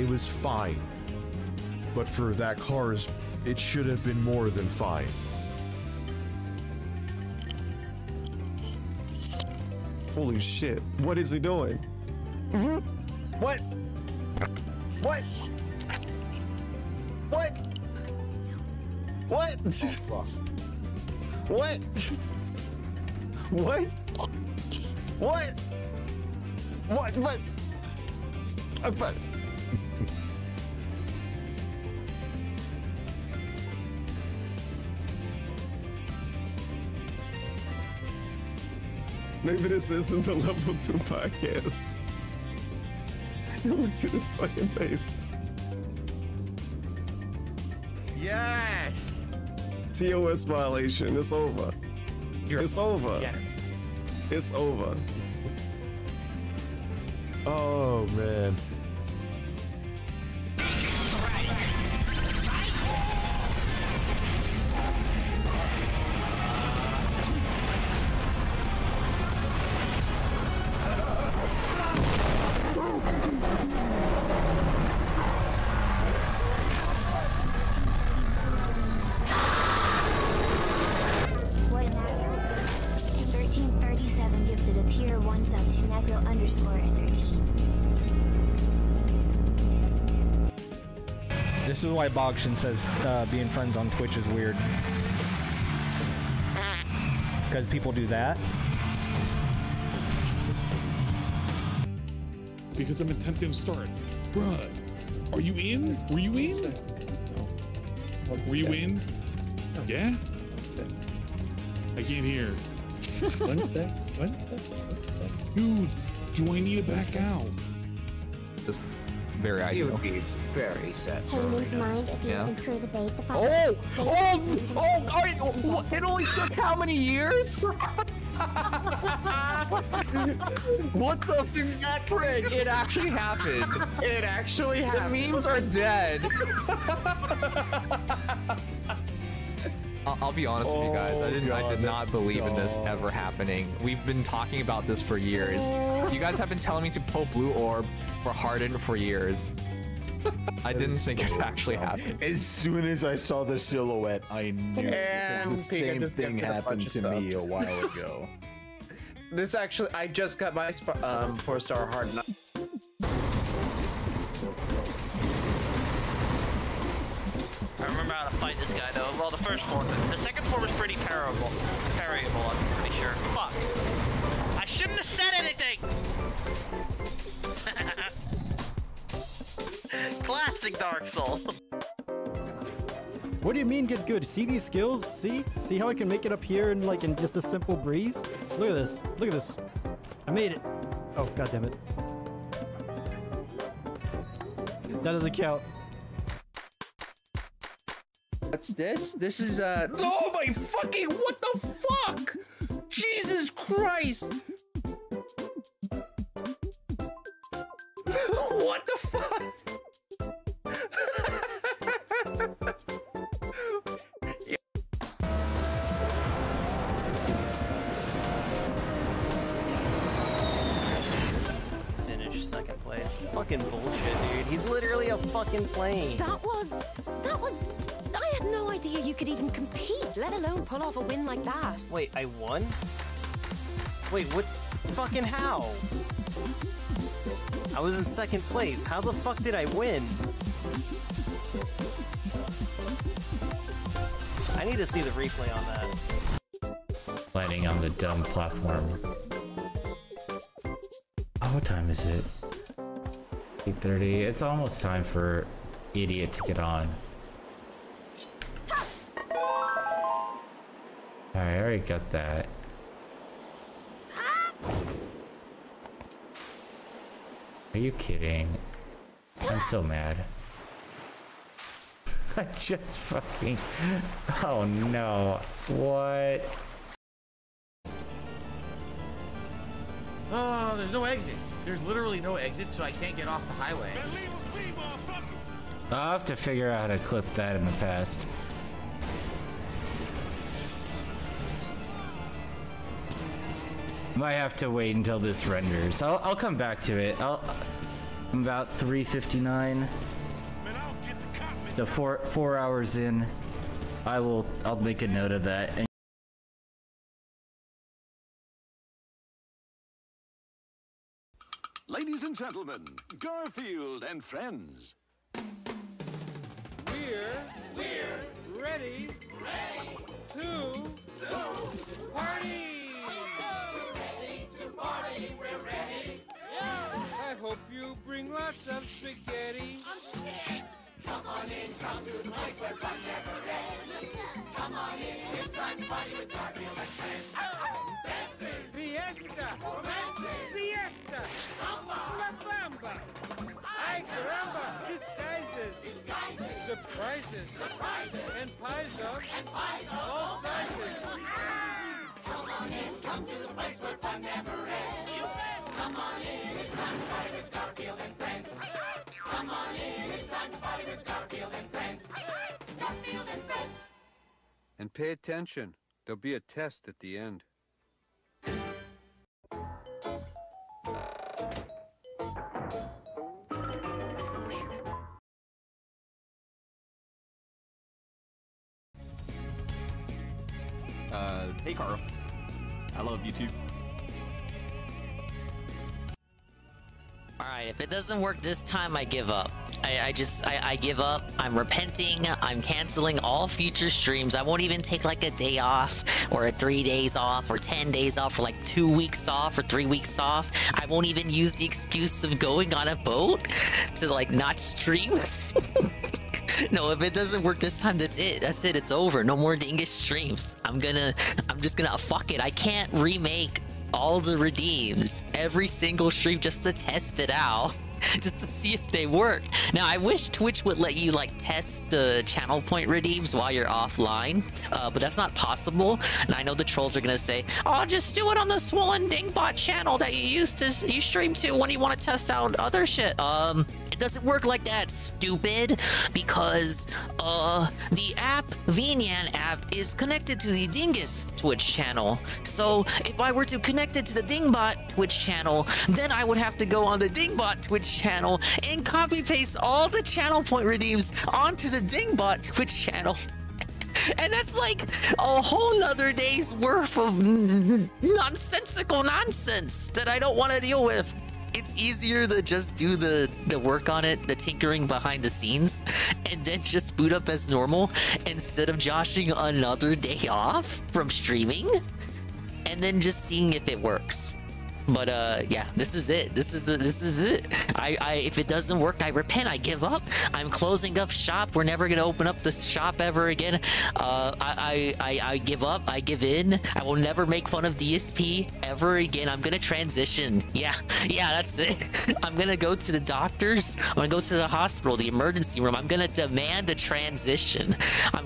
it was fine. But for that cars, it should have been more than fine. Holy shit. What is he doing? What? What? What? What? Oh, fuck. What? What? What? What? What? But maybe this isn't the level 2 podcast. Look at his fucking face. Yes! TOS violation. It's over. It's over. It's over. Oh, man. This is why Bogshin says being friends on Twitch is weird. Because people do that. Because I'm attempting to start. Bruh, are you in? Were you in? Were you in? Yeah? I can't hear. One sec. Dude, do I need to back out? Just very ideal. You would be very sad. Hayden's mind if you include the bait. It only took how many years? What the frick? It actually happened. It actually happened. The memes are dead. I'll be honest with you guys. I did not believe in this ever happening. We've been talking about this for years. You guys have been telling me to pull blue orb for Harden for years. I didn't think it would actually happen. As soon as I saw the silhouette, I knew the same thing happened to me a while ago. This actually, I just got my 4-star Harden. I remember how to fight this guy though. Well, the first form. The second form was pretty parryable, I'm pretty sure. Fuck. I shouldn't have said anything! Classic Dark Souls. What do you mean get good? See these skills? See how I can make it up here in like in just a simple breeze? Look at this. Look at this. I made it. Oh, god damn it. That doesn't count. What's this? This is oh my fucking, what the fuck? Jesus Christ. What the fuck? Finish second place. Fucking bullshit, dude. He's literally a fucking plane. That was... I had no idea you could even compete, let alone pull off a win like that. Wait, I won? Wait, what? Fucking how? I was in second place. How the fuck did I win? I need to see the replay on that. Landing on the dumb platform. Oh, what time is it? 8:30. It's almost time for Idiot to get on. Alright, I already got that. Are you kidding? I'm so mad. I just fucking... Oh no. What? Oh, there's no exits. There's literally no exits, so I can't get off the highway. I'll have to figure out how to clip that in the past. Might have to wait until this renders. I'll come back to it. I'm about 3:59. So 4 hours in. I'll make a note of that. And Ladies and gentlemen, Garfield and friends. We're ready to party. We're ready to party. We're ready. I hope you bring lots of spaghetti. I'm scared. Come on in, come to the place where fun never ends. Come on in, it's time to party with Garfield and friends. Dancing, fiesta, romancing, siesta, samba, la bamba. Ay caramba, disguises, surprises, and pies of all sizes. Come on in, come to the place where fun never ends. Come on in, it's time to party with Garfield and friends. Come on in, it's time to party with Garfield and friends. Garfield and friends. And pay attention. There'll be a test at the end. Hey Carl. I love you too. Alright, if it doesn't work this time, I give up. I give up. I'm repenting. I'm canceling all future streams. I won't even take like a day off or 3 days off or 10 days off or like 2 weeks off or 3 weeks off. I won't even use the excuse of going on a boat to like not stream. No, if it doesn't work this time, that's it. That's it. It's over. No more Dingus streams. I'm just gonna fuck it. I can't remake all the redeems every single stream just to test it out. Just to see if they work. Now, I wish Twitch would let you, like, test the channel point redeems while you're offline, but that's not possible. And I know the trolls are gonna say, oh, just do it on the Swollen Dingbot channel that you stream to when you want to test out other shit. It doesn't work like that, stupid, because the app, VNyan app, is connected to the Dingus Twitch channel. So if I were to connect it to the Dingbot Twitch channel, then I would have to go on the Dingbot Twitch channel and copy paste all the channel point redeems onto the Dingbot Twitch channel. And that's like a whole nother day's worth of nonsensical nonsense that I don't want to deal with. It's easier to just do the work on it, the tinkering behind the scenes, and then just boot up as normal instead of joshing another day off from streaming and then just seeing if it works. But yeah, this is it. This is it. If it doesn't work, I repent. I give up. I'm closing up shop. We're never gonna open up this shop ever again. I give up. I give in. I will never make fun of DSP ever again. I'm gonna transition. Yeah, that's it. I'm gonna go to the doctors. I'm gonna go to the hospital, the emergency room. I'm gonna demand a transition.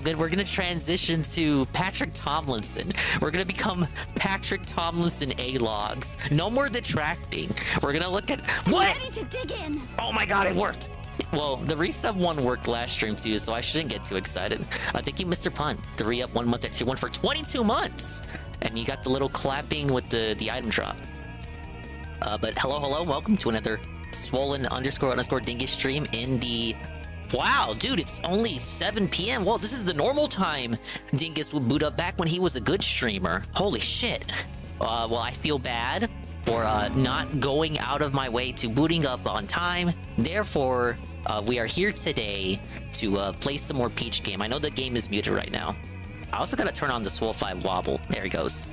We're gonna transition to Patrick Tomlinson. We're gonna become Patrick Tomlinson A-logs. No more detracting. We're gonna look at what? Ready to dig in. Oh my god, it worked. Well, the resub one worked last stream too, so I shouldn't get too excited. Thank you, Mr. Punt. 3 up, 1 month at tier 1 for 22 months. And you got the little clapping with the item drop. But hello, welcome to another swollen__Dingus stream in the... Wow, dude, it's only 7 p.m. Well, this is the normal time Dingus would boot up back when he was a good streamer. Holy shit. Well, I feel bad for not going out of my way to booting up on time. Therefore, we are here today to play some more Peach game. I know the game is muted right now. I also gotta turn on the Swole 5 wobble. There he goes.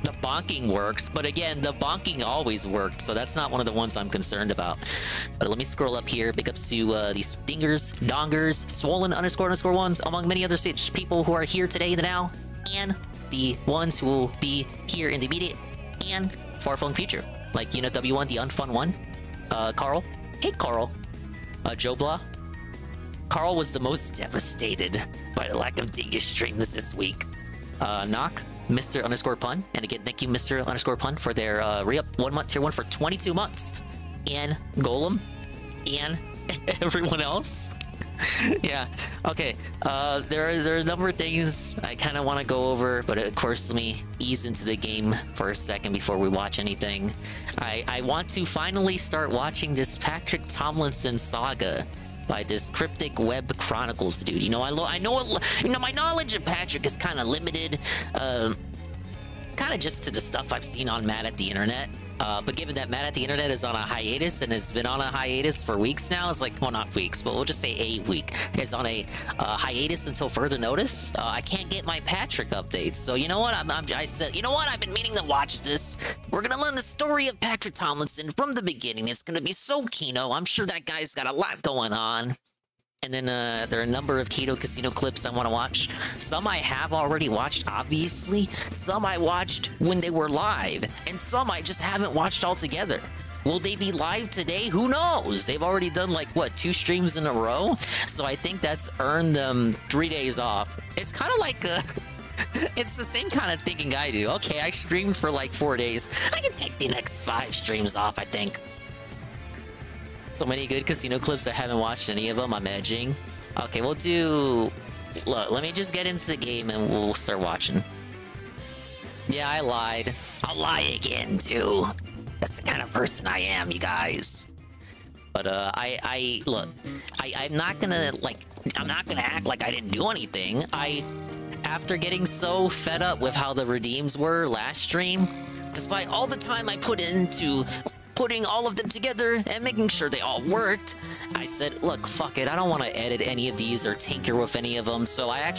The bonking works, but again, the bonking always worked, so that's not one of the ones I'm concerned about. But let me scroll up here. Big ups to these dingers, dongers, swollen__ones, among many other people who are here today in the now, and the ones who will be here in the immediate and far-flung future, like Unit W1, the unfun one. Carl. Hey, Carl. Joe Blah. Carl was the most devastated by the lack of Dingus streams this week. Knock. Mr_Pun. And again, thank you, Mr_Pun, for their re-up 1 month tier 1 for 22 months. And Golem. And everyone else. Yeah. Okay. There are a number of things I kind of want to go over, but of course, let me ease into the game for a second before we watch anything. I want to finally start watching this Patrick Tomlinson saga by this Cryptic Web Chronicles dude. You know, I know my knowledge of Patrick is kind of limited, kind of just to the stuff I've seen on Mad at the Internet. But given that Mad at the Internet is on a hiatus and has been on a hiatus for weeks now, it's like, well, not weeks, but we'll just say a week. It's on a hiatus until further notice. I can't get my Patrick updates. So you know what? I said, you know what? I've been meaning to watch this. We're gonna learn the story of Patrick Tomlinson from the beginning. It's gonna be so kino. I'm sure that guy's got a lot going on. And then there are a number of Keto Casino clips I want to watch. Some I have already watched, obviously. Some I watched when they were live. And some I just haven't watched altogether. Will they be live today? Who knows? They've already done, like, what, 2 streams in a row? So I think that's earned them 3 days off. It's kind of like it's the same kind of thinking I do. Okay, I streamed for, like, 4 days. I can take the next 5 streams off, I think. So many good casino clips. I haven't watched any of them. I'm edging. Okay, we'll do... Look, let me just get into the game and we'll start watching. Yeah, I lied. I'll lie again, too. That's the kind of person I am, you guys. But, look, I'm not gonna, like... I'm not gonna act like I didn't do anything. After getting so fed up with how the redeems were last stream, despite all the time I put into... putting all of them together and making sure they all worked, I said, look, fuck it, I don't want to edit any of these or tinker with any of them. So I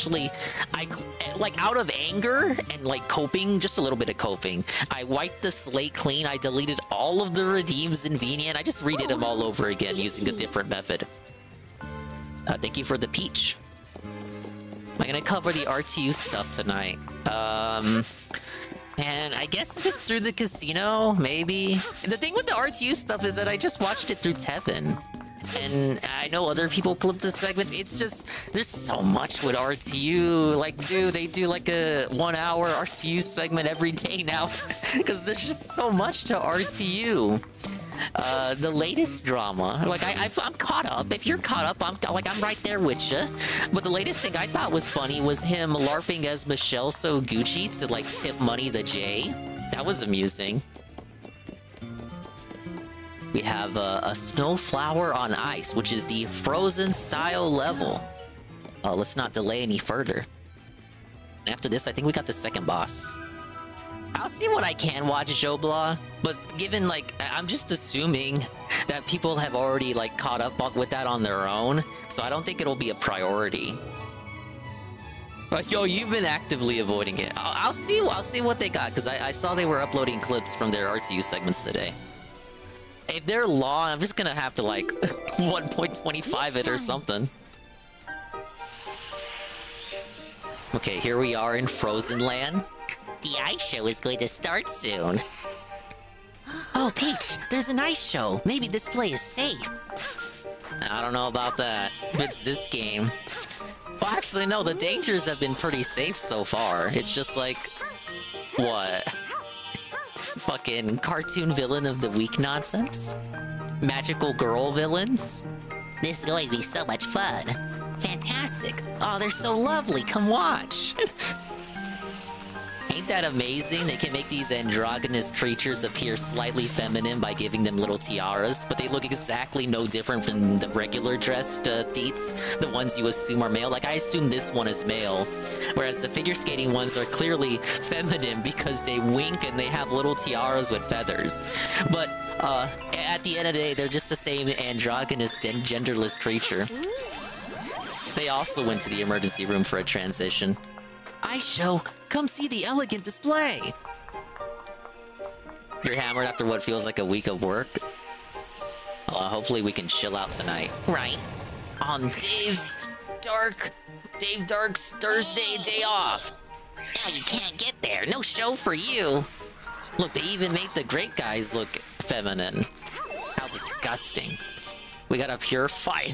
like, out of anger and like coping, just a little bit of coping, I wiped the slate clean. I deleted all of the redeems in Venia and I just redid them all over again using a different method. Thank you for the peach. I'm gonna cover the RTU stuff tonight. And I guess if it's through the casino, maybe. The thing with the RTU stuff is that I just watched it through Tevin. And I know other people clip the segments. It's just, there's so much with RTU. Like, dude, they do like a 1 hour RTU segment every day now. Because there's just so much to RTU. The latest drama, like I'm caught up. If you're caught up, I'm right there with you. But the latest thing I thought was funny was him LARPing as Michelle So Gucci to like tip money to Jay. That was amusing. We have a Snowflower on Ice, which is the Frozen style level. Let's not delay any further. And after this, I think we got the second boss. I'll see what I can watch, Jobla, but given, like, I'm just assuming that people have already, like, caught up with that on their own, so I don't think it'll be a priority. But, yo, you've been actively avoiding it. I'll see what they got, because I saw they were uploading clips from their RTU segments today. If they're long, I'm just gonna have to, like, 1.25 it or something. Okay, here we are in Frozen Land. The ice show is going to start soon. Oh, Peach, there's an ice show. Maybe this play is safe. I don't know about that. If it's this game. Well, actually, no, the dangers have been pretty safe so far. It's just like... What? Fucking cartoon villain of the week nonsense? Magical girl villains? This is going to be so much fun. Fantastic. Oh, they're so lovely. Come watch. Ain't that amazing? They can make these androgynous creatures appear slightly feminine by giving them little tiaras, but they look exactly no different from the regular dressed theets, the ones you assume are male. Like, I assume this one is male, whereas the figure skating ones are clearly feminine because they wink and they have little tiaras with feathers. But at the end of the day, they're just the same androgynous and genderless creature. They also went to the emergency room for a transition. Ice show! Come see the elegant display! You're hammered after what feels like a week of work? Hopefully we can chill out tonight. Right. On Dave Dark's Thursday day off. Now you can't get there. No show for you. Look, they even made the great guys look feminine. How disgusting. We gotta purify.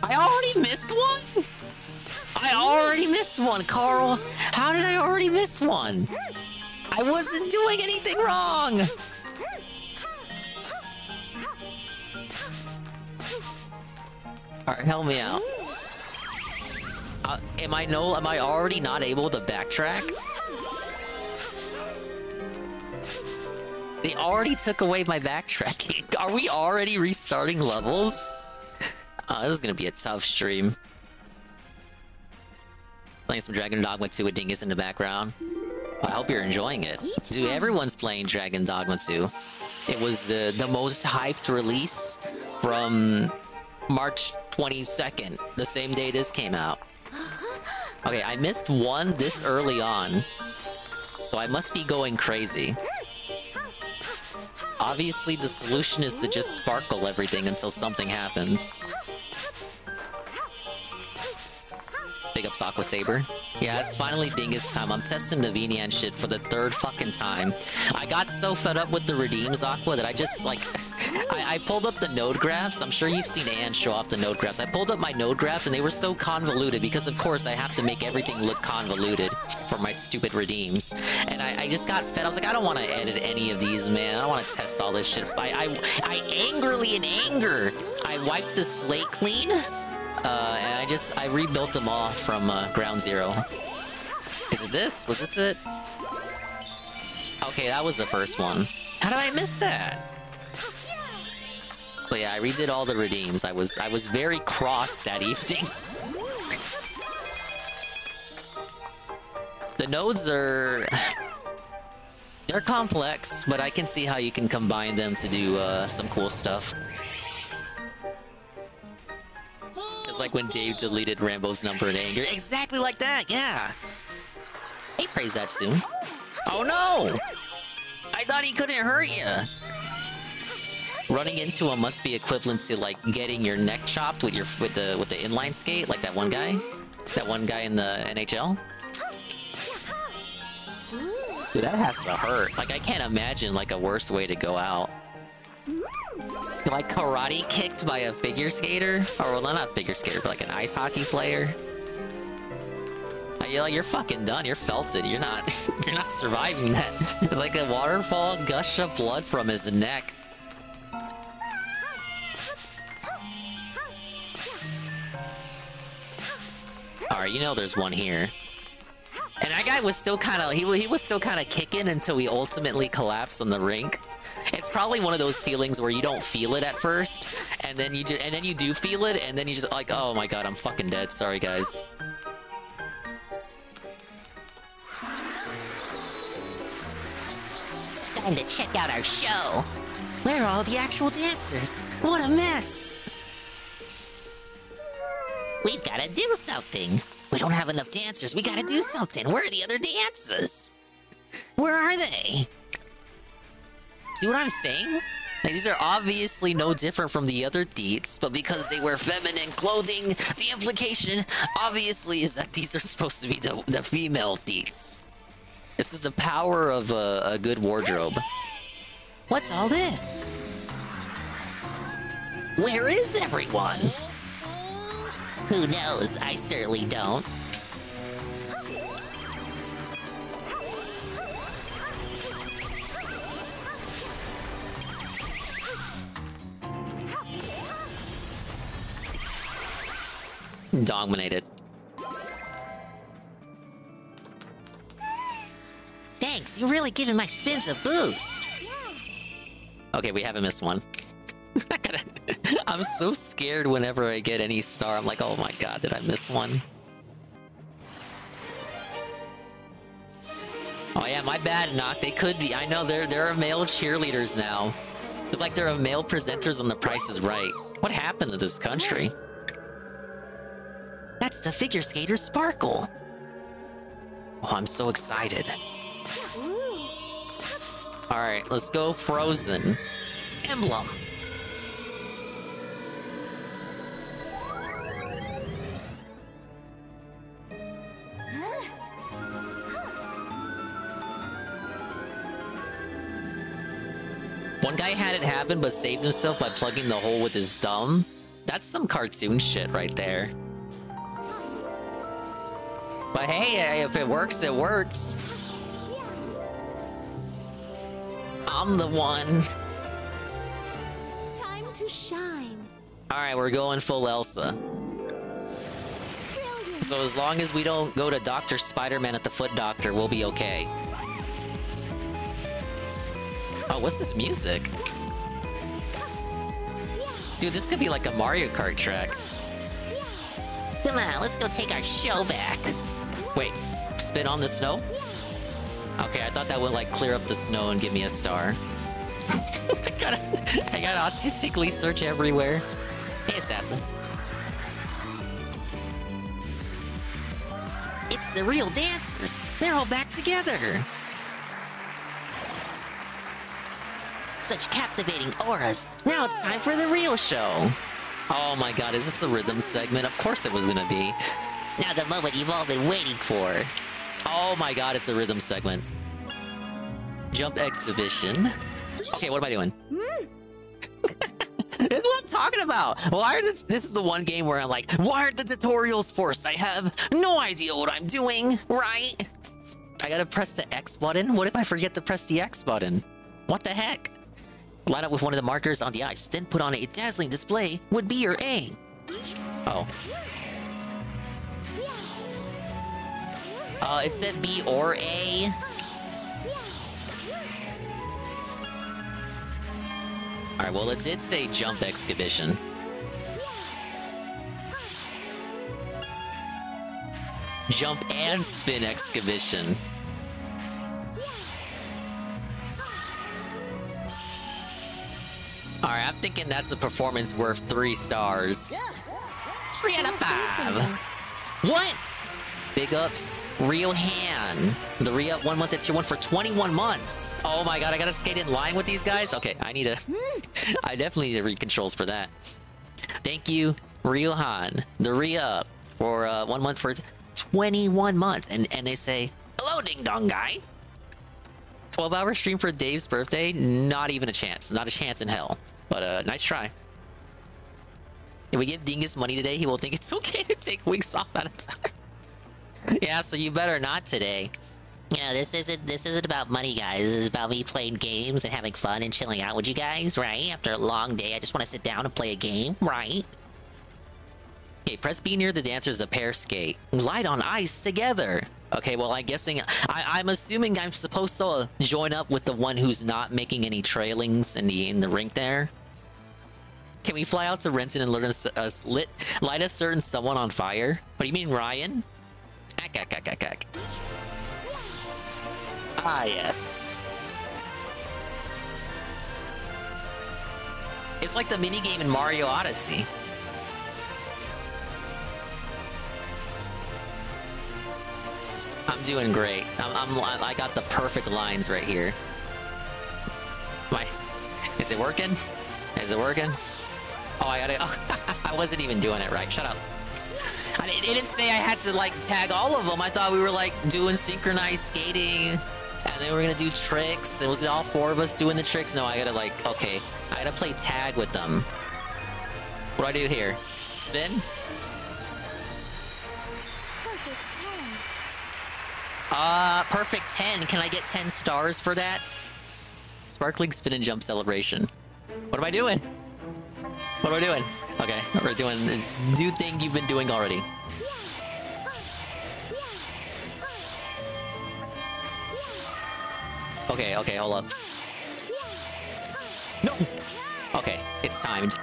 I already missed one? I already missed one, Carl. How did I already miss one? I wasn't doing anything wrong. Alright, help me out. Am I already not able to backtrack? They already took away my backtracking. Are we already restarting levels? This is gonna be a tough stream. Playing some Dragon Dogma 2 with Dingus in the background. I hope you're enjoying it. Dude, everyone's playing Dragon Dogma 2. It was the most hyped release from March 22nd, the same day this came out. Okay, I missed one this early on, so I must be going crazy. Obviously, the solution is to just sparkle everything until something happens. Big ups Aqua Saber. Yeah, it's finally Dingus time. I'm testing the Vinian shit for the third fucking time. I got so fed up with the redeems, Aqua, that I just, like... I pulled up the node graphs. I'm sure you've seen Anne show off the node graphs. I pulled up my node graphs, and they were so convoluted, because of course I have to make everything look convoluted for my stupid redeems. And I just got fed. I was like, I don't want to edit any of these, man. I don't want to test all this shit. I angrily, in anger, I wiped the slate clean. And I rebuilt them all from ground zero. Is it this? Was this it? Okay, that was the first one. How did I miss that? But yeah, I redid all the redeems. I was very cross that evening. The nodes are... They're complex, but I can see how you can combine them to do some cool stuff. It's like when Dave deleted Rambo's number in anger. Exactly like that, yeah. Hey, praise that soon. Oh no! I thought he couldn't hurt you. Running into him must be equivalent to like getting your neck chopped with the inline skate, like that one guy in the NHL. Dude, that has to hurt. Like I can't imagine like a worse way to go out. Like karate kicked by a figure skater? Or well, not figure skater, but like an ice hockey player. You're fucking done. You're felted. You're not surviving that. It's like a waterfall gush of blood from his neck. Alright, you know there's one here. And that guy was still kind of he was still kind of kicking until he ultimately collapsed on the rink. It's probably one of those feelings where you don't feel it at first, and then you do feel it, and then you just like, oh my god, I'm fucking dead. Sorry, guys. Time to check out our show. Where are all the actual dancers? What a mess. We've got to do something. We don't have enough dancers. We got to do something. Where are the other dancers? Where are they? See what I'm saying? Like, these are obviously no different from the other deets, but because they wear feminine clothing, the implication, obviously, is that these are supposed to be the female deets. This is the power of a good wardrobe. What's all this? Where is everyone? Who knows? I certainly don't. Dominated. Thanks, you're really giving my spins a boost. Okay, we haven't missed one. I'm so scared whenever I get any star. I'm like, oh my god, did I miss one? Oh yeah, my bad, Knock. They could be. I know there are male cheerleaders now. It's like there are male presenters on The Price is Right. What happened to this country? That's the figure skater Sparkle. Oh, I'm so excited. Alright, let's go Frozen. Emblem. One guy had it happen but saved himself by plugging the hole with his thumb. That's some cartoon shit right there. But hey, if it works, it works. I'm the one. Time to shine. Alright, we're going full Elsa. So as long as we don't go to Dr. Spider-Man at the Foot Doctor, we'll be okay. Oh, what's this music? Dude, this could be like a Mario Kart track. Come on, let's go take our show back. Wait, spin on the snow? Okay, I thought that would like clear up the snow and give me a star. I gotta autistically search everywhere. Hey, assassin. It's the real dancers. They're all back together. Such captivating auras. Now it's time for the real show. Oh my god, is this a rhythm segment? Of course it was gonna be. Now the moment you've all been waiting for. Oh my god, it's a rhythm segment. Jump exhibition. Okay, what am I doing? This is what I'm talking about. Why are this is the one game where I'm like, why aren't the tutorials forced? I have no idea what I'm doing, right? I gotta press the X button? What if I forget to press the X button? What the heck? Line up with one of the markers on the ice, then put on a dazzling display would be your A. Oh. It said B or A. Alright, well, it did say jump exhibition. Jump and spin exhibition. Alright, I'm thinking that's a performance worth 3 stars. 3 out of 5. What? Big ups, Real Han. The re-up 1 month, it's your one for 21 months. Oh my god, I gotta skate in line with these guys? Okay, I definitely need to read controls for that. Thank you, Real Han. The re-up for 1 month for 21 months. And they say, hello, ding dong guy. 12-hour stream for Dave's birthday? Not even a chance. Not a chance in hell. But nice try. If we give Dingus money today, he will think it's okay to take weeks off at a time. Yeah, so you better not today. Yeah, this isn't about money, guys. This is about me playing games and having fun and chilling out with you guys, right? After a long day, I just want to sit down and play a game, right? Okay, press B near the dancers to pair skate. Glide on ice together. Okay, well, I'm assuming I'm supposed to join up with the one who's not making any trailings in the rink there. Can we fly out to Renton and learn light a certain someone on fire? What do you mean, Ryan? Ack. Ah, yes. It's like the minigame in Mario Odyssey. I'm doing great. I got the perfect lines right here. Is it working? Is it working? Oh, I wasn't even doing it right. Shut up. It didn't say I had to like tag all of them. I thought we were like doing synchronized skating, and then we're gonna do tricks. It was all 4 of us doing the tricks. No, I gotta okay, I gotta play tag with them. What do I do here? Spin? Perfect 10. Can I get 10 stars for that? Sparkling spin and jump celebration. What am I doing? What am I doing? Okay, we're doing this new thing you've been doing already. Okay, hold up. No! Okay, it's timed.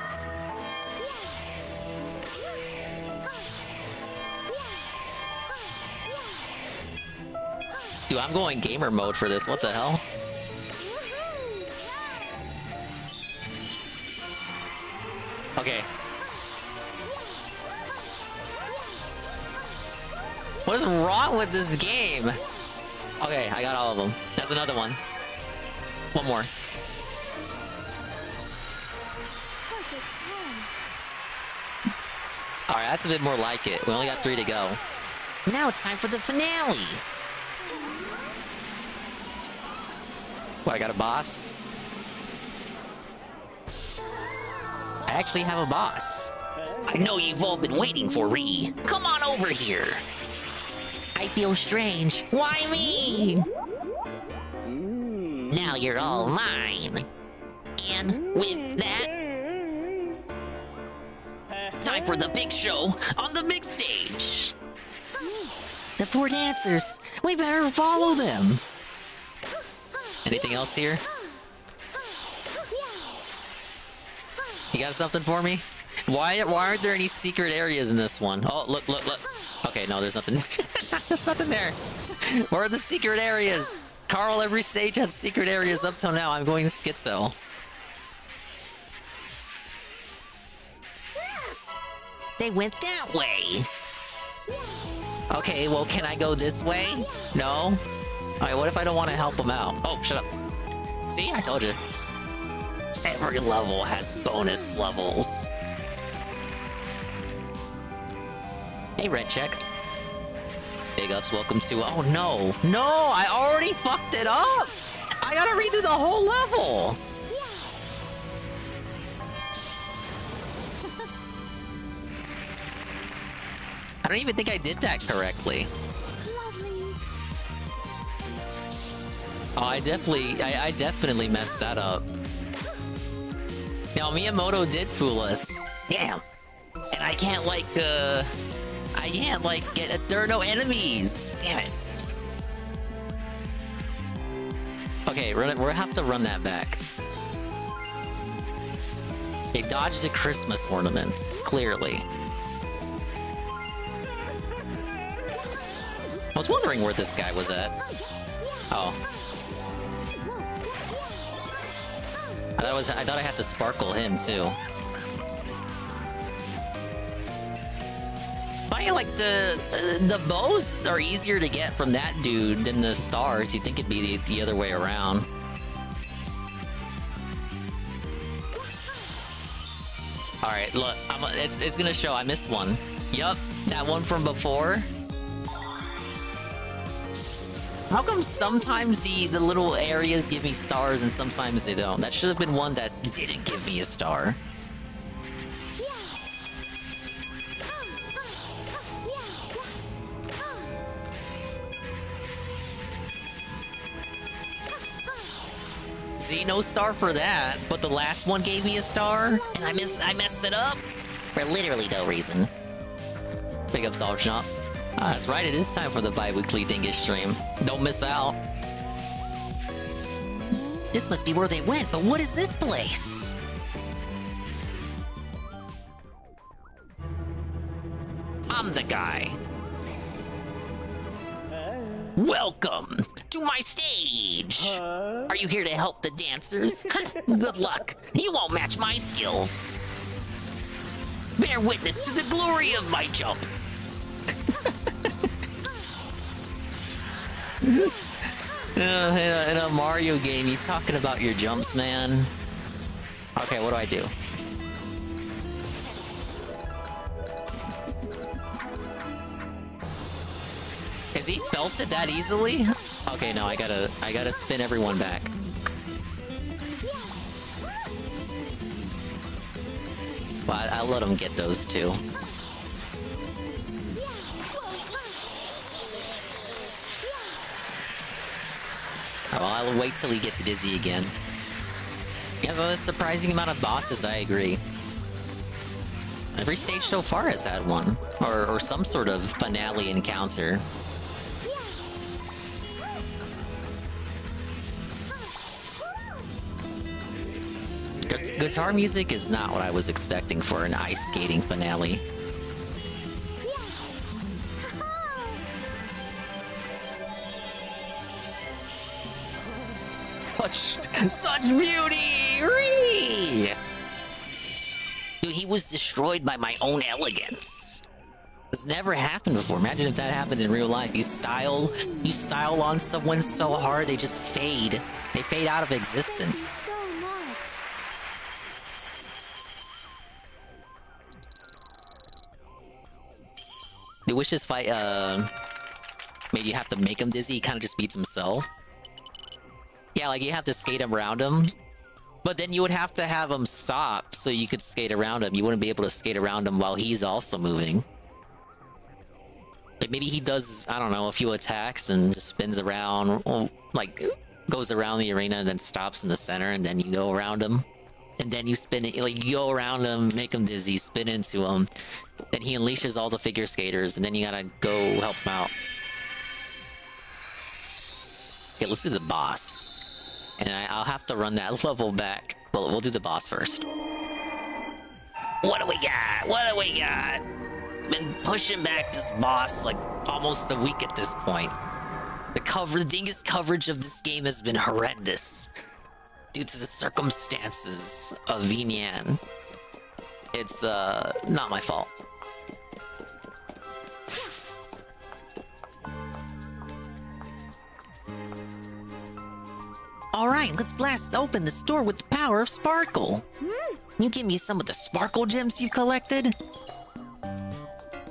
Dude, I'm going gamer mode for this. What the hell? Okay. What is wrong with this game? Okay, I got all of them. That's another one. One more. Alright, that's a bit more like it. We only got 3 to go. Now it's time for the finale. What, I got a boss? I actually have a boss. I know you've all been waiting for Ree. Come on over here. I feel strange. Why me? Now you're all mine. And with that, time for the big show on the big stage. The poor dancers. We better follow them. Anything else here? You got something for me? Why aren't there any secret areas in this one? Oh, look. Okay, no, there's nothing. There's nothing there. Where are the secret areas? Carl, every stage had secret areas up till now. I'm going schizo. They went that way. Okay, well, can I go this way? No? Alright, what if I don't want to help them out? Oh, shut up. See, I told you. Every level has bonus levels. Hey, Red Check. Big ups, welcome to... Oh, no. No, I already fucked it up! I gotta redo the whole level! I don't even think I did that correctly. Oh, I definitely messed that up. Now, Miyamoto did fool us. Damn. And I can't, like, get... There are no enemies! Damn it. Okay, we'll have to run that back. Okay, dodge the Christmas ornaments, clearly. I was wondering where this guy was at. Oh. I thought I had to sparkle him too. I like the bows are easier to get from that dude than the stars. You'd think it'd be the other way around. All right, look, it's gonna show. I missed one. Yup, that one from before. How come sometimes the little areas give me stars and sometimes they don't? That should have been one that didn't give me a star. See, no star for that, but the last one gave me a star, and I messed it up for literally no reason. Big up, Solid Shop. That's right, it is time for the bi-weekly Dingus stream. Don't miss out. This must be where they went, but what is this place? I'm the guy. Welcome to my stage. Are you here to help the dancers? Good luck. You won't match my skills. Bear witness to the glory of my jump. In a Mario game, you talking about your jumps, man? Okay, what do I do? Is he belted that easily? Okay, no, I gotta spin everyone back. Well, I'll let him get those two. Well, I'll wait till he gets dizzy again. He has a surprising amount of bosses, I agree. Every stage so far has had one. Or some sort of finale encounter. Guitar music is not what I was expecting for an ice skating finale. Such beauty! Ree! Dude, he was destroyed by my own elegance. This never happened before. Imagine if that happened in real life. You style on someone so hard they just fade. They fade out of existence. You wish this fight made you have to make him dizzy. He kind of just beats himself. Yeah, like you have to skate around him, but then you would have to have him stop so you could skate around him. You wouldn't be able to skate around him while he's also moving. Like maybe he does, I don't know, a few attacks and just spins around, like goes around the arena and then stops in the center and then you go around him. and then you spin it, like you go around him, make him dizzy, spin into him. Then he unleashes all the figure skaters, and then you gotta go help him out. Okay, let's do the boss. And I'll have to run that level back. Well, we'll do the boss first. What do we got? What do we got? Been pushing back this boss like almost a week at this point. The Dingus coverage of this game has been horrendous due to the circumstances of Vinyan. It's not my fault. Alright, let's blast open this door with the power of Sparkle. Can you give me some of the Sparkle gems you collected?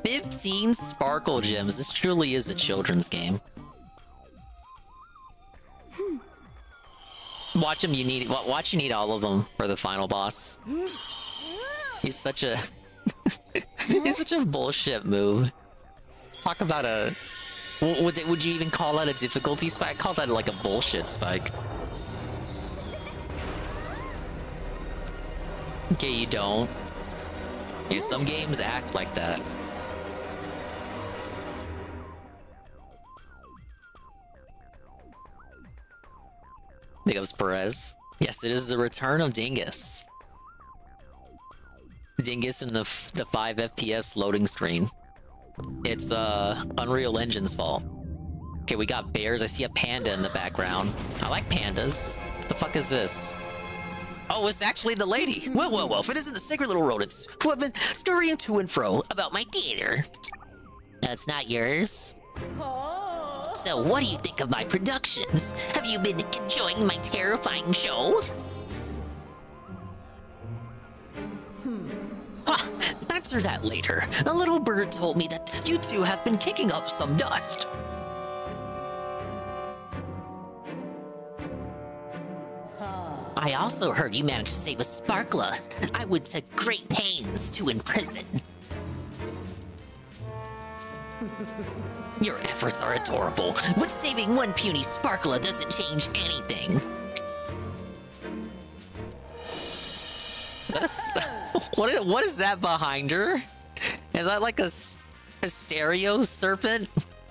15 Sparkle gems. This truly is a children's game. Watch him, you need all of them for the final boss. He's such a he's such a bullshit move. Talk about a would you even call that a difficulty spike? I call that like a bullshit spike. Okay, you don't. Yeah, some games act like that. Big ups, Perez. Yes, it is the return of Dingus. Dingus in the 5 FPS loading screen. It's Unreal Engine's fault. Okay, we got bears. I see a panda in the background. I like pandas. What the fuck is this? Oh, it's actually the lady. Whoa, if it isn't the sacred little rodents who have been scurrying to and fro about my theater. That's not yours. So what do you think of my productions? Have you been enjoying my terrifying show? Answer that later. A little bird told me that you two have been kicking up some dust. I also heard you managed to save a sparkler I would take great pains to imprison. Your efforts are adorable, but saving one puny sparkler doesn't change anything. Is that what is that behind her? Is that like a stereo serpent?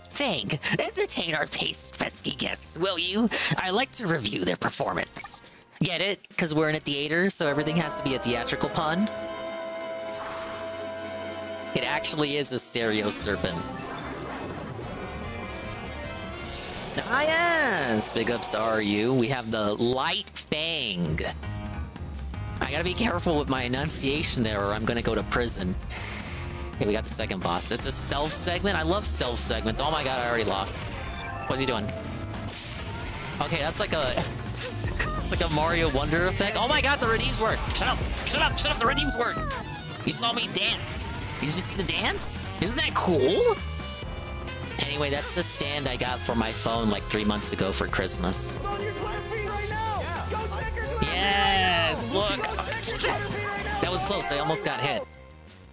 Fang, entertain our pesky guests, will you? I like to review their performance. Get it? Because we're in a theater, so everything has to be a theatrical pun. It actually is a stereo serpent. Ah yes! Big ups are you. We have the Light Fang. I gotta be careful with my enunciation there or I'm gonna go to prison. Okay, we got the second boss. It's a stealth segment. I love stealth segments. Oh my god, I already lost. What's he doing? Okay, that's like a... It's like a Mario Wonder effect. Oh my god, the redeems work! Shut up, the redeems work! You saw me dance. Did you see the dance? Isn't that cool? Anyway, that's the stand I got for my phone like 3 months ago for Christmas. It's on your Twitter feed right now! Yeah. Go check your Twitter Yes, feed right look! That was close, I almost got hit.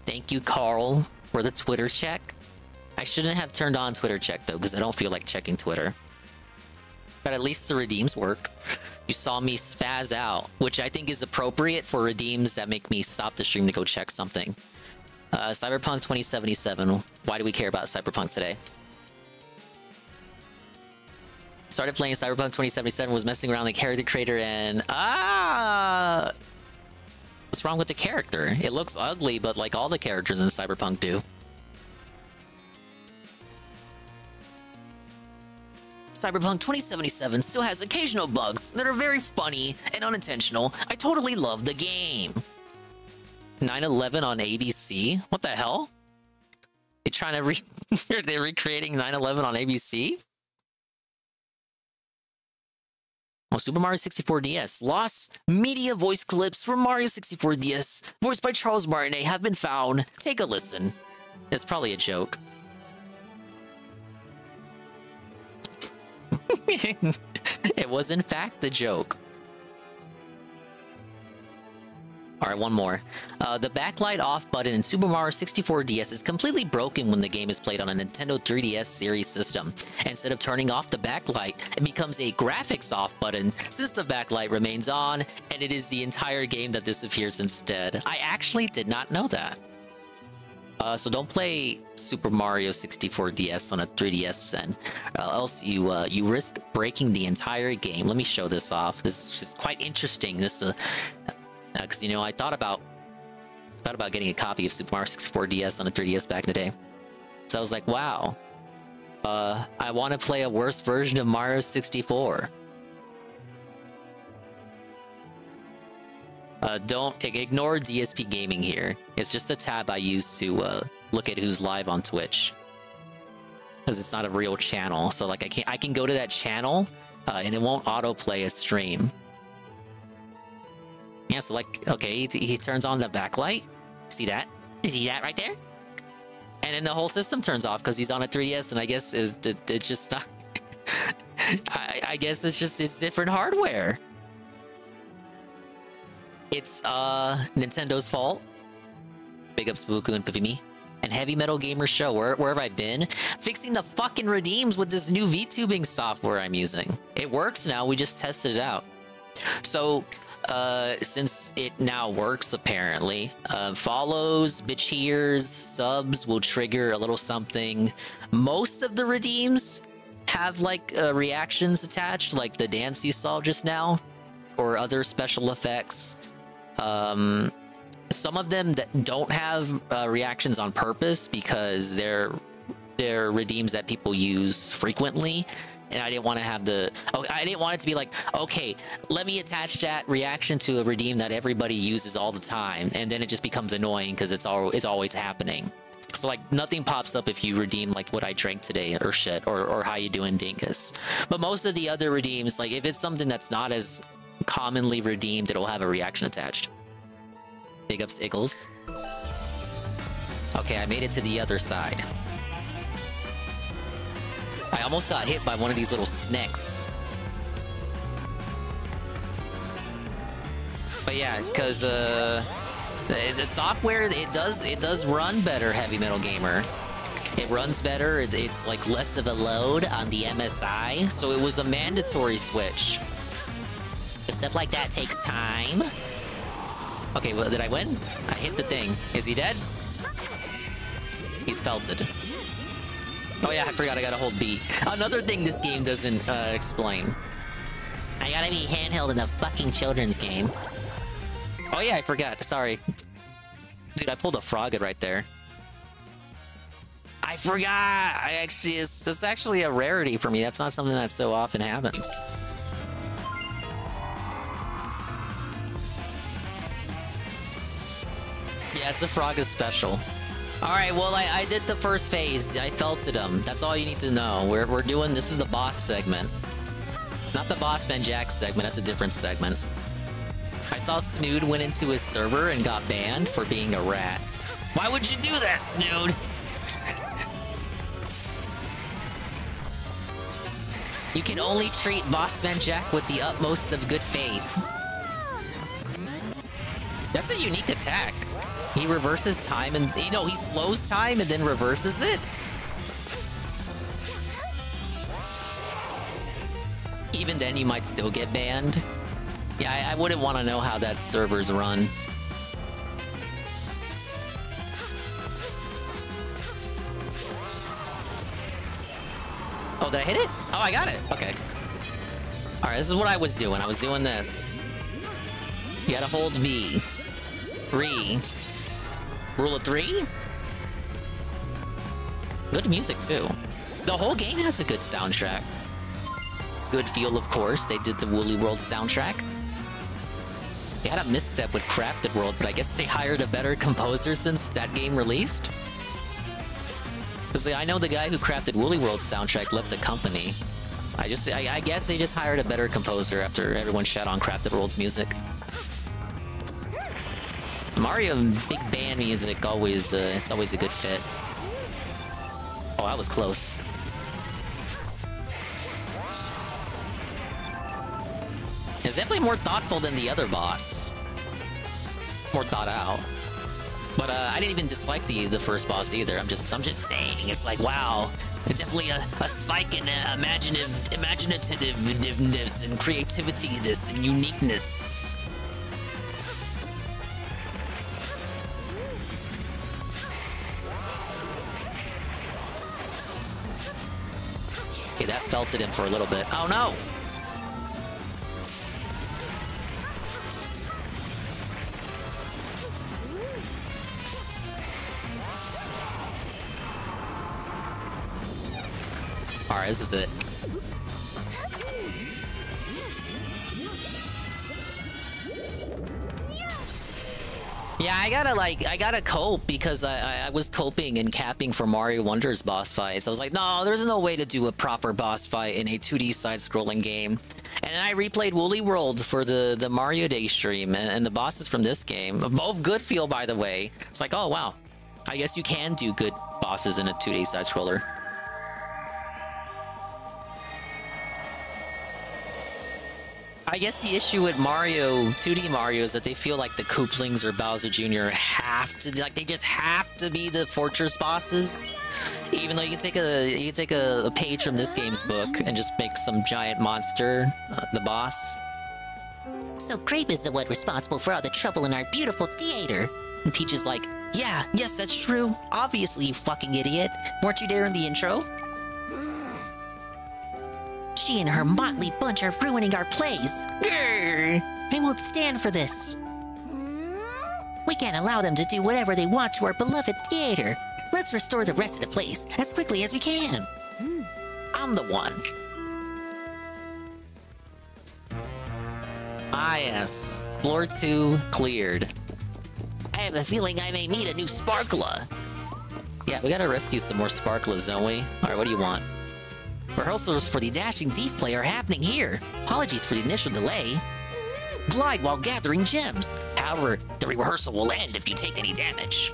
Thank you, Carl, for the Twitter check. I shouldn't have turned on Twitter check though, because I don't feel like checking Twitter. But at least the redeems work. You saw me spaz out, which I think is appropriate for redeems that make me stop the stream to go check something. Cyberpunk 2077. Why do we care about Cyberpunk today? Started playing Cyberpunk 2077, was messing around the character creator, and what's wrong with the character? It looks ugly, but like all the characters in Cyberpunk do. Cyberpunk 2077 still has occasional bugs that are very funny and unintentional. I totally love the game. 9/11 on ABC? What the hell? They trying to they're recreating 9/11 on ABC? Oh, Super Mario 64 DS. Lost media voice clips from Mario 64 DS, voiced by Charles Martinet, have been found. Take a listen. It's probably a joke. It was in fact a joke. All right, one more. The backlight off button in Super Mario 64 DS is completely broken when the game is played on a Nintendo 3DS series system. Instead of turning off the backlight, it becomes a graphics off button since the backlight remains on, and it is the entire game that disappears instead. I actually did not know that. So don't play Super Mario 64 DS on a 3DS then, else you risk breaking the entire game. Let me show this off. This is quite interesting. This because you know, I thought about getting a copy of Super Mario 64 DS on a 3DS back in the day. So I was like, wow, I want to play a worse version of Mario 64. Don't ignore DSP Gaming here. It's just a tab I use to look at who's live on Twitch, because it's not a real channel. So like I can go to that channel and it won't autoplay a stream. Yeah, so like, okay, he turns on the backlight. See that? See that right there? And then the whole system turns off because he's on a 3DS, and I guess it's just not... I guess it's different hardware. It's Nintendo's fault. Big up Spooku and Pipimi. And Heavy Metal Gamer Show. Where have I been? Fixing the fucking redeems with this new VTubing software I'm using. It works now, we just tested it out. So... since it now works, apparently, follows, bitch hears, subs will trigger a little something. Most of the redeems have like reactions attached, like the dance you saw just now, or other special effects. Some of them that don't have reactions on purpose because they're redeems that people use frequently. And I didn't want to have I didn't want it to be like, okay, let me attach that reaction to a redeem that everybody uses all the time, and then it just becomes annoying because it's always happening. So like nothing pops up if you redeem like what I drank today or shit, or how you doing, Dingus. But most of the other redeems, like if it's something that's not as commonly redeemed, it'll have a reaction attached. Big ups, Iggles. Okay, I made it to the other side. I almost got hit by one of these little snakes. But yeah, because the software, it does run better, Heavy Metal Gamer. It runs better. It's like less of a load on the MSI, so it was a mandatory switch. Stuff like that takes time. Okay, well, did I win? I hit the thing. Is he dead? He's felted. Oh yeah, I forgot I gotta hold B. Another thing this game doesn't explain. I gotta be handheld in a fucking children's game. Oh yeah, I forgot. Sorry. Dude, I pulled a frogget right there. I forgot! That's actually a rarity for me. That's not something that so often happens. Yeah, it's a Frogget special. Alright, well, I did the first phase. I felted him. That's all you need to know. We're doing... This is the boss segment. Not the Bossman Jack segment. That's a different segment. I saw Snood went into his server and got banned for being a rat. Why would you do that, Snood? You can only treat Bossman Jack with the utmost of good faith. That's a unique attack. He reverses time and, you know, he slows time and then reverses it. Even then, you might still get banned. Yeah, I wouldn't want to know how that server's run. Oh, did I hit it? Oh, I got it. Okay. All right, this is what I was doing. I was doing this. You gotta hold V. Rule of 3? Good music, too. The whole game has a good soundtrack. It's good feel, of course. They did the Woolly World soundtrack. They had a misstep with Crafted World, but I guess they hired a better composer since that game released. Because I know the guy who crafted Woolly World's soundtrack left the company. I guess they just hired a better composer after everyone shat on Crafted World's music. Mario big band music always, it's always a good fit. Oh, that was close. Is definitely more thoughtful than the other boss. more thought out. But I didn't even dislike the first boss either. I'm just saying, it's like, wow, definitely a spike in imaginativeness and creativity, and uniqueness. Okay, that felted him for a little bit. Oh no! Alright, this is it. Yeah, I gotta cope because I was coping and capping for Mario Wonder's boss fights. I was like, no, there's no way to do a proper boss fight in a 2D side-scrolling game. And then I replayed Woolly World for the Mario Day stream, and the bosses from this game, both good feel, by the way. It's like, oh wow, I guess you can do good bosses in a 2D side-scroller. I guess the issue with Mario, 2D Mario, is that they feel like the Koopalings or Bowser Jr. they just have to be the fortress bosses. Even though you can take a page from this game's book and just make some giant monster the boss. So Grape is the one responsible for all the trouble in our beautiful theater. And Peach is like, yeah, yes, that's true. Obviously, you fucking idiot. Weren't you there in the intro? She and her motley bunch are ruining our plays. Grr! I won't stand for this. We can't allow them to do whatever they want to our beloved theater. Let's restore the rest of the place as quickly as we can. I'm the one. Ah yes, floor 2 cleared. I have a feeling I may meet a new Sparkler. Yeah, we gotta rescue some more Sparklers, don't we? Alright, what do you want? Rehearsals for the Dashing Thief play are happening here. Apologies for the initial delay. Glide while gathering gems. However, the rehearsal will end if you take any damage.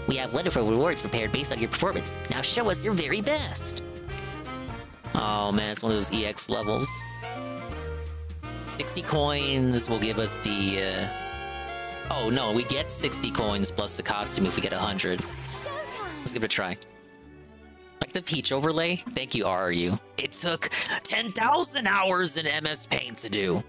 We have wonderful rewards prepared based on your performance. Now show us your very best. Oh man, it's one of those EX levels. 60 coins will give us the... Oh no, we get 60 coins plus the costume if we get 100. Let's give it a try. Like the Peach overlay? Thank you, RRU. It took 10,000 hours in MS Paint to do.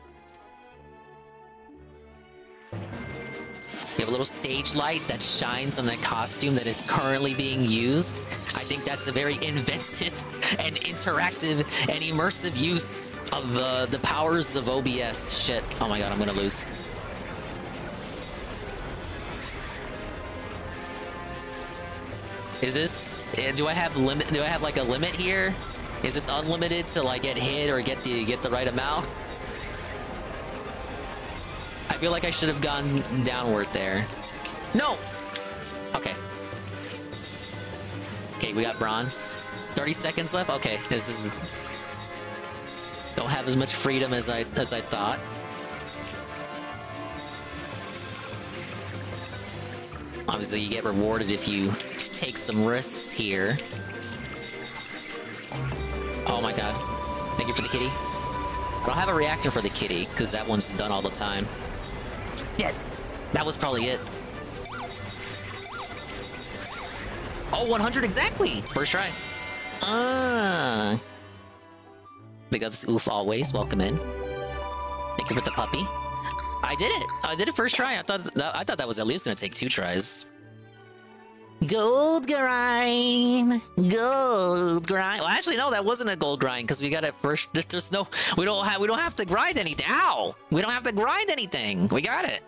We have a little stage light that shines on that costume that is currently being used. I think that's a very inventive and interactive and immersive use of the powers of OBS. Shit. Oh my god, I'm gonna lose. Is this... Do I have like a limit here? Is this unlimited to like get hit or get the right amount? I feel like I should have gone downward there. No! Okay. Okay, we got bronze. 30 seconds left? Okay, this is... Don't have as much freedom as I thought. Obviously, you get rewarded if you take some risks here. Oh my god. Thank you for the kitty. I don't have a reaction for the kitty, because that one's done all the time. Yeah, that was probably it. Oh, 100 exactly! First try. Big ups, Oof, always. Welcome in. Thank you for the puppy. I did it! I did it first try. I thought that was at least gonna take 2 tries. Gold grind! Gold grind! Well, actually, no, that wasn't a gold grind, because we got it first. There's no... We don't have to grind anything. Ow! We don't have to grind anything. We got it.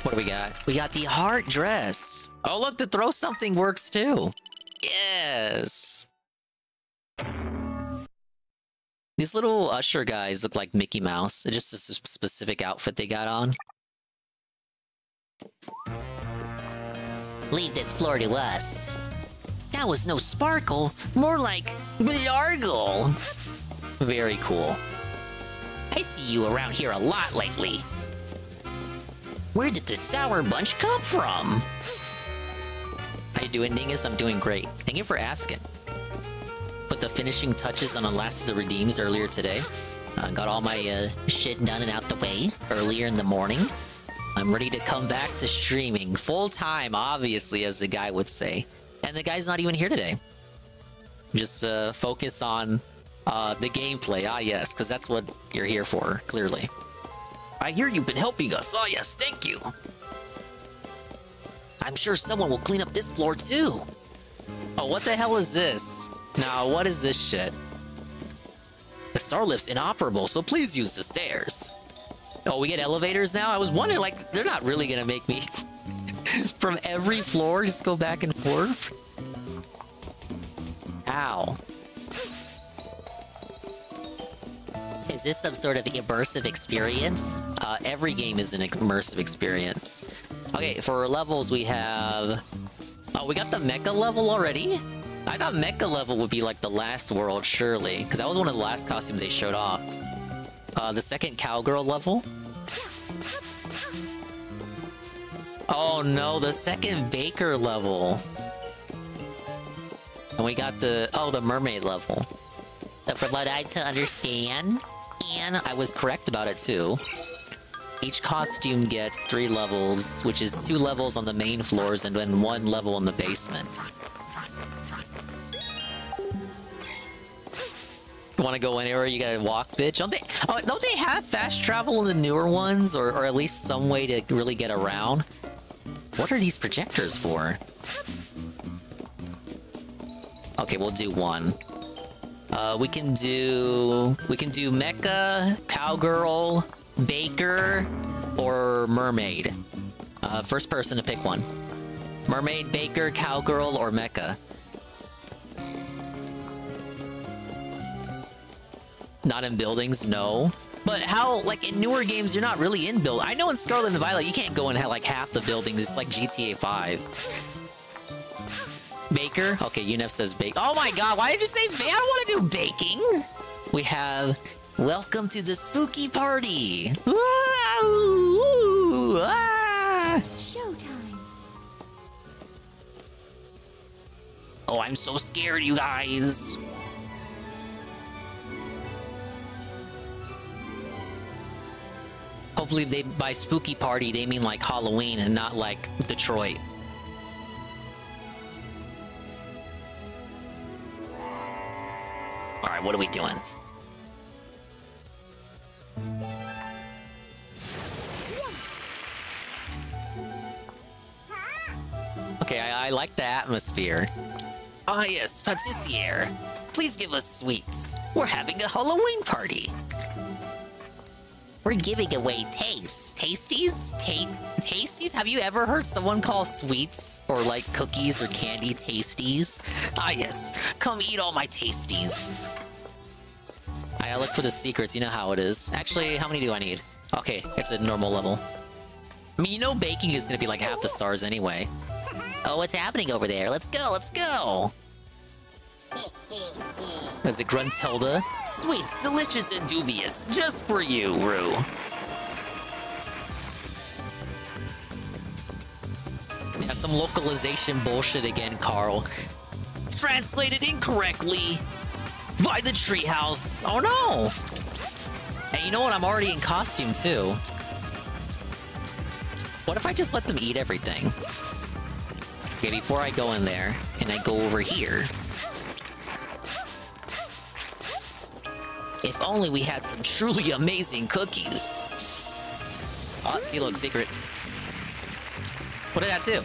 What do we got? We got the heart dress. Oh, look, the throw something works too. Yes. These little usher guys look like Mickey Mouse. It's just a specific outfit they got on. Leave this floor to us. That was no sparkle, more like Blargle. Very cool. I see you around here a lot lately. Where did the sour bunch come from? How you doing, Dingus? I'm doing great. Thank you for asking. Put the finishing touches on the last of the redeems earlier today. Got all my shit done and out the way earlier in the morning. I'm ready to come back to streaming full time, obviously, as the guy would say. And the guy's not even here today. Just focus on the gameplay. Ah, yes, because that's what you're here for, clearly. I hear you've been helping us. Oh, yes, thank you. I'm sure someone will clean up this floor, too. Oh, what the hell is this? Now, what is this shit? The star lift's inoperable, so please use the stairs. Oh, we get elevators now? I was wondering, like, they're not really gonna make me from every floor just go back and forth. Ow. Is this some sort of immersive experience? Every game is an immersive experience. Okay, for levels we have... Oh, we got the mecha level already? I thought mecha level would be like the last world, surely. Because that was one of the last costumes they showed off. The second cowgirl level. Oh no, the second baker level. And we got the... Oh, the mermaid level. So from what I'm to understand, and I was correct about it too, each costume gets 3 levels, which is 2 levels on the main floors and then 1 level in the basement. You want to go anywhere, you gotta walk, bitch. Don't they have fast travel in the newer ones, or at least some way to really get around? What are these projectors for? Okay, we'll do 1. We can do mecha, cowgirl, baker, or mermaid. First person to pick one. Mermaid, baker, cowgirl, or mecha. Not in buildings, no. But how, like, in newer games, you're not really in build. I know in Scarlet and Violet, you can't go in like half the buildings. It's like GTA 5. Baker? Okay, UNEF says bake. Oh my god, why did you say bake? I don't want to do baking! We have... Welcome to the spooky party! Ooh, ah. Showtime. Oh, I'm so scared, you guys! Hopefully by spooky party, they mean like Halloween and not like Detroit. Alright, what are we doing? Okay, I like the atmosphere. Ah yes, patissier. Please give us sweets. We're having a Halloween party. We're giving away tasties? Tasties? Have you ever heard someone call sweets or like cookies or candy tasties? Ah yes, come eat all my tasties. I look for the secrets, you know how it is. Actually, how many do I need? Okay, it's a normal level. I mean, you know baking is gonna be like half the stars anyway. Oh, what's happening over there? Let's go, let's go! As it grunts Hilda. Sweets, delicious and dubious. Just for you, Rue. Yeah, some localization bullshit again, Carl. Translated incorrectly by the treehouse. Oh no! Hey, you know what? I'm already in costume too. What if I just let them eat everything? Okay, before I go in there, can I go over here? If only we had some truly amazing cookies. Oh, see, look, secret. What did that do?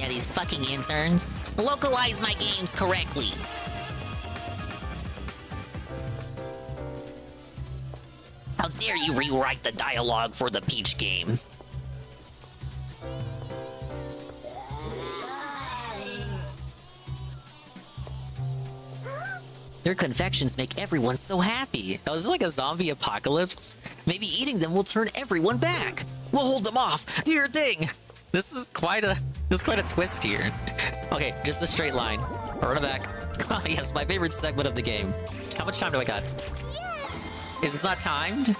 Yeah, these fucking interns. Localize my games correctly. How dare you rewrite the dialogue for the Peach game? Their confections make everyone so happy. Oh, is this like a zombie apocalypse? Maybe eating them will turn everyone back. We'll hold them off. Do your thing. This is quite a twist here. Okay, just a straight line. Run it back. Oh, yes, my favorite segment of the game. How much time do I got? Is this not timed?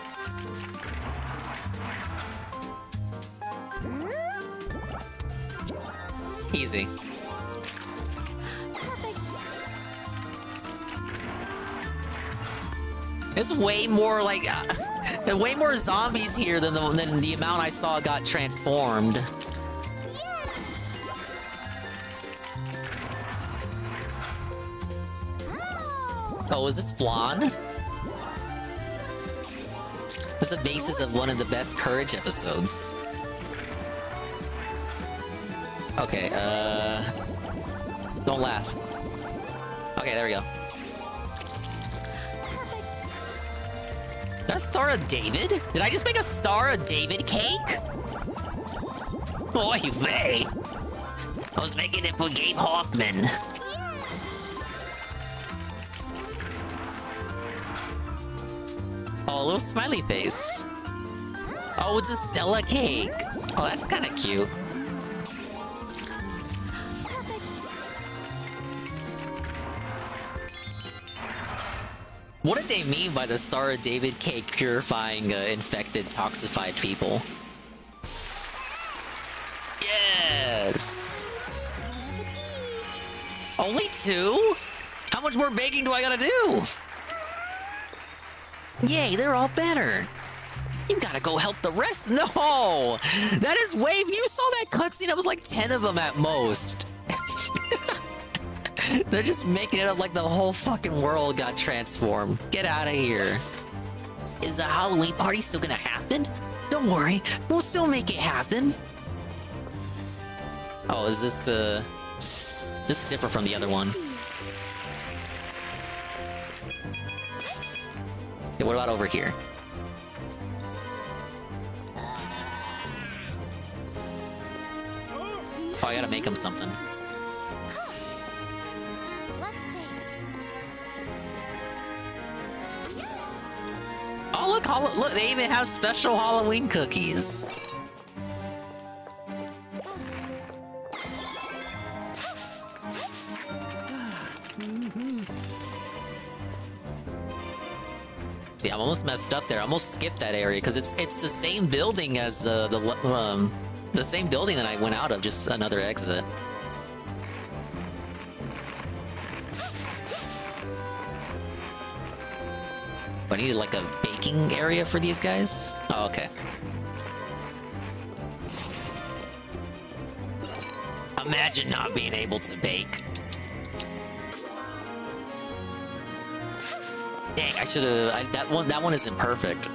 Easy. There's way more like way more zombies here than the amount I saw got transformed. Oh, is this Flan? That's the basis of one of the best Courage episodes. Okay, don't laugh. Okay, there we go. That Star of David? Did I just make a Star of David cake? Oy vey. I was making it for Gabe Hoffman. Oh, a little smiley face. Oh, it's a Stella cake. Oh, that's kind of cute. What did they mean by the Star of David cake purifying infected, toxified people? Yes! Only 2? How much more baking do I gotta do? Yay, they're all better. You gotta go help the rest. No! That is way... You saw that cutscene? It was like 10 of them at most. They're just making it up like the whole fucking world got transformed. Get out of here. Is the Halloween party still gonna happen? Don't worry, we'll still make it happen. Oh, is this, this is different from the other one. Okay, what about over here? Oh, I gotta make them something. Oh, look, they even have special Halloween cookies. See, I'm almost messed up there. I almost skipped that area because it's the same building as the same building that I went out of, just another exit. I need like a baking area for these guys? Oh, okay. Imagine not being able to bake. Dang, I should have. That one isn't perfect.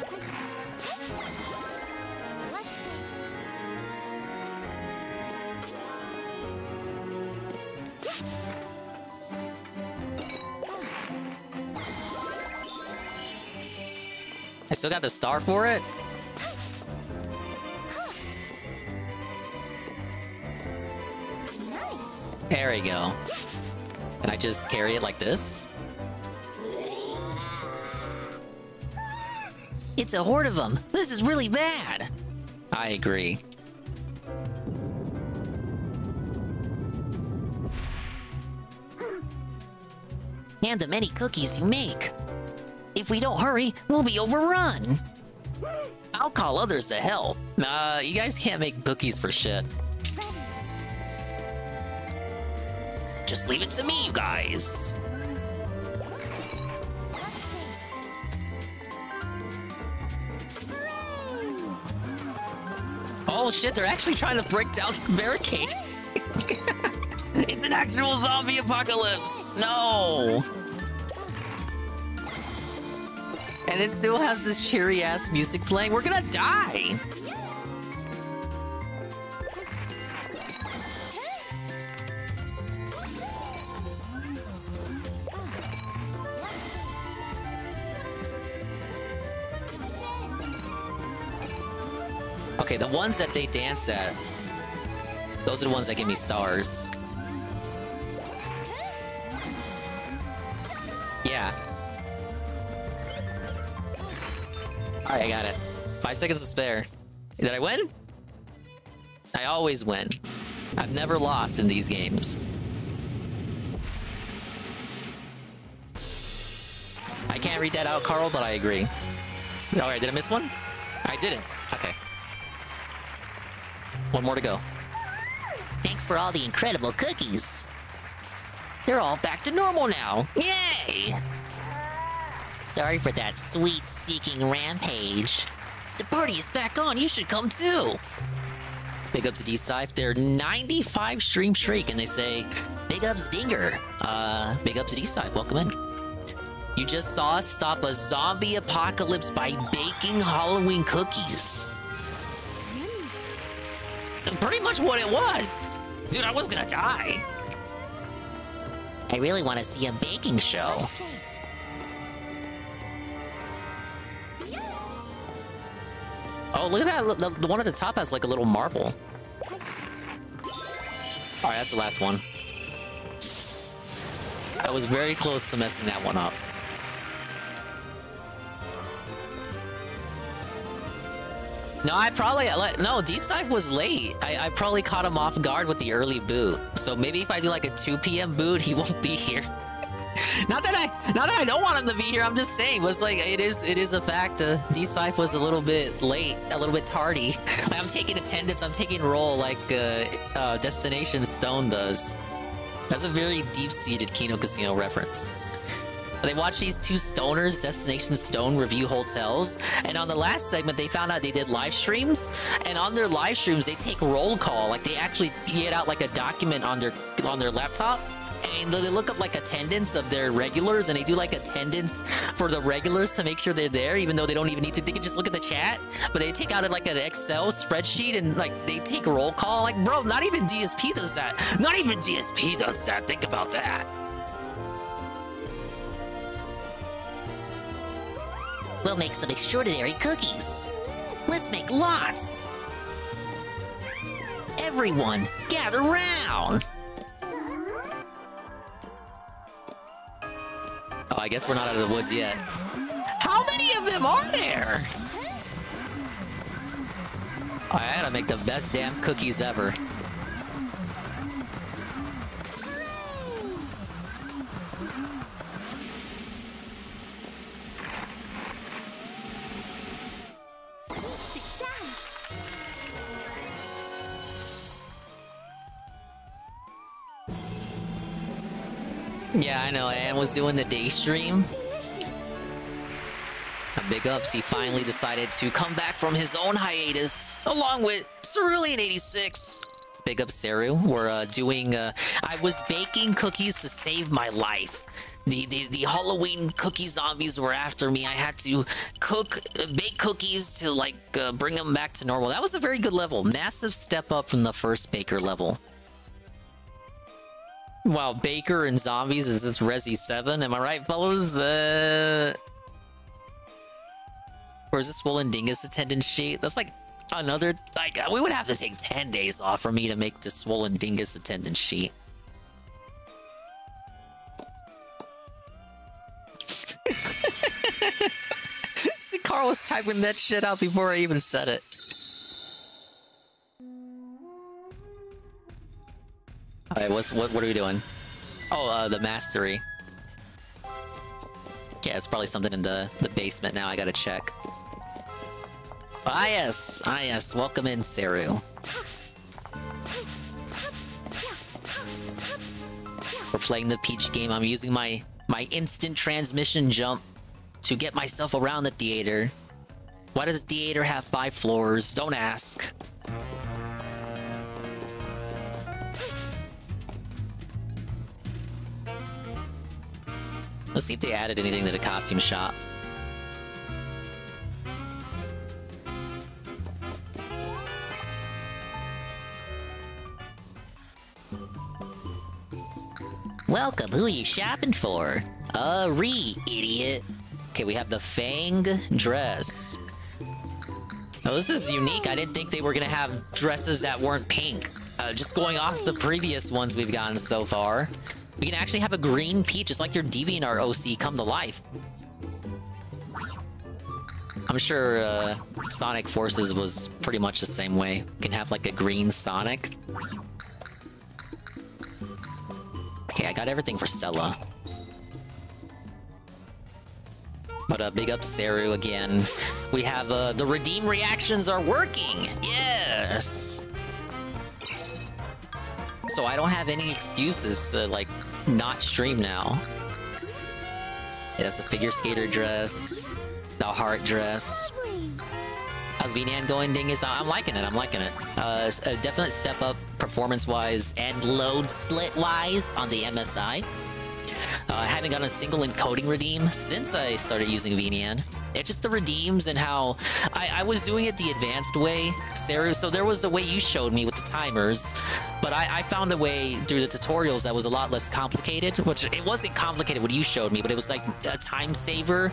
I still got the star for it? There we go. Can I just carry it like this? It's a horde of them. This is really bad. I agree. And the many cookies you make. If we don't hurry, we'll be overrun. I'll call others to help. You guys can't make cookies for shit. Just leave it to me, you guys. Oh shit, they're actually trying to break down the barricade. It's an actual zombie apocalypse. No. And it still has this cheery ass music playing. We're gonna die. Okay, the ones that they dance at, those are the ones that give me stars. Yeah. Alright, I got it. 5 seconds to spare. Did I win? I always win. I've never lost in these games. I can't read that out, Carl, but I agree. Alright, did I miss one? I didn't. Okay. One more to go. Thanks for all the incredible cookies. They're all back to normal now. Yay! Sorry for that sweet-seeking rampage. The party is back on. You should come too. Big ups D-Scythe. They're 95 stream streak, and they say, big ups Dinger. Big ups D-Scythe. Welcome in. You just saw us stop a zombie apocalypse by baking Halloween cookies. That's pretty much what it was. Dude, I was gonna die. I really want to see a baking show. Oh, look at that. The one at the top has like a little marble. Alright, that's the last one. I was very close to messing that one up. No, no, D-Scythe was late. I probably caught him off guard with the early boot. So maybe if I do like a 2 p.m. boot, he won't be here. Not that I don't want him to be here. I'm just saying, was like it is a fact. D-Scythe was a little bit late, a little bit tardy. I'm taking attendance. I'm taking roll like Destination Stone does. That's a very deep-seated Kino Casino reference. They watched these two stoners, Destination Stone, review hotels, and on the last segment, they found out they did live streams, and on their live streams, they take roll call. Like, they actually get out, like, a document on their laptop, and they look up, like, attendance of their regulars, and they do, like, attendance for the regulars to make sure they're there, even though they don't even need to. They can just look at the chat, but they take out, like, an Excel spreadsheet, and, like, they take roll call. Like, bro, not even DSP does that. Not even DSP does that. Think about that. We'll make some extraordinary cookies. Let's make lots. Everyone, gather round. Oh, I guess we're not out of the woods yet. How many of them are there? I gotta make the best damn cookies ever. Yeah, I know. Ann was doing the day stream. Big ups, he finally decided to come back from his own hiatus, along with Cerulean86. Big up, Saru. We're doing, I was baking cookies to save my life. The Halloween cookie zombies were after me. I had to bake cookies to, like, bring them back to normal. That was a very good level. Massive step up from the first Baker level. Wow, Baker and zombies is this Resi 7? Am I right, fellas? Where's the Swollen Dingus attendance sheet? That's like another, like, we would have to take 10 days off for me to make the Swollen Dingus attendance sheet. See, Carl was typing that shit out before I even said it. Alright, what are we doing? Oh, the mastery. Okay, it's probably something in the basement now. I gotta check. Ah yes, welcome in, Saru. We're playing the Peach game. I'm using my instant transmission jump to get myself around the theater. Why does the theater have 5 floors? Don't ask. Let's see if they added anything to the costume shop. Welcome, who are you shopping for? Idiot. Okay, we have the Fang dress. Oh, this is unique. I didn't think they were gonna have dresses that weren't pink. Just going off the previous ones we've gotten so far. We can actually have a green Peach. It's like your DeviantArt OC come to life. I'm sure Sonic Forces was pretty much the same way. You can have like a green Sonic. Okay, I got everything for Stella. But big up Saru again. We have the redeem reactions are working. Yes. So I don't have any excuses to like not stream now. Yes, the figure skater dress, the heart dress. How's VNAN going, Dingus? I'm liking it. I'm liking it. A definite step up performance-wise and load split-wise on the MSI. I haven't gotten a single encoding redeem since I started using VNAN. It's just the redeems and how I was doing it the advanced way, Saru. So there was the way you showed me with the timers, but I found a way through the tutorials that was a lot less complicated, which it wasn't complicated what you showed me, but it was like a time saver.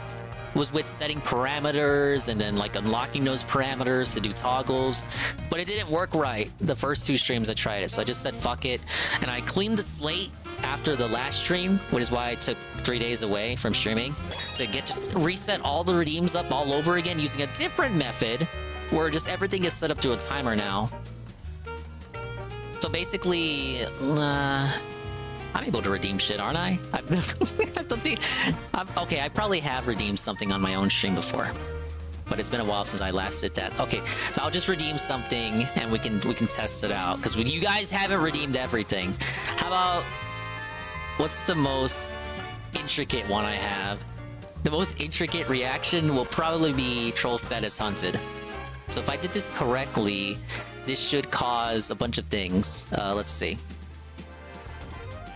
Was with setting parameters and then like unlocking those parameters to do toggles, but it didn't work right the first 2 streams I tried it, so I just said fuck it, and I cleaned the slate after the last stream, which is why I took 3 days away from streaming to just reset all the redeems up all over again using a different method where just everything is set up to a timer now. So basically, I'm able to redeem shit, aren't I? Okay, I probably have redeemed something on my own stream before, but it's been a while since I last did that. Okay, so I'll just redeem something and we can test it out because you guys haven't redeemed everything. How about what's the most intricate one I have? The most intricate reaction will probably be Troll Status Hunted. So if I did this correctly, this should cause a bunch of things. Let's see.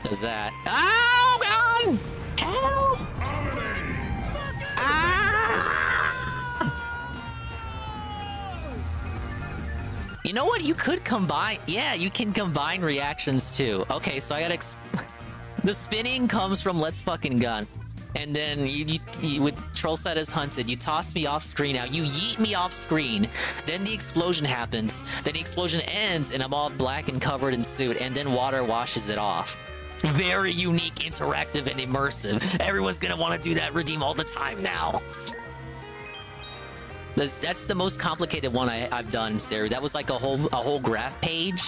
Does that? Oh God! Help! You know what? You could combine. Yeah, you can combine reactions too. Okay, so I gotta. The spinning comes from Let's Fucking Gun. And then you with Troll Status Hunted, you toss me off screen out. You yeet me off screen. Then the explosion happens. Then the explosion ends, and I'm all black and covered in soot. And then water washes it off. Very unique, interactive, and immersive. Everyone's gonna want to do that redeem all the time now. That's the most complicated one I've done, Sarah. That was like a whole graph page.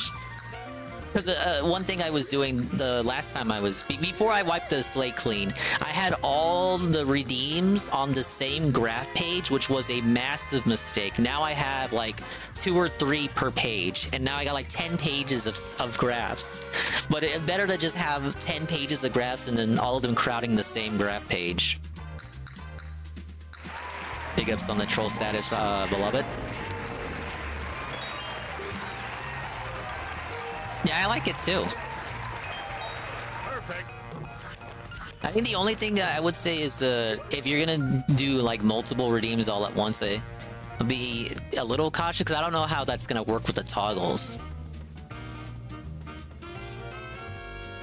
Because one thing I was doing the last time I was... Before I wiped the slate clean, I had all the redeems on the same graph page, which was a massive mistake. Now I have like 2 or 3 per page, and now I got like 10 pages of graphs. But it's better to just have 10 pages of graphs and then all of them crowding the same graph page. Big ups on the Troll Status, beloved. Yeah, I like it too. Perfect. I think the only thing that I would say is if you're gonna do like multiple redeems all at once, be a little cautious because I don't know how that's gonna work with the toggles.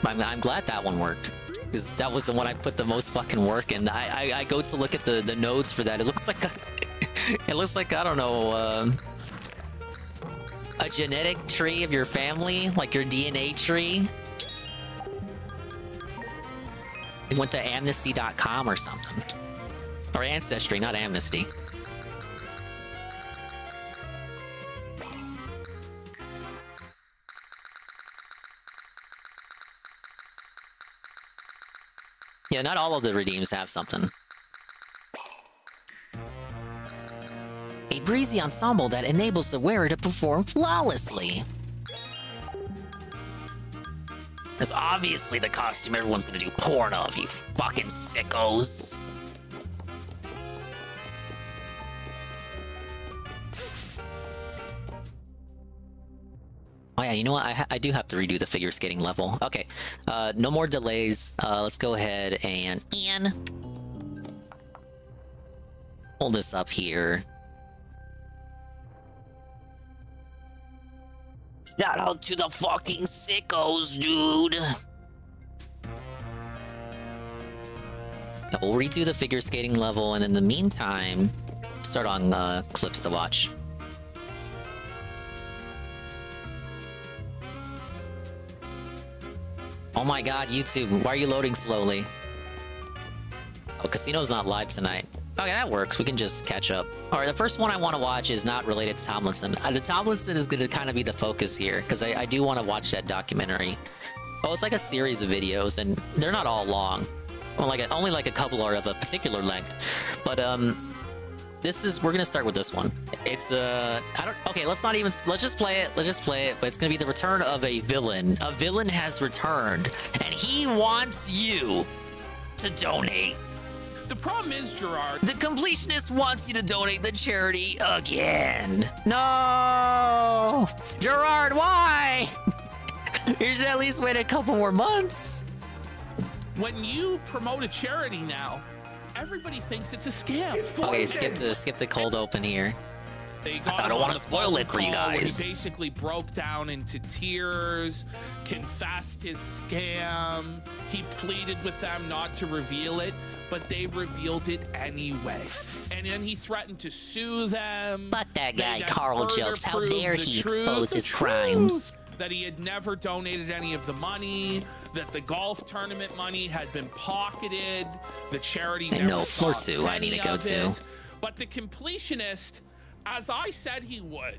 I'm glad that one worked because that was the one I put the most fucking work in. I go to look at the nodes for that. It looks like it looks like I don't know. A genetic tree of your family, like your DNA tree. It went to amnesty.com or something. Or Ancestry, not Amnesty. Yeah, not all of the redeems have something. A breezy ensemble that enables the wearer to perform flawlessly. That's obviously the costume everyone's gonna do porn of, you fucking sickos. Oh yeah, you know what? I do have to redo the figure skating level. Okay, no more delays. Let's go ahead and hold this up here. Shout out to the fucking sickos, dude. We'll redo the figure skating level, and in the meantime, start on clips to watch. Oh my god, YouTube, why are you loading slowly? Oh, Casino's not live tonight. Okay, that works. We can just catch up. Alright, the first one I want to watch is not related to Tomlinson. The Tomlinson is going to kind of be the focus here, because I do want to watch that documentary. Oh, it's like a series of videos, and they're not all long. Well, only like a couple are of a particular length. But, we're gonna start with this one. It's, okay, let's just play it, but it's gonna be the return of a villain. A villain has returned, and he wants you to donate The problem is, Gerard. The completionist wants you to donate the charity again. No, Gerard, why? You should at least wait a couple more months. When you promote a charity now, everybody thinks it's a scam. Okay, skip the cold open here. I don't want to spoil it for you guys. He basically broke down into tears, confessed his scam. He pleaded with them not to reveal it, but they revealed it anyway. And then he threatened to sue them. Fuck that guy, Carl Jokes. How dare he expose his crimes? That he had never donated any of the money, that the golf tournament money had been pocketed, the charity never no, floor got 2, I need to go to. But the completionist, as I said he would,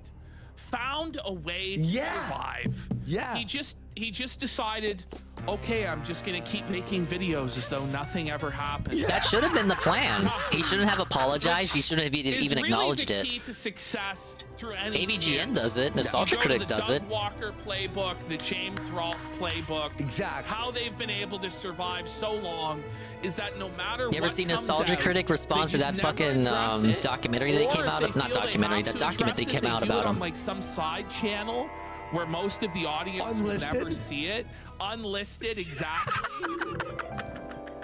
found a way to survive. Yeah. He just decided, okay, I'm just gonna keep making videos as though nothing ever happened. Yeah. That should have been the plan. He shouldn't have apologized. He shouldn't have even acknowledged it. Key to success through any AVGN does it. Nostalgia Critic does it. The Doug Walker playbook, the James Rolfe playbook. Exactly. How they've been able to survive so long is that no matter what. You ever seen Nostalgia Critic respond to that fucking documentary that came out of? Not documentary, that document that came out about him. Like some side channel where most of the audience will never see it. Unlisted, exactly.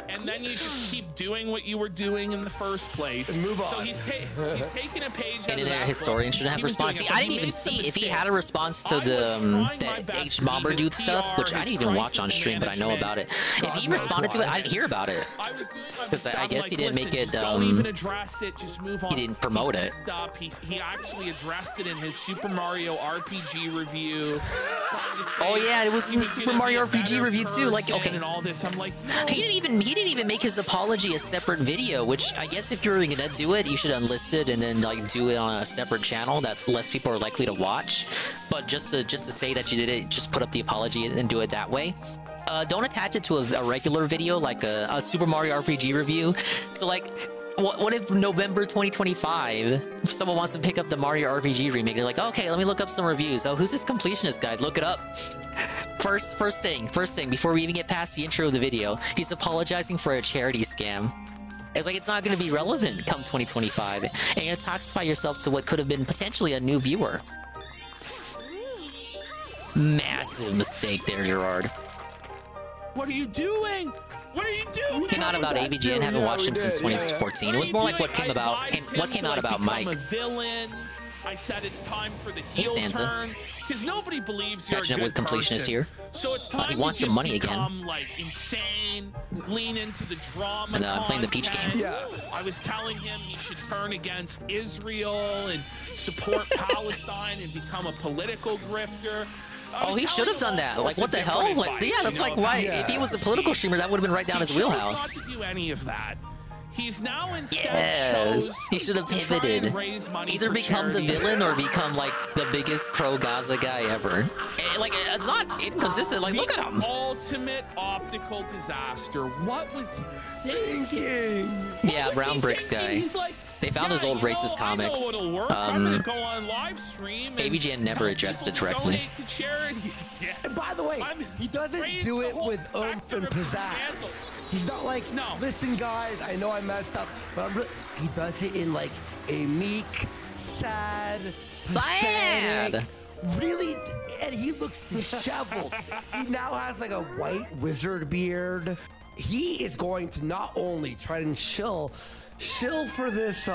And then you just keep doing what you were doing in the first place. And move on. So he's taking a page out And of then a that historian book. shouldn't have He was response. doing See, it, I but didn't he even made some see if he mistakes. had a response to the H Bomber dude stuff, which I didn't even watch on stream, but I know about it. If he responded to it, I didn't hear about it. Because I guess he didn't make it, don't even address it, just move on. he didn't promote it. He actually addressed it in his Super Mario RPG review. Oh yeah, it was in the Super Mario RPG review too. Like, okay, and all this. I'm like, no. he didn't even make his apology a separate video. Which I guess if you're gonna do it, you should unlist it and then like do it on a separate channel that less people are likely to watch. But just to say that you did it, just put up the apology and do it that way. Don't attach it to a regular video like a Super Mario RPG review. So like, what if November 2025, if someone wants to pick up the Mario RPG remake, they're like, okay, let me look up some reviews. Oh, who's this completionist guy? Look it up. First thing, before we even get past the intro of the video, he's apologizing for a charity scam. It's like, it's not going to be relevant come 2025. And you're going to toxify yourself to what could have been potentially a new viewer. Massive mistake there, Gerard. What are you doing? What are you doing? Came out about AVGN. Haven't watched him since 2014. It was more like what came out about Mike. A villain. I said it's time for the heel turn because nobody believes you're a good with completionist person. here. So it's time he wants your money again. Like insane, lean into the drama. And playing the Peach game. Yeah. I was telling him he should turn against Israel and support Palestine and become a political grifter. Oh, he should have done that. Like, what the hell? Like, yeah, that's like why. If he was a political streamer, that would have been right down his wheelhouse. Not to do any of that. He's now instead Yes, he should have pivoted. Either become the villain or become like the biggest pro-Gaza guy ever. And, like, it's not inconsistent. Like, look at him. Ultimate optical disaster. What was he thinking? Yeah, Brown Bricks guy. They found his old racist comics. AVGN never addressed it directly. And by the way, he doesn't do it with oomph and pizzazz. He's not like, listen guys, I know I messed up, but he does it in like a meek, sad, pathetic, really, and he looks disheveled. He now has like a white wizard beard. He is going to not only try and shill for this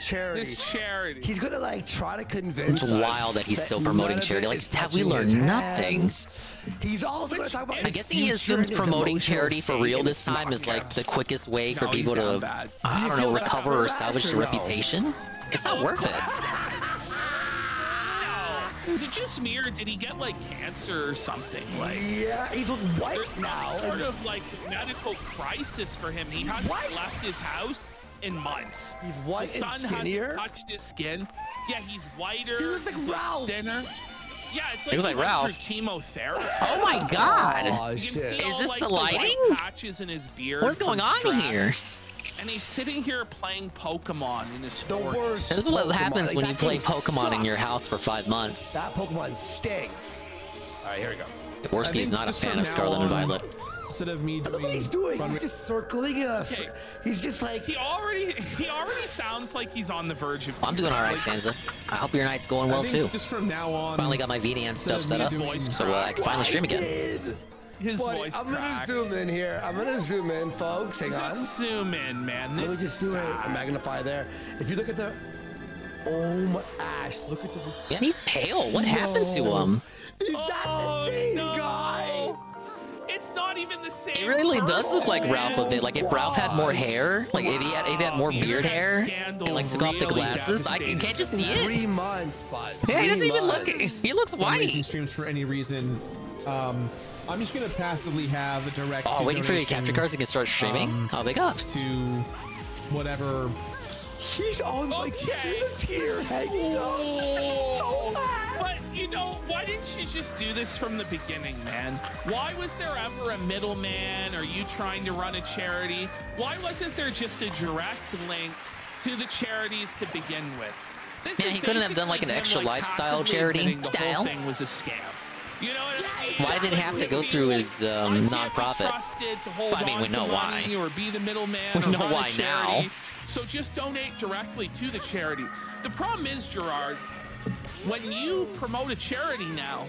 charity. He's gonna like try to convince It's wild that he's still promoting charity. Like, have we learned nothing? He's also gonna talk about. I guess he assumes promoting charity for real this time is like the quickest way for people to, I don't know, recover or salvage their reputation. It's not worth it. Is it just me, or did he get like cancer or something? Like, yeah, he's white now. Sort of like medical crisis for him. He hasn't left his house in months. He's white his and sun skinnier. hasn't touched his skin. Yeah, he's whiter. He looks like Ralph. Thinner. Yeah, it's like he was like Ralph. Chemotherapy. Oh my God! Oh, you can see is all, this like, the lighting? white patches in his beard. What is going on here? And he's sitting here playing Pokemon in his 40s. This is what happens when you play Pokemon in your house for 5 months. That Pokemon stinks. All right, here we go. Dvorsky's not a fan of Scarlet and Violet. instead of me doing. Look what he's doing. He's just circling us. Okay. He's just like. He already sounds like he's on the verge of. I'm doing all right, Sansa. I hope your night's going well too. Just from now on. Finally got my VDN stuff set up, so I can finally stream again. His voice I'm gonna zoom in here. I'm gonna zoom in, folks. Hang on. Zoom in, man. Let me just do a magnify there. If you look at the. Oh my Ash, look at the. Yeah, he's pale. What happened to him? Is that the same guy? It's not even the same. He really does look like Ralph a bit. Like if Ralph had more hair, like if he had more beard hair, and like took off the glasses, can't you see it? 3 months, bud. Yeah, he doesn't even look. He looks white. Streams for any reason. I'm just gonna passively have a direct. Oh, waiting for your capture cards so you can start streaming. Oh, big ups. To whatever. He's on like the tier hanging up. So bad. But you know, why didn't you just do this from the beginning, man? Why was there ever a middleman? Are you trying to run a charity? Why wasn't there just a direct link to the charities to begin with? Yeah, he couldn't have done like an extra lifestyle charity The whole thing was a scam. You know what I mean? Why did it have to go through his nonprofit? I mean, we know why. Or be the middleman. We know why now. So just donate directly to the charity. The problem is, Gerard, when you promote a charity now,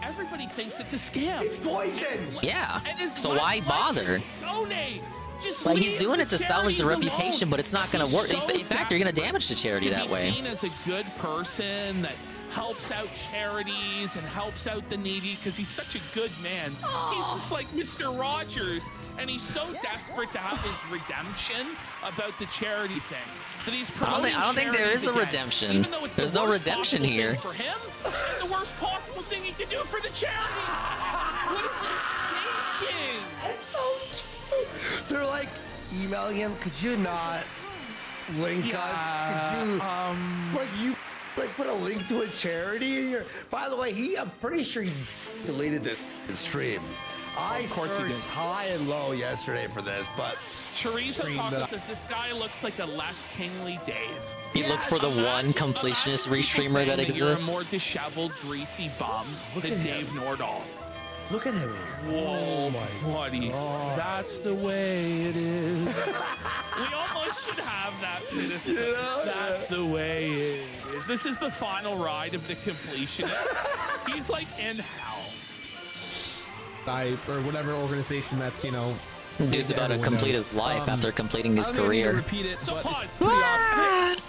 everybody thinks it's a scam. It's poison. Yeah. So why bother? Donate. Just like he's doing it to salvage the reputation, but it's not going to work. In fact, you're going to damage the charity that way. Seen as a good person that helps out charities and helps out the needy because he's such a good man. He's just like Mr. Rogers, and he's so desperate to have his redemption about the charity thing that he's promoting. I don't think there is a redemption. There's no redemption here. For him, and the worst possible thing he can do for the charity. What is he thinking? It's so true. They're like emailing him. Could you not link us? Could you put a link to a charity in your. By the way, I'm pretty sure he deleted the stream. I searched high and low yesterday for this, but Teresa Taco says this guy looks like a less kingly Dave. He looked for the one completionist restreamer that exists. You're a more disheveled, greasy bum than Dave Nordahl. Look at him. Whoa, my buddy. That's the way it is. We almost should have that for this. That's the way it is. This is the final ride of the completionist. He's like in hell. Or whatever organization that's, you know. Dude's about to complete his life after completing his career. So pause.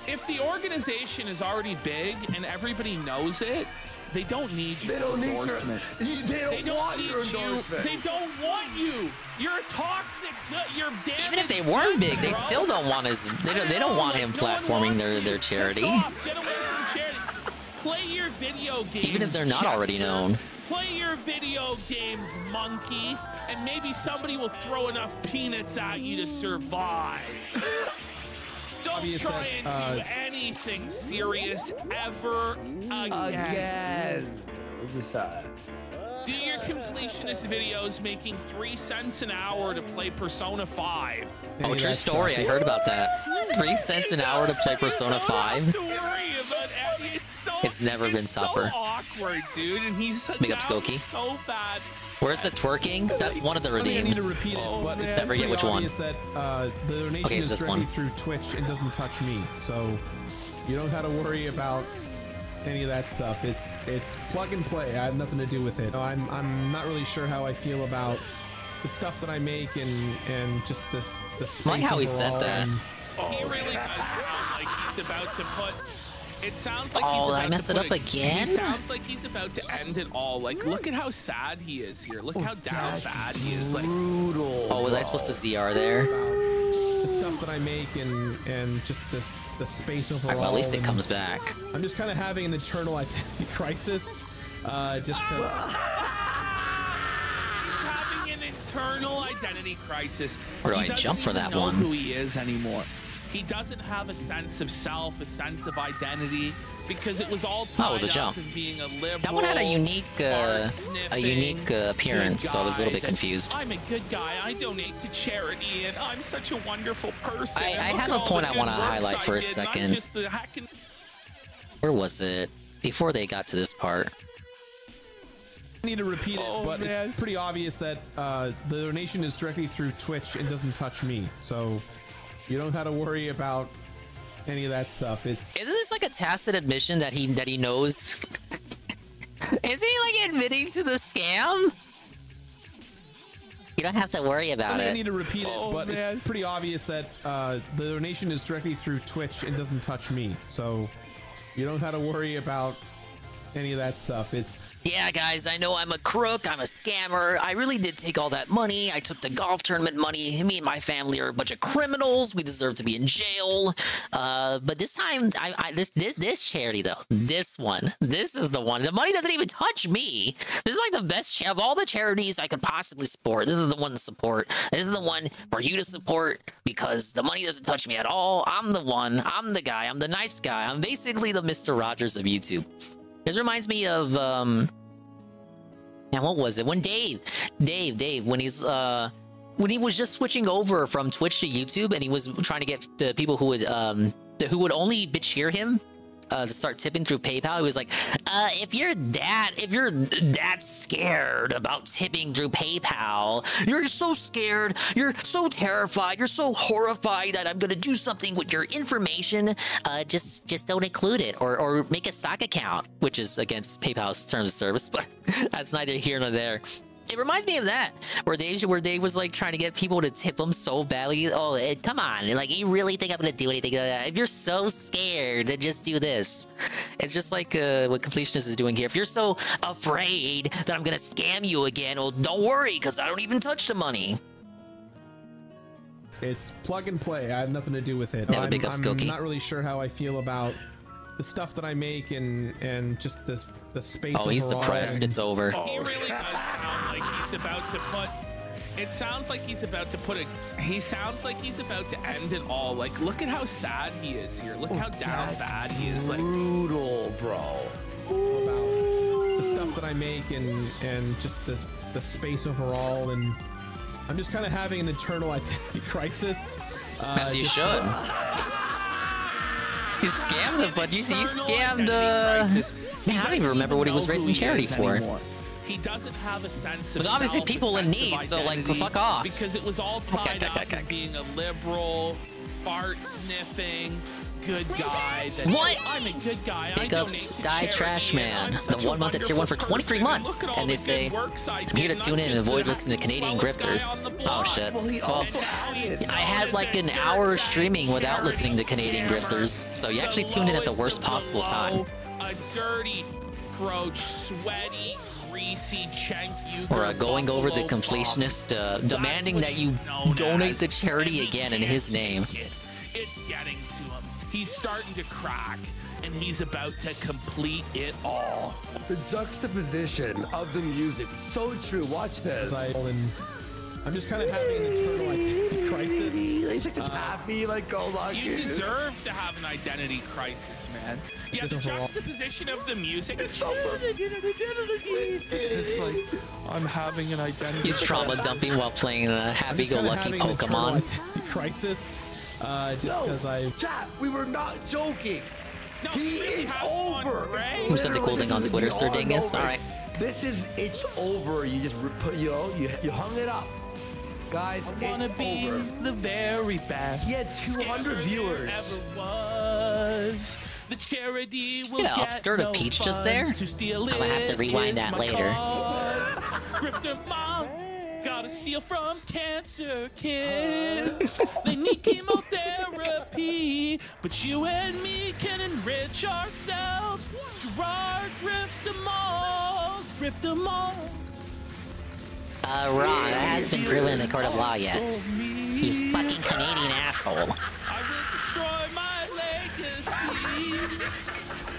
If the organization is already big and everybody knows it, they don't need you. They don't need endorsement. They don't want your endorsement. They don't want you. You're a toxic. You're damaged. Even if they weren't big, they still don't want his. They don't want him platforming their charity. Get away from the charity. Play your video games. Even if they're not already known. Play your video games, monkey, and maybe somebody will throw enough peanuts at you to survive. Don't try and do anything serious ever again. Do your completionist videos making 3 cents an hour to play Persona 5. Oh, true story. I heard about that. 3 cents an hour to play Persona 5. It's never been tougher. So awkward, dude, and he's Big up Skokie. So bad. Where's the twerking? That's one of the redeems. I need to repeat it, but it's I forget which one. That, the donation okay, it's is this directly one. through Twitch and doesn't touch me, so you don't have to worry about any of that stuff. It's plug and play. I have nothing to do with it. I'm not really sure how I feel about the stuff that I make and just the space. I like how he said that. He really does sound like he's about to put. It sounds like he's about I mess it up again? He sounds like he's about to end it all. Like, look at how sad he is here. Look how down bad he is. Like, brutal. Oh, was I supposed to ZR there? The stuff that I make and just the space overall. Right, well, at least it comes back. I'm just kind of having an internal identity crisis. Just he's having an internal identity crisis. Where do I jump for that one? Who he is anymore. He doesn't have a sense of self, a sense of identity, because it was all tied up in being a liberal. That one had a unique appearance, so I was a little bit confused. I'm a good guy. I donate to charity, and I'm such a wonderful person. I have a point I want to highlight for a second. Where was it? Before they got to this part. need to repeat it, but it's pretty obvious that the donation is directly through Twitch and doesn't touch me, so you don't have to worry about any of that stuff. Isn't this like a tacit admission that he knows? Isn't he like admitting to the scam? You don't have to worry about it. I need to repeat it, but it's pretty obvious that the donation is directly through Twitch and doesn't touch me, so you don't have to worry about any of that stuff. Yeah, guys, I know I'm a crook. I'm a scammer. I really did take all that money. I took the golf tournament money. Me and my family are a bunch of criminals. We deserve to be in jail. But this time, this charity though, this is the one. The money doesn't even touch me. This is like the best of all the charities I could possibly support. This is the one to support. This is the one for you to support because the money doesn't touch me at all. I'm the one. I'm the guy. I'm the nice guy. I'm basically the Mr. Rogers of YouTube. This reminds me of, and what was it? When Dave, when he was just switching over from Twitch to YouTube and he was trying to get the people who would only cheer him to start tipping through PayPal. He was like, if you're that scared about tipping through PayPal, you're so scared, you're so terrified, you're so horrified that I'm gonna do something with your information, just don't include it or make a sock account, which is against PayPal's terms of service, but that's neither here nor there. It reminds me of that, where Dave was like trying to get people to tip him so badly. Oh, come on! Like, you really think I'm gonna do anything like that? If you're so scared, then just do this. It's just like what Completionist is doing here. If you're so afraid that I'm gonna scam you again, well, don't worry, because I don't even touch the money. It's plug and play. I have nothing to do with it. Yeah, I'm not really sure how I feel about the stuff that I make and just the space. Oh, he's depressed. It's over. He really does sound like he's about to put. It sounds like he's about to put a. He sounds like he's about to end it all. Like, look at how sad he is here. Look how down bad he is. Like, brutal, bro. About the stuff that I make and just the space overall, and I'm just kind of having an internal identity crisis. As you should. You scammed him, but you scammed. Man, I don't even remember what he was raising charity for. He doesn't have a sense of. There's obviously people in need, so like, fuck off. Because it was all tied up in being a liberal, fart sniffing, good guy. What? I'm a good guy. Big ups, Die Trash Man, the 1 month at tier 1 for 23 months, and they say, I'm here to tune in and avoid listening to Canadian grifters. Oh shit. Well, I had like an hour streaming without listening to Canadian grifters, so you actually tuned in at the worst possible time. A dirty, roach, sweaty, greasy, chunky. Or going over the completionist, demanding that you donate the charity again in his name. It's getting to him. He's starting to crack, and he's about to complete it all. The juxtaposition of the music, so true. Watch this. I'm just kind of having an internal identity crisis. He's like this happy, like, go lucky. You deserve to have an identity crisis, man. Yeah, the juxtaposition of the music. It's so It's like, I'm having an identity He's trauma dumping while playing the happy-go-lucky Pokemon. Crisis. Just because Chat, we were not joking. No, he is over. Who said the cool thing on Twitter, Sir Dingus? All right. It's over. You just put, you hung it up. Guys, I wanna be the very best. He had 200 viewers. Ever was. The charity will get upskirt a peach just there? I'm gonna have to rewind that later. Grifter mom, gotta steal from cancer kids. They need chemotherapy, but you and me can enrich ourselves. Gerard, grip them all, grip them all. Ron, that hasn't been proven in the court of law yet. You fucking Canadian asshole. I will destroy my legacy,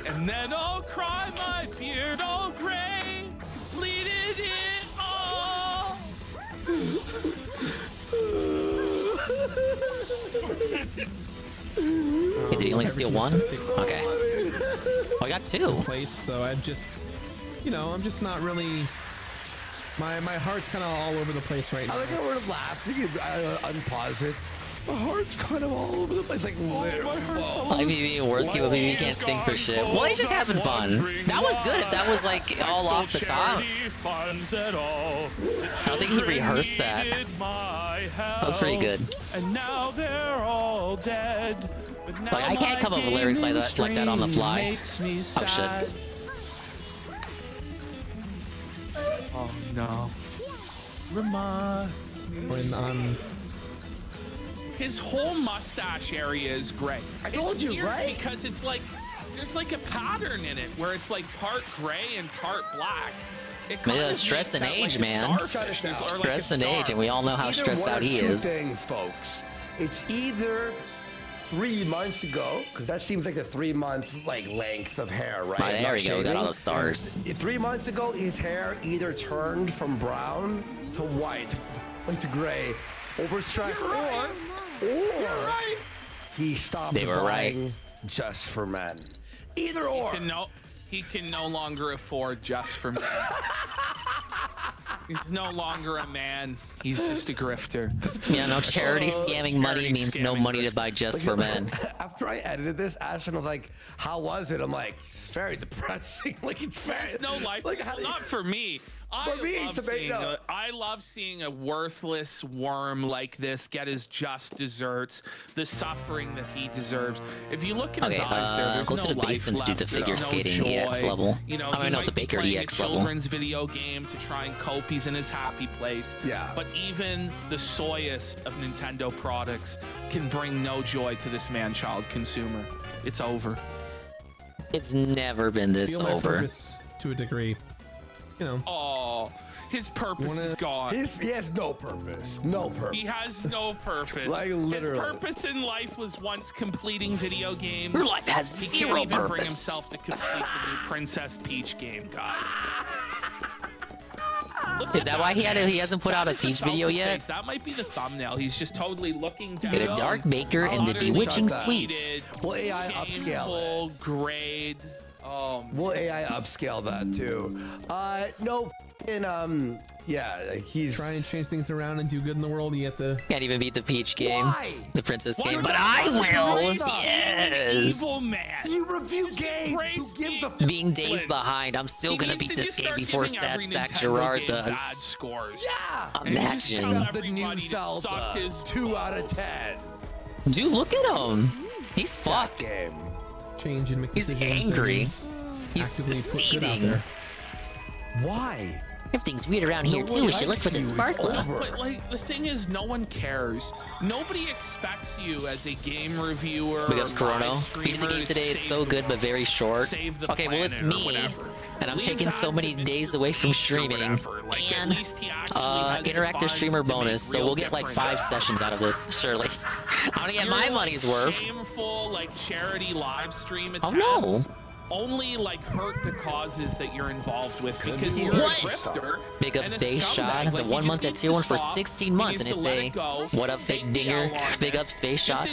and then I'll cry my beard all gray. Completed it all. Hey, did he only steal one? Okay. Oh, I got two. Place, so I'm just, I'm just not really. My heart's kind of all over the place right now. I like how we're laughing. Unpause it. My heart's kind of all over the place. Like, my heart's all Like PvP worst keep PvP can't sing for shit. Well, he's just having fun. That was good if that was like all off the top. I don't think he rehearsed that. That was pretty good. And now they're all dead. Like I can't come up with lyrics like that on the fly. Oh shit. Oh no. Remind me. When his whole mustache area is gray. I told you, right? Because it's like there's like a pattern in it where it's like part gray and part black. Yeah, stress and age, man. Stress and age, and we all know how stressed out he is. Two things, folks. It's either 3 months ago, because that seems like a 3-month length of hair, right? Right, there we go. We got all the stars. 3 months ago, his hair either turned from brown to white, like to gray, overstressed, or he stopped buying Just for Men. Either or. He can no longer afford Just for Men. He's no longer a man. He's just a grifter. Yeah, no charity scamming money means no money to buy Just for Men. After I edited this, Ashton was like, "How was it?" I'm like, "It's very depressing." Like it's very. There's no life. Like not for me. I love seeing a worthless worm like this get his just desserts, the suffering that he deserves. If you look at his eyes, there's go no to the basement to do the figure skating EX level. You know, I mean, not the Baker EX level. Children's video game to try and cope. He's in his happy place. Yeah. But even the soyest of Nintendo products can bring no joy to this man-child consumer. It's over. It's never been this over. To a degree. You know. Oh, his purpose is gone. He has no purpose. No purpose. He has no purpose. Like literally. His purpose in life was once completing video games. Your life has He zero can't even purpose. bring himself to complete the new Princess Peach game, God. Is that why he hasn't put out a Peach video yet? That might be the thumbnail. He's just totally looking down. Get a Dark Baker and the Bewitching Sweets. We'll AI upscale it. Grade. We'll AI upscale that too. No, yeah, he's trying to change things around and do good in the world. You have to can't even beat the Peach game, Why? the Princess game, but I will. Yes. Evil man. You review games. Who gives a Being days behind, I'm still gonna beat this game before Sad Sack Gerard does. Scores. Yeah. Imagine. The new Zelda. 2 out of 10. Dude, look at him. He's fucked. Game. change and make He's decisions. angry. He's Actively put good out seething. there. Why? Everything's weird around here too. We should look for the sparkler. But like the thing is, no one cares. Nobody expects you as a game reviewer. Big ups, Corono. Beat the game today. It's so good, but very short. Okay, well it's me, and I'm taking so many days away from streaming and interactive streamer bonus. So we'll get like 5 sessions out of this, surely. I'm gonna get my money's worth. Shameful like charity live stream attempts. Oh no. Only like hurt the causes that you're involved with because you're a grifter. Big up Space Shot, the 1 month at tier 1 for 16 months, and they say, "What up, Big Dinger?" Big up Space Shot.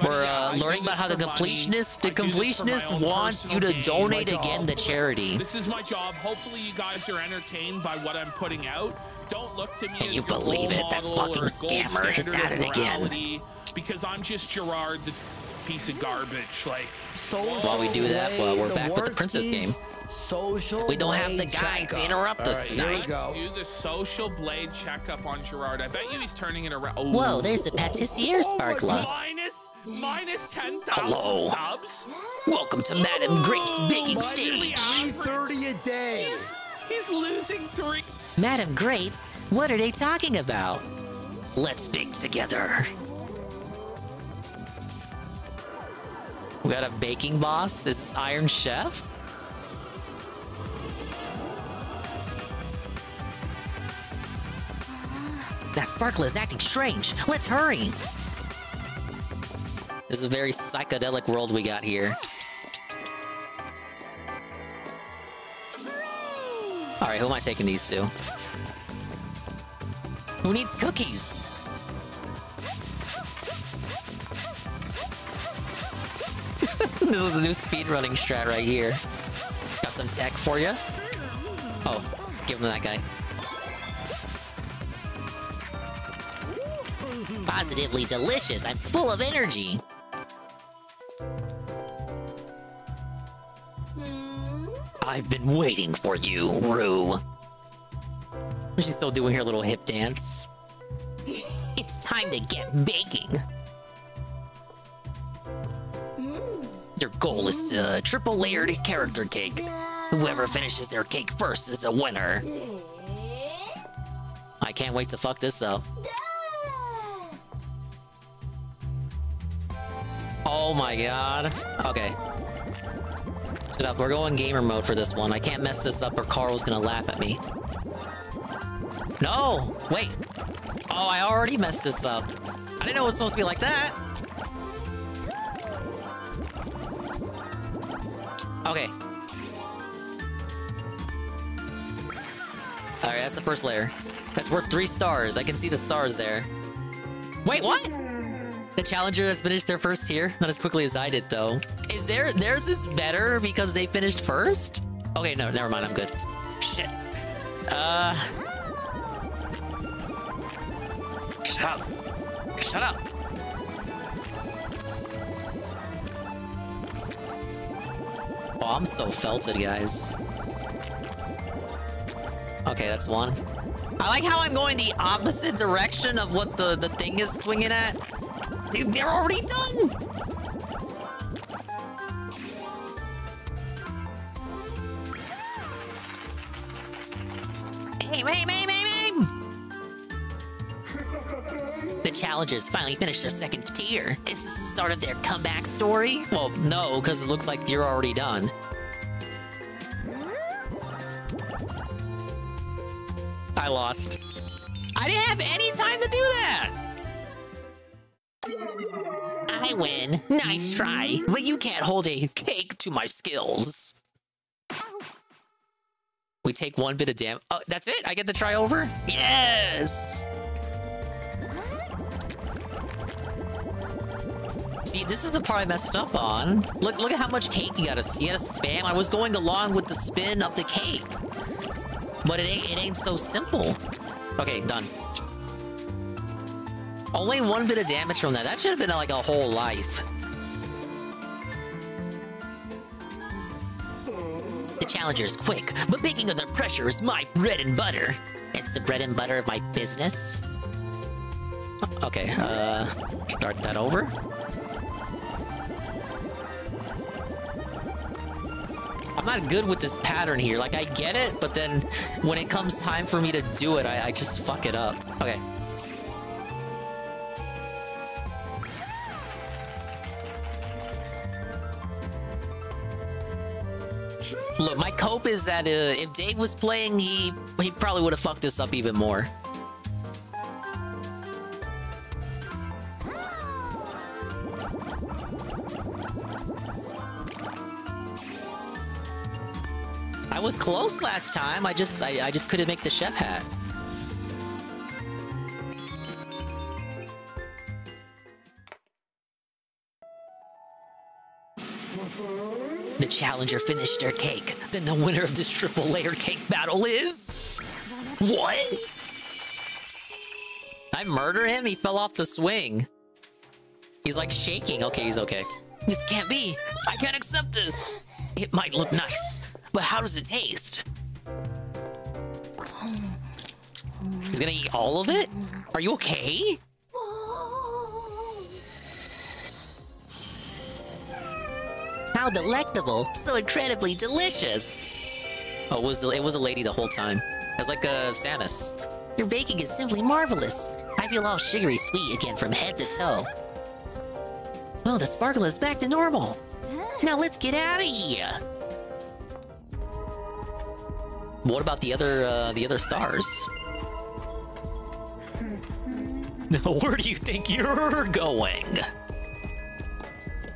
We're learning about how the completionist wants you to donate again to charity. This is my job. Hopefully, you guys are entertained by what I'm putting out. Don't look to me Can as you your believe role it? That model fucking or gold scammer is standard at of it again. morality, because I'm just Gerard, the piece of garbage. Like, while we do that, we're back with the Princess game. Social We don't have the guy to interrupt us tonight. Do the social blade checkup on Gerard. I bet you he's turning it around. Oh. Whoa, there's a patissier sparkler. Minus 10,000 Hello. subs. Welcome to Madame Grape's baking stage. 330 a day. He's losing 3. Madame Grape, what are they talking about? Let's bake together. We got a baking boss. Is this Iron Chef? That sparkler is acting strange. Let's hurry. This is a very psychedelic world we got here. All right, who am I taking these to? Who needs cookies? This is the new speedrunning strat right here. Got some tech for you. Oh, give him to that guy. Positively delicious. I'm full of energy. I've been waiting for you, Rue. What's she still doing her little hip dance? It's time to get baking. Your goal is a triple layered character cake. Whoever finishes their cake first is a winner. I can't wait to fuck this up. Oh my god. Okay. Shut up, we're going gamer mode for this one. I can't mess this up or Carl's gonna laugh at me. No! Wait. Oh, I already messed this up. I didn't know it was supposed to be like that. Okay. Alright, that's the first layer. That's worth 3 stars. I can see the stars there. Wait, what? The challenger has finished their first tier. Not as quickly as I did, though. Is theirs is better because they finished first? Okay, no, never mind. I'm good. Shit. Shut up. Shut up. Oh, I'm so felted, guys. Okay, that's one. I like how I'm going the opposite direction of what the thing is swinging at. Dude, they're already done! Aim, aim, aim, aim, aim! The challengers finally finished their second tier. Is this the start of their comeback story? Well, no, because it looks like you're already done. I lost. I didn't have any time to do that! I win. Nice try, but you can't hold a cake to my skills. We take 1 bit of damage. Oh, that's it? I get to try over? Yes! See, this is the part I messed up on. Look at how much cake you gotta spam. I was going along with the spin of the cake. But it ain't so simple. Okay, done. Only 1 bit of damage from that. That should have been like a whole life. The challenger is quick, but baking under pressure is my bread and butter. It's the bread and butter of my business. Okay, start that over. I'm not good with this pattern here. Like, I get it, but then when it comes time for me to do it, I just fuck it up. Okay. Look, my cope is that if Dave was playing, he probably would have fucked this up even more. I was close last time. I just couldn't make the chef hat. The challenger finished their cake. Then the winner of this triple layered cake battle is... What? I murder him? He fell off the swing. He's like shaking. Okay, he's okay. This can't be. I can't accept this. It might look nice, but how does it taste? He's gonna eat all of it? Are you okay? How delectable! So incredibly delicious! Oh, it was a lady the whole time. It was like Samus. Your baking is simply marvelous. I feel all sugary sweet again from head to toe. Oh, the sparkle is back to normal. Now let's get out of here. What about the other stars? Where do you think you're going?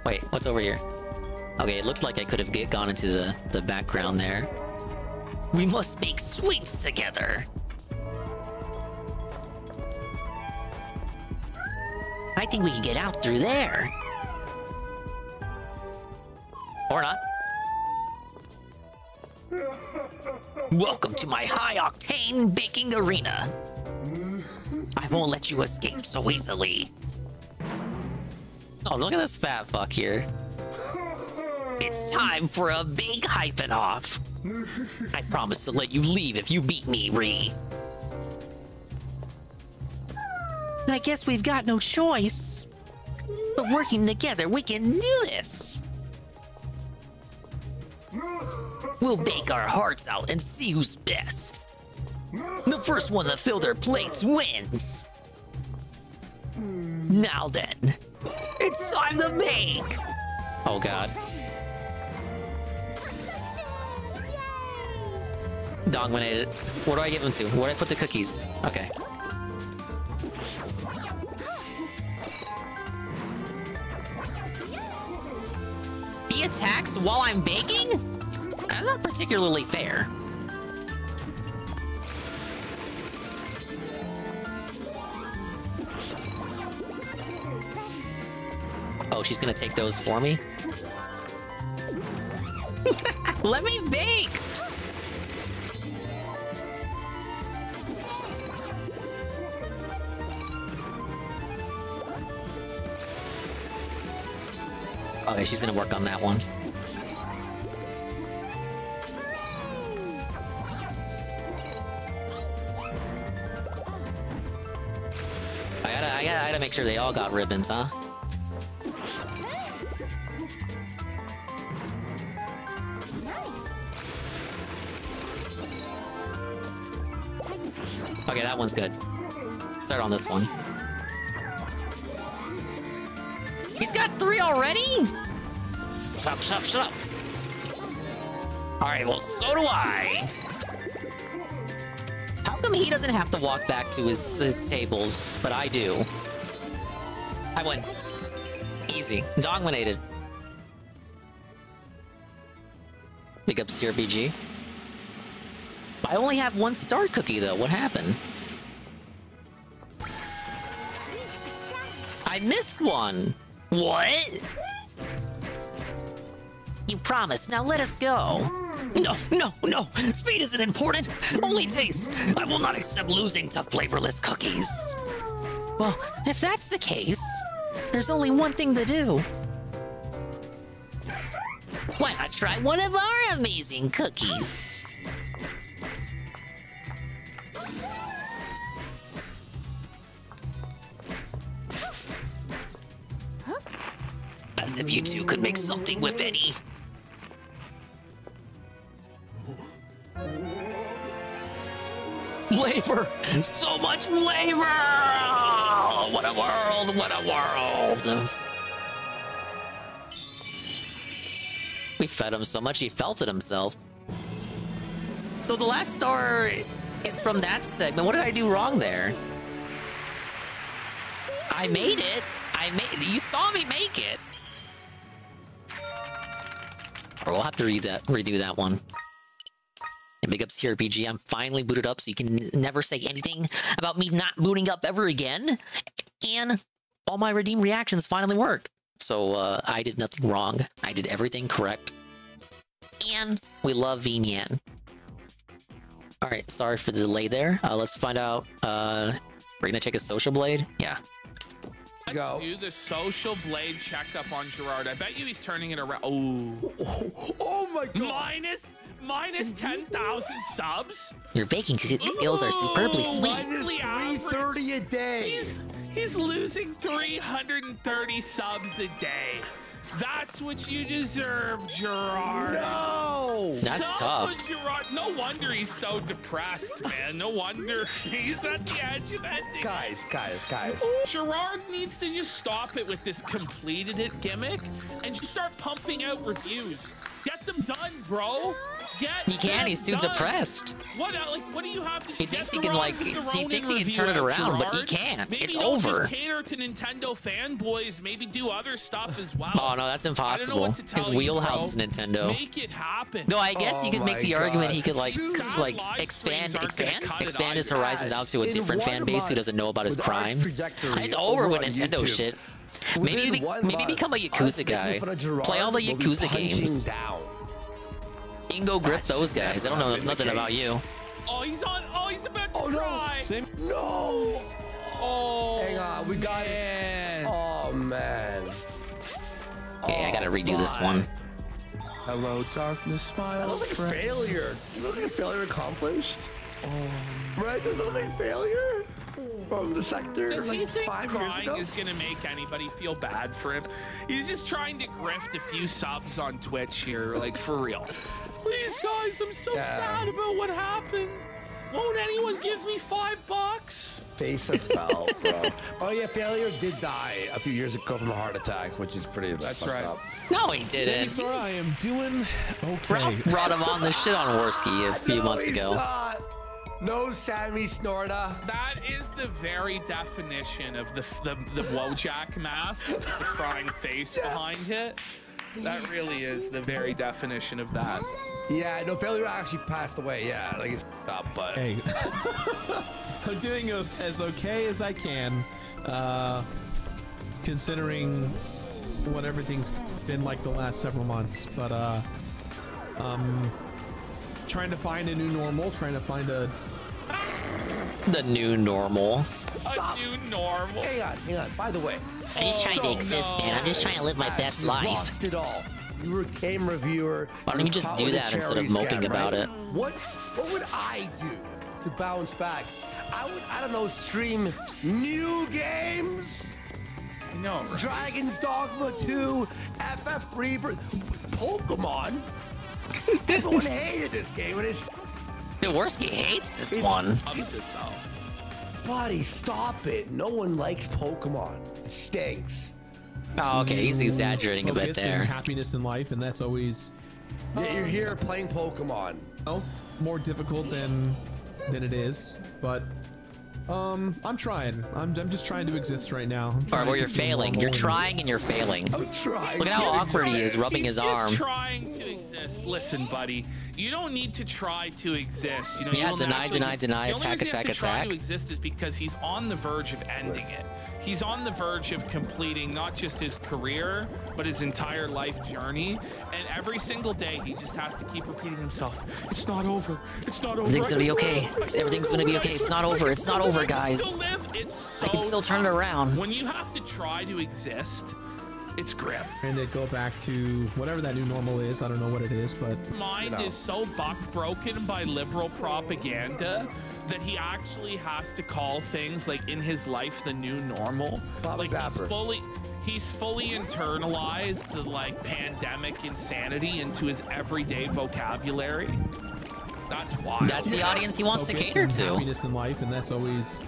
Wait, what's over here? Okay, it looked like I could have gone into the background there. We must make sweets together. I think we can get out through there. Or not. Welcome to my high-octane baking arena. I won't let you escape so easily. Oh, look at this fat fuck here. It's time for a big hyphen off. I promise to let you leave if you beat me, Ree. I guess we've got no choice. But working together, we can do this. We'll bake our hearts out and see who's best. The first one to fill their plates wins. Now then, it's time to bake. Oh God. Dominated. What do I give them to? Where do I put the cookies? Okay. He attacks while I'm baking? That's not particularly fair. Oh, she's gonna take those for me? Let me bake! Okay, she's gonna work on that one. I gotta make sure they all got ribbons, huh? Okay, that one's good. Start on this one. He's got 3 already? Shut up, shut up, shut up. Alright, well, so do I. How come he doesn't have to walk back to his tables, but I do? I win. Easy. Dominated. Big ups to RPG. I only have 1 star cookie, though. What happened? I missed one. What? You promised. Now let us go. No, no, no. Speed isn't important. Only taste. I will not accept losing to flavorless cookies. Well, if that's the case, there's only one thing to do. Why not try one of our amazing cookies? As if you two could make something with any. Flavor! So much flavor! Oh, what a world! What a world! We fed him so much he felt it himself. So the last star is from that segment. What did I do wrong there? I made it. You saw me make it. Or we'll have to redo that one. And big ups to RPG. I'm finally booted up, so you can never say anything about me not booting up ever again. And all my redeem reactions finally work. So I did nothing wrong. I did everything correct. And we love Vinyan. Alright, sorry for the delay there. Let's find out. We're gonna check his social blade? Yeah. Let's do the social blade checkup on Gerard. I bet you he's turning it around. Oh my God. Minus 10,000 subs. Your baking skills are superbly sweet. $330 a day. He's losing 330 subs a day. That's what you deserve, Gerard. No! That's tough. Gerard, no wonder he's so depressed, man. No wonder he's at the edge of ending. Guys. Gerard needs to just stop it with this completed it gimmick and just start pumping out reviews. Get them done, bro. He can. He's too depressed. What do you have to? He thinks he can he thinks he can turn it around, but he can't. It's over. Just cater to Nintendo fanboys. Maybe do other stuff as well. Oh no, that's impossible. His wheelhouse is Nintendo. Make it happen. No, I guess you could make the argument he could expand his horizons out to a different fan base who doesn't know about his crimes. It's over with Nintendo shit. Maybe become a Yakuza guy. Play all the Yakuza games. You can go grip those guys. They don't know nothing about you. Oh, he's about to cry. No. Oh, hang on, we got it. Oh man. Okay, I gotta redo this one. Hello, darkness, smile. That looks like a failure. You look like a failure accomplished. Right? Does it look like a failure from the sector? Does he like think 5 years crying ago? is gonna make anybody feel bad for him? He's just trying to grift a few subs on Twitch here, like for real. Please, guys, I'm so sad about what happened. Won't anyone give me $5? Face of fell, bro. Oh yeah, failure did die a few years ago from a heart attack, which is pretty. That's right. Up. No, he didn't. Sora, I am doing okay. Ralph brought him on the shit on Worski a few months ago. Not. No, Sammy Snorta. That is the very definition of the Wojak mask with the crying face behind it. That really is the very definition of that. Yeah, no, failure actually passed away. Yeah, like it's up, but hey, I'm doing as okay as I can, considering what everything's been like the last several months. But trying to find a new normal, trying to find the new normal. A new normal. Hang on. By the way, I'm just trying to exist, man. I'm just trying to live my best life. Lost it all. You were a game reviewer. Why don't you just do that instead of moping about it? What would I do to bounce back? I don't know, stream new games. No. Dragon's Dogma 2, FF Rebirth, Pokemon. Everyone hated this game, and it's. Jaworski hates this one. Buddy, stop it. No one likes Pokemon. It stinks. Oh, okay, he's exaggerating a bit focus there. and happiness in life, and that's always. Yeah, you're here playing Pokemon. Oh, more difficult than it is, but I'm trying. I'm just trying to exist right now. Alright, well, you're failing. You're trying and you're failing. I'm trying. Look at how awkward he is, rubbing his arm. He's trying to exist. Listen, buddy, you don't need to try to exist. You know, Yeah, you deny, attack, attack, to try attack. to exist is because he's on the verge of ending it. He's on the verge of completing not just his career, but his entire life journey. And every single day, he just has to keep repeating himself, it's not over. It's not over. Everything's gonna be okay. Everything's gonna be okay. It's not over. It's not over, guys. I can still turn it around. When you have to try to exist, it's grim. And they go back to whatever that new normal is. I don't know what it is, but Mind is so broken by liberal propaganda that he actually has to call things like in his life the new normal. Like he's fully internalized the like pandemic insanity into his everyday vocabulary. That's why. That's the audience he wants to cater to. Happiness in life, and that's always,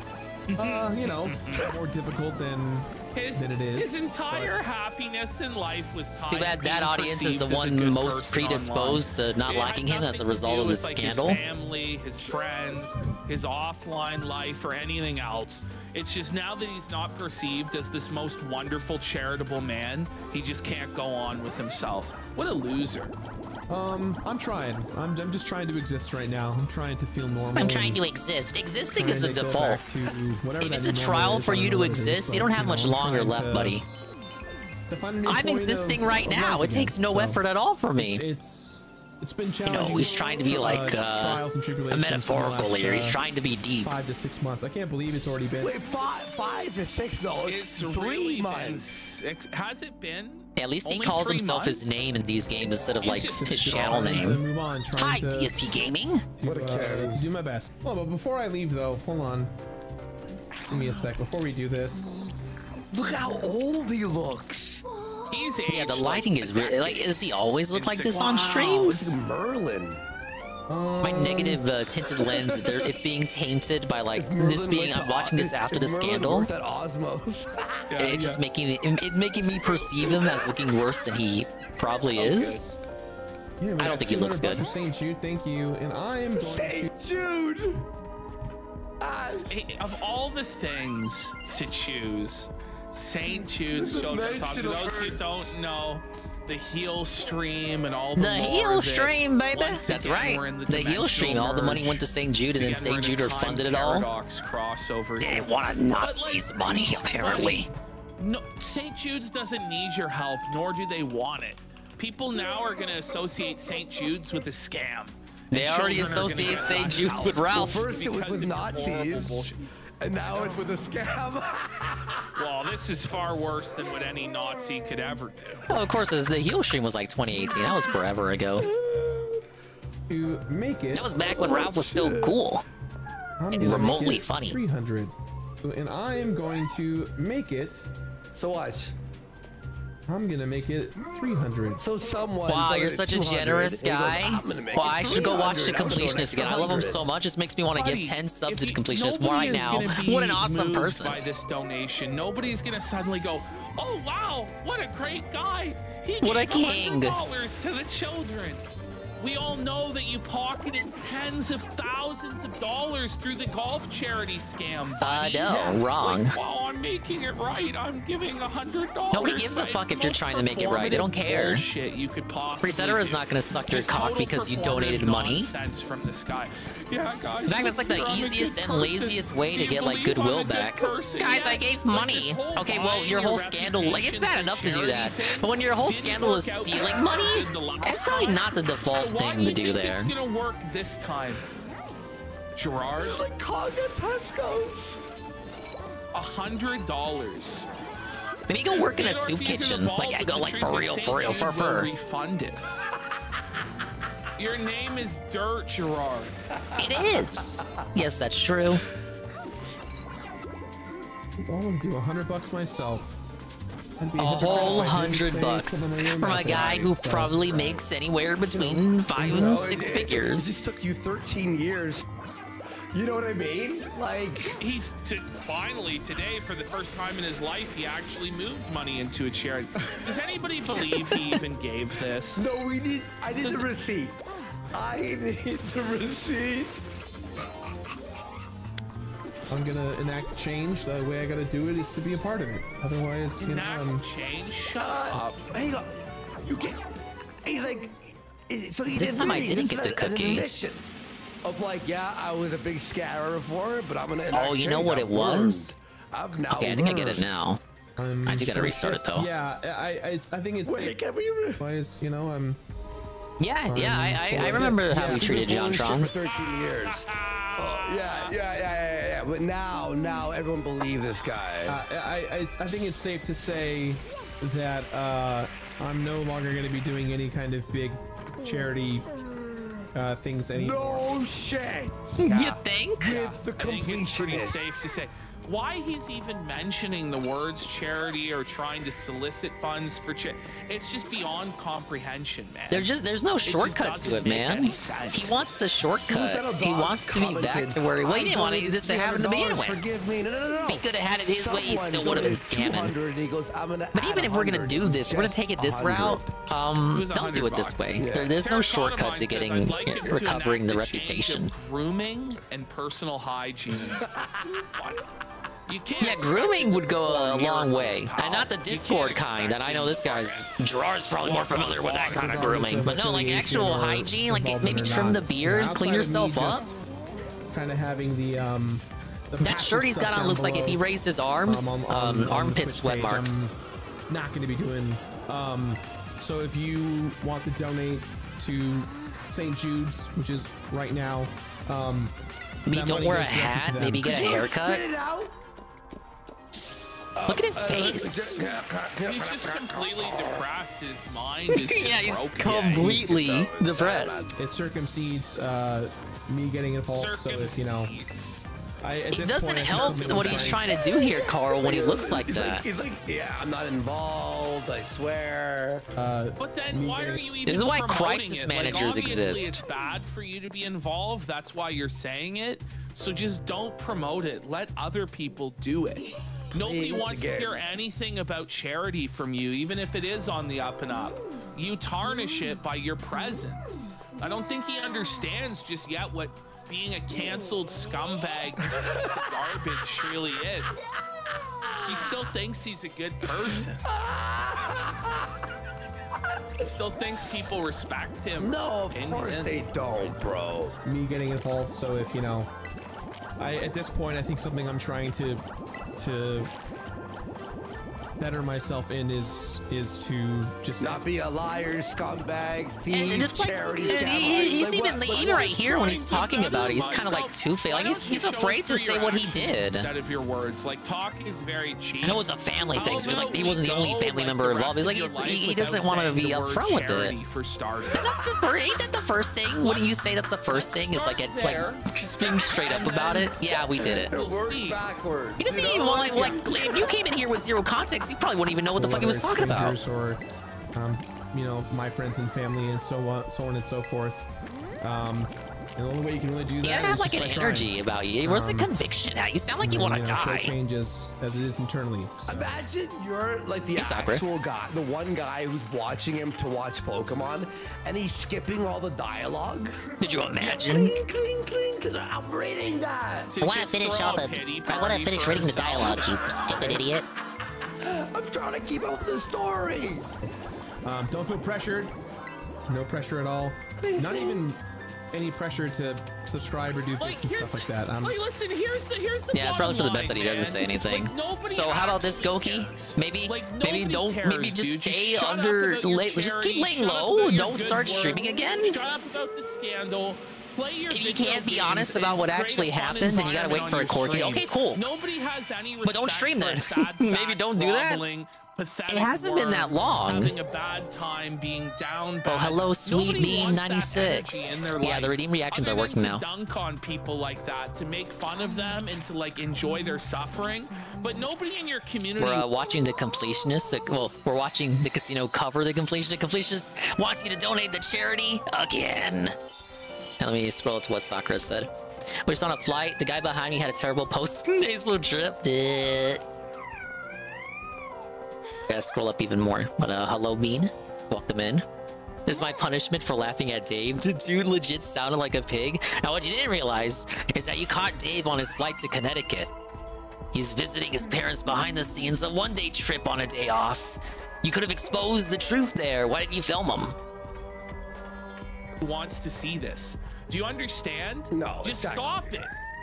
you know, more difficult than it is. His entire happiness in life was tied. Too bad to that being audience is the perceived as a one good most person predisposed online. to not It had liking him as a nothing to result do of with, this like, scandal. His family, his friends, his offline life, or anything else. It's just now that he's not perceived as this most wonderful, charitable man, he just can't go on with himself. What a loser. I'm trying. I'm just trying to exist right now. I'm trying to feel normal. I'm trying to exist. Existing is a trying to go default. back to whatever If that it's a new trial normal is. for I you don't to know what it is, exist, but, you don't have much I'm longer trying left, to- buddy. to find a new I'm point existing of right now. life It takes again. no So, effort at all for me. It's been You challenging. know, he's trying to be like trials and a tribulations metaphorical in the last, here. He's trying to be deep. 5 to 6 months. I can't believe it's already been. Wait, 5 to 6 though. It's 3 really months. Has it been? At least he Only calls 3 himself his months? name in these games instead of like He's his just channel trying to name. move on, Hi, trying to- DSP Gaming. To do my best. Oh, but before I leave though, hold on. Give me a sec. Before we do this, Look how old he looks. He's Yeah, the lighting is really like. Does he always look like this on Wow, streams? this is Merlin. My negative tinted lens, it's being tainted by like this being. I'm watching this after the scandal. That Osmos. And it's just making me perceive him as looking worse than he probably is. yeah, we I got don't think he looks 200 good. bucks for St. Jude, thank you. And I am going St. Jude. Of all the things to choose, St. Jude's Children's Hospital. For those who don't know, the heel stream and all the heel stream, baby. That's right. The heel stream. All the money merge. went to St. Jude, and then Again, we're St. in a Jude time funded it all. paradox crossover. They here. didn't want to not seize money, apparently. No, St. Jude's doesn't need your help, nor do they want it. People now are going to associate St. Jude's with a scam. They And already children are gonna associate get St. cut Jude's out. with Ralph. First it was Because with of your horrible Nazis, bullshit. and now it's with a scam. Well, this is far worse than what any Nazi could ever do. Oh, of course, the heel stream was like 2018. That was forever ago. To make it. That was back when Ralph was still cool and remotely funny. 300. And I am going to make it. So watch. I'm gonna make it 300. So someone. Wow, you're such a generous guy. Well, I should go watch The Completionist again. I love him so much. This makes me want to give 10 subs to The Completionist right now. What an awesome person. By this donation, nobody's gonna suddenly go, "Oh wow, what a great guy! He What a gave king." $100 to the children." We all know that you pocketed tens of thousands of dollars through the golf charity scam. Buddy. No, wrong. Like, wow, I'm making it right. I'm giving $100. Nobody gives a fuck if you're trying to make it right. They don't care. Bullshit you could possibly Presenter is not going to suck your cock because you donated money. From this guy. Yeah, guys, In fact, that's like the easiest and laziest way to get like goodwill back. Guys, I gave money. Okay, well, your whole scandal, like it's bad enough to do that, but when your whole scandal is stealing money, that's probably not the default thing to do there. It's gonna work this time. Gerard. It's like Conga Tesco's. $100. Maybe go work in a soup kitchen. Like, yeah, go like for real, for. Refund it. Your name is Dirt, Gerard. It is. Yes, that's true. I'll do $100 myself. A whole $100 from a guy who probably makes anywhere between 5 and 6 figures. It took you 13 years. You know what I mean? Like he's finally today, for the first time in his life, he actually moved money into a charity. Does anybody believe he even gave this? No, I need the receipt. I need the receipt. I'm gonna enact change. The way I gotta do it is to be a part of it. Otherwise, you know, change. Shut up. Hang on. You get. He's like. So he this time I didn't get the cookie. Of like, yeah, I was a big scatterer before, but I'm gonna. Oh, you know what it was? I've now. Okay, I think I get it now. I do gotta restart it though. Yeah, I think it's. Wait, can we? You know, Yeah, I remember how we treated JonTron. For 13 years. Oh, yeah. But now everyone believe this guy. I think it's safe to say that I'm no longer going to be doing any kind of big charity things anymore. No shit. Yeah. You think? With the completionist. It's pretty safe to say. Why he's even mentioning the words charity or trying to solicit funds for it's just beyond comprehension, man. There's no shortcut to it, man. He wants the shortcut. He wants to be back to where he didn't want this to happen to begin with. Forgive me. No. If he could have had it his way, he still would have been scamming. But even if we're gonna do this, we're gonna take it this route. Don't do it this way. There's no shortcut to getting recovering the reputation. Grooming and personal hygiene. Yeah, grooming would go a long way, and not the Discord kind. And I know this guy's Gerard's probably more familiar with that kind of grooming, but no, like actual hygiene, like maybe trim the beard, clean yourself up. Kind of having the that shirt he's got on looks like if he raised his arms, armpit sweat marks. Not going to be doing. So if you want to donate to St. Jude's, which is right now, maybe don't wear a hat. Maybe get a haircut. Look at his face. He's just completely depressed. His mind is yeah, he's completely depressed. It circumcedes me getting involved. So if you know, it doesn't help what he's trying to do here, Carl, when he looks like that. He's like, yeah, I'm not involved. I swear. But then why are you even? This is why crisis managers exist. exist. It's bad for you to be involved. That's why you're saying it. So just don't promote it. Let other people do it. Nobody wants to hear anything about charity from you, even if it is on the up and up. You tarnish it by your presence. I don't think he understands just yet what being a canceled scumbag garbage really is. He still thinks he's a good person. He still thinks people respect him. No, of course they don't, bro. Me getting involved, so if you know, at this point, I think something I'm trying to better myself in is is to just not be a liar, scumbag, thief, And just like charity he's scammer. even right here when he's talking about it, he's kind of like two-faced. Like he's afraid to say what he did. Instead of your words, like talk is very cheap. I know it's a family thing, so he's like he wasn't the only family member involved. He's like he doesn't want to be upfront with it. For starters. And that's the first. Ain't that the first thing? Wouldn't you say that's the first thing? Is like just being straight up about it. Yeah, we did it. Work backwards. He doesn't even want like if you came in here with zero context, you probably wouldn't even know what the fuck he was talking about. Or, you know, my friends and family and so on and so forth. And the only way you can really do that you have like an energy about you. Where's the conviction at? You sound like you want to die. Show changes as it is internally. So. Imagine you're like the actual guy, the one guy who's watching him to watch Pokemon, and he's skipping all the dialogue. Did you imagine? Cling, cling, cling. I'm reading that. I want to finish reading the dialogue, you stupid idiot. I'm trying to keep up with the story. Don't feel pressured. No pressure at all. Not even any pressure to subscribe or do bits and stuff like that. Listen, here's the yeah, it's probably for the best that he doesn't say anything. So how about this, Goki? Maybe just stay under. Just keep laying low. Don't start streaming again. Shut up about the scandal. If you can't be honest about what actually happened, then you gotta wait for a court case. Okay, cool. Nobody has any but don't stream then. Maybe don't do that. It hasn't been that long. Having a bad time, being down bad. Oh, hello, Sweet Bean 96. Yeah, the redeem reactions are working now. Dunk on people like that, to make fun of them and to like enjoy their suffering. But nobody in your community. We're watching the completionist. Well, we're watching the casino cover the completionist. The completionist wants you to donate to charity again. And let me scroll to what Sakura said. We're just on a flight. The guy behind me had a terrible post-nasal drip. Gotta scroll up even more. But hello, Bean. Welcome in. This is my punishment for laughing at Dave. The dude legit sounded like a pig. Now, what you didn't realize is that you caught Dave on his flight to Connecticut. He's visiting his parents behind the scenes, a one-day trip on a day off. You could have exposed the truth there. Why didn't you film him? Wants to see this. Do you understand? No. Just stop it.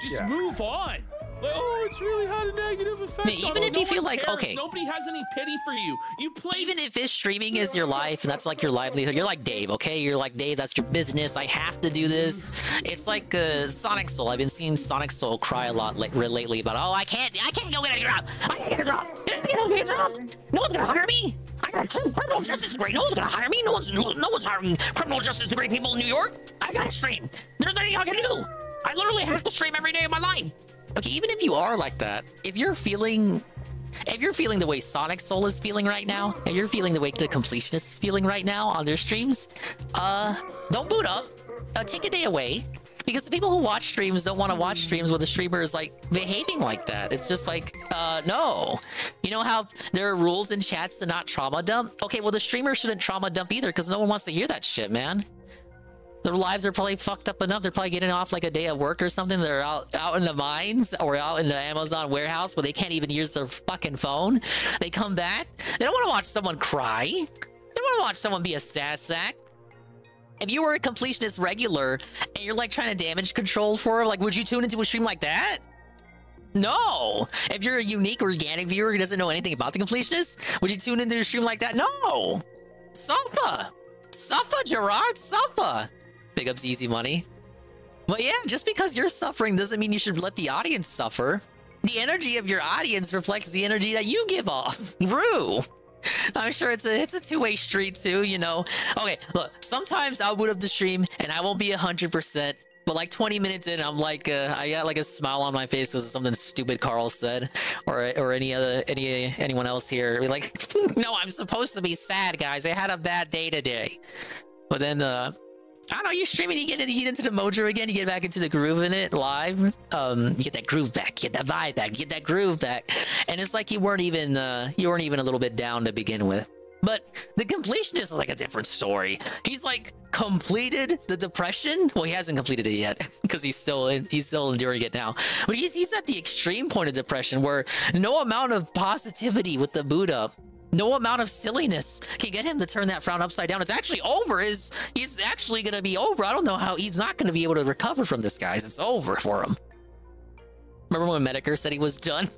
Just move on. Like, oh, it's really had a negative effect. Even if you feel like, okay, nobody has any pity for you. You play. Even if this streaming is your life and that's like your livelihood, you're like Dave, okay? You're like Dave. That's your business. I have to do this. It's like Sonic Soul. I've been seeing Sonic Soul cry a lot lately about, oh, I can't go get a job. I can't get a job. I can't get a job. No one's gonna hire me. I got a criminal justice degree. No one's gonna hire me. No one's hiring criminal justice degree people in New York. I gotta stream. There's nothing I can do. I literally have to stream every day of my life. Okay, even if you are like that, if you're feeling the way Sonic Soul is feeling right now, if you're feeling the way the completionist is feeling right now on their streams, don't boot up. Take a day away. Because the people who watch streams don't want to watch streams where the streamer is like behaving like that. It's just like, no. You know how there are rules in chats to not trauma dump? Okay, well the streamer shouldn't trauma dump either because no one wants to hear that shit, man. Their lives are probably fucked up enough. They're probably getting off like a day of work or something. They're out in the mines or out in the Amazon warehouse where they can't even use their fucking phone. They come back. They don't want to watch someone cry. They don't want to watch someone be a sass sack. If you were a completionist regular and you're like trying to damage control for, like, would you tune into a stream like that? No. If you're a unique organic viewer who doesn't know anything about the completionist, would you tune into a stream like that? No. Suffer, Gerard, suffer. Big ups, easy money. But yeah, just because you're suffering doesn't mean you should let the audience suffer. The energy of your audience reflects the energy that you give off. Rue. I'm sure it's a two-way street too, you know. Okay, look, sometimes I'll boot up the stream and I won't be 100%, but like 20 minutes in, I'm like, I got like a smile on my face because of something stupid Carl said, or anyone else here. Like, no, I'm supposed to be sad, guys. I had a bad day today. But then, I don't know, you stream it, you get into the mojo again, you get back into the groove in it live. You get that groove back, get that vibe back, get that groove back. And it's like you weren't even a little bit down to begin with. But the completionist is like a different story. He's like completed the depression. Well, he hasn't completed it yet because he's still enduring it now. But he's at the extreme point of depression where no amount of positivity with the boot up, no amount of silliness can get him to turn that frown upside down. It's actually over. He's actually going to be over. I don't know how he's not going to be able to recover from this, guys. It's over for him. Remember when Medicare said he was done?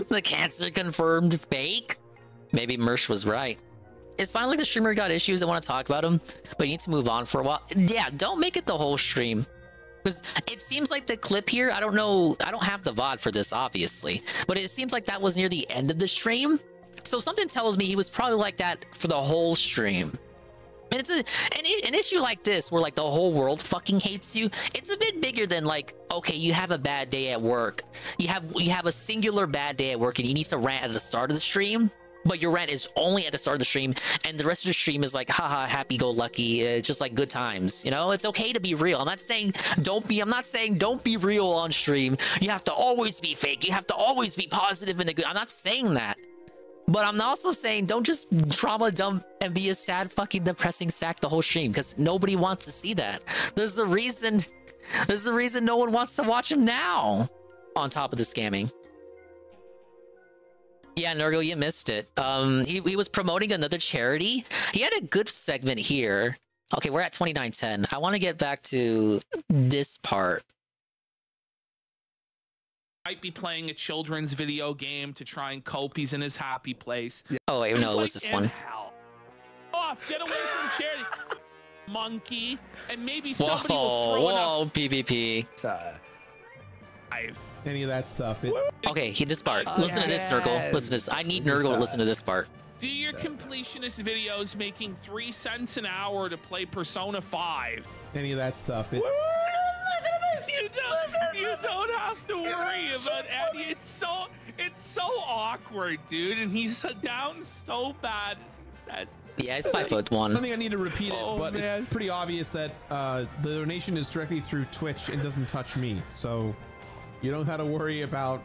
The cancer confirmed fake? Maybe Mersh was right. It's fine. Like the streamer got issues. I want to talk about them, but you need to move on for a while. Yeah, don't make it the whole stream. Because it seems like the clip here, I don't know, I don't have the VOD for this, obviously. But it seems like that was near the end of the stream. So something tells me he was probably like that for the whole stream. And it's an issue like this, where like the whole world fucking hates you. It's a bit bigger than like, okay, you have a bad day at work. You have a singular bad day at work and you need to rant at the start of the stream. But your rant is only at the start of the stream, and the rest of the stream is like, haha, happy-go-lucky, just like good times. You know, it's okay to be real. I'm not saying don't be real on stream. You have to always be fake. You have to always be positive and good. I'm not saying that. But I'm also saying don't just trauma dump and be a sad, fucking depressing sack the whole stream, because nobody wants to see that. There's a reason no one wants to watch him now, on top of the scamming. Yeah, Nurgle, you missed it. He was promoting another charity. He had a good segment here. Okay, we're at 29:10. I want to get back to this part. Might be playing a children's video game to try and cope. He's in his happy place. Oh wait, no, it was this one. Hell. Off, get away from charity, monkey, and maybe somebody will throw Whoa, PvP. Any of that stuff. Okay, this part. Listen to this, Nurgle. Listen to this. I need Nurgle to listen to this part. Do your completionist videos making 3 cents an hour to play Persona 5. Any of that stuff. You don't have to worry about Eddie. It's so awkward, dude, and he's down so bad as he says. Yeah, he's 5'1". I don't think I need to repeat it, but it's pretty obvious that the donation is directly through Twitch and doesn't touch me, so you don't have to worry about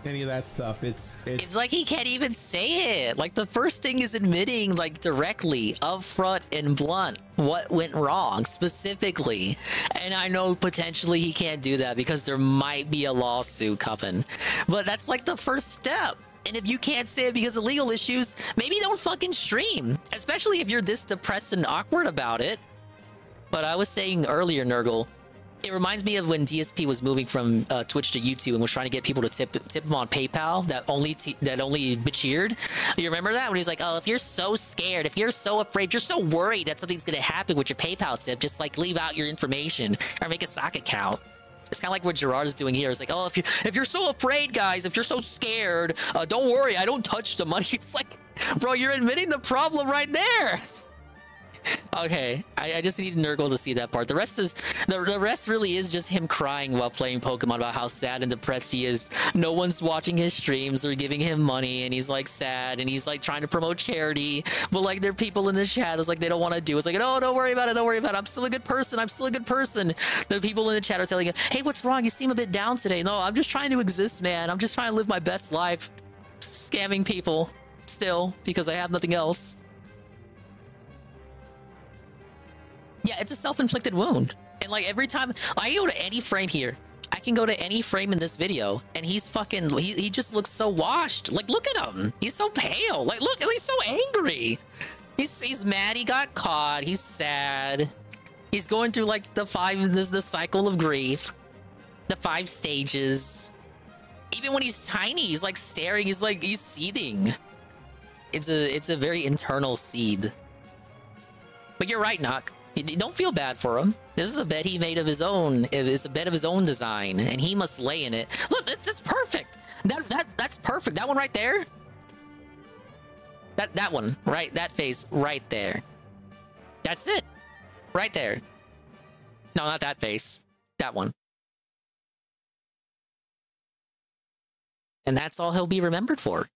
any of that stuff. It's like he can't even say it. Like the first thing is admitting, like directly, upfront and blunt, what went wrong specifically. And I know potentially he can't do that because there might be a lawsuit coming, but that's like the first step. And if you can't say it because of legal issues, maybe don't fucking stream, especially if you're this depressed and awkward about it. But I was saying earlier, Nurgle, it reminds me of when DSP was moving from Twitch to YouTube and was trying to get people to tip him on PayPal that only cheered. You remember that? When he's like, oh, if you're so scared, if you're so afraid, you're so worried that something's going to happen with your PayPal tip, just like leave out your information or make a sock account. It's kind of like what Gerard is doing here. It's like, oh, if you're so afraid, guys, if you're so scared, don't worry, I don't touch the money. It's like, bro, you're admitting the problem right there. Okay, I just need Nurgle to see that part. The rest really is just him crying while playing Pokemon about how sad and depressed he is. No one's watching his streams or giving him money, and he's like sad, and he's like trying to promote charity, but like there are people in the chat that's like they don't want to do. It's like, no, don't worry about it, don't worry about it. I'm still a good person. I'm still a good person. The people in the chat are telling him, hey, what's wrong? You seem a bit down today. No, I'm just trying to exist, man. I'm just trying to live my best life, scamming people still because I have nothing else. Yeah, it's a self-inflicted wound. And like every time I go to any frame here, I can go to any frame in this video and he's fucking, he just looks so washed. Like, look at him. He's so pale. Like, look, he's so angry. He's mad he got caught. He's sad. He's going through like the cycle of grief. The 5 stages. Even when he's tiny, he's like staring, he's seething. It's a very internal seed. But you're right, Knock. Don't feel bad for him. This is a bed he made of his own. It's a bed of his own design, and he must lay in it. Look, that's perfect. That's perfect. That one right there. That one, right? That face right there. That's it. Right there. No, not that face. That one. And that's all he'll be remembered for.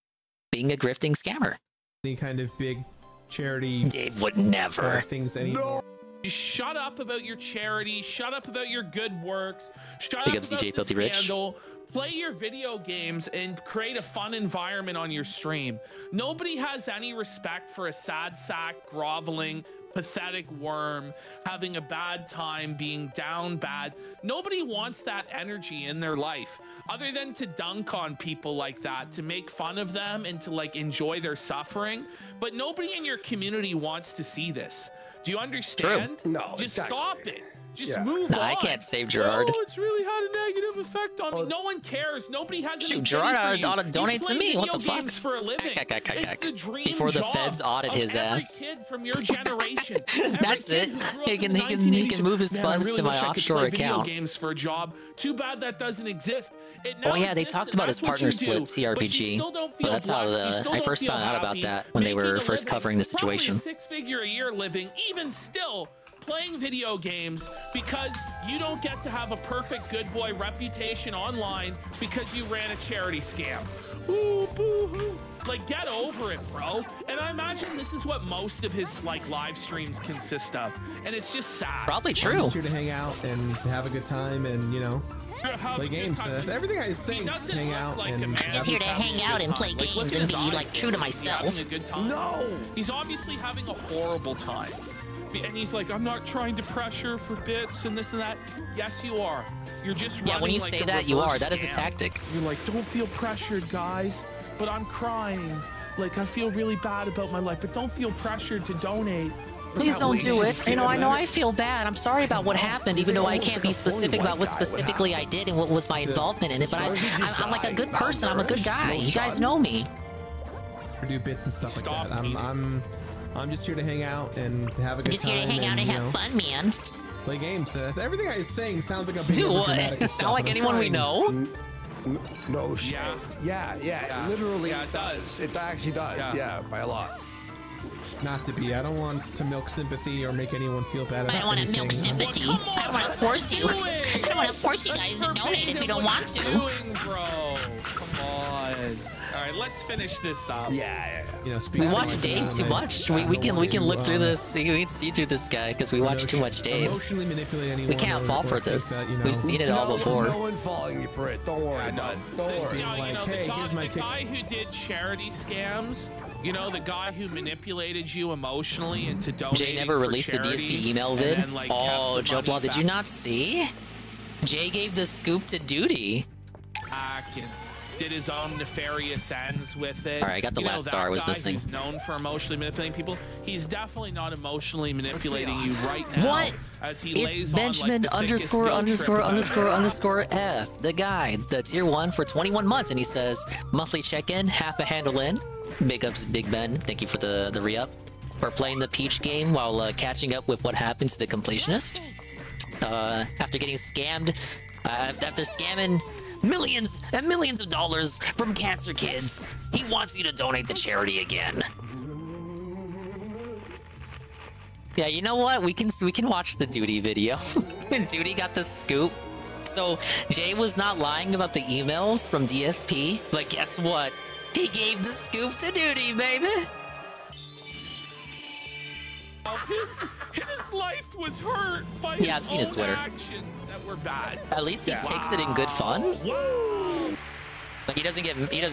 Being a grifting scammer. Any kind of big charity. Dave would never. Things anymore. Shut up about your charity. Shut up about your good works. Shut Big up ups, about DJ Filthy Rich. Scandal. Play your video games and create a fun environment on your stream. Nobody has any respect for a sad sack, groveling, pathetic worm, having a bad time, being down bad. Nobody wants that energy in their life other than to dunk on people like that, to make fun of them and to like enjoy their suffering. But nobody in your community wants to see this. Do you understand? No, just stop it. Just move No, on. I can't save Gerard. Oh, it's really had a negative effect on me. No one cares. Nobody has any Shoot, pity Gerard for ought you. to donate to me. What the fuck? Games for a living. It's the dream Before the job feds audit of his every ass. kid from your generation. That's it. He can move his funds to my offshore account. Games for a job. Too bad that doesn't exist. Oh yeah, they talked about his partner split CRPG. But that's how I first found out about that when they were first covering the situation. Probably a six-figure a year living, even still playing video games because you don't get to have a perfect good boy reputation online because you ran a charity scam. Ooh, boo-hoo. Like, get over it, bro. And I imagine this is what most of his like live streams consist of, and it's just sad. Probably I'm true. just here to hang out and have a good time and, you know, play games. Everything I say is hang out and I'm just here to hang out and play games and be like true to myself. No, he's obviously having a horrible time. And he's like, I'm not trying to pressure for bits and this and that. Yes, you are. You're just running. Yeah, when you like say a that, you are. reverse That is a scam. tactic. You're like, don't feel pressured, guys. But I'm crying. Like, I feel really bad about my life. But don't feel pressured to donate. Please don't do it. You know, I I feel bad. I'm sorry about what happened, even though I can't be specific about what specifically I did and what was my involvement in it. But I'm like a good person. I'm a good guy. You guys know me. Or do bits and stuff like that. I'm just here to hang out and have a good time. Just here to hang out and have fun, man. Play games. Everything I'm saying sounds like a big Dude, what? Sound like anyone we know? No shit. Yeah. Literally, it does. It actually does. Yeah, by a lot. Not to be. I don't want to milk sympathy or make anyone feel bad about I don't want to milk sympathy. I don't want to force you. I don't want to force you guys to donate if you don't want to. Bro, come on. All right, let's finish this up. Yeah. You know, We watch Dave too much. We can look through this. We can see through this guy because we watch too much Dave. Emotionally manipulate anyone. We can't fall for this. We've seen it all No before. one's following you for it. Don't worry, bud. Don't worry. You know, the guy who did charity scams, you know, the guy who manipulated you emotionally into donating. Jay never released a charity, DSP email and vid. then, like, Oh, kept the Joe money Blow, did you back. not see? Jay gave the scoop to Duty. And did his own nefarious ends with it. All right, I got the You know, last that star I was guy missing. Who's known for emotionally manipulating people. He's definitely not emotionally manipulating you right now. What? As he It's lays Benjamin on, like, the thickest guilt trip about F, the guy, the tier 1 for 21 months, and he says monthly check-in, half a handle in. Big ups, Big Ben. Thank you for the re-up. We're playing the Peach game while catching up with what happened to the completionist. After getting scammed, after scamming millions and millions of dollars from cancer kids, he wants you to donate to charity again. Yeah, you know what? We can watch the Duty video. Duty got the scoop. So Jay was not lying about the emails from DSP, but guess what? He gave the scoop to Duty, baby. His life was hurt by Yeah, I've seen his Twitter. actions that were bad. At least he takes it in good fun. Like he doesn't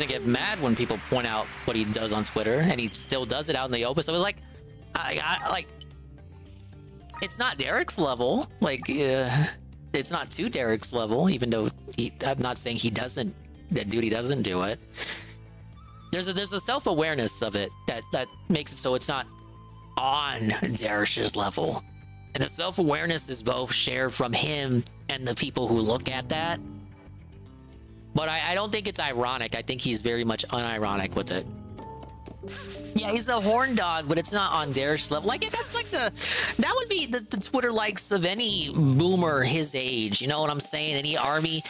get mad when people point out what he does on Twitter, and he still does it out in the open. So it's like, like, it's not Derek's level. Like, it's not to Derek's level, even though I'm not saying that Duty doesn't do it. There's a self-awareness of it that makes it so it's not on Derish's level. And the self-awareness is both shared from him and the people who look at that. But I don't think it's ironic. I think he's very much unironic with it. Yeah, he's a horn dog, but it's not on Derish's level. Like, that's like that would be the Twitter likes of any boomer his age. You know what I'm saying? Any army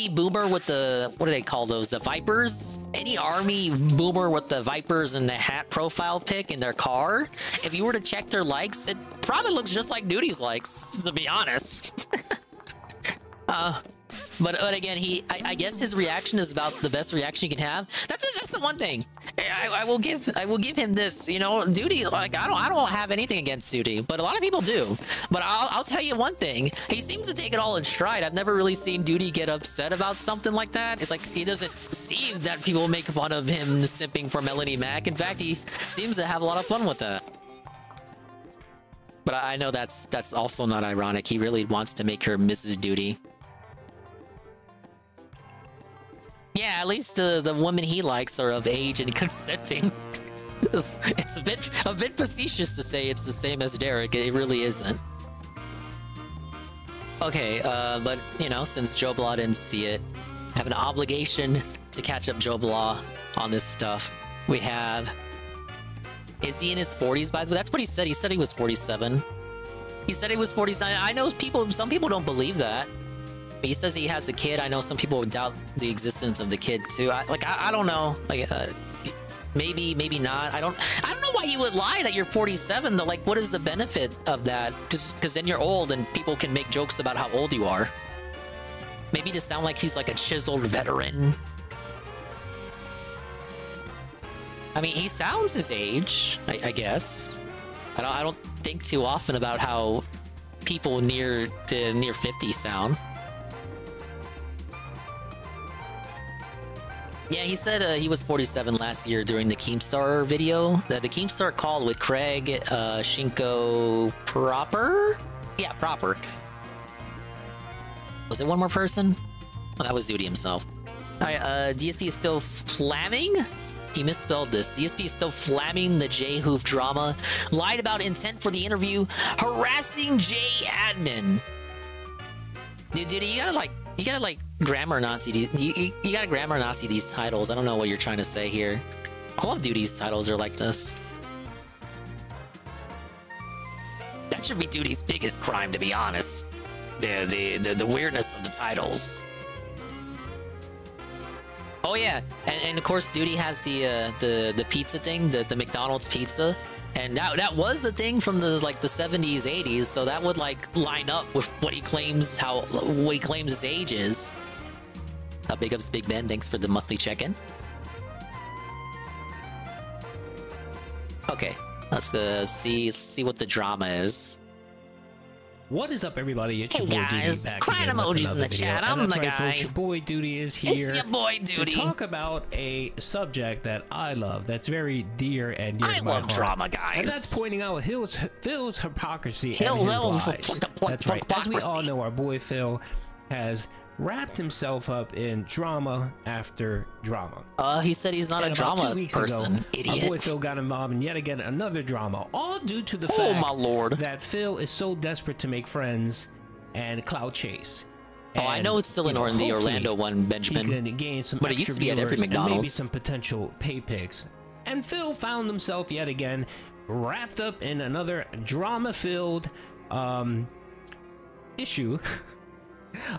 boomer with the, what do they call those? The Vipers? Any army boomer with the Vipers and the hat profile pic in their car. If you were to check their likes, it probably looks just like Duty's likes, to be honest. But again, I guess his reaction is about the best reaction you can have. That's the one thing. I will give him this. You know, Duty. Like I don't have anything against Duty, but a lot of people do. But I'll tell you one thing. He seems to take it all in stride. I've never really seen Duty get upset about something like that. It's like he doesn't see that people make fun of him simping for Melanie Mac. In fact, he seems to have a lot of fun with that. But I know that's also not ironic. He really wants to make her Mrs. Duty. Yeah, at least the women he likes are of age and consenting. It's a bit facetious to say it's the same as Derek. It really isn't. Okay, but you know, since Joe Blah didn't see it, I have an obligation to catch up Joe Blah on this stuff. We have. Is he in his 40s? By the way, that's what he said. He said he was 47. He said he was 47. I know some people don't believe that. He says he has a kid. I know some people would doubt the existence of the kid too. I don't know. Like, maybe not. I don't know why you would lie that you're 47 though. Like, what is the benefit of that? Because then you're old and people can make jokes about how old you are. Maybe to sound like he's like a chiseled veteran. I mean, he sounds his age, I guess. I don't think too often about how people near 50 sound. Yeah, he said he was 47 last year during the Keemstar video. The Keemstar call with Craig, Shinko, Proper? Yeah, Proper. Was it one more person? Oh, that was Zudi himself. Alright, DSP is still flamming? He misspelled this. DSP is still flamming the J-Hoof drama. Lied about intent for the interview. Harassing J-Admin. Dude, you gotta like grammar Nazi. You gotta grammar Nazi these titles. I don't know what you're trying to say here. Call of Duty's titles are like this. That should be Duty's biggest crime, to be honest. The weirdness of the titles. Oh yeah, and of course Duty has the pizza thing, the McDonald's pizza, and that was the thing from the 70s, 80s. So that would like line up with what he claims his age is. Big ups Big Ben, thanks for the monthly check-in. Okay, let's see what the drama is. What is up, everybody? It's your hey boy guys, Duty back crying again with emojis in the another chat. video. I'm And the that's right, guy. folks, your boy Duty is here. It's your boy Duty. To talk about a subject that I love, that's very dear and dear to my love heart. drama, guys. And that's pointing out Phil's hypocrisy and Phil's his lies. That's right. As we all hypocrisy. know, our boy Phil has wrapped himself up in drama after drama. He said he's not And a about drama 2 weeks person. ago, Idiot. our boy Phil got involved in yet again another drama, all due to the Oh, fact my lord. that Phil is so desperate to make friends and cloud chase. Oh, I know it's still in the Orlando one, Benjamin. He can gain some But it used to be at every extra viewers and maybe McDonald's. some potential pay pigs. And Phil found himself yet again wrapped up in another drama-filled issue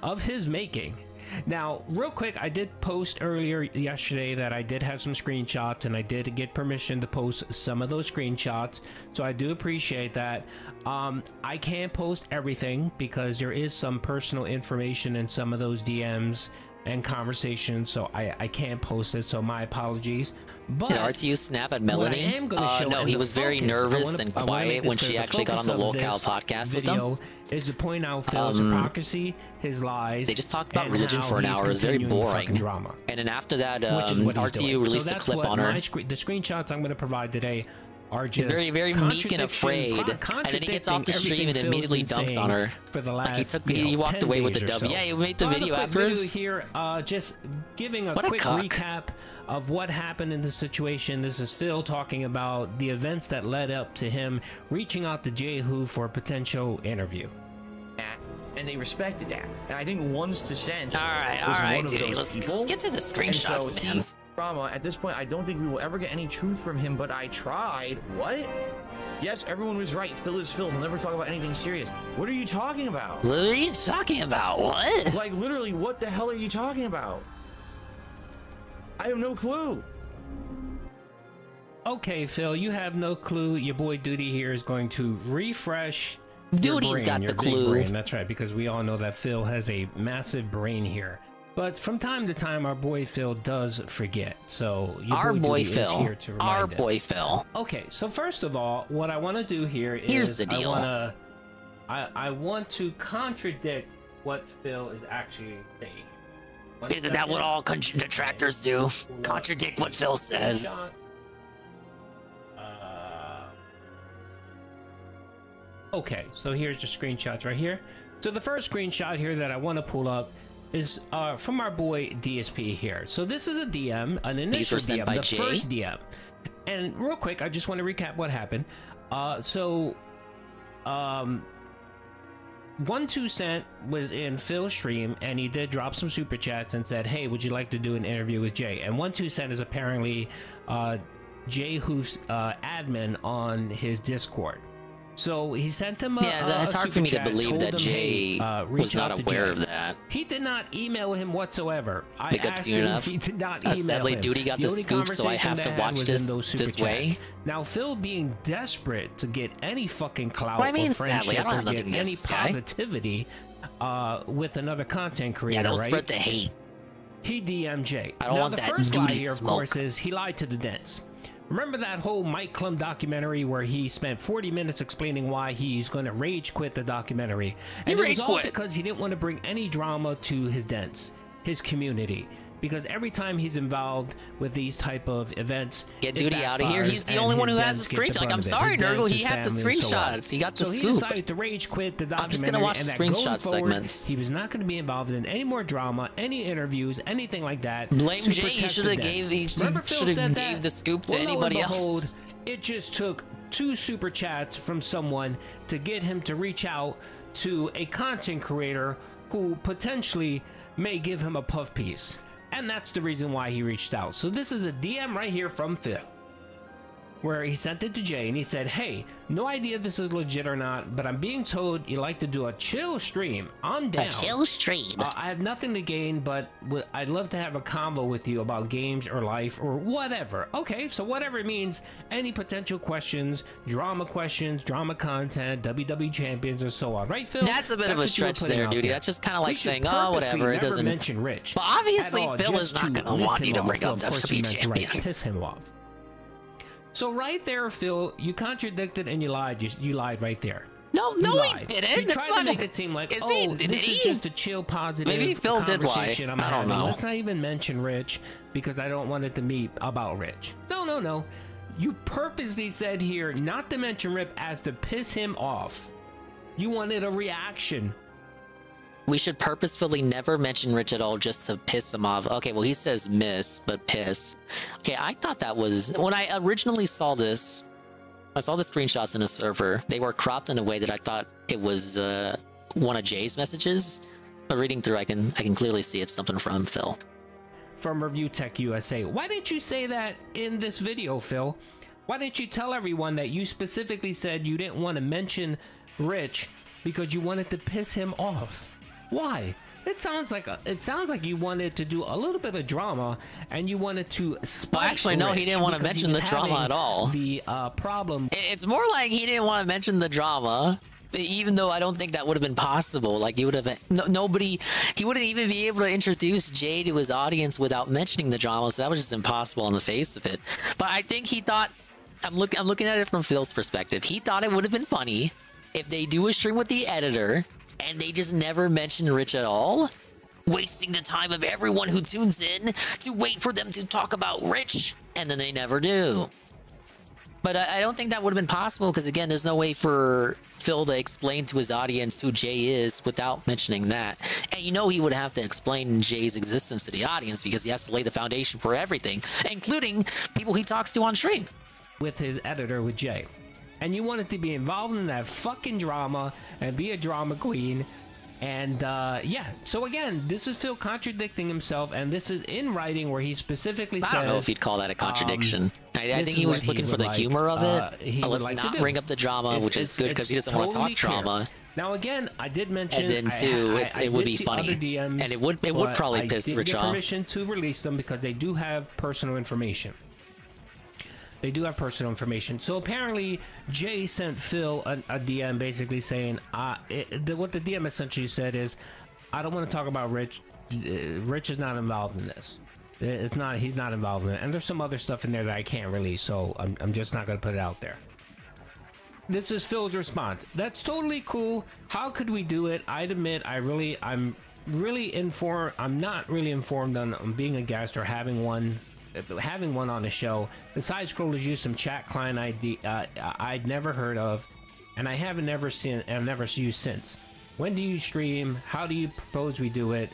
of his making. Now, real quick, I did post earlier yesterday that I did have some screenshots, and I did get permission to post some of those screenshots, so I do appreciate that. I can't post everything because there is some personal information in some of those DMs and conversations, so I can't post it, so my apologies. But did RTU snap at Melanie? what I am gonna show No, and he the was very focus- nervous I and wanna make quiet this when clear. she The actually got on focus the of locale this podcast with them. video is to point out Phil's hypocrisy, his lies. They just talked about and religion how for an he's hour. It was very continuing fucking boring. drama. And then after that, Which is what he's RTU doing. released So a that's clip what on her. the screenshots I'm going to provide today are He's just very, very meek and afraid, and then he gets off the stream and immediately dumps on her. For the last, Like he walked 10 away with days the or W. so. Yeah, he made the So I have a video quick afterwards. video here, just giving a What a quick cuck. recap of what happened in the situation. This is Phil talking about the events that led up to him reaching out to Jehu for a potential interview. And they respected that. And I think one's to sense. All right, dude. Let's get to the screenshots, and so man. Drama. At this point, I don't think we will ever get any truth from him. But I tried. What? Yes, everyone was right. Phil is Phil. He'll never talk about anything serious. What are you talking about? What are you talking about? What? Like literally, what the hell are you talking about? I have no clue. Okay, Phil, you have no clue. Your boy Duty here is going to refresh your Duty's brain, got your the big clue. brain. That's right, because we all know that Phil has a massive brain here. But from time to time, our boy Phil does forget. So your Our boy Duty is Phil. here to remind Our him. boy Phil. Okay, so first of all, what I want to do here is Here's the deal. I want to contradict what Phil is actually saying. Isn't that what all detractors do? Contradict what Phil says. Okay, so here's the screenshots right here. So the first screenshot here that I want to pull up is from our boy DSP here. So this is a DM, an initial were sent DM, by the Jay? first DM. And real quick, I just want to recap what happened. 1-2 was in Phil's stream, and he did drop some super chats and said, hey, would you like to do an interview with Jay? And 1-2 is apparently Jay Hoof's admin on his Discord. So he sent him it's hard for me to believe that Jay was not aware of that. He did not email him whatsoever. He did not email sadly, him. Duty got the scoop, so I have to watch this way. Now, Phil being desperate to get any fucking clout well, I mean, or friendship sadly, I don't have or nothing get any against this guy. positivity with another content creator, don't right? spread the hate. He DM'd Jay. I don't want that the first lie Duty here, of smoke. course, is he lied to the Dents. Remember that whole Mike Klum documentary where he spent 40 minutes explaining why he's going to rage quit the documentary? And it was all because he didn't want to bring any drama to his Dents, his community. Because every time he's involved with these type of events, get Duty out of here. He's the only one who has the screenshot. Like, I'm sorry, Nurgle, he had the screenshots. He got the scoop. So he decided to rage quit the documentary. I'm just gonna watch the screenshot segments. He was not going to be involved in any more drama, any interviews, anything like that. Blame Jay. He should have gave the scoop to anybody else. It just took 2 super chats from someone to get him to reach out to a content creator who potentially may give him a puff piece. And that's the reason why he reached out. So this is a DM right here from Phil, where he sent it to Jay and he said, hey, no idea if this is legit or not, but I'm being told you like to do a chill stream. I'm down. A chill stream. I have nothing to gain, but I'd love to have a convo with you about games or life or whatever. Okay, so whatever it means, any potential questions, drama content, WWE champions, and so on. Right, Phil? That's a bit of a stretch there, Duty. That's just kind of like saying, oh, whatever. It doesn't mention Rich. But obviously, Phil is not going to want you to bring up WWE champions. Piss him off. So right there, Phil, you contradicted and you lied. You lied right there. No, he didn't. You tried to make it seem like, this is just a chill, positive Maybe Phil did lie. I don't know. Let's not even mention Rich because I don't want it to be about Rich. No. You purposely said here not to mention Rip as to piss him off. You wanted a reaction. We should purposefully never mention Rich at all just to piss him off. Okay, well, he says miss, but piss. Okay, I thought that was... When I originally saw this, I saw the screenshots in a server. They were cropped in a way that I thought it was one of Jay's messages. But reading through, I can clearly see it's something from Phil. From Review Tech USA. Why didn't you say that in this video, Phil? Why didn't you tell everyone that you specifically said you didn't want to mention Rich because you wanted to piss him off? Why? It sounds like you wanted to do a little bit of drama, and you wanted to spite Well, actually, no, he didn't want to mention the drama at all. The problem. It's more like he didn't want to mention the drama, even though I don't think that would have been possible. Like, he would have he wouldn't even be able to introduce Jay to his audience without mentioning the drama. So that was just impossible on the face of it. But I think he thought, I'm looking at it from Phil's perspective. He thought it would have been funny if they do a stream with the editor and they just never mention Rich at all, wasting the time of everyone who tunes in to wait for them to talk about Rich, and then they never do. But I don't think that would have been possible because, again, there's no way for Phil to explain to his audience who Jay is without mentioning that. And you know he would have to explain Jay's existence to the audience because he has to lay the foundation for everything, including people he talks to on stream. With his editor, with Jay. And you wanted to be involved in that fucking drama and be a drama queen. And yeah, so again, this is Phil contradicting himself, and this is in writing where he specifically says... I don't know if he'd call that a contradiction. I think he was just looking for the humor of it. Let's not bring up the drama, which is good because he doesn't want to talk drama. Now again, I did mention... And then too, it would be funny. DMs, and it would probably piss Rich off. I did get permission to release them because they do have personal information. They do have personal information. So apparently, Jay sent Phil a DM basically saying, what the DM essentially said is, I don't want to talk about Rich. Rich is not involved in this. He's not involved in it. And there's some other stuff in there that I can't release, so I'm just not going to put it out there. This is Phil's response. That's totally cool. How could we do it? I'd admit I'm not really informed on being a guest or having one on the show. The side scrollers use some chat client ID I'd never heard of, and I haven't never used since. When do you stream? How do you propose we do it?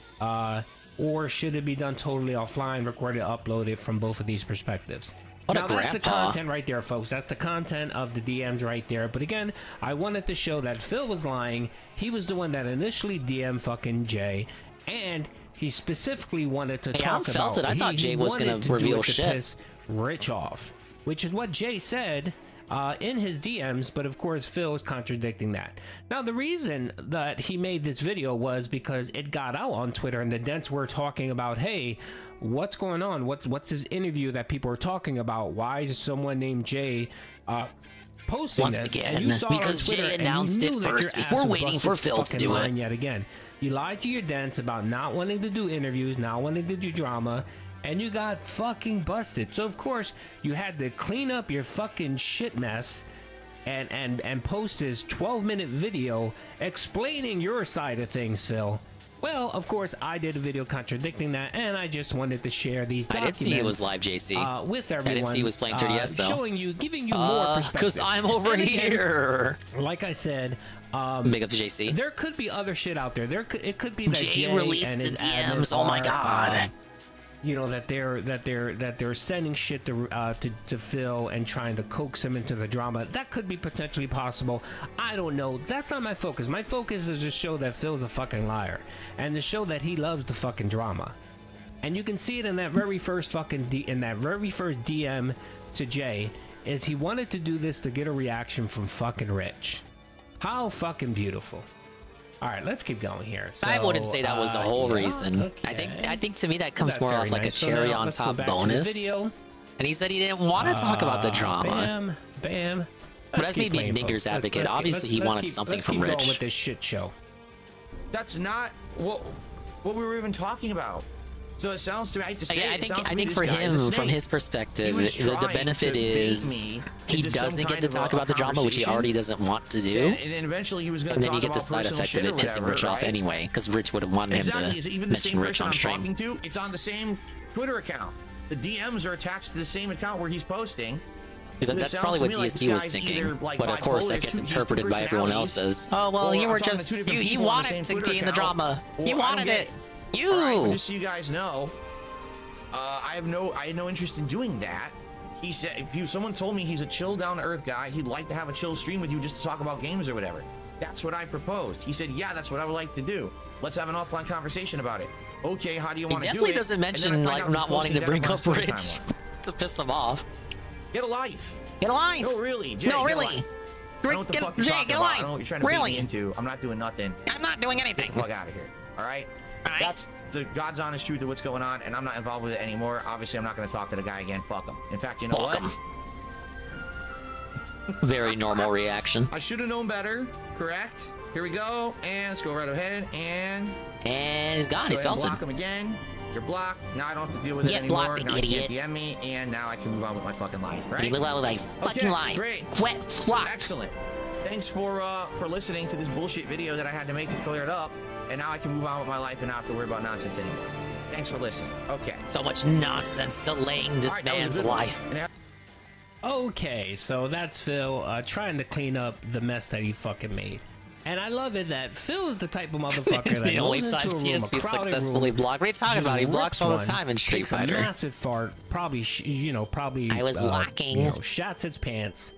Or should it be done totally offline, recorded, uploaded from both of these perspectives? What now a that's the grandpa. content right there, folks. That's the content of the DMs right there. But again, I wanted to show that Phil was lying. He was the one that initially DM'd fucking Jay, and he specifically wanted to talk about. I thought Jay was gonna reveal shit. To piss Rich off, which is what Jay said in his DMs, but of course Phil is contradicting that. Now the reason that he made this video was because it got out on Twitter and the Dents were talking about, hey, what's going on? What's this interview that people are talking about? Why is someone named Jay posting Once this? again, and you saw because on Twitter, Jay and announced you it knew that your first ass before was waiting for busted Phil to fucking do it. lying yet again. You lied to your Dents about not wanting to do interviews, not wanting to do drama, and you got fucking busted. So of course you had to clean up your fucking shit mess and post this 12-minute video explaining your side of things, Phil. Well, of course I did a video contradicting that, and I just wanted to share these documents. I didn't see it was live, JC. With everyone. I didn't see he was playing 30S though. Showing you, giving you more perspective. Because I'm over and again, here. Like I said, big up to JC. There could be other shit out there. It could be that Jay released the DMs. Oh my god. You know that they're sending shit to Phil and trying to coax him into the drama. That could be potentially possible. I don't know. That's not my focus. My focus is to show that Phil's a fucking liar and to show that he loves the fucking drama. And you can see it in that very first fucking DM to Jay, is he wanted to do this to get a reaction from fucking Rich. How fucking beautiful. All right, let's keep going here. So, I wouldn't say that was the whole reason. Okay. I think to me that comes more off like nice. a cherry now, on let's go top back to the bonus. video. And he said he didn't want to talk about the drama. Bam, bam. But as me being Dingus advocate, obviously he wanted something from Let's keep Rich. going with this shit show. That's not what we were even talking about. So it sounds to me, I think for him, from his perspective, the benefit is he doesn't get to talk about the drama, which he already doesn't want to do. And then eventually he was going to talk about personal shit. And then you get the side effect of it pissing Rich off anyway, because Rich would have wanted him to even the same mention Rich person on I'm stream. talking to, it's on the same Twitter account. The DMs are attached to the same account where he's posting. That's probably what DSP was thinking, but of course that gets interpreted by everyone else as, oh well, you were just you wanted to be in the drama, you wanted it, you. Right, just so you guys know, I had no interest in doing that. He said, if someone told me he's a chill, down to earth guy, he'd like to have a chill stream with you just to talk about games or whatever. That's what I proposed. He said, yeah, that's what I would like to do. Let's have an offline conversation about it. Okay, how do you want to do it? He definitely doesn't mention like not wanting to bring up Rich to piss him off. Get a life. Get a life. No, really. Jay, no, really. Jay, get a life. I don't know what you're trying to beat me into. I'm not doing nothing. I'm not doing anything. Get the fuck out of here. All right? That's the God's honest truth of what's going on, and I'm not involved with it anymore. Obviously, I'm not going to talk to the guy again. Fuck him. In fact, you know what? Very normal reaction. I should have known better. Correct. Here we go. And let's go right ahead. And he's gone. He's felted. Block him again. You're blocked. Now I don't have to deal with it anymore. Blocked, now idiot. You can't DM me, and now I can move on with my fucking life, right? Move on with my fucking life. Great. Quit. Swap. Excellent. Thanks for listening to this bullshit video that I had to make and clear it up, and now I can move on with my life and not have to worry about nonsense anymore. Thanks for listening. Okay. So much nonsense delaying this man's life. Okay, so that's Phil trying to clean up the mess that he fucking made. And I love it that Phil is the type of motherfucker that the only goes time into a room, TSP a crowded successfully room, blocked. What are you talking about? He blocks all the time in Street takes Fighter. A massive fart, probably, probably. I was blocking. Shats its pants.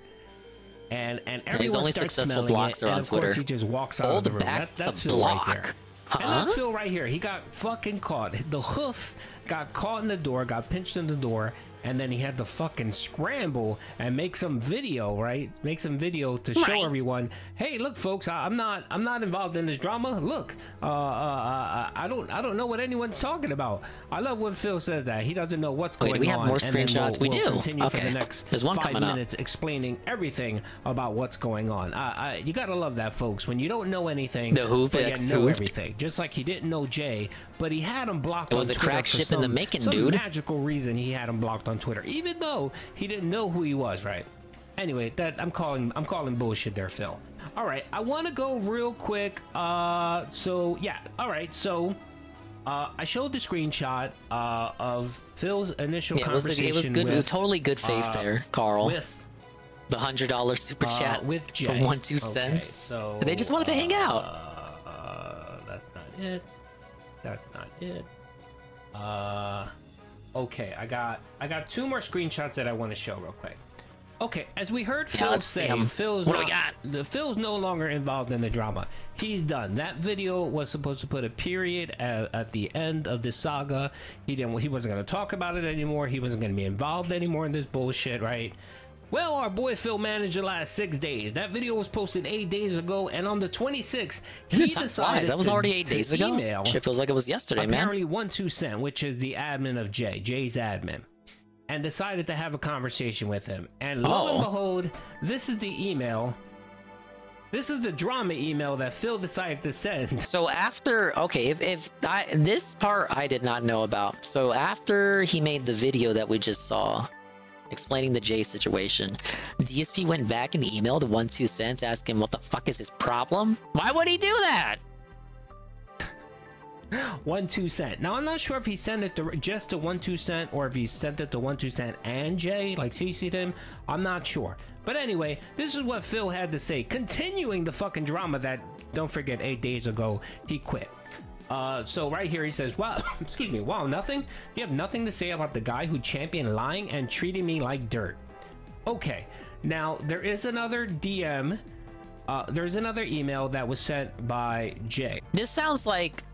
And everyone his only starts successful smelling blocks it, are on and of course Twitter. He just walks out Hold of the room. back That's to Phil block. right there. And that's Phil right here. He got fucking caught. The hoof got caught in the door, got pinched in the door, and then he had to fucking scramble and make some video, right? Make some video to show everyone, hey, look, folks, I'm not involved in this drama. Look, I don't know what anyone's talking about. I love when Phil says that. He doesn't know what's going on. Do we have more screenshots? We'll we do. Continue okay. for the next There's one 5 coming minutes explaining everything about what's going on. You gotta love that, folks. When you don't know anything, the hoop, but you know everything. Just like he didn't know Jay, but he had him blocked. It was on a Twitter crack for ship in the making, some dude. Magical reason he had him blocked on Twitter, even though he didn't know who he was, right? Anyway, that I'm calling bullshit there, Phil. All right, I want to go real quick. So yeah, all right. So I showed the screenshot of Phil's initial conversation. It was good. With, it was totally good faith there, Carl. With the $100 super chat with Jay. for 1-2 okay, cents. So they just wanted to hang out. That's not it. That's not it. Okay, I got 2 more screenshots that I want to show real quick. Okay, as we heard Phil say, Phil's no longer involved in the drama. He's done. That video was supposed to put a period at the end of this saga. He wasn't going to talk about it anymore. He wasn't going to be involved anymore in this bullshit, right? Well, our boy Phil managed the last 6 days. That video was posted 8 days ago, and on the 26th, he decided that was already 8 days ago. Email, shit feels like it was yesterday, apparently 1-2cent, which is the admin of Jay's admin, and decided to have a conversation with him. And lo and behold, this is the email. This is the drama email that Phil decided to send. So after, okay, this part I did not know about. So after he made the video that we just saw, explaining the Jay situation, DSP went back and emailed 1-2cent asking what the fuck is his problem? Why would he do that? 1-2cent. Now I'm not sure if he sent it just to 1-2cent or if he sent it to 1-2cent and Jay, like CC'd him. I'm not sure. But anyway, this is what Phil had to say, continuing the fucking drama that, don't forget, 8 days ago he quit. So right here he says, wow, excuse me, wow, nothing? You have nothing to say about the guy who championed lying and treating me like dirt. Okay, now there is another DM, there's another email that was sent by Jay. This sounds like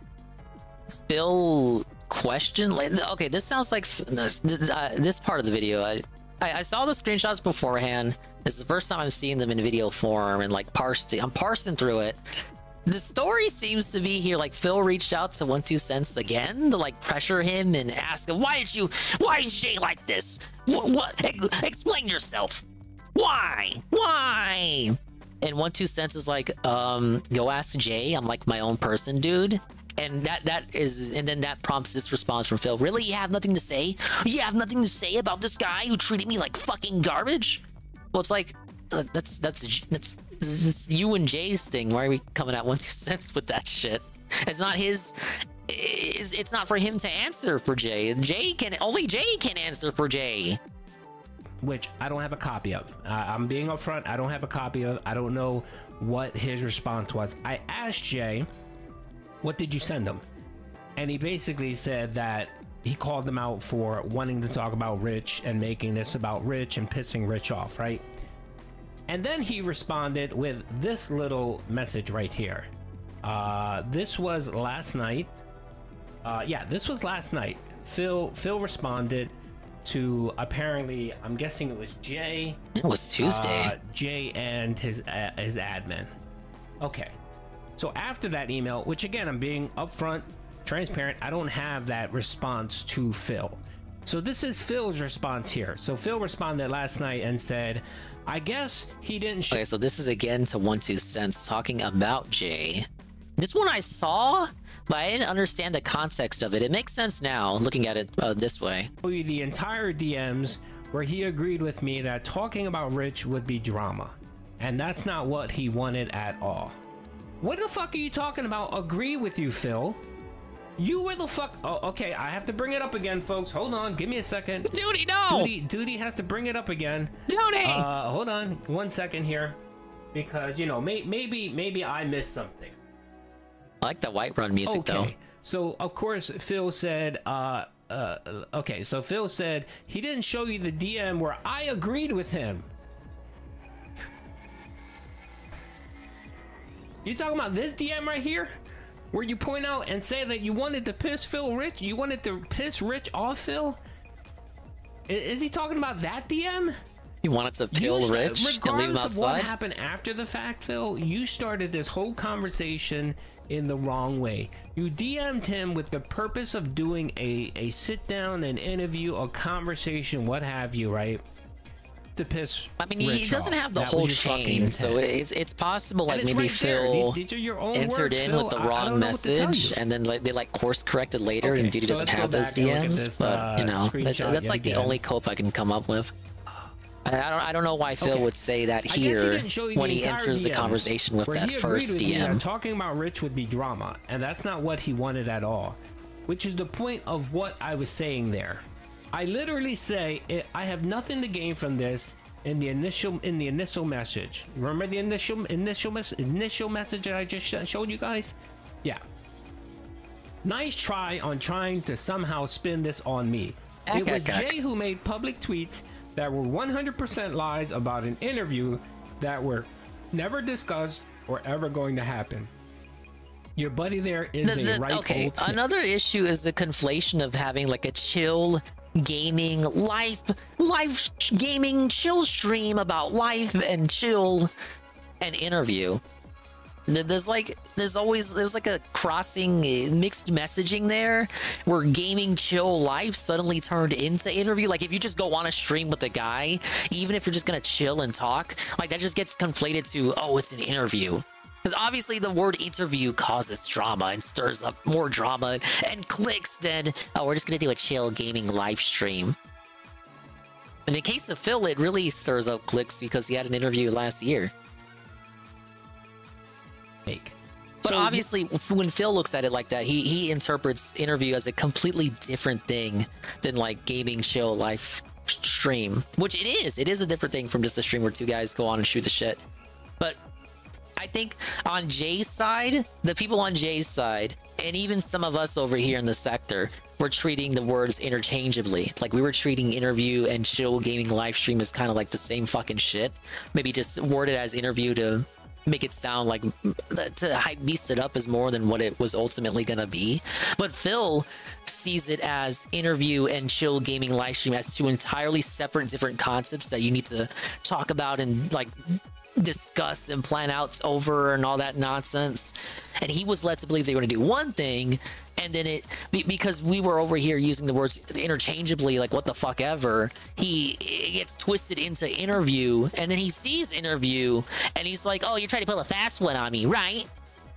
Phil question. Okay, this sounds like this part of the video. I saw the screenshots beforehand. This is the first time I'm seeing them in video form and like I'm parsing through it. The story seems to be here like Phil reached out to 1-2cent again to like pressure him and ask him, why is Jay like this? What? Explain yourself. Why? And 1-2cent is like, go ask Jay. I'm like my own person, dude. And then that prompts this response from Phil. Really? You have nothing to say? You have nothing to say about this guy who treated me like fucking garbage? Well, it's like, that's you and Jay's thing. Why are we coming at 1-2cent with that shit? It's not his. It's not for him to answer for Jay. Only Jay can answer for Jay. Which I don't have a copy of. I'm being upfront. I don't have a copy of. I don't know what his response was. I asked Jay, what did you send him? And he basically said that he called him out for wanting to talk about Rich and making this about Rich and pissing Rich off, right? And then he responded with this little message right here. This was last night. Yeah, this was last night. Phil responded to, apparently, I'm guessing it was Jay. It was Tuesday. Jay and his admin. Okay. So after that email, which again, I'm being upfront, transparent, I don't have that response to Phil. So this is Phil's response here. So Phil responded last night and said, I guess he didn't. Okay, so this is again to 1-2cent talking about Jay. This one I saw, but I didn't understand the context of it. It makes sense now, looking at it this way. The entire DMs where he agreed with me that talking about Rich would be drama. And that's not what he wanted at all. What the fuck are you talking about? Agree with you, Phil. You were the fuck. Oh, okay. I have to bring it up again, folks. Hold on. Give me a second. Duty, no. Duty has to bring it up again. Duty. Hold on. 1 second here, because you know maybe I missed something. I like the Whiterun music though. So of course Phil said. Okay. So Phil said he didn't show you the DM where I agreed with him. You talking about this DM right here? Where you point out and say that you wanted to piss Phil Rich? You wanted to piss Rich off Phil? Is he talking about that DM? You wanted to kill Rich and leave him outside? Regardless of what happened after the fact, Phil, you started this whole conversation in the wrong way. You DM'd him with the purpose of doing a sit down, an interview, a conversation, what have you, right? To piss. I mean, he doesn't have the whole chain, so it's possible like maybe Phil entered in with the wrong message, and then they like course corrected later, and Duty doesn't have those DMs. But you know, that's like the only cope I can come up with. I don't know why Phil would say that here when he enters the conversation with that first DM. Talking about Rich would be drama, and that's not what he wanted at all. Which is the point of what I was saying there. I literally say I have nothing to gain from this in the initial message. Remember the initial message that I just showed you guys? Yeah. Nice try on trying to somehow spin this on me. It was Jay who made public tweets that were 100% lies about an interview that were never discussed or ever going to happen. Your buddy there is a right old snitch. Another issue is the conflation of having like a chill gaming live gaming chill stream about life and chill and interview. There's like a crossing mixed messaging there where gaming chill life suddenly turned into interview. Like if you just go on a stream with a guy, even if you're just gonna chill and talk, like that just gets conflated to, oh, it's an interview. Because obviously the word interview causes drama and stirs up more drama and clicks than, oh, we're just gonna do a chill gaming live stream. In the case of Phil, it really stirs up clicks because he had an interview last year. But obviously, when Phil looks at it like that, he interprets interview as a completely different thing than like gaming chill live stream, which it is. It is a different thing from just a stream where two guys go on and shoot the shit. But I think on Jay's side, the people on Jay's side, and even some of us over here in the sector, were treating the words interchangeably. Like we were treating interview and chill gaming live stream as kind of like the same fucking shit. Maybe just worded as interview to make it sound like, to hype beast it up as more than what it was ultimately gonna be. But Phil sees it as interview and chill gaming live stream as two entirely separate, different concepts that you need to talk about and like discuss and plan out over and all that nonsense. And he was led to believe they were gonna do one thing, and then because we were over here using the words interchangeably, like what the fuck ever, it gets twisted into interview, and then he sees interview and he's like, oh, you're trying to pull a fast one on me, right?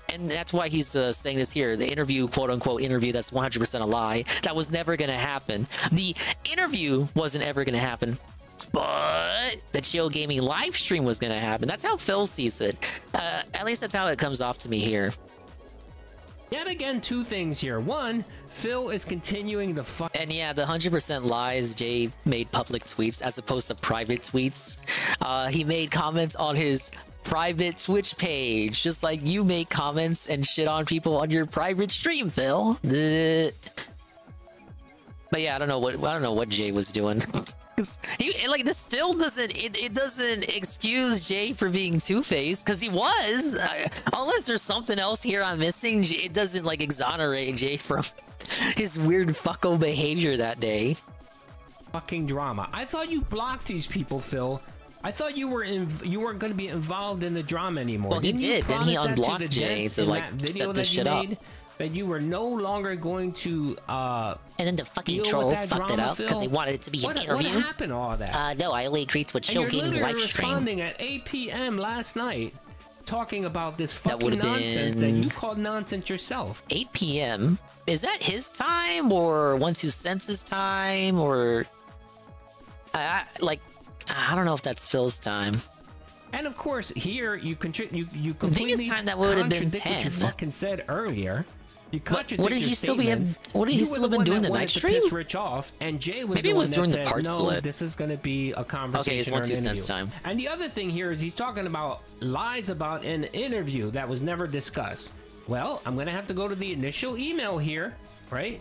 And that's why he's saying this here, the interview, quote unquote interview, that's 100% a lie. That was never gonna happen. The interview wasn't ever gonna happen, but the chill gaming live stream was gonna happen. That's how Phil sees it. At least that's how it comes off to me here. Yet again, two things here. One, Phil is continuing the fuck. And yeah, the 100% lies, Jay made public tweets as opposed to private tweets. He made comments on his private Twitch page, just like you make comments and shit on people on your private stream, Phil. But yeah, I don't know what Jay was doing. Like this still doesn't it doesn't excuse Jay for being two-faced, because he was, unless there's something else here I'm missing. It doesn't like exonerate Jay from his weird fucko behavior that day. Fucking drama. I thought you blocked these people, Phil. I thought you weren't going to be involved in the drama anymore. Well, he did. Then he unblocked Jay to like set this shit up. That you were no longer going to and then the fucking trolls fucked it up because they wanted it to be an interview. What happened to all that? No, I only agreed to a chill gaming live stream. Responding at 8 p.m. last night, talking about this fucking nonsense that you called nonsense yourself. 8 p.m. Is that his time or 12cents' time or I don't know if that's Phil's time. And of course, here you completely biggest time that would have been 10. What you fucking said earlier. You contradict what did he still be? What did he still have been doing the night stream? Piss Rich off, and Jay was maybe it was during the part no, split. This is going to be a conversation. Okay, it's 12cents time. And the other thing here is he's talking about lies about an interview that was never discussed. Well, I'm going to have to go to the initial email here, right?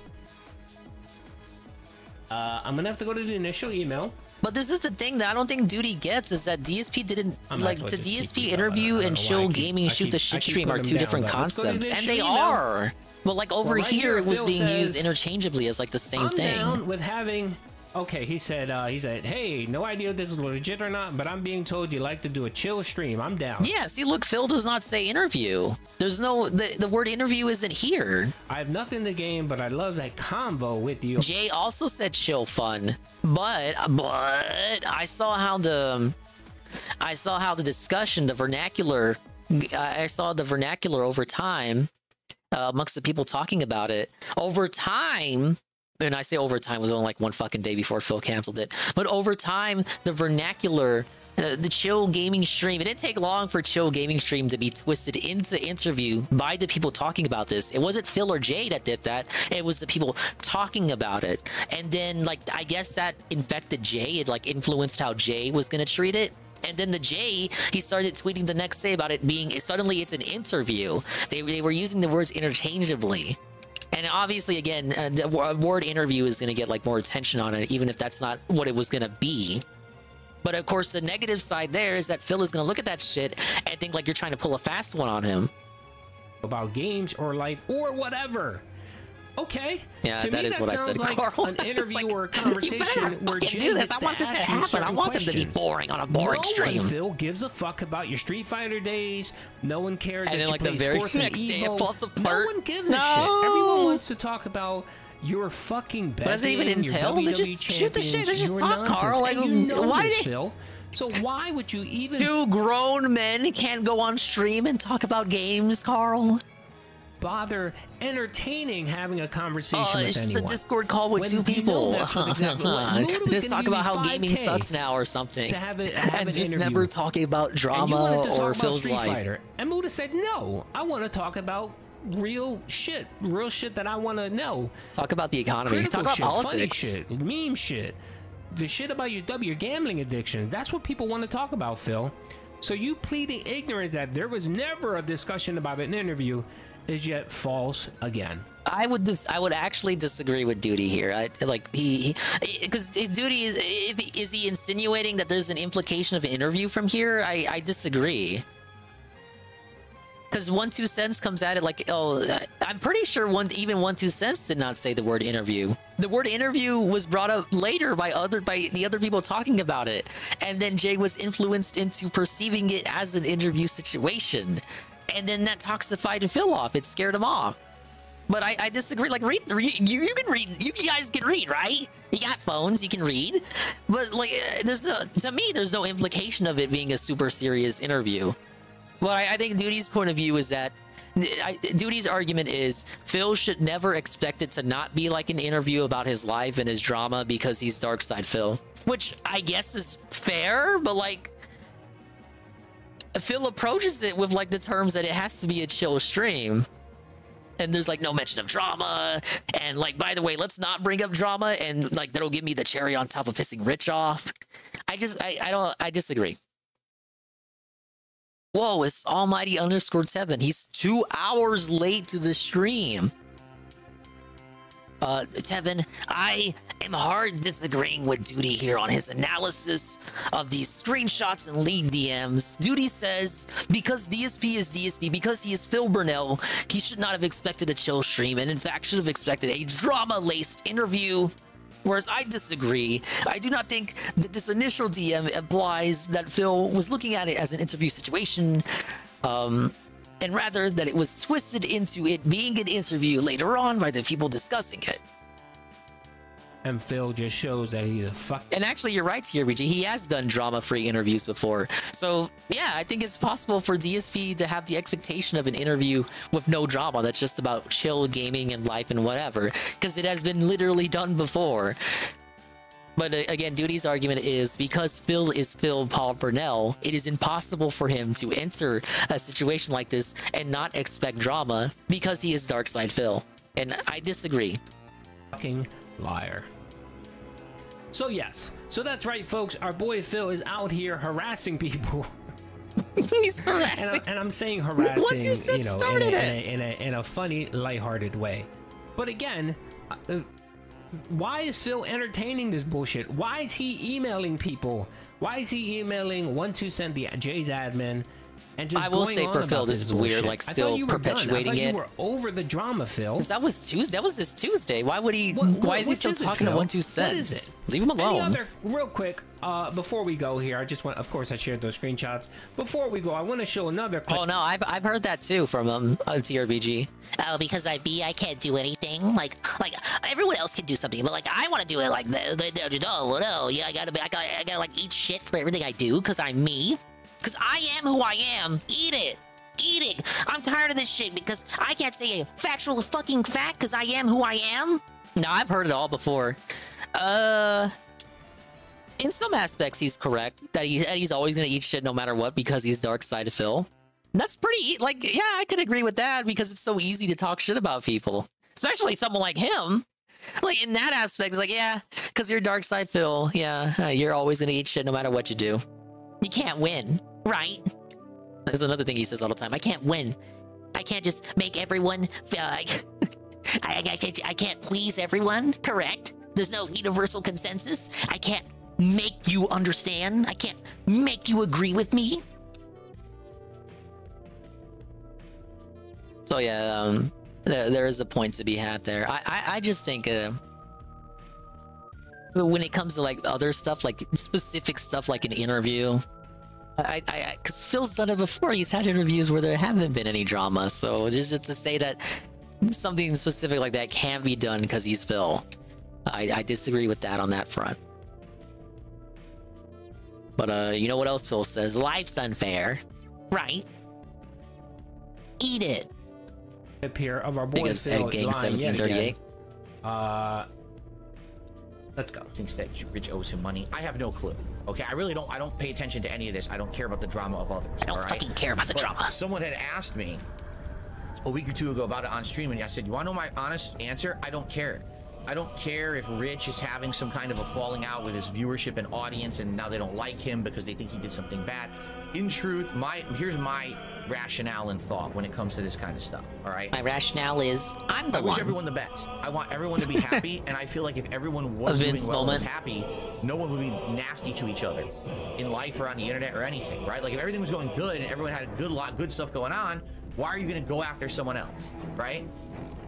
I'm going to have to go to the initial email. But this is the thing that I don't think Duty gets, is that DSP didn't like to DSP interview and chill gaming shoot the shit stream are two different concepts, and they are. But like over here, it was being used interchangeably as like the same thing. I'm down with having. Okay, he said, hey, no idea if this is legit or not, but I'm being told you like to do a chill stream. I'm down. Yeah, see, look, Phil does not say interview. There's no, the word interview isn't here. I have nothing to gain, but I love that convo with you. Jay also said chill fun, but I saw how the discussion, the vernacular, I saw the vernacular over time amongst the people talking about it. Over time, and I say over time, it was only like one fucking day before Phil canceled it. But over time, the vernacular, the chill gaming stream, it didn't take long for chill gaming stream to be twisted into interview by the people talking about this. It wasn't Phil or Jay that did that. It was the people talking about it. And then, like, I guess that infected Jay. It, like, influenced how Jay was going to treat it. And then the Jay, he started tweeting the next day about it being, suddenly it's an interview. They were using the words interchangeably. And And obviously, again, the word interview is going to get like more attention on it, even if that's not what it was going to be. But of course, the negative side there is that Phil is going to look at that shit and think like you're trying to pull a fast one on him. About games or life or whatever. Okay. Yeah, to that me, is what I said, like Carl. An interview like, or a conversation you better where fucking Jay do this. I want this to happen. I want them to be boring on a boring stream. No one, Phil, gives a fuck about your Street Fighter days. No one cares. And that then, you like, the play very sports and next day, it Evo. falls apart. No one gives a shit. Everyone wants to talk about your fucking betting. What does it even entail? They just shoot the shit. They just talk, Carl. Like, why this, Phil? So why would you even... Two grown men can't go on stream and talk about games, Carl? Bother entertaining having a conversation with anyone. It's just a Discord call with two people. Just talk about how gaming sucks now or something. And just never talking about drama or Phil's life. And Muda said, no, I want to talk about real shit that I want to know. Talk about the economy. Talk about politics. Funny shit, meme shit. The shit about your gambling addiction. That's what people want to talk about, Phil. So you pleading ignorance that there was never a discussion about an interview is yet false again. I would actually disagree with Duty here. Because Duty is he insinuating that there's an implication of an interview from here? I disagree. Because 1-2 comes at it like, oh, I'm pretty sure even 1-2 did not say the word interview. The word interview was brought up later by the other people talking about it, and then Jay was influenced into perceiving it as an interview situation, and then that toxified Phil off. It scared him off. But I disagree. Like, you can read. You guys can read, right? You got phones. You can read. But like, to me, there's no implication of it being a super serious interview. Well, I think Duty's point of view is that Duty's argument is Phil should never expect it to not be like an interview about his life and his drama because he's Dark Side Phil, which I guess is fair, but like Phil approaches it with like the terms that it has to be a chill stream. And there's like no mention of drama, and like, by the way, let's not bring up drama, and like that'll give me the cherry on top of pissing Rich off. I disagree. Whoa, it's Almighty _7. He's 2 hours late to the stream. Tevin, I am hard disagreeing with Duty here on his analysis of these screenshots and lead DMs. Duty says, because DSP is DSP, because he is Phil Burnell, he should not have expected a chill stream, and in fact should have expected a drama-laced interview. Whereas I disagree. I do not think that this initial DM implies that Phil was looking at it as an interview situation, and rather that it was twisted into it being an interview later on by the people discussing it. And Phil just shows that he's a fuck. And actually, you're right here, BG. He has done drama-free interviews before. So, yeah, I think it's possible for DSP to have the expectation of an interview with no drama that's just about chill gaming and life and whatever, because it has been literally done before. But again, Duty's argument is because Phil is Phil Paul Burnell, it is impossible for him to enter a situation like this and not expect drama because he is Darkside Phil. And I disagree. Fucking liar. So yes, so that's right, folks. Our boy Phil is out here harassing people. He's harassing, and I'm saying harassing, what you said, in a funny, lighthearted way. But again, why is Phil entertaining this bullshit? Why is he emailing people? Why is he emailing 1-2 the Jay's admin? And just I will say for Phil, this is weird, like still perpetuating it. You were over the drama, Phil. That was Tuesday. That was this Tuesday. Why would he? Why is he still talking to 1-2? Leave him alone. Any other, real quick, before we go here, I just want, of course, I shared those screenshots. Before we go, I want to show another clip. Oh no, I've heard that too from TRBG. Oh, because I can't do anything. Like everyone else can do something, but like I want to do it like no, yeah, I gotta like eat shit for everything I do because I'm me. Because I am who I am. Eat it. Eat it. I'm tired of this shit because I can't say a factual fucking fact because I am who I am. No, I've heard it all before. In some aspects, he's correct. That he's always gonna eat shit no matter what because he's Dark Side Phil. That's pretty, like, yeah, I could agree with that because it's so easy to talk shit about people. Especially someone like him. Like, in that aspect, it's like, yeah, because you're Dark Side Phil. Yeah, you're always gonna eat shit no matter what you do. You can't win. Right? There's another thing he says all the time. I can't win. I can't just make everyone feel like... I can't please everyone, correct? There's no universal consensus. I can't make you understand. I can't make you agree with me. So yeah, there is a point to be had there. I just think when it comes to like other stuff, like specific stuff like an interview, because Phil's done it before. He's had interviews where there haven't been any drama. So just to say that something specific like that can't be done because he's Phil, I disagree with that on that front. But you know what else Phil says? Life's unfair, right? Eat it. Here of our boy Phil Gang 1738. Let's go. Thinks that Rich owes him money. I have no clue. Okay, I really don't. I don't pay attention to any of this. I don't care about the drama of others. I don't fucking care about the drama. Someone had asked me a week or two ago about it on stream, and I said, "You want to know my honest answer? I don't care. I don't care if Rich is having some kind of a falling out with his viewership and audience, and now they don't like him because they think he did something bad. In truth, here's my rationale and thought when it comes to this kind of stuff. All right. My rationale is I'm the one. I wish everyone the best. I want everyone to be happy, and I feel like if everyone was doing well and was happy, no one would be nasty to each other in life or on the internet or anything, right? Like if everything was going good and everyone had a good stuff going on, why are you going to go after someone else, right?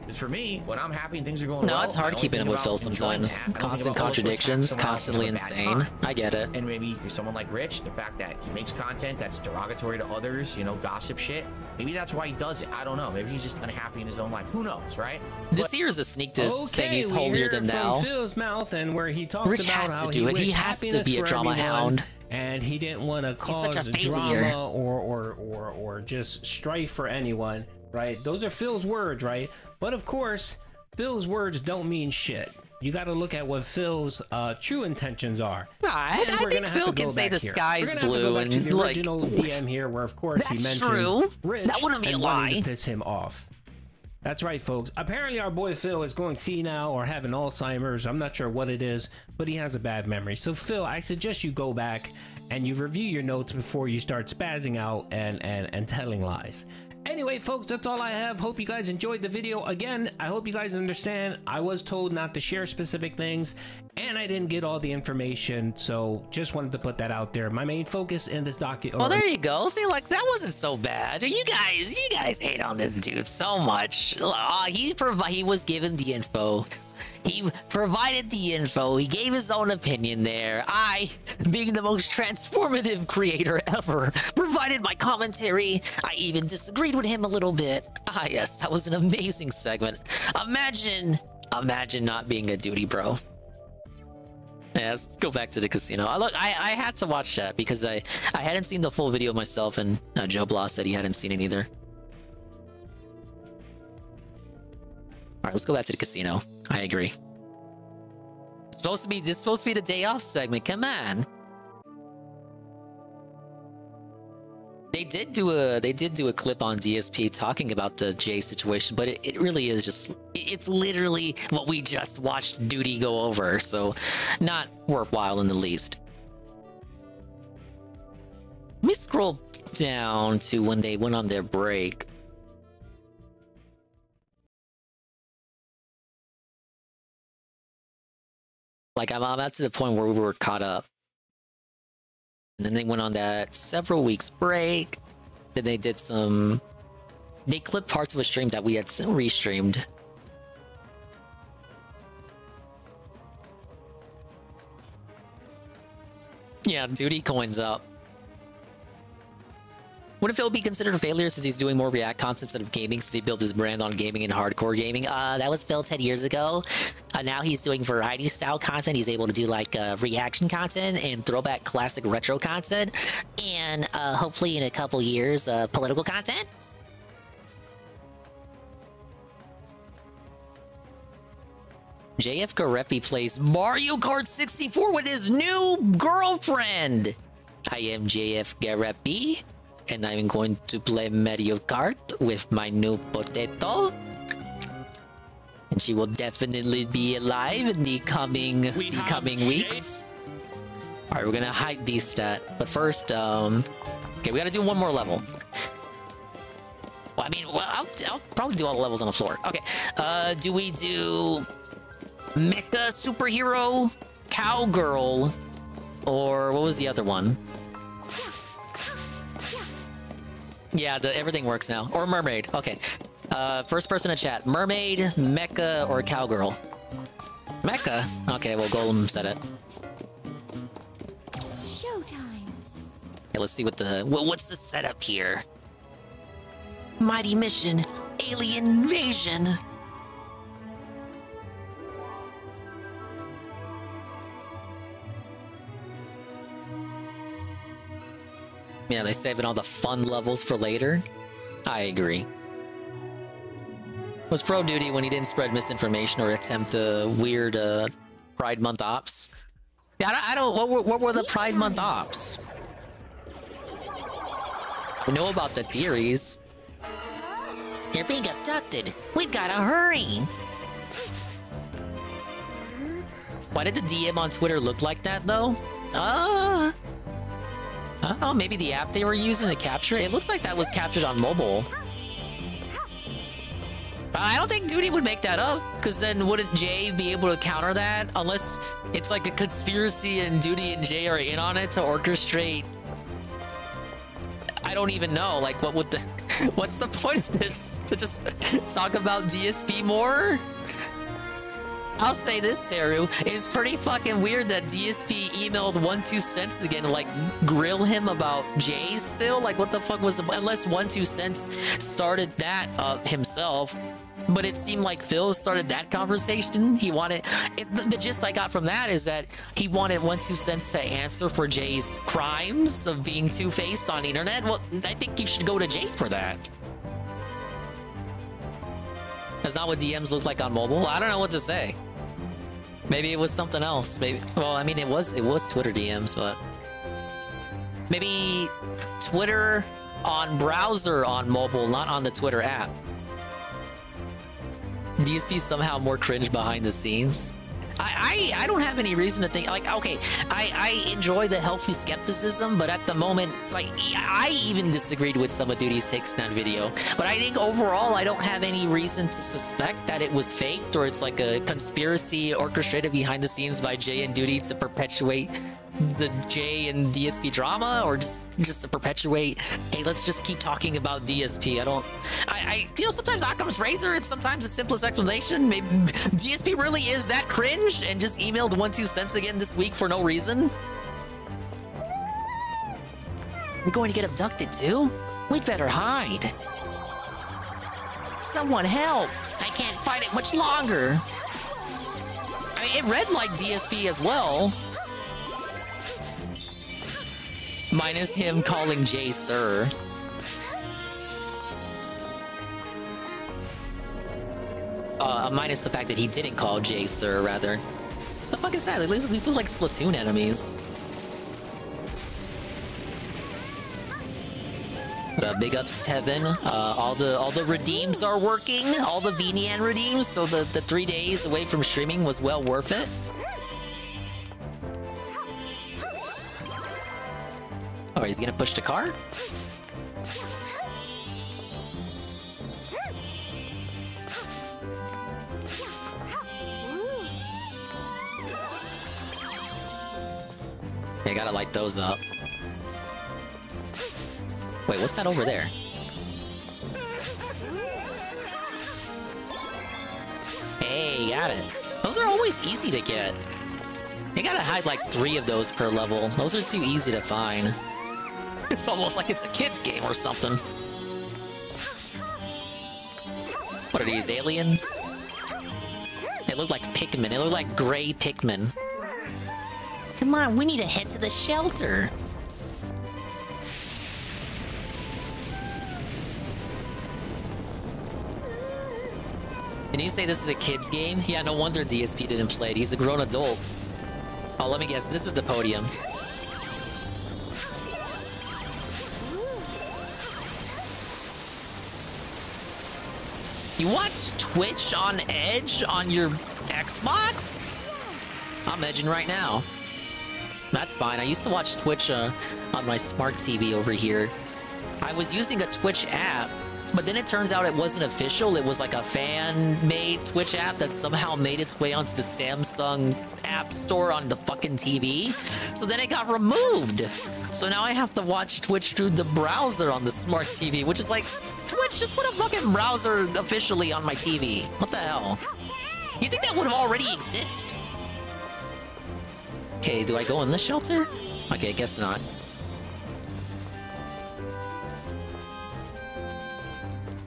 Because for me, when I'm happy and things are going well, it's hard keeping up with Phil sometimes. Constant contradictions, constantly insane. I get it. And maybe you're someone like Rich, the fact that he makes content that's derogatory to others, you know, gossip shit. Maybe that's why he does it. I don't know. Maybe he's just unhappy in his own life. Who knows, right? This here is a sneak diss saying he's holier than thou. From Phil's mouth, and where he talks Rich about has how to do it. He has to be a drama hound. And he didn't want to cause drama or just strife for anyone, right? Those are Phil's words, right? But of course, Phil's words don't mean shit. You got to look at what Phil's true intentions are. I think Phil can say the sky's blue and the original DM here, where of course he mentions Rich that wouldn't be a lie. To piss him off. That's right, folks. Apparently, our boy Phil is going senile or having Alzheimer's. I'm not sure what it is, but he has a bad memory. So, Phil, I suggest you go back and you review your notes before you start spazzing out and telling lies. Anyway, folks, that's all I have. Hope you guys enjoyed the video. Again, I hope you guys understand I was told not to share specific things, and I didn't get all the information, so just wanted to put that out there. My main focus in this document... Oh, there you go. See, like, that wasn't so bad. You guys hate on this dude so much. He was given the info. He provided the info. He gave his own opinion there. I, being the most transformative creator ever, provided my commentary. I even disagreed with him a little bit. Ah, yes, that was an amazing segment. Imagine not being a duty bro. Yeah, let's go back to the casino. Look, I had to watch that because I hadn't seen the full video myself, and Joe Blah said he hadn't seen it either. All right, let's go back to the casino. I agree. This is supposed to be the day off segment. Come on. They did do a clip on DSP talking about the Jay situation, but it really is just, it's literally what we just watched Duty go over, so not worthwhile in the least. Let me scroll down to when they went on their break. Like, I'm at to the point where we were caught up. And then they went on that several weeks break. Then they did some... They clipped parts of a stream that we had restreamed. Yeah, duty coins up. What if it'll be considered a failure since he's doing more React content instead of gaming, since he built his brand on gaming and hardcore gaming? That was Phil 10 years ago. Now he's doing variety style content. He's able to do like reaction content and throwback classic retro content. And hopefully in a couple years, political content. JF Garepi plays Mario Kart 64 with his new girlfriend. I am JF Garepi. And I'm going to play Mario Kart with my new potato. And she will definitely be alive in the coming weeks. Alright, we're gonna hype these stat. But first, okay, we gotta do one more level. I mean, well, I'll probably do all the levels on the floor. Okay. Do we do Mecha Superhero, Cowgirl, or what was the other one? Yeah, everything works now. Or Mermaid. Okay. First person to chat. Mermaid, Mecha, or Cowgirl? Mecha? Okay, well, Golem said it. Showtime. Okay, let's see what's the setup here. Mighty mission, alien invasion. Yeah, they saving all the fun levels for later. I agree. Was Pro Duty when he didn't spread misinformation or attempt the weird Pride Month ops? Yeah, I don't. What were the Pride Month ops? We know about the theories. You're being abducted. We've got to hurry. Why did the DM on Twitter look like that, though? I don't know, maybe the app they were using to capture it? It looks like that was captured on mobile. I don't think Duty would make that up, because then wouldn't Jay be able to counter that? Unless it's like a conspiracy and Duty and Jay are in on it to orchestrate... I don't even know, like, what would the... What's the point of this? To just talk about DSP more? I'll say this, Saru. It's pretty fucking weird that DSP emailed 1-2 again to, like, grill him about Jay still. Like, what the fuck was the... Unless 1-2 started that himself. But it seemed like Phil started that conversation. He wanted... The gist I got from that is that he wanted 1-2 to answer for Jay's crimes of being two-faced on the internet. Well, I think you should go to Jay for that. That's not what DMs look like on mobile. I don't know what to say. Maybe it was something else. Maybe. Well, I mean, it was Twitter DMs, but maybe Twitter on browser on mobile, not on the Twitter app. DSP somehow more cringe behind the scenes. I don't have any reason to think, like, okay, I enjoy the healthy skepticism, but at the moment, like, I even disagreed with some of Duty's takes in that video. But I think overall, I don't have any reason to suspect that it was faked or it's like a conspiracy orchestrated behind the scenes by Jay and Duty to perpetuate the Jay and DSP drama, or just to perpetuate, hey, let's just keep talking about DSP. I you know, sometimes Occam's razor, it's sometimes the simplest explanation. Maybe DSP really is that cringe and just emailed 1-2 again this week for no reason. We're going to get abducted too? We'd better hide. Someone help! I can't fight it much longer. I mean, it read like DSP as well. Minus him calling Jay Sir. Minus the fact that he didn't call Jay Sir, rather. The fuck is that? These look like Splatoon enemies. Big ups, Heaven. All the redeems are working. All the VNN redeems. So the 3 days away from streaming was well worth it. Oh, he's gonna push the car? Yeah, I gotta light those up. Wait, what's that over there? Hey, got it. Those are always easy to get. You gotta hide like 3 of those per level. Those are too easy to find. It's almost like it's a kid's game or something. What are these, aliens? They look like Pikmin. They look like gray Pikmin. Come on, we need to head to the shelter. Can you say this is a kid's game? Yeah, no wonder DSP didn't play it. He's a grown adult. Oh, let me guess. This is the podium. You watch Twitch on Edge on your Xbox? I'm edging right now. That's fine. I used to watch Twitch on my smart TV over here. I was using a Twitch app, But then it turns out it wasn't official. It was like a fan-made Twitch app that somehow made its way onto the Samsung App Store on the fucking TV. So then it got removed. So now I have to watch Twitch through the browser on the smart TV, which is like, Twitch, just put a fucking browser officially on my TV. What the hell? You think that would have already exist? Okay, do I go in the shelter? Okay, guess not.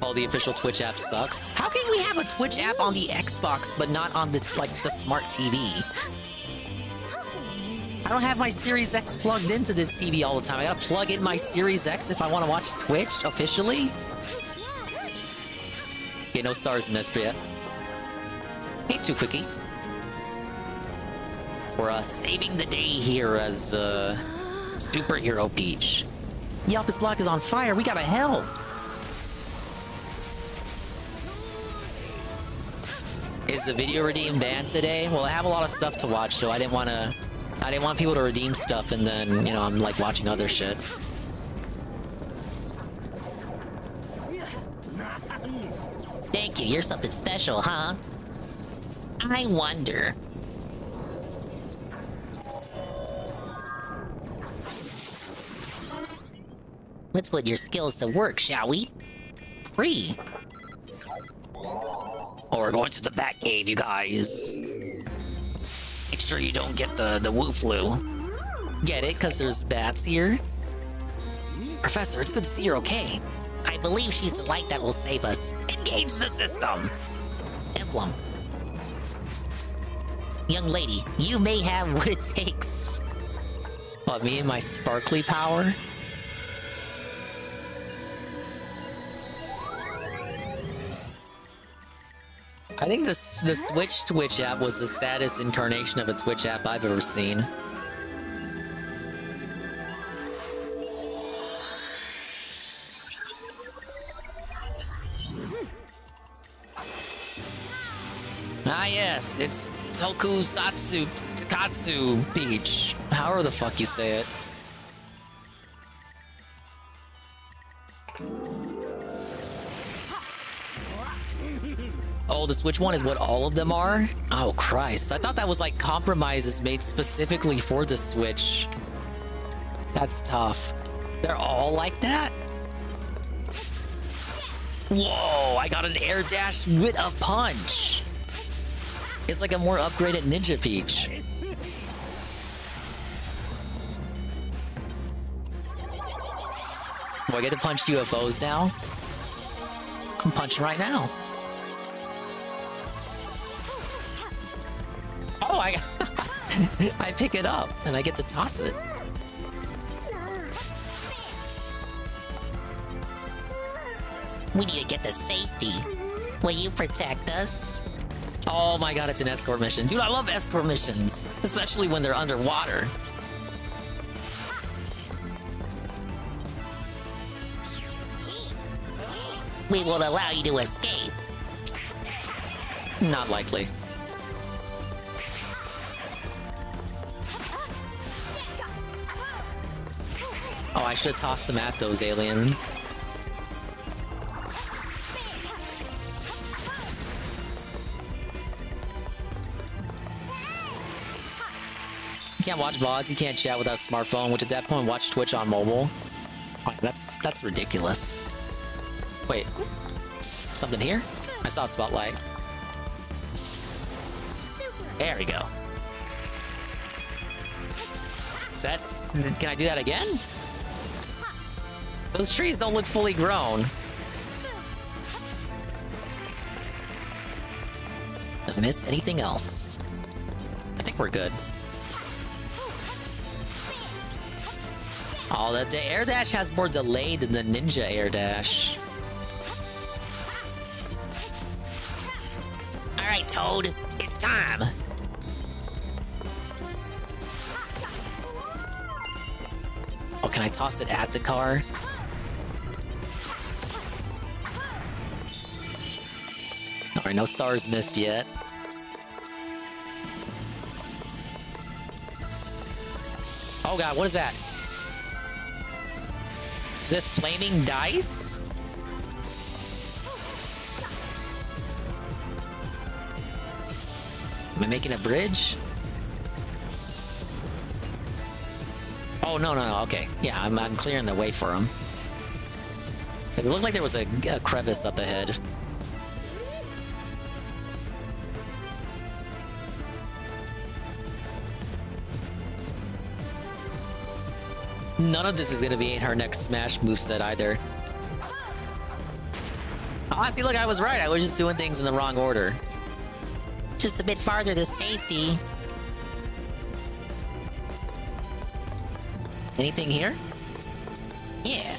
Oh, the official Twitch app sucks. How can we have a Twitch app on the Xbox but not on the the smart TV? I don't have my Series X plugged into this TV all the time. I gotta plug in my Series X if I want to watch Twitch officially. Okay, no stars missed yet. Ain't too quickie. We're saving the day here as Superhero Peach. The office block is on fire. We gotta help. Is the video redeem banned today? Well, I have a lot of stuff to watch, so I didn't want people to redeem stuff and then, you know, I'm like watching other shit. Thank you. You're something special, huh? I wonder. Let's put your skills to work, shall we? Free. Oh, we're going to the Bat Cave, you guys. Make sure you don't get the Woo Flu. Get it? Because there's bats here? Professor, it's good to see you're okay. I believe she's the light that will save us. Engage the system. Emblem. Young lady, you may have what it takes. What, me and my sparkly power? I think the Switch Twitch app was the saddest incarnation of a Twitch app I've ever seen. Ah yes, it's Tokusatsu Takatsu Beach. However the fuck you say it. Oh, the Switch one is what all of them are? Oh, Christ. I thought that was like compromises made specifically for the Switch. That's tough. They're all like that? Whoa, I got an air dash with a punch. It's like a more upgraded Ninja Peach. Do I get to punch UFOs now? I'm punching right now. Oh, I pick it up and I get to toss it. We need to get to safety. Will you protect us? Oh my god, it's an escort mission. Dude, I love escort missions, especially when they're underwater. We will allow you to escape. Not likely. Oh, I should toss them at those aliens. You can't watch VODs, you can't chat without a smartphone, which at that point, watch Twitch on mobile. Oh, that's ridiculous. Wait, something here? I saw a spotlight. There we go. Is that... Can I do that again? Those trees don't look fully grown. Did I miss anything else? I think we're good. Oh, the air dash has more delay than the ninja air dash. All right, Toad, it's time. Oh, can I toss it at the car? Alright, no stars missed yet. Oh god, what is that? Is it flaming dice? Am I making a bridge? Oh, no, okay. Yeah, I'm clearing the way for him. It looked like there was a crevice up ahead. None of this is gonna be in her next Smash moveset either. Honestly, look, I was right. I was just doing things in the wrong order. Just a bit farther to safety. Anything here? Yeah.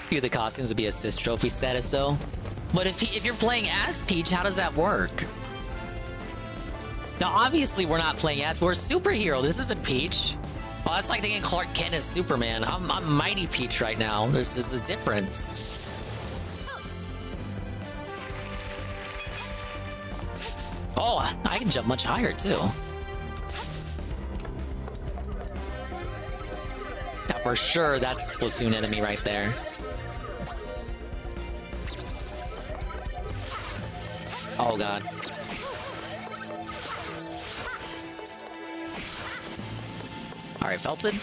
Few of the costumes would be assist trophy status though. But if you're playing as Peach, how does that work? Now, obviously, we're not playing as... We're a superhero. This isn't Peach. Oh, that's like thinking Clark Kent is Superman. I'm Mighty Peach right now. There's a difference. Oh, I can jump much higher, too. Now, for sure, that's Splatoon enemy right there. Oh, God. Alright, felted?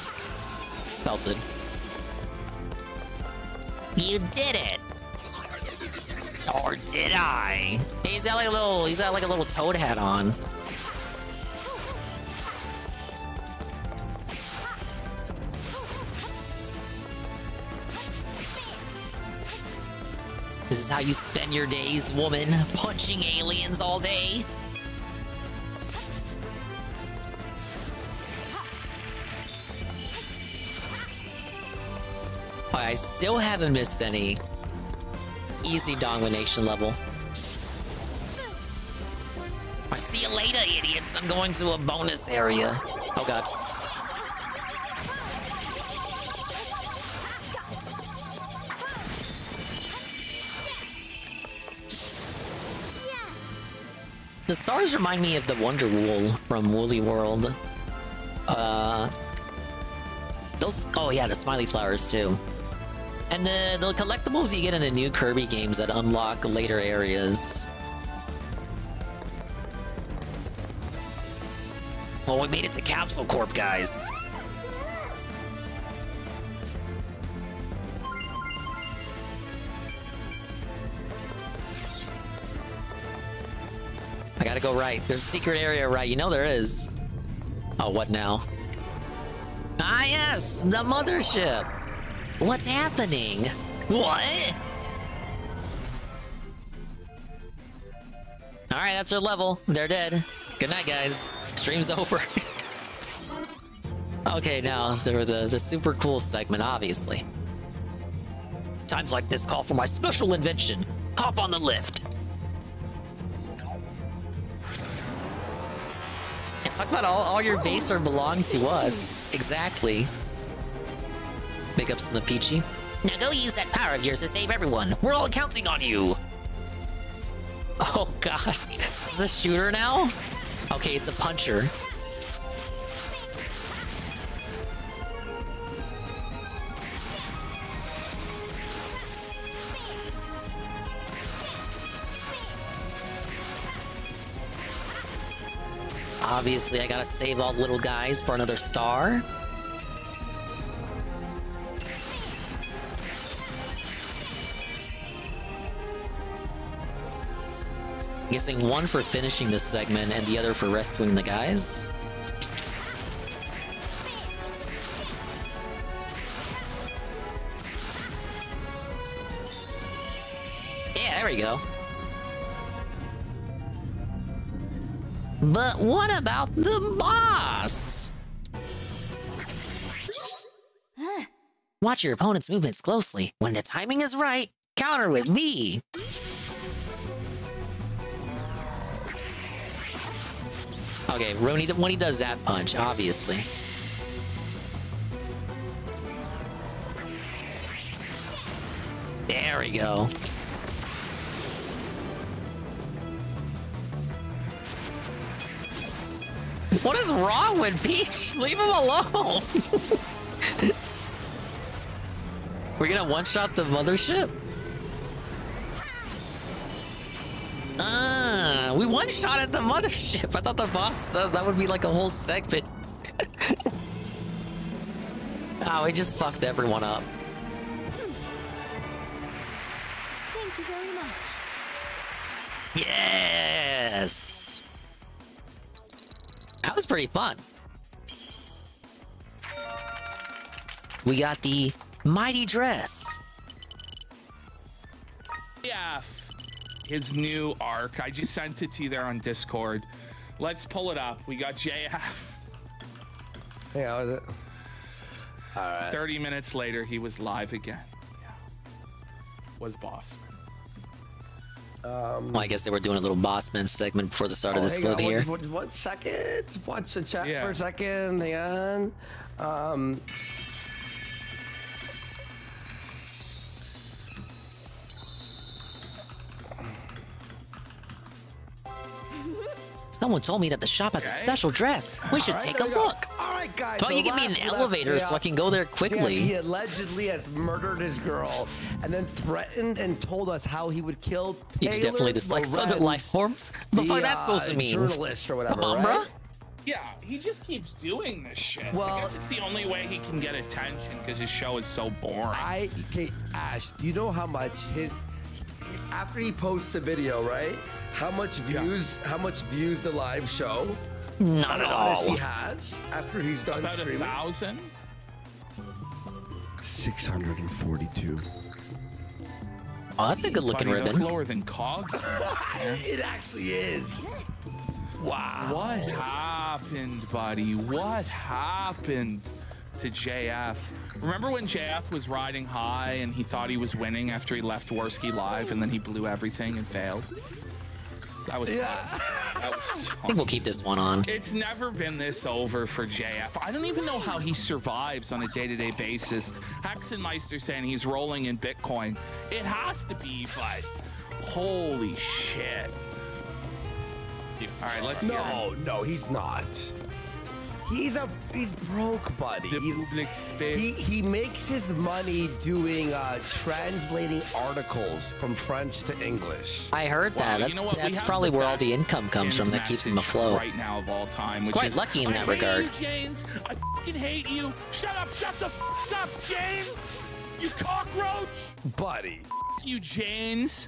Felted. You did it! Or did I? He's got like a little toad hat on. This is how you spend your days, woman, punching aliens all day. I still haven't missed any. Easy domination level. I see you later, idiots. I'm going to a bonus area. Oh, God. The stars remind me of the Wonder Wool from Woolly World. Those... Oh, yeah, the smiley flowers, too. And the collectibles you get in the new Kirby games that unlock later areas. Well, we made it to Capsule Corp, guys. I gotta go right. There's a secret area right. You know there is. Oh, what now? Ah, yes! The mothership! What's happening? What? Alright, that's our level. They're dead. Good night, guys. Stream's over. Okay, now, the super cool segment, obviously. Times like this call for my special invention. Hop on the lift. And talk about all your base are belong to us. Exactly. Big ups to the Peachy. Now go use that power of yours to save everyone. We're all counting on you. Oh, God. Is this a shooter now? Okay, it's a puncher. Obviously, I gotta save all the little guys for another star. Guessing one for finishing this segment and the other for rescuing the guys. Yeah, there we go. But what about the boss? Watch your opponent's movements closely. When the timing is right, counter with me. Okay, when he does that punch, obviously. There we go. What is wrong with Peach? Leave him alone. We're gonna one-shot the mothership? We one-shotted the mothership. I thought the boss, that would be like a whole segment. Oh, we just fucked everyone up. Thank you very much. Yes! That was pretty fun. We got the mighty dress. Yeah, his new arc. I just sent it to you there on Discord. Let's pull it up. We got JF. Yeah, was it? All right. 30 minutes later, he was live again. Yeah. Was boss. Well, I guess they were doing a little Bossman segment before the start of this clip here. One second. Watch the chat for a second. Hang on. Someone told me that the shop has a special dress. We should take a look. All right, guys. Well, you give me an elevator so I can go there quickly. He allegedly has murdered his girl and then threatened and told us how he would kill Taylor He definitely dislikes other life forms. What the fuck that's supposed to mean? Journalist or whatever, Come on, right? bro. Yeah, he just keeps doing this shit. Well, I guess it's the only way he can get attention because his show is so boring. Okay, Ash, do you know how much after he posts a video, right? How much views the live show? Not at all. He has after he's done About streaming. 1,000. 642. Oh, that's a good looking Buddy, ribbon. That's lower than COG. It actually is. Wow. What happened, buddy? What happened to JF? Remember when JF was riding high and he thought he was winning after he left Worski live and then he blew everything and failed? That was fun. That was I fun. think we'll keep this one on. It's never been this over for JF. I don't even know how he survives on a day-to-day basis. Hexenmeister saying he's rolling in Bitcoin. It has to be, but holy shit. All right, let's hear him. No, he's not. He's broke, buddy. He makes his money doing translating articles from French to English. I heard that. You know what? That's probably where all the income comes from that keeps him afloat. Right now of all time, He's which quite is, lucky in that I regard. hate you, James. I fucking hate you. Shut up the up, James. You cockroach. Buddy. You, James.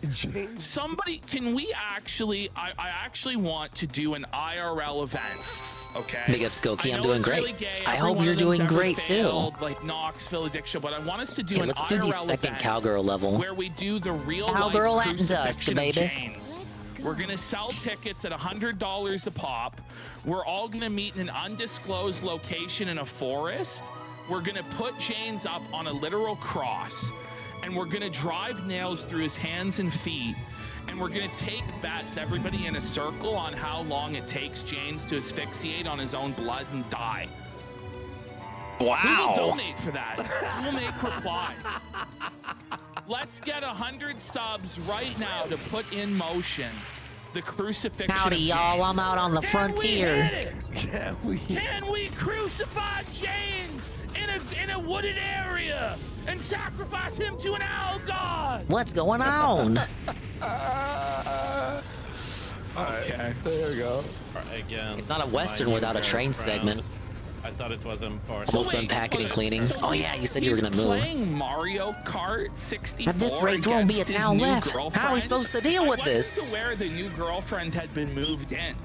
Somebody, can we actually? I actually want to do an IRL event. Okay. Big up, Skokie. I'm doing great. Really gay. I Every hope one you're of them's doing ever great failed, too. Like Knoxville Addiction, but I want us to do Okay, an let's IRL do the second event cowgirl level. where we do the real Cowgirl life at dusk, crucifixion of baby. James. We're gonna sell tickets at $100 a pop. We're all gonna meet in an undisclosed location in a forest. We're gonna put James up on a literal cross, and we're gonna drive nails through his hands and feet. And we're gonna take bets, everybody in a circle, on how long it takes James to asphyxiate on his own blood and die. Wow. Who will donate for that? Who will make reply? Let's get 100 subs right now to put in motion the crucifixion Howdy, of y'all. James. I'm out on the frontier. Can we crucify James in a wooded area and sacrifice him to an owl god? What's going on? Okay. There we go. Again, It's not a Western without a train segment. I thought it was important. Almost unpacking and cleaning. Oh yeah, you said you were gonna move. Playing Mario Kart 64. At this rate, there won't be a against his town new left. How are we girlfriend. supposed to deal with I this? went to where the new girlfriend had been moved in.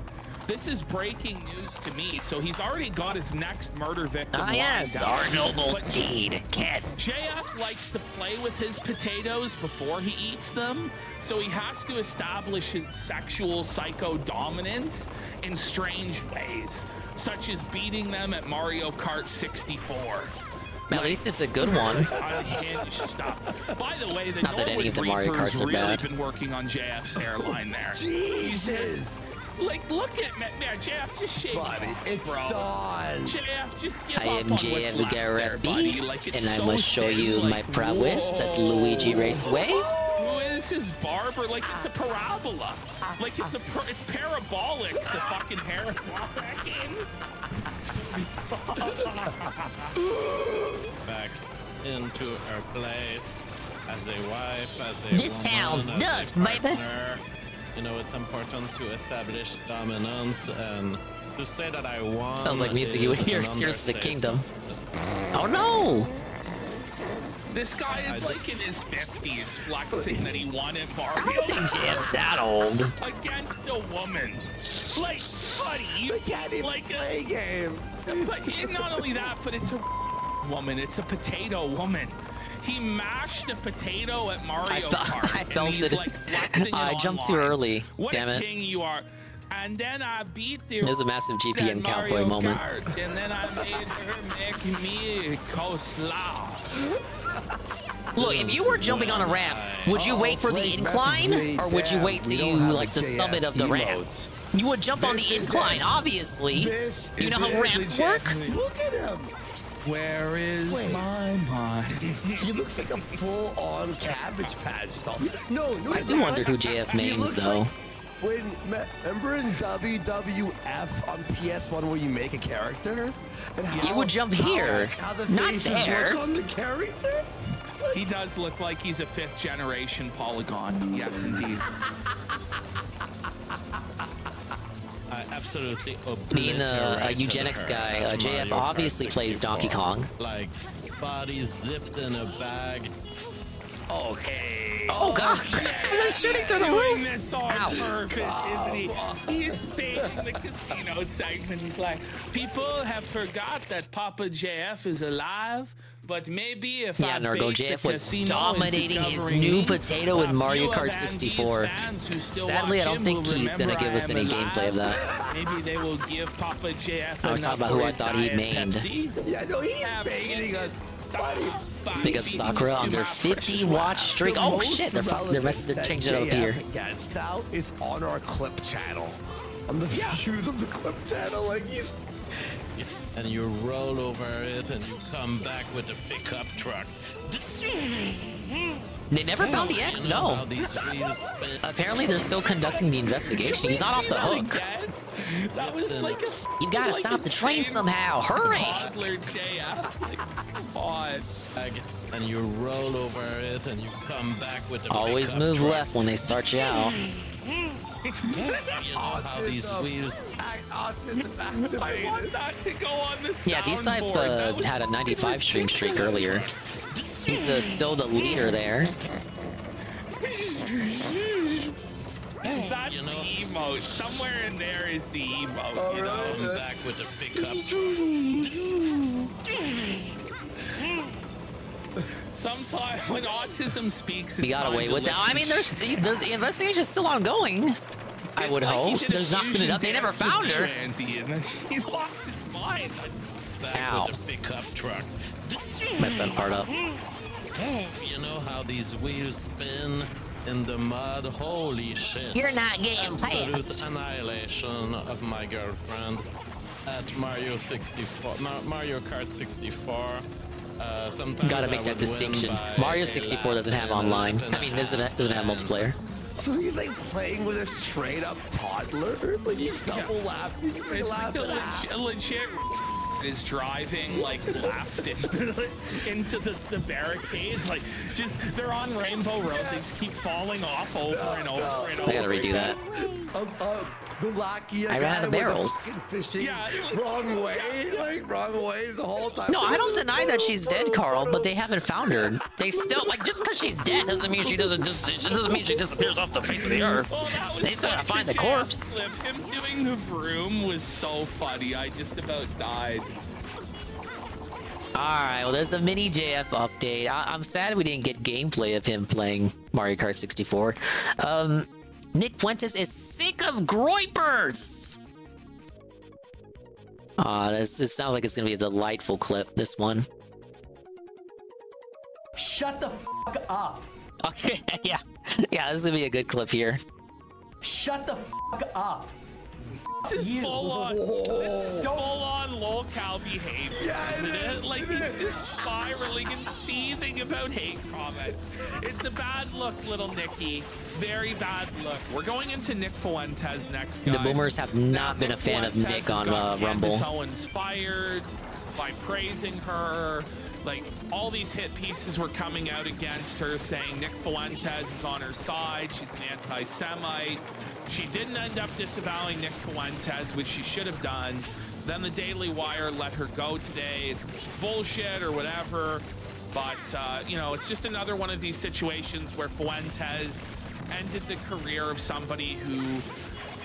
This is breaking news to me. So he's already got his next murder victim. Ah yes, lined up. our noble But steed, Kit. JF likes to play with his potatoes before he eats them, so he has to establish his sexual psycho dominance in strange ways, such as beating them at Mario Kart 64. At least it's a good one. Unhinged stuff. By the way, the Not that any of the Mario Reaper's Karts are really bad. been working on JF's hairline there. Jesus. Like, look at me, man, JF, just shake it off, It's bro. done. JF, just give I up am on what's JF left there, buddy. Garabby, Like, it's and I so must show thin, you like, my prowess at whoa. Luigi Raceway. Who is This is barber, like it's a parabola. Like it's parabolic, the fucking hair. Back into her place as a wife, as a This woman, town's as a dust, baby. partner. You know, it's important to establish dominance, and to say that I won. Sounds like music you would hear an Tears of the understatement. Kingdom. Oh no! This guy is like in his 50s, flexing that he won at Mario. I don't think JF's that old. Against a woman. Like, buddy, They can't even like play a game. But not only that, but it's a woman. It's a potato woman. He mashed a potato at Mario Kart. I felt and he's it. like flexing I it jumped too online. early. What Damn a it. king you are. And then I beat the There's a massive GPN at cowboy Mario moment. Kart, and then I made her make me coleslaw. Look, if you were jumping on a ramp, would you wait for the incline, or would you wait till you like the summit of the ramp? You would jump on the incline, obviously. You know how ramps work? Look at him. Where is my mind? He looks like a full-on Cabbage Patch doll. No, I do wonder who JF mains though. Remember in WWF on PS1 where you make a character? And how, You would jump here, how the not faces there. look on the character? He does look like he's a 5th generation Polygon. Yes, indeed. I absolutely Being a obliterated eugenics her guy, at JF Mario Kart obviously plays 64. Donkey Kong. Like, body zipped in a bag. Okay. Oh god! They're shooting through the Doing roof! this on purpose, isn't he? He's baiting the casino segment. He's like, people have forgot that Papa JF is alive, but maybe if Yeah, I Norgo, bait the JF was casino dominating into his covering new me, potato in a Mario few Kart of 64. Andy's fans who still Sadly, I watch don't him think will he's gonna remember give us I am any gameplay of that. alive. Maybe they will give Papa JF I was talking about who I thought he mained. Yeah, no, he's baiting us. Buddy. Big up Sakura on their 50-watch streak. Oh shit, they're changing it up here. Against now is on our clip channel. On the views of the clip channel, like he's. And you roll over it, and you come back with a pickup truck. They never found the X, no. Apparently they're still conducting the investigation. He's not off the hook. That was like a... You gotta stop the train somehow. Hurry! Toddler JF. Like, come on. And you roll over it, and you come back with a Always pickup move truck. left when they start you out. You know how these wheels... I want that to go on the soundboard. Yeah, D-Sype had a 95 streak earlier. He's still the leader there. That's the emote. Somewhere in there is the emote. Oh, you know? Come back with a pickup truck. Sometimes when autism speaks, it's He got time away to with that. I mean, the investigation's still ongoing. I would hope. There's not been enough. They never found her. Andy, and then he lost his mind. Back Ow. with a pickup truck. Messed that part up. You know how these wheels spin in the mud? Holy shit. You're not getting Absolute past. annihilation of my girlfriend at Mario 64, Mario Kart 64. Sometimes Gotta I make that would distinction. win by Mario a 64 doesn't have lap and a online. lap and I mean, a doesn't half, have and- multiplayer. So he's like playing with a straight up toddler? Like he's double laughing. It's like a legit is driving like left into the barricade. Like just they're on Rainbow Road. They just keep falling off over and over and over. I gotta redo that. The Lakia I ran out of guy with the barrels. fucking fishing wrong way, like wrong way the whole time. No, I don't deny that she's dead, Carl, but they haven't found her. They still like just because she's dead doesn't mean she doesn't mean she disappears off the face of the earth. They still gotta find the corpse. Him doing the vroom was so funny. I just about died. Alright, well there's a mini JF update. I'm sad we didn't get gameplay of him playing Mario Kart 64. Nick Fuentes is sick of groypers! This sounds like it's gonna be a delightful clip, this one. Shut the fuck up. Okay, yeah. Yeah, this is gonna be a good clip here. Shut the fuck up. This is full on. This is full on lolcow behavior. Yeah, isn't it? Like he's just spiraling and seething about hate comments. It's a bad look, little Nicky. Very bad look. We're going into Nick Fuentes next, guys. The boomers have not been a fan of Nick on Rumble. Candace Owens fired by praising her. Like, all these hit pieces were coming out against her, saying Nick Fuentes is on her side. She's an anti-Semite. She didn't end up disavowing Nick Fuentes, which she should have done. Then the Daily Wire let her go today. It's bullshit or whatever. But, you know, it's just another one of these situations where Fuentes ended the career of somebody who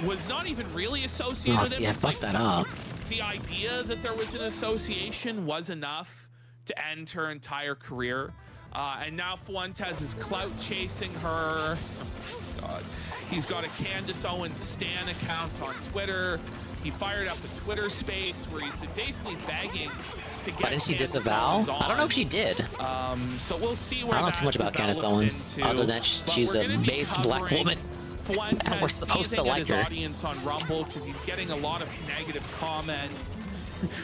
was not even really associated with him. I fucked that up. The idea that there was an association was enough to end her entire career. And now Fuentes is clout chasing her. Oh, God. He's got a Candace Owens Stan account on Twitter. He fired up a Twitter space where he's been basically begging to get. Why didn't she disavow? I don't know if she did. So we'll see where I don't know too much about Candace Owens, other than she's a based black woman. And we're supposed to like her. Audience on Rumble because he's getting a lot of negative comments.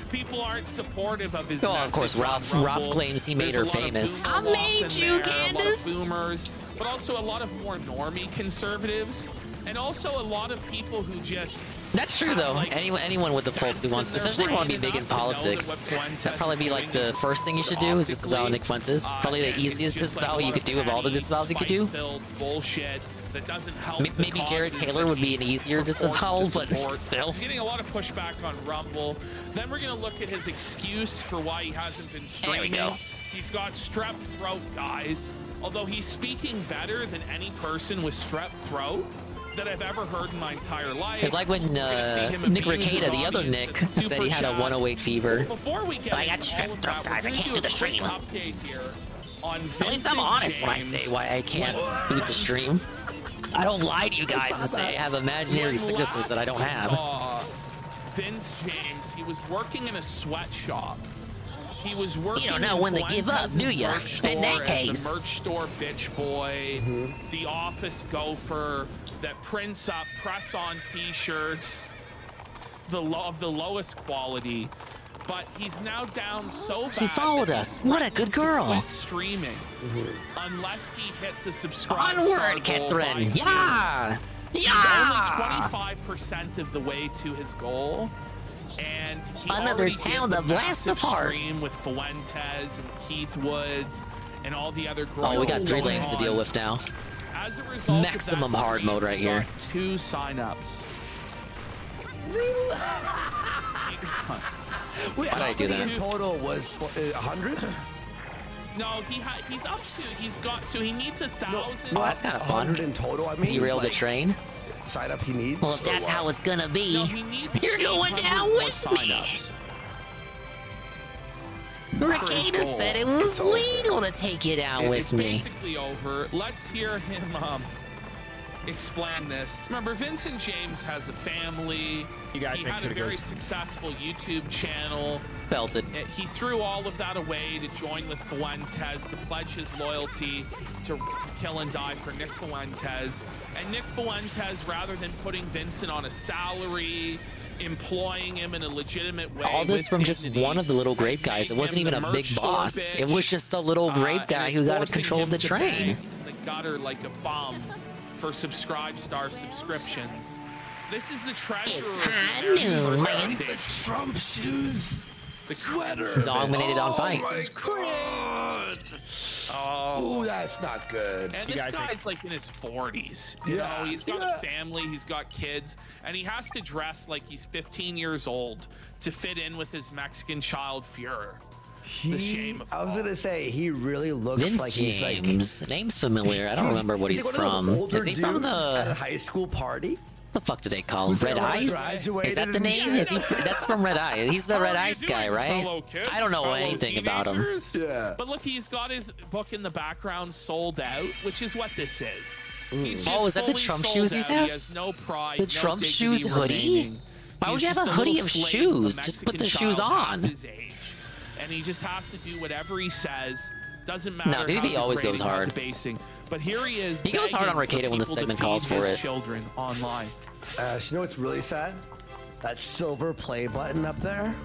People aren't supportive of his of course, Ralph claims he made her famous. I made you, Candace. Boomers, but also a lot of more normie conservatives, and also a lot of people who just. That's true, though. Like, anyone with the pulse who wants, especially if you want to be big in politics, that'd probably be like the first thing you should do is disavow Nick Fuentes. Probably the easiest disavow you could do of all the disavows you could do. Bullshit. That doesn't help. Maybe Jared Taylor would be an easier disavow, but still. He's getting a lot of pushback on Rumble. Then we're gonna look at his excuse for why he hasn't been streaming. There we go. He's got strep throat, guys. Although he's speaking better than any person with strep throat that I've ever heard in my entire life. It's like when Nick Ricada, the other Nick, said he had a 108 fever. Before we get I got strep throat, guys. I can't do the stream. At least I'm honest when I say why I can't do the stream. I don't lie to you guys and say I have imaginary sicknesses that I don't have. Vince James, he was working in a sweatshop. He was working. You don't know when to give up, do you? In that case, the merch store bitch boy, the office gopher that prints up press-on T-shirts, the lowest quality. But he's now down so bad. She followed us. What a good girl. Streaming, unless he hits a subscribe. Onward, Catherine. Yeah. He's only 25% of the way to his goal, and he another town to blast apart. Stream with Fuentes and Keith Woods and all the other. Oh, we got 3 lanes to deal with now. As a result, maximum hard mode right here. 2 signups. Wait, why did I do that? In total was 100. No, he's up to. He's got. So he needs 1,000. Oh, that's kind of fun. 100 in total. I mean, derail the train. Sign up he needs. Well, if that's how it's gonna be, you're going down with me. Ricada said it was legal to take it out with me. It's basically over. Let's hear him explain this. Remember, Vincent James has a family. He had a very successful YouTube channel. Belted. He threw all of that away to join with Fuentes, to pledge his loyalty to kill and die for Nick Fuentes. And Nick Fuentes, rather than putting Vincent on a salary, employing him in a legitimate way. All this from just one of the little grape guys. It wasn't even a big boss. It was just a little grape guy who got control of the train. The gutter like a bum for Subscribe Star subscriptions. This is the treasurer. It's high noon, man. The Trump shoes. The sweater. Dominated on fight. Oh, that's not good. And this guy's like in his 40s. You know, he's got a family, he's got kids, and he has to dress like he's 15 years old to fit in with his Mexican child Fuhrer. I was gonna say he really looks Vince like James. he's like. Name's familiar. I don't remember what he's from. Is he from the at a high school party? The fuck do they call him? Red Ice? Is that the name? Is he? That's from Red Ice. He's the Red Ice guy, right? I don't know anything about him. Yeah. But look, he's got his book in the background sold out, which is what this is. He's Oh, is that the Trump shoes he has? has? No pride, The Trump shoes hoodie? Why would you have a hoodie of shoes? Just put the shoes on. And he just has to do whatever he says. Doesn't matter. No, BB always goes hard. But here he is. He goes hard on Ricada when the segment calls for it. Children online. You know what's really sad? That silver play button up there?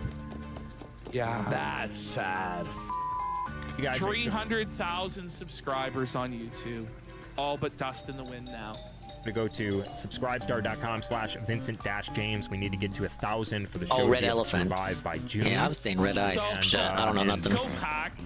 Yeah. That's sad. You guys 300,000 subscribers on YouTube. All but dust in the wind now. To go to subscribestar.com/Vincent-James. We need to get to 1,000 for the show. Oh, Red to Elephant. Survive by June. Yeah, I'm saying Red Ice. And, Shit, I don't know nothing. Go back.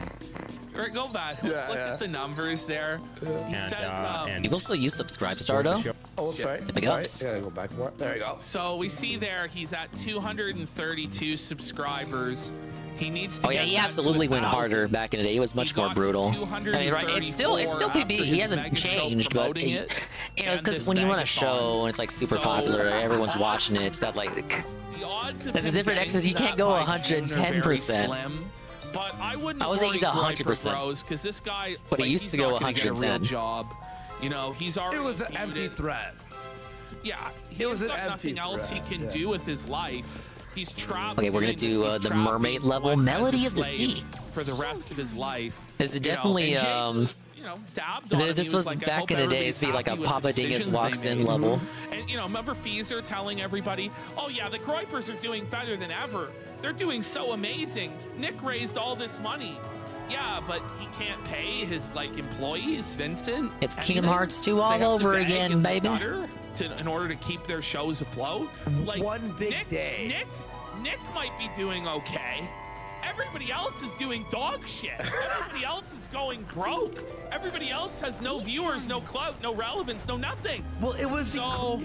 Or go back. Look at the numbers there. He says, People still use Subscribestar though. Oh, sorry. Big ups. Yeah, go back more. There you go. So we see there he's at 232 subscribers. He needs to Oh yeah, he absolutely went harder back in the day. He was much more brutal. I mean, right? It's still PB. He hasn't changed, but you know, it's because when you run a show and it's like super popular, everyone's watching it. It's got like there's a different Xmas. You can't go 110%. But I wouldn't. I was saying he's 100%. Because this guy, but he used to go 110. Job. You know, he's already. It was an empty threat. Yeah, it was got nothing else he can do with his life. He's traveling. Okay, we're gonna do the mermaid level, Melody of the Sea. For the rest of his life. Is it definitely this was like, back in the days, be like a Papa Dingus walks in level. And you know, remember Feezer telling everybody, "Oh yeah, the Groypers are doing better than ever. They're doing so amazing. Nick raised all this money." Yeah, but he can't pay his employees, Vincent. It's Kingdom Hearts 2 all over again, baby. In order to keep their shows afloat. Like one big day. Nick might be doing okay. Everybody else is doing dog shit. Everybody else is going broke. Everybody else has no viewers, no clout, no relevance, no nothing. Well, it was the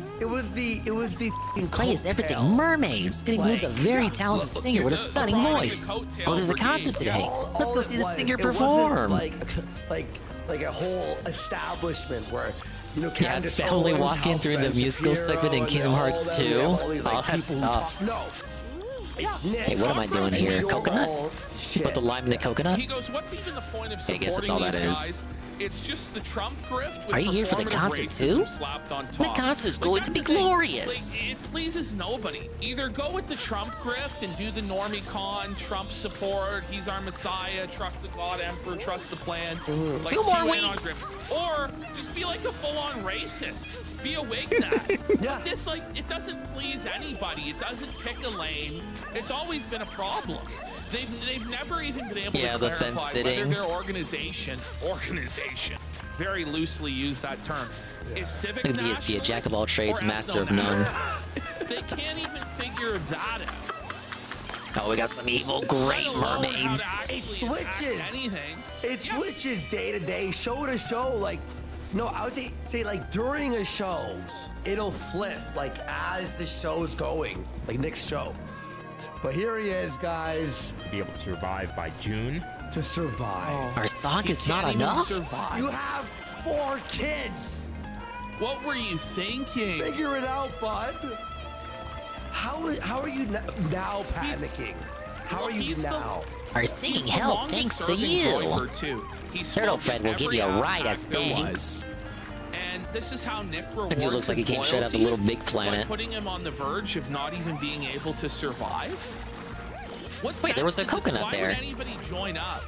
This play is everything mermaids. It includes a very talented singer with a stunning voice. Oh, there's a concert today. Let's go see the singer perform. Like a whole establishment where. You know, yeah, family walking through the musical segment in Kingdom Hearts 2. Oh, that's tough. No. Hey, what am I doing here? Coconut? Put the lime in the coconut? He goes, what's even the point of supporting I guess that's all that is. It's just the Trump grift. Are you here for the concert too? The concert's going to be glorious. It pleases nobody. Either go with the Trump grift and do the normie con, Trump support, he's our messiah, trust the God Emperor, trust the plan. Like 2 more weeks. Or just be like a full-on racist. Be a wig that. Yeah. But this, it doesn't please anybody. It doesn't pick a lane. It's always been a problem. They've never even been able to clarify whether their organization, very loosely use that term, is civic nationalist DSP, a jack of all trades, or master of none. They can't even figure that out. Oh, we got some evil great mermaids. It switches. It switches day to day, show to show. No, I would say during a show, it'll flip as the show's going, like Nick's show. But here he is, guys. Be able to survive by June. To survive. Our song is not enough? You have 4 kids. What were you thinking? Figure it out, bud. How are you now panicking? How are you now? Our singing help thanks to you. Turtle Fred will give you a ride as thanks. And this is how Nick rewards That dude looks like he came straight out of the Little Big Planet. Putting him on the verge of not even being able to survive. Wait, there was a coconut there. Why would anybody join up?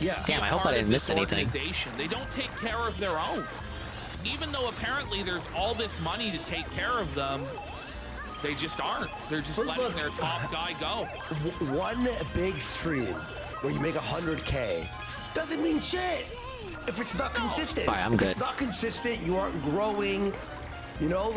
Yeah. Damn, I hope I didn't miss anything. They don't take care of their own. Even though apparently there's all this money to take care of them, they just aren't. They're just letting their top guy go. One big stream where you make 100K doesn't mean shit if it's not consistent. All right, I'm good. If it's not consistent, you aren't growing. You know,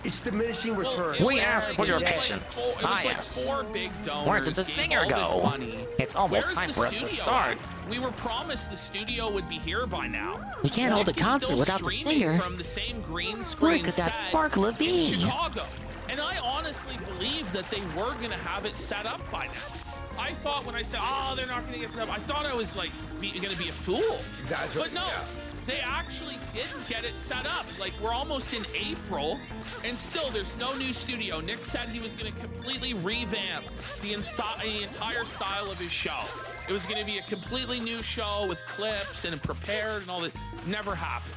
it's diminishing returns. We ask for your patience. I ask. Where did the singer go? It's almost time for us to start. We were promised the studio would be here by now. We can't hold a concert without the singer. From the same green screen Where could that sparkler be? Chicago. And I honestly believe that they were going to have it set up by now. I thought when I said, oh, they're not going to get set up, I thought I was going to be a fool. Exaggerate. But no. Yeah. They actually didn't get it set up. We're almost in April, and still there's no new studio. Nick said he was going to completely revamp the entire style of his show. It was going to be a completely new show with clips and prepared and all this. Never happened.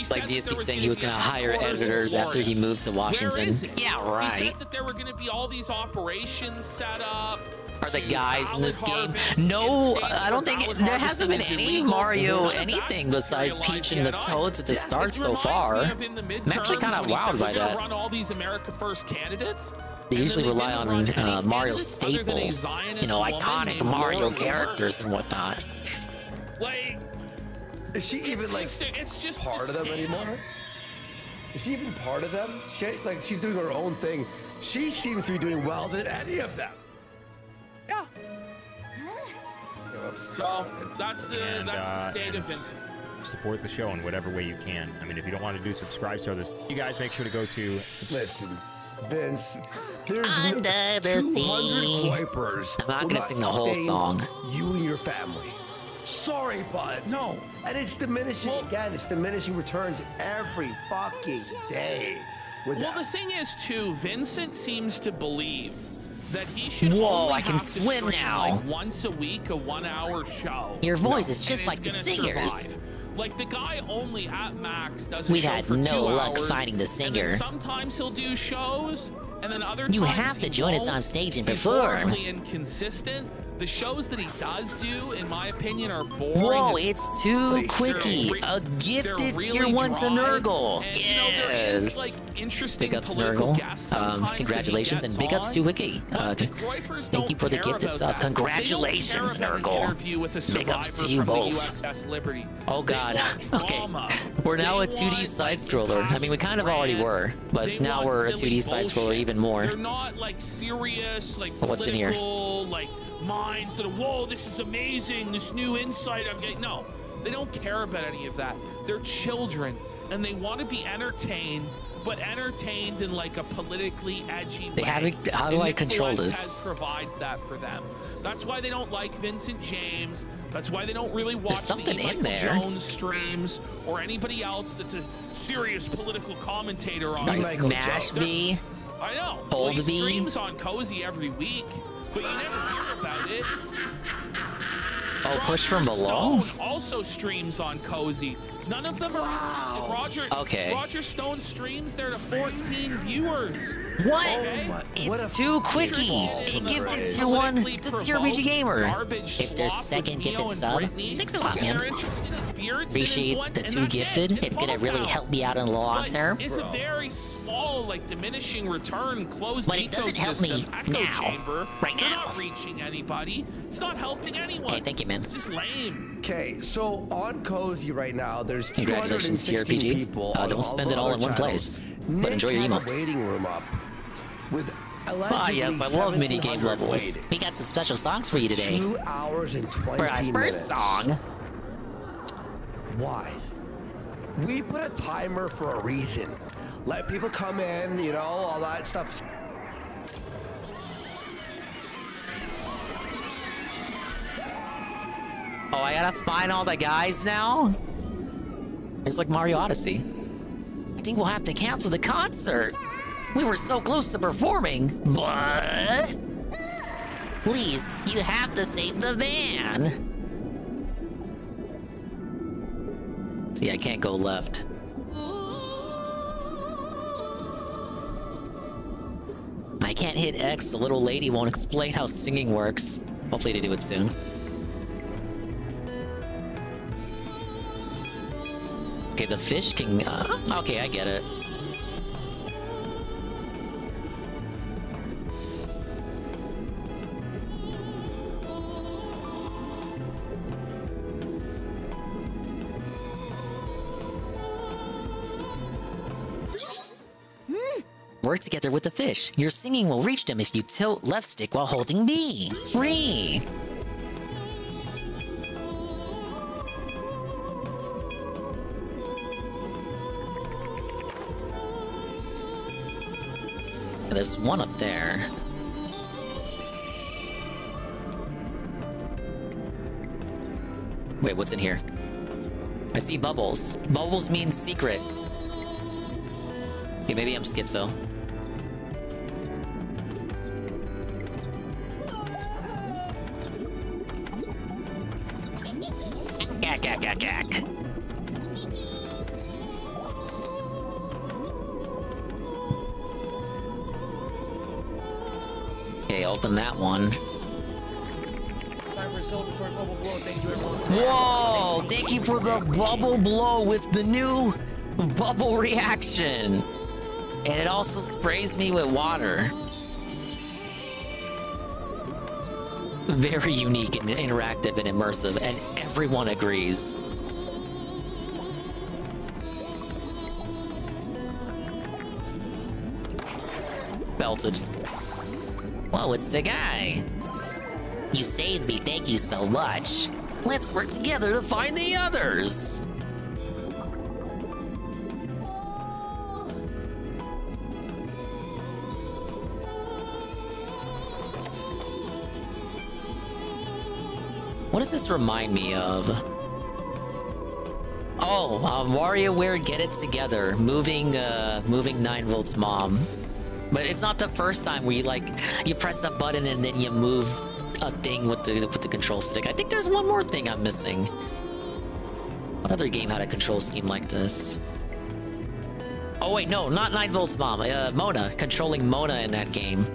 Like DSP saying he was going to hire editors after he moved to Washington. Yeah, right. He said that there were going to be all these operations set up. Are the guys in this game? No, I don't think there hasn't been any Mario anything besides Peach and the Toads at the start so far. I'm actually kind of wowed by that. Run all these America First candidates. They usually rely on Mario staples, you know, iconic Mario characters and whatnot. Like, is she even like it's just part of them anymore? Is she even part of them? Like she's doing her own thing. She seems to be doing well than any of them. Yeah. So that's the state of Vincent. Support the show in whatever way you can. I mean, if you don't want to do subscribe service, you guys make sure to go to. Listen, Vince, there's Under the 200 sea. wipers. I'm not will gonna sing the whole stain song. You and your family. Sorry, bud. No. And it's diminishing again. It's diminishing returns every fucking day. Well, the thing is, too, Vincent seems to believe that he should Whoa, only I can have to swim stream, now. like once a week, a 1 hour show. Your voice is And just it's like the gonna singers. survive. Like the guy only at max does a We show had for 2 no luck hours, finding the and singer. then sometimes he'll do shows, and then other You times have to he join us won't. on stage and He's perform. horribly inconsistent. The shows that he does do, in my opinion, are boring. Whoa, as it's too quickie. A gifted tier 1 to Nurgle. Yes. like interesting Big ups, political Nurgle. guests sometimes that he Congratulations and gets big ups on. to Wiki. Thank you for the care gifted about sub. that. Congratulations, They don't care about an interview with a Nurgle. Big ups to survivor you from the both. USS Liberty. Oh god. want Okay. drama. We're now They a 2D want, side scroller. I mean, we kind of already were, but They now want we're a silly 2D side scroller bullshit. even more. They're not like serious, like What's in here? political, like minds that are, whoa, this is amazing, this new insight I'm getting. No, they don't care about any of that. They're children, and they want to be entertained, but entertained in like a politically edgy way. How do And I Nick control Fuentes this? provides that for them. That's why they don't like Vincent James. That's why they don't really watch There's something the in Michael there. Jones streams or anybody else that's a serious political commentator on. Nice Smash B. I know. Hold he B. streams on Cozy every week, but you never hear about it. Oh, push from below? Stone also streams on Cozy. None of them are Roger. Okay. Roger Stone streams. They're to 14 viewers. What? Okay? It's too quickie. It gifted tier 1 to tier BG Gamer. It's their second gifted sub. Thanks a lot, man. Appreciate the 2 gifted. It's gonna really help me out in the long term. It's a very small, like diminishing return closed But it doesn't help me ecosystem. Echo now. chamber. Right They're now. not reaching anybody. It's not helping anyone. Hey, thank you, man. It's just lame. Okay, so on Cozy right now, there's Congratulations, 216 TRPG. people. Don't spend it all in one place, but enjoy your Nick has emotes. a waiting room up with Ah, yes, I love minigame 1,700 levels. waiting. We got some special songs for you today. 2 hours and 20 For our minutes. first song. Why? We put a timer for a reason. Let people come in, you know, all that stuff. Oh, I gotta find all the guys now? It's like Mario Odyssey. I think we'll have to cancel the concert. We were so close to performing, but... Please, you have to save the van. See, I can't go left. I can't hit X. The little lady won't explain how singing works. Hopefully they do it soon. Okay, the fish can... okay, I get it. Work together with the fish. Your singing will reach them if you tilt left stick while holding B. Ree. There's one up there. Wait, what's in here? I see bubbles. Bubbles means secret. Okay, maybe I'm schizo. Gak, gak, gak, gak. Okay, open that one. Time for a soul before bubble blow. Thank you, everyone. Whoa! Thank you for the bubble blow with the new bubble reaction. And it also sprays me with water. Very unique and interactive and immersive, and everyone agrees. Belted. Whoa, it's the guy. You saved me, thank you so much. Let's work together to find the others. What does this remind me of? Oh, WarioWare Get It Together, moving 9Volt's mom. But it's not the first time where you press a button and then you move a thing with the control stick. I think there's one more thing I'm missing. What other game had a control scheme like this? Oh wait, no, not 9Volt's mom. Mona, controlling Mona in that game.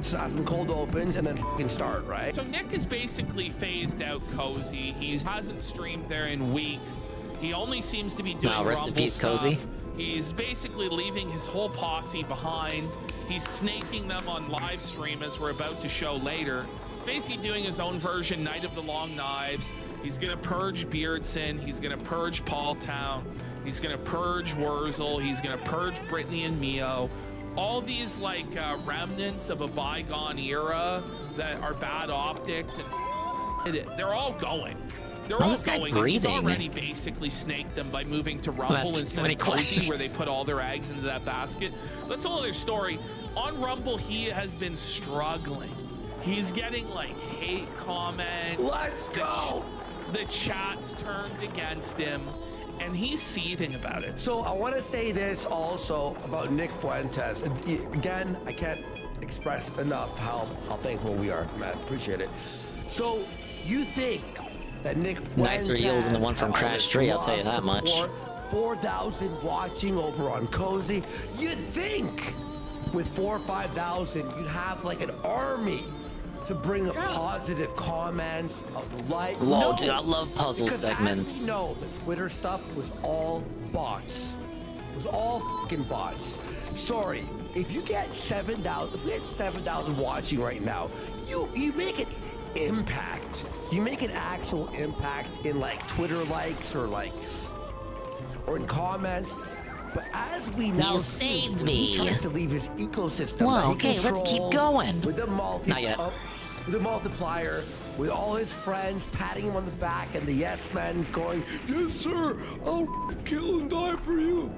Some cold opens and then fucking start, right? So Nick has basically phased out Cozy. He hasn't streamed there in weeks. He only seems to be doing rest in peace, stuff. Cozy. He's basically leaving his whole posse behind. He's snaking them on live stream, as we're about to show later. Basically doing his own version, Night of the Long Knives. He's gonna purge Beardson. He's gonna purge Paul Town. He's gonna purge Wurzel. He's gonna purge Brittany and Mio. All these remnants of a bygone era that are bad optics, and they're all going. They're all going. He's already basically snaked them by moving to Rumble instead of Cozy, where they put all their eggs into that basket. That's all their story. On Rumble, he has been struggling. He's getting hate comments. Let's go. The chat's turned against him. And he's seething about it. So I want to say this also about Nick Fuentes. Again, I can't express enough how thankful we are, Matt. Appreciate it. So you think that Nick Fuentes nicer heels than the one from Crash 3, I'll tell you that much. 4,000 watching over on Cozy. You'd think with 4,000 or 5,000, you'd have an army to bring up positive comments of light. Lol, dude, I love puzzle segments. No, the Twitter stuff was all bots. It was all fucking bots. Sorry, if you get 7,000, if we had 7,000 watching right now, you make an impact. You make an actual impact in Twitter likes or in comments. But as we now saved he tries to leave his ecosystem. Well, okay, let's keep going. With the Not yet. The multiplier, with all his friends patting him on the back, and the yes men going, "Yes, sir, I'll kill and die for you."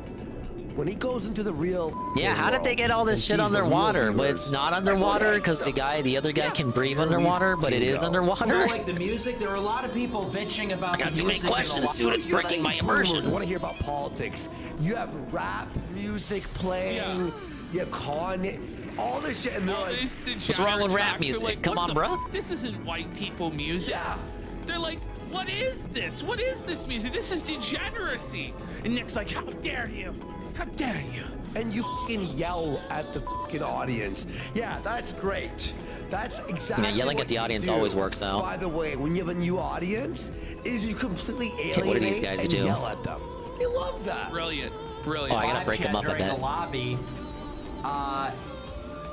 When he goes into the real, how did they get all this shit underwater? But it's not underwater because the other guy can breathe underwater, but it is underwater. Like the music, there are a lot of people bitching about. I got too many questions, dude. It's breaking my immersion. I want to hear about politics. You have rap music playing. You have Kanye. All this shit, and what's wrong with rap music? Come on, bro. This isn't white people music. Yeah. They're like, what is this? What is this music? This is degeneracy. And Nick's like, how dare you? How dare you? And you fucking yell at the fucking audience. Yeah, that's great. That's exactly. Yeah, yelling at the audience always works out. By the way, when you have a new audience, is you completely alienate what do these guys and do? Yell at them. You love that. Brilliant, brilliant. Oh, I gotta break them up a bit. The lobby.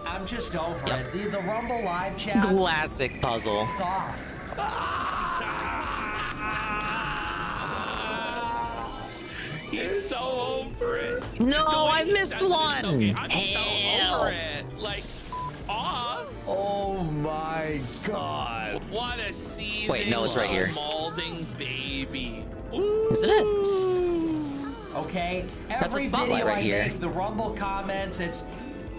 I'm just over it. The Rumble live chat. Classic puzzle. Off. He's so over it. No, I missed one. Okay, I'm so over it. Oh my God. What a seething, wait, no, it's right here. Molding baby. Isn't it? Okay. That's a Every spotlight video right I here. make, the Rumble comments, it's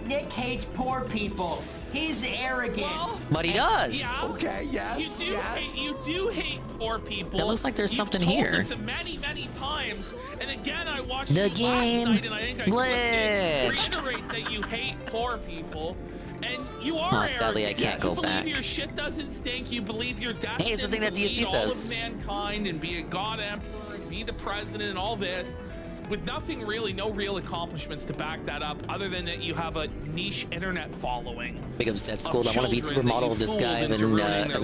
Nick hates poor people. He's arrogant. Well, but he does. Yeah. Okay, yes. You do hate poor people. That looks like there's something You've told here. This many, many times. And again, I watched the it game last night, and I think I glitched. reiterate that you hate poor people. And you are Oh, sadly, I can't go you back. believe your shit doesn't stink. You believe you're destined Hey, it's the thing that to lead DSP all says. of mankind and be a god emperor and be the president and all this. With nothing really, no real accomplishments to back that up, other than that you have a niche internet following. Big ups, that's cool. I want a VTuber model of this guy of an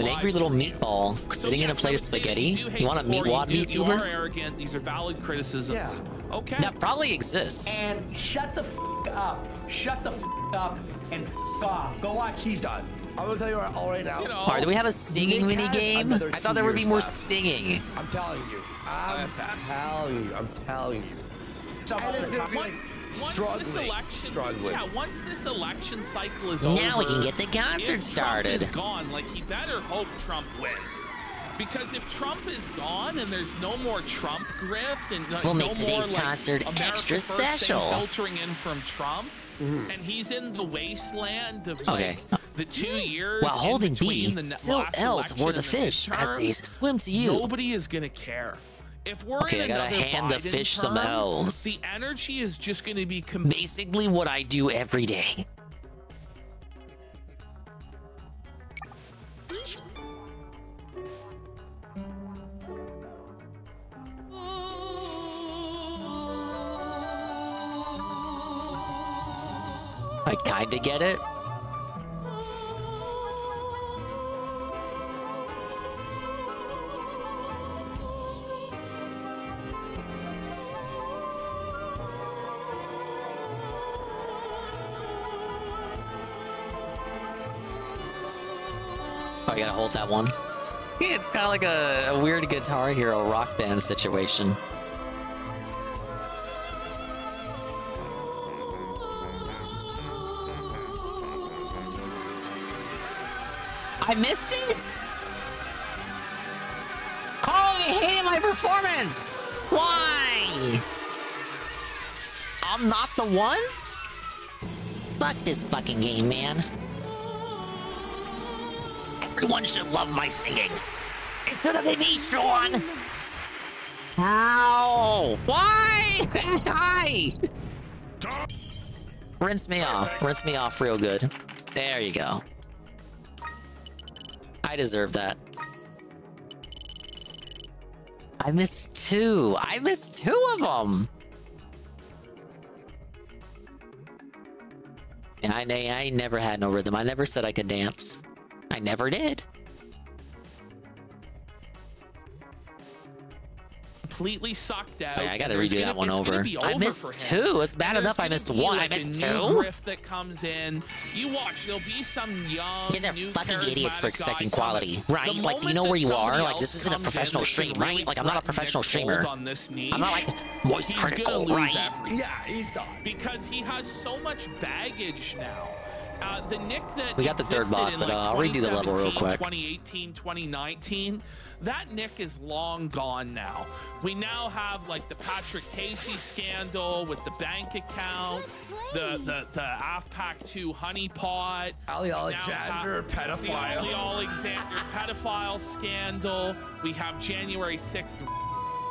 angry little meatball sitting in a plate of spaghetti. You want a meatwad You are VTuber? arrogant. These are valid criticisms. Yeah. Okay. That probably exists. And shut the f up. Shut the f up and f off. Go watch. He's done. I'm gonna tell you all right now. Alright, do we have a singing mini game? I thought there would be more singing. I'm telling you. I'm telling you. Once this election cycle is over, now we can get the concert started. Trump is gone. Like, he better hope Trump wins. Because if Trump is gone and there's no more Trump grift and we'll no make today's more, concert America extra First special. Filtering in from Trump, and he's in the wasteland of the 2 years. While holding B, Till L toward the fish as they swim to you. Nobody is gonna care. If we're okay, I in gotta hand the Biden fish term, some L's. The energy is just gonna be basically what I do every day. I kinda get it. Oh, I gotta hold that one. Yeah, it's kind of like a weird Guitar Hero rock band situation. I missed it? Carl, you hated my performance! Why? I'm not the one? Fuck this fucking game, man. Everyone should love my singing. It should have been me, Sean! Ow! Why? Hi! Rinse me off. Rinse me off real good. There you go. I deserve that. I missed two. I missed two of them. And I never had no rhythm. I never said I could dance. I never did. Completely sucked out. Oh, yeah, I gotta redo that one over. I missed two. It's bad enough I missed one. I missed two. Grift that comes in. You watch. There'll be some young. You guys are fucking idiots for expecting quality, right? Like, do you know where you are? Like, this isn't a professional stream, right? Like, I'm not a professional streamer. I'm not like voice critical, right? Yeah, he's done. Because he has so much baggage now. The Nick that we got the third boss, but I'll redo the level real quick. 2018, 2019, that Nick is long gone now. We now have like the Patrick Casey scandal with the bank account, the AFPAC 2 honeypot, Ali Alexander pedophile, the Ali Alexander pedophile scandal. We have January 6th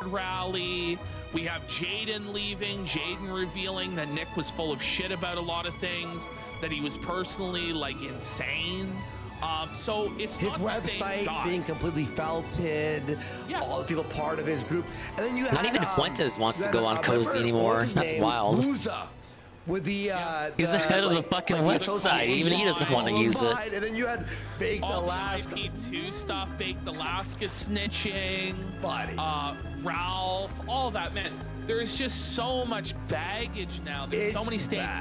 rally. We have Jaden leaving, Jaden revealing that Nick was full of shit about a lot of things, that he was personally like insane. So it's his website being completely felted, all the people part of his group, and then you not even Fuentes wants to go on Cozy anymore. That's wild. With the he's the head of the fucking website. Even he doesn't want to use it. And then you had Baked Alaska. IP2 stuff, Baked Alaska snitching, Ralph, all that, man. There's just so much baggage now. There's so many states.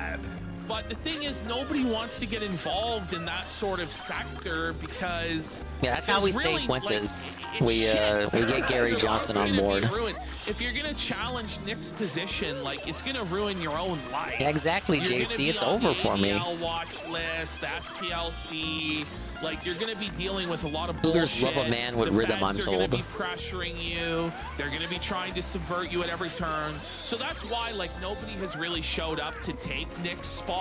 But the thing is, nobody wants to get involved in that sort of sector because that's how we save Fuentes. We get Gary Johnson on board. If you're gonna challenge Nick's position, like it's gonna ruin your own life. Yeah, exactly, JC. It's over for me. Watch list, the SPLC, like you're gonna be dealing with a lot of Cougars bullshit. love a man with rhythm, I'm told. They're gonna be pressuring you. They're gonna be trying to subvert you at every turn. So that's why like nobody has really showed up to take Nick's spot.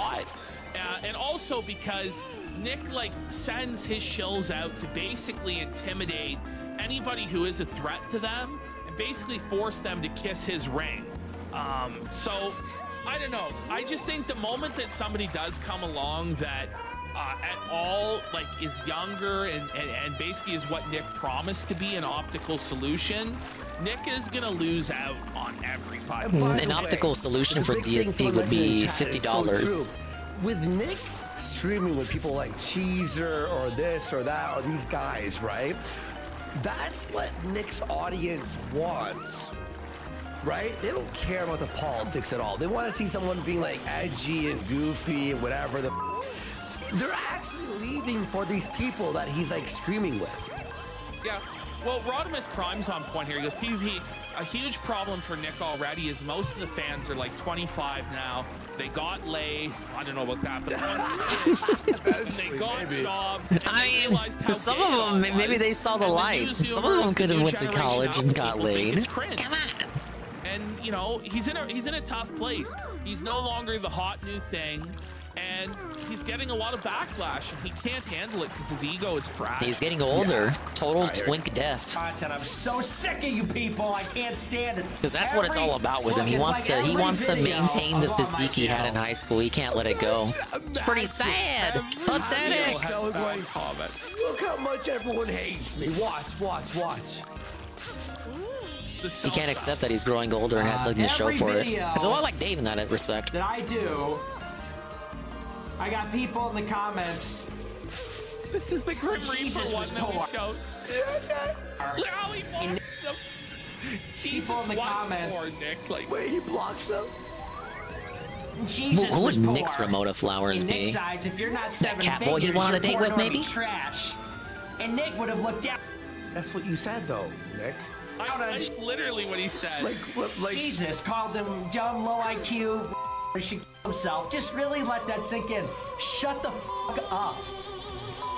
And also because Nick like sends his shills out to basically intimidate anybody who is a threat to them and basically force them to kiss his ring. So I don't know. I just think the moment that somebody does come along that at all like is younger and basically is what Nick promised to be, an optical solution, Nick is gonna lose out on everybody. An optical solution for DSP would be $50. With Nick streaming with people like Cheezer or this or that or these guys, right? That's what Nick's audience wants, right? They don't care about the politics at all. They want to see someone being like edgy and goofy and whatever. They're actually relieving for these people that he's like screaming with. Yeah. Well, Rodimus Prime's on point here. He goes, PvP, a huge problem for Nick already is most of the fans are like 25 now. They got laid. I don't know about that, but they got jobs. And I mean, some of them, maybe they saw the light. Some of them could have went to college and got laid. Come on. And you know, he's in a tough place. He's no longer the hot new thing, and he's getting a lot of backlash, and he can't handle it because his ego is fragile. He's getting older. Total twink deaf. Content. I'm so sick of you people. I can't stand it. Because that's what it's all about with him. He wants to maintain the physique he had in high school. He can't let it go. It's pretty sad. Pathetic. Look how much everyone hates me. Watch, watch, watch. He can't accept that he's growing older and has something to show for it. It's a lot like Dave in that respect. That I do. I got people in the comments. This is the Grim Reaper one that we showed. How he blocks them. People in the comments. Poor Nick. Like, wait, he blocks them? Jesus Who would was Nick's poor. Ramona Flowers In Nick's be? eyes, if you're not That seven cat boy he figures, went on a you're date with, gonna be maybe? trash. And Nick would have looked down. That's what you said, though, Nick. That's literally what he said. Like Jesus called him dumb, low IQ, should kill himself. Just really let that sink in. Shut the fuck up.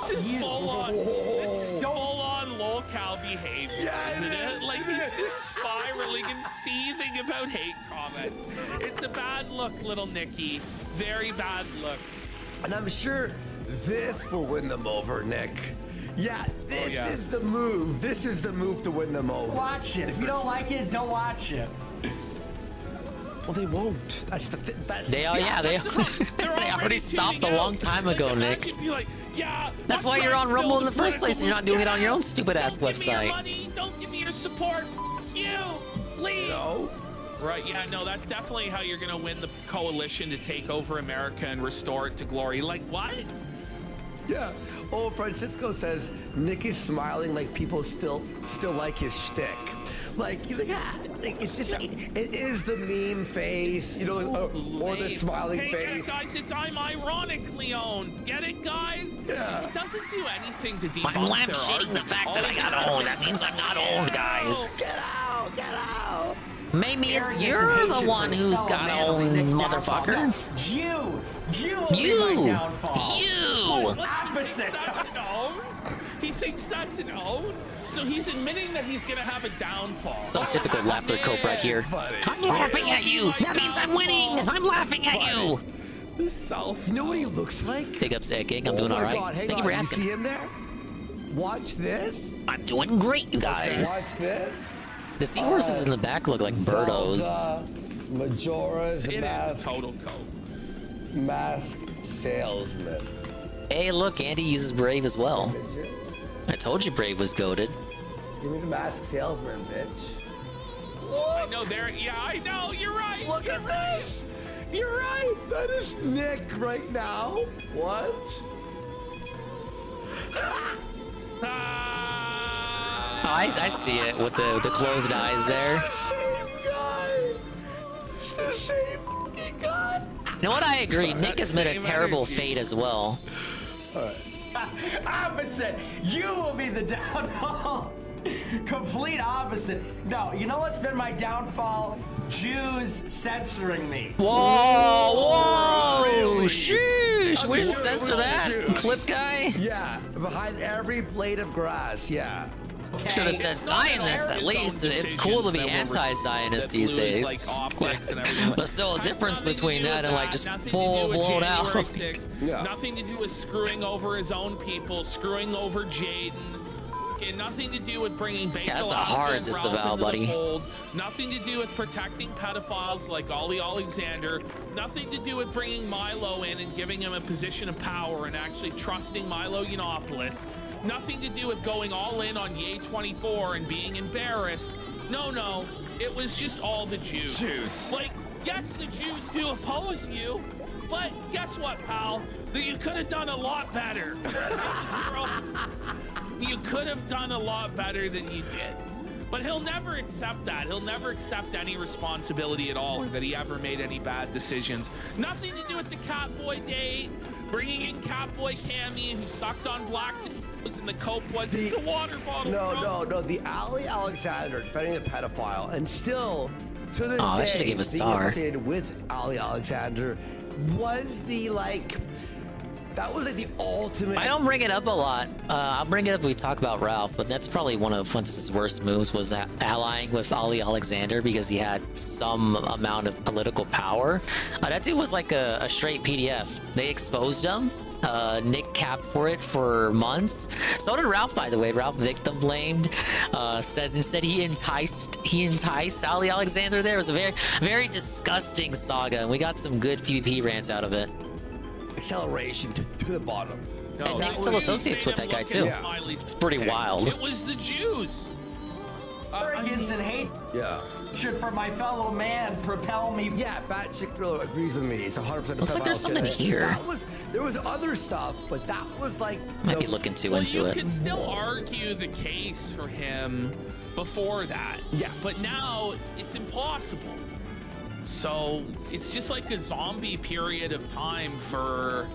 This is full on lolcow behavior, isn't it? Like he's just spiraling and seething about hate comments. It's a bad look, little Nicky. Very bad look. And I'm sure this will win them over, Nick. Yeah, this is the move. This is the move to win them over. Watch it. If you don't like it, don't watch it. Well, they won't. That's the. They already stopped a long time ago, Nick. That's why you're on Rumble in the first place, and you're not doing it on your own stupid ass website. Give me your money. Don't give me your support. You leave. No. Right, yeah, no, that's definitely how you're gonna win the coalition to take over America and restore it to glory. Like, what? Yeah. Oh, Francisco says Nick is smiling like people still like his shtick. Like, you're like, it's just, it is the meme face, you know, or the smiling face. Guys, I'm ironically owned. Get it, guys? Yeah. It doesn't do anything to debunk I'm lampshading the fact that I got owned. That means I'm not owned, guys. Get out! Get out! Maybe it's you're the one who's got owned, motherfucker. You! Opposite. He thinks that's an own? So he's admitting that he's gonna have a downfall. Some typical laughter cope right here. I'm laughing at you! That means I'm winning! I'm laughing at you! The self. You know what he looks like? Big up, Sick King. I'm doing alright. Thank you for asking. See him there? Watch this. I'm doing great, you guys. Watch this. The seahorses in the back look like birdos. Majora's Mask. Total cope. Mask salesman. Hey, look, Andy uses Brave as well. I told you Brave was goated. Give me the mask salesman, bitch. I know there. Yeah, I know. You're right. Look at this. You're right. That is Nick right now. What? Oh, I see it with the closed eyes there. It's the same fucking guy. You know what? I agree. Nick has been a terrible fate as well. All right. Opposite. You will be the downfall. Complete opposite. No, you know what's been my downfall? Jews censoring me. Whoa! Really? Sheesh! We didn't censor that. Clip guy? Yeah, behind every blade of grass, yeah. Okay. Should have said Zionist at least. It's cool to be anti-Zionist these days. But still a difference between that and like just blown out. Nothing to do with screwing over his own people, screwing over Jaden. And nothing to do with bringing Beto That's a hard disavow, buddy. Nothing to do with protecting pedophiles like Ollie Alexander. Nothing to do with bringing Milo in and giving him a position of power and actually trusting Milo Yiannopoulos. Nothing to do with going all in on Ye 24 and being embarrassed. No, it was just all the Jews. Like, yes, the Jews do oppose you, but guess what, pal? You could have done a lot better. You could have done a lot better than you did. But he'll never accept that. He'll never accept any responsibility at all, or that he ever made any bad decisions. Nothing to do with the Catboy date, bringing in Catboy Cammy, who sucked on Black and the cope was the water bottle. No. The Ali Alexander defending the pedophile, and still to this I should have day, gave a star. associated with Ali Alexander was the that was like the ultimate. I don't bring it up a lot. I'll bring it up if we talk about Ralph, but that's probably one of Fuentes' worst moves, was allying with Ali Alexander because he had some amount of political power. That dude was like a straight PDF. They exposed him. Nick capped for it for months. So did Ralph, by the way. Ralph victim blamed. Said he enticed Ali Alexander there. It was a very, very disgusting saga, and we got some good PvP rants out of it. Acceleration to the bottom. And Nick's still associates with that guy too. Yeah. It's pretty wild. It was the Jews. Arrogance and hate. Yeah. Should for my fellow man propel me. Yeah, Fat Chick Thriller agrees with me. It's 100%. Looks like there's something here. There was other stuff, but that was like. Might be looking too into it. You could still argue the case for him before that. Yeah. But now it's impossible. So it's just like a zombie period of time for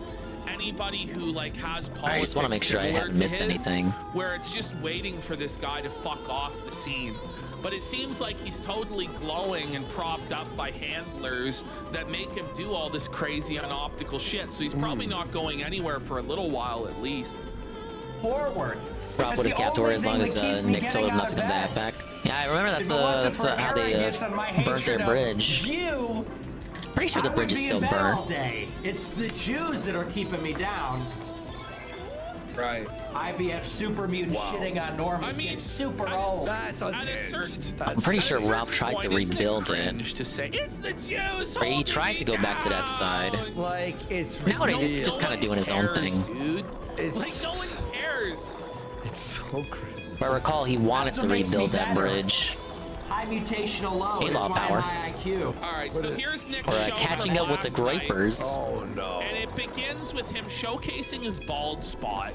anybody who like has politics. I just want to make sure I haven't missed anything. Where it's just waiting for this guy to fuck off the scene. But it seems like he's totally glowing and propped up by handlers that make him do all this crazy unoptical shit. So he's probably not going anywhere for a little while at least. Forward. Ralph would have kept her as long as Nick told him not to come back. Yeah, I remember that's how they burnt their bridge. Pretty sure the bridge is still burnt. It's the Jews that are keeping me down. Right. IBF super mutant shitting on Norman. It's super old. I'm pretty sure Ralph tried to rebuild it. To say it's the Jews. Or he tried to go back to that side. Like it's nowadays he's just kind of doing his own thing. Dude. It's like no one cares. It's so crazy. If I recall, he wanted to rebuild that bridge. High mutational load. Halo power. High IQ. All right, so here's Nick. Or catching up with the Gripers. Oh no. And it begins with him showcasing his bald spot.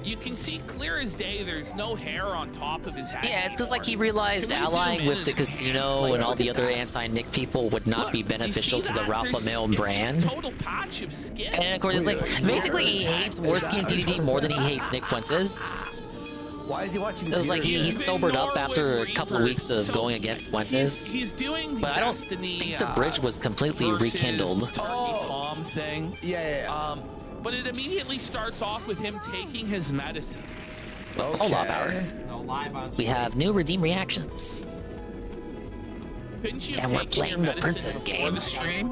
You can see clear as day there's no hair on top of his head. Yeah, it's because like he realized allying with the casino and all the other anti-Nick people would not be beneficial to the Ralph Lamel brand. Total patch of skin. And of course, it's like basically he hates Worski and PvP more than he hates Nick Fuentes. Why is he watching? It was like he sobered up after a couple of weeks of going against Fuentes. He's doing the but I don't think the bridge was completely rekindled. Tom thing. Yeah. But it immediately starts off with him taking his medicine. Okay. Hold up, Howard. We have new redeem reactions. And we're playing the princess game. So I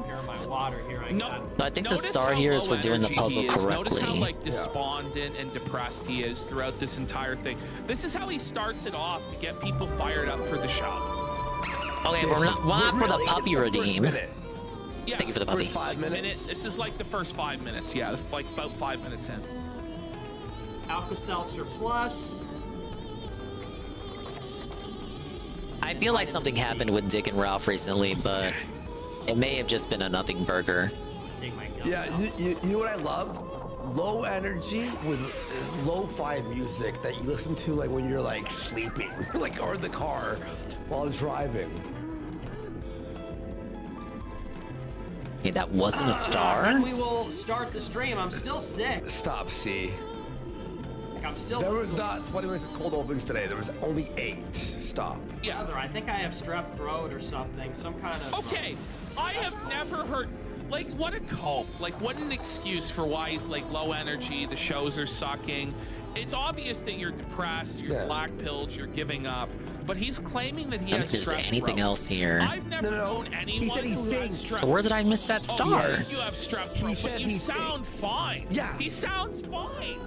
think the star here is for doing the puzzle correctly. Notice how like despondent and depressed he is throughout this entire thing. This is how he starts it off to get people fired up for the show. Okay, we're not for the puppy redeem. Yeah, thank you for the puppy. 5 minutes. This is like the first 5 minutes. Yeah, like about 5 minutes in. Alka-Seltzer Plus. I feel like something happened with Dick and Ralph recently, but it may have just been a nothing burger. Yeah, you know what I love? Low energy with lo-fi music that you listen to like when you're like sleeping, like or in the car while driving. Hey, that wasn't a star? And we will start the stream. I'm still sick. Stop, C. Like, I'm still. There was not 20 minutes of cold opens today. There was only 8. Stop. Yeah, I think I have strep throat or something. Some kind of. Okay, I have never heard. Like, what a cope. Like, what an excuse for why he's like low energy. The shows are sucking. It's obvious that you're depressed. You're black pilled. You're giving up. But he's claiming that he has strep throat. There's anything else here. I've never known anyone who has strep. So where did I miss that star? Yes, you have strep throat, but you sound fine. Yeah. He sounds fine.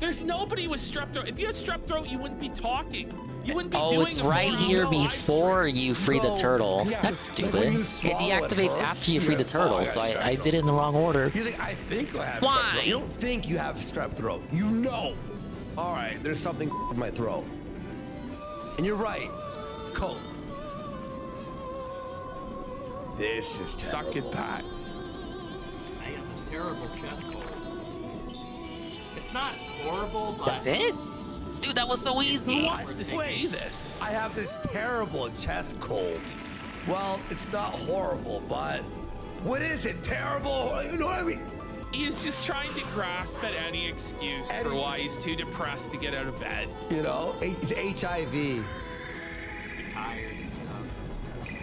There's nobody with strep throat. If you had strep throat, you wouldn't be talking. You wouldn't be doing it's right here before you free the turtle. That's stupid. It deactivates after you free the turtle, so I did it in the wrong order. You think I think I have Why? strep throat. You don't think you have strep throat. You know. All right, there's something in my throat. And you're right. It's cold. This is suck it, Pat. I have this terrible chest cold. It's not horrible, but that's it. Dude, that was so easy. Wait, I have this terrible chest cold. Well, it's not horrible, but what is it? Terrible? You know what I mean? He's just trying to grasp at any excuse for why he's too depressed to get out of bed. You know, it's HIV. Tired and stuff.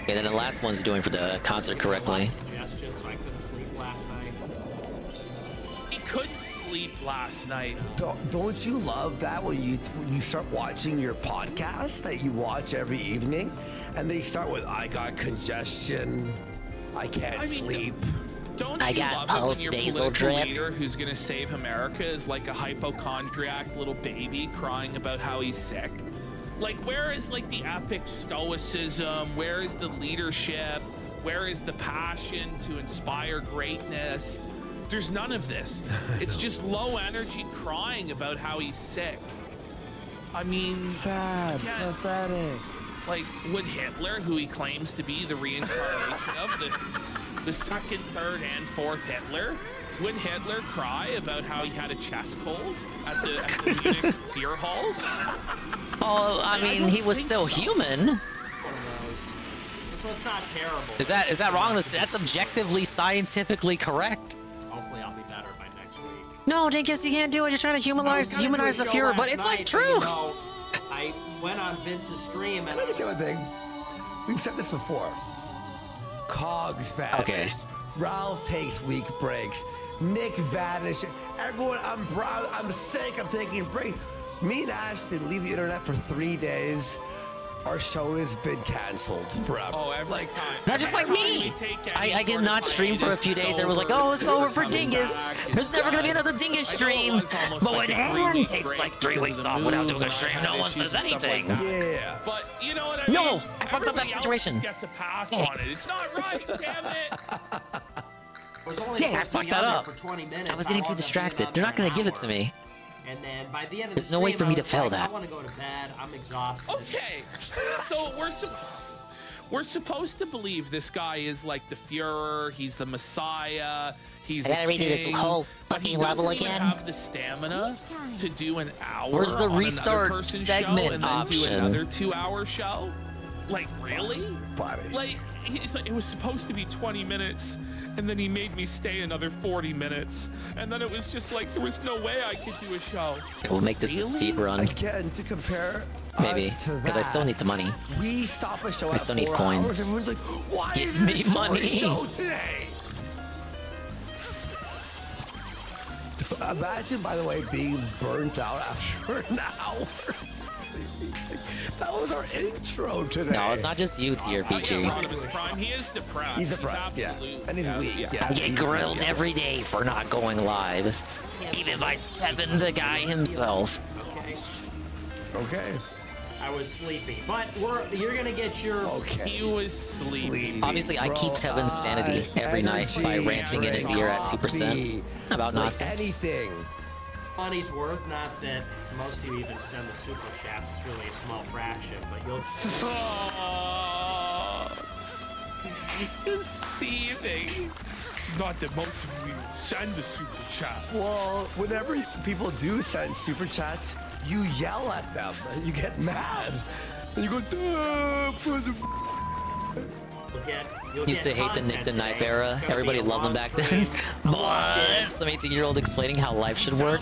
Okay, then the last one's doing for the concert correctly. Suggestion, so I couldn't sleep last night. He couldn't sleep last night. Don't you love that when you start watching your podcast that you watch every evening, and they start with "I got congestion, I can't sleep." Don't I you got love it when your post-nasal political drip. leader who's gonna save America is like a hypochondriac little baby crying about how he's sick? Like, where is like the epic stoicism? Where is the leadership? Where is the passion to inspire greatness? There's none of this. It's just low energy crying about how he's sick. I mean, sad, pathetic. Like, would Hitler, who he claims to be the reincarnation of, the second, third, and fourth Hitler, would Hitler cry about how he had a chest cold at the Munich beer halls? Oh, I mean, he was still human. So it's not terrible. Is that wrong? That's objectively scientifically correct. Hopefully I'll be better by next week. No, Dingus, you can't do it. You're trying to humanize the Fuhrer, but it's like true. You know, I went on Vince's stream and Let me say one thing. We've said this before. Cogs vanished. Okay. Ralph takes week breaks. Nick vanished. Everyone, I'm proud. I'm sick. I'm taking a break. Me and Ashton leave the internet for 3 days. Our show has been canceled forever. Oh, every time. Not just like me. I did not stream for a few days. Everyone was like, oh, it's over for Dingus. There's never going to be another Dingus stream. But when Aaron takes like 3 weeks off without doing a stream, no one says anything. Yeah. But you know what I mean? No, I fucked up that situation. Gets a pass on it. It's not right. Damn it. Dang, I fucked that up. For 20 minutes. I was getting too distracted. They're not going to give it to me. And then by the end of There's the no way stream, for me I to was fail like, that. I want to go to bed. I'm exhausted. Okay, so we're supposed to believe this guy is like the Fuhrer. He's the Messiah. He's I gotta redo this whole fucking level again. He doesn't have the stamina to do an hour. Where's the on restart another person's segment show and then option? do another 2-hour show? Like, really? Buddy. Like, it was supposed to be 20 minutes, and then he made me stay another 40 minutes, and then it was just like there was no way I could do a show. We'll make this a speed run. Again, to compare Maybe, because I still need the money. We stop a show I at still need 4 coins. hours. Everyone's like, why Give is me this money. show today? Imagine, by the way, being burnt out after an hour. That was our intro today. No, it's not just you, TRPG. He is depressed. He's depressed, yeah. And he's weak, yeah. I get grilled every day for not going live. Even by Tevin, the guy himself. Okay. I was sleepy, but you're gonna get your. Okay. He was sleepy. Obviously, I keep Tevin's sanity every night by ranting in his ear at 2% about nonsense. Anything. Money's worth, not that most of you even send the super chats. It's really a small fraction, but you'll. He's seething. Not that most of you send the super chat. Well, whenever people do send super chats, you yell at them and you get mad. And you go, Used to hate the Nick the Knife era. Everybody loved him back then. But some 18-year-old explaining how life should work.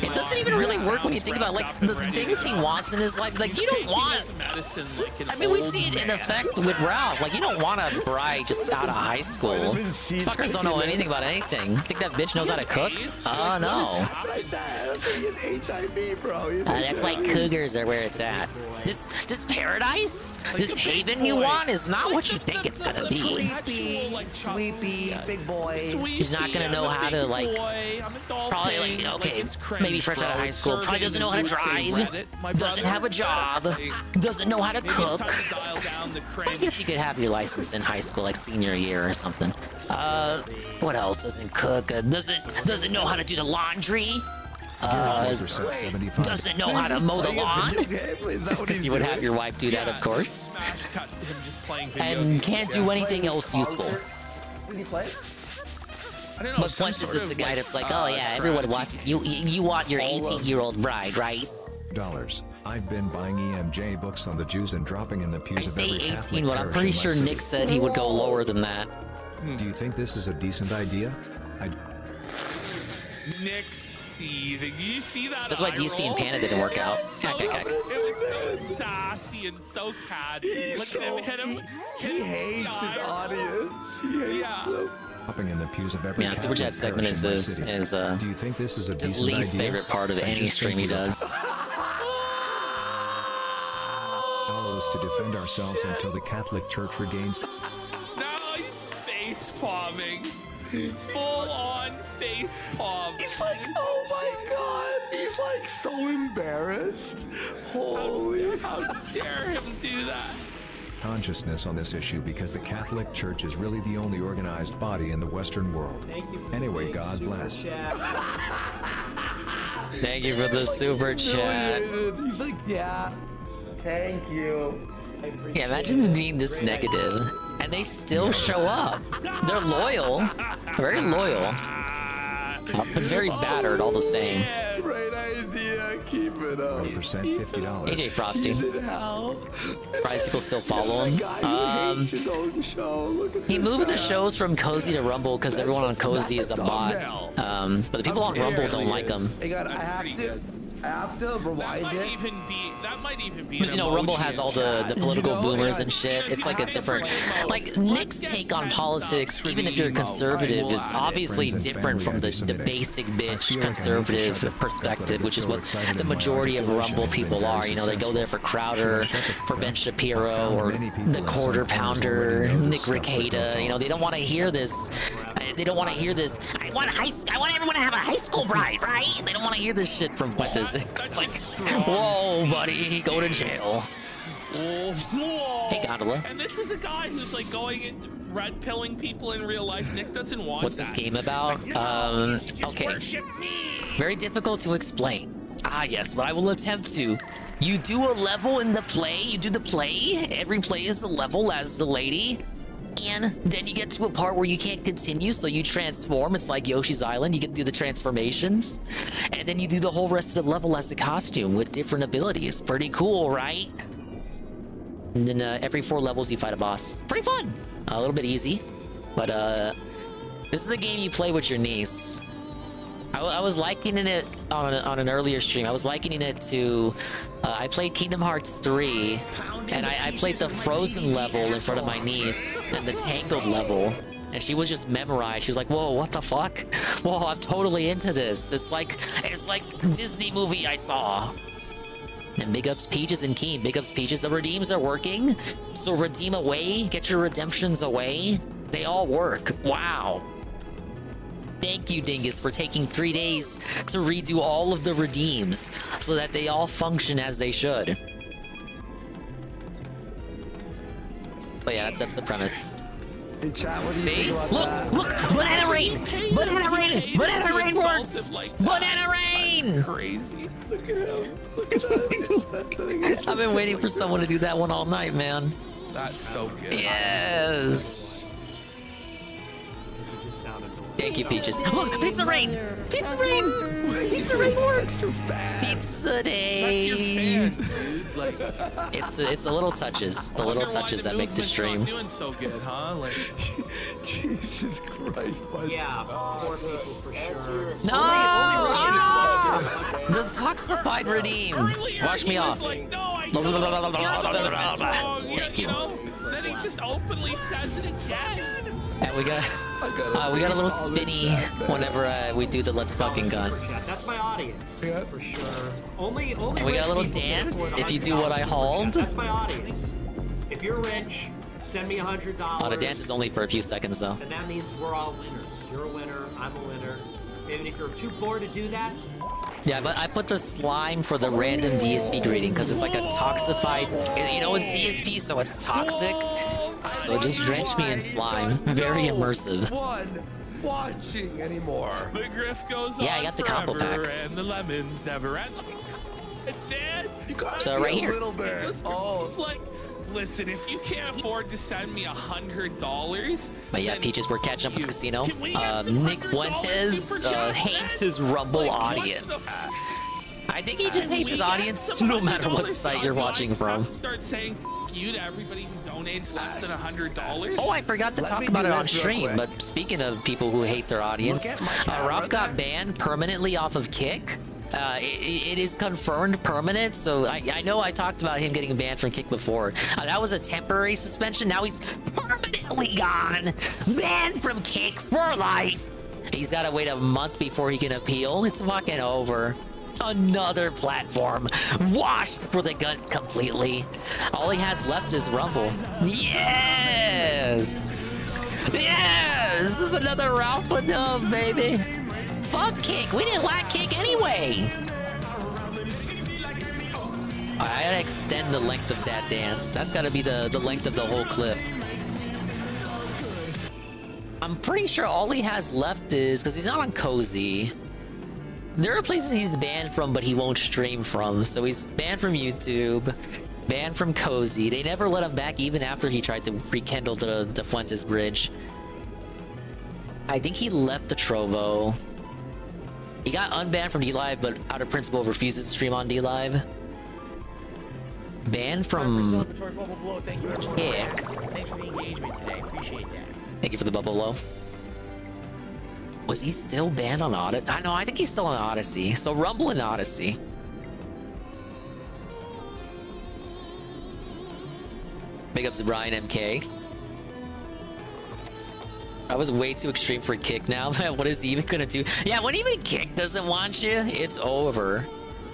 It doesn't even really work when you think about like the things he wants in his life. Like you don't want. I mean, we see it in effect with Ralph. Like you don't want a bride just out of high school. Fuckers don't know anything about anything. Think that bitch knows how to cook? Oh no. HIV, bro. That's why cougars are where it's at. This paradise, this haven you want is not what you think it's gonna be. Sweepy, big boy. He's not gonna know how to like. Probably like okay, maybe fresh out of high school. Probably doesn't know how to drive. Doesn't have a job. Doesn't know how to cook. I guess you could have your license in high school, like senior year or something. What else doesn't cook? Doesn't know how to do the laundry. Doesn't know how to mow the lawn. Because you would have your wife do that, of course. And can't do anything else useful. Did he play? But Flint is just the guy that's like, oh yeah, everyone wants you want your 18-year-old bride, right? I've been buying EMJ books on the Jews and dropping in the pews I of say every 18, Catholic but I'm parish pretty in my sure city. Nick said he would go lower than that. Do you think this is a decent idea? Nick C. Did you see that? That's why eye DSP and roll? Panda didn't work out. It was so sassy and so catty. Look at him hit him. He hates his audience. He hates them. Dropping in the pews of every Yeah, Super Chat Catholic segment parish is in my his, city. Do you think this is a his decent least idea? favorite part of I any just stream he think does. Powerless to defend ourselves until the Catholic Church regains. Now he's face palming. Full on face palm. He's like, oh my god. He's like so embarrassed. Holy. How dare him do that? Consciousness on this issue because the Catholic Church is really the only organized body in the Western world. Anyway, God bless. Thank you for the super chat. He's like, yeah. Thank you. Yeah, imagine them being this negative, and they still show up. They're loyal, very loyal, but very battered all the same. Great idea. Keep it up. 1% $50. AJ Frosty. He's in hell. Prize people still follow him. Hates his own show. Look at He this moved the guy. shows from Cozy to Rumble because everyone on Cozy is a bot. But the people on Rumble don't like him. Hey, God, I have to rewind it. That might even be. Because, you know, Rumble has all the political boomers and shit. It's like a different... Like, Nick's take on politics, even if you're a conservative, is obviously different from the basic bitch conservative perspective, which is what the majority of Rumble people are. You know, they go there for Crowder, for Ben Shapiro, or the Quarter Pounder, Nick Ricada. You know, they don't want to hear this. They don't want to hear this. I want everyone to have a high school bride, right? They don't want to hear this shit from Fuentes. It's like, whoa, buddy, go to jail. Hey, Gondola. And this is a guy who's like going and red pilling people in real life. Nick doesn't want What's that. this game about? Okay. Very difficult to explain. Ah, yes, but I will attempt to. You do a level in the play. You do the play. Every play is a level as the lady. And then you get to a part where you can't continue, so you transform. It's like Yoshi's Island. You can do the transformations. And then you do the whole rest of the level as a costume with different abilities. Pretty cool, right? And then every 4 levels you fight a boss. Pretty fun. A little bit easy. But this is the game you play with your niece. I was likening it on an earlier stream. I was likening it to... I played Kingdom Hearts 3, and I played the Frozen level in front of my niece, and the Tangled level, and she was just memorized. She was like, whoa, what the fuck? Whoa, I'm totally into this. It's like Disney movie I saw. And big ups Peaches and Keen. Big ups Peaches. The redeems are working. So redeem away. Get your redemptions away. They all work. Wow. Thank you, Dingus, for taking 3 days to redo all of the redeems so that they all function as they should. But yeah, that's the premise. Hey, chat, what do you See? think about Look! that? Banana rain! Banana rain! Banana rain works! Banana rain! Crazy. Look at him. Look at that. I've been waiting for someone to do that one all night, man. That's so good. Yes! Thank you, Peaches. Look, pizza rain! Pizza rain! Pizza rain works! Pizza day! It's the little touches, that make the stream. Not doing so good, huh? Like, Jesus Christ, buddy. Yeah, poor people for sure. No! The toxified redeem. Wash me off. like, no, I Thank you. Then he just openly says it again. And we got a little spinny whenever we do the let's fucking gun. That's my audience, for sure. Only And we got a little rich people can dance afford if you do what I $100 hauled. That's my audience. If you're rich, send me $100. Oh, the dance is only for a few seconds though. And that means we're all winners. You're a winner, I'm a winner. Even if you're too poor to do that, Yeah, but I put the slime for the random DSP greeting because it's like a toxified, you know, it's DSP, so it's toxic. So just drench me in slime. Very immersive. One watching anymore. The griff goes Yeah, on I got the combo forever, pack. and the lemons never end. And then, So right here. It's like, listen, if you can't afford to send me $100, But yeah, then Peaches, we're catching up with Casino. Can we get some Nick $100 Fuentes super chat hates his Rumble Like, what the audience. I think he just hates his audience, no matter what site you're watching from. Start saying "F you" to everybody who donates less than $100. Oh, I forgot to talk about it on stream. But speaking of people who hate their audience, Ralph got banned permanently off of Kick. It is confirmed permanent, so I know I talked about him getting banned from Kick before. That was a temporary suspension. Now he's permanently gone, banned from Kick for life. He's got to wait a month before he can appeal. It's fucking over. Another platform washed for the gut completely. All he has left is Rumble. Yes! Yes! This is another Ralph dub, baby. Fuck Kick. We didn't like Kick anyway. I gotta extend the length of that dance. That's gotta be the length of the whole clip. I'm pretty sure all he has left is, because he's not on Cozy. There are places he's banned from, but he won't stream from. So he's banned from YouTube, banned from Cozy. They never let him back even after he tried to rekindle the Fuentes Bridge. I think he left the Trovo. He got unbanned from D-Live, but out of principle refuses to stream on D-Live. Banned from Kick. Thanks for the engagement today. Appreciate that. Thank you for the bubble low. Was he still banned on Odyssey? I know, I think he's still on Odyssey. So Rumble and Odyssey. Big ups to Brian MK. I was way too extreme for Kick now. What is he even gonna do? Yeah, when even Kick doesn't want you, it's over.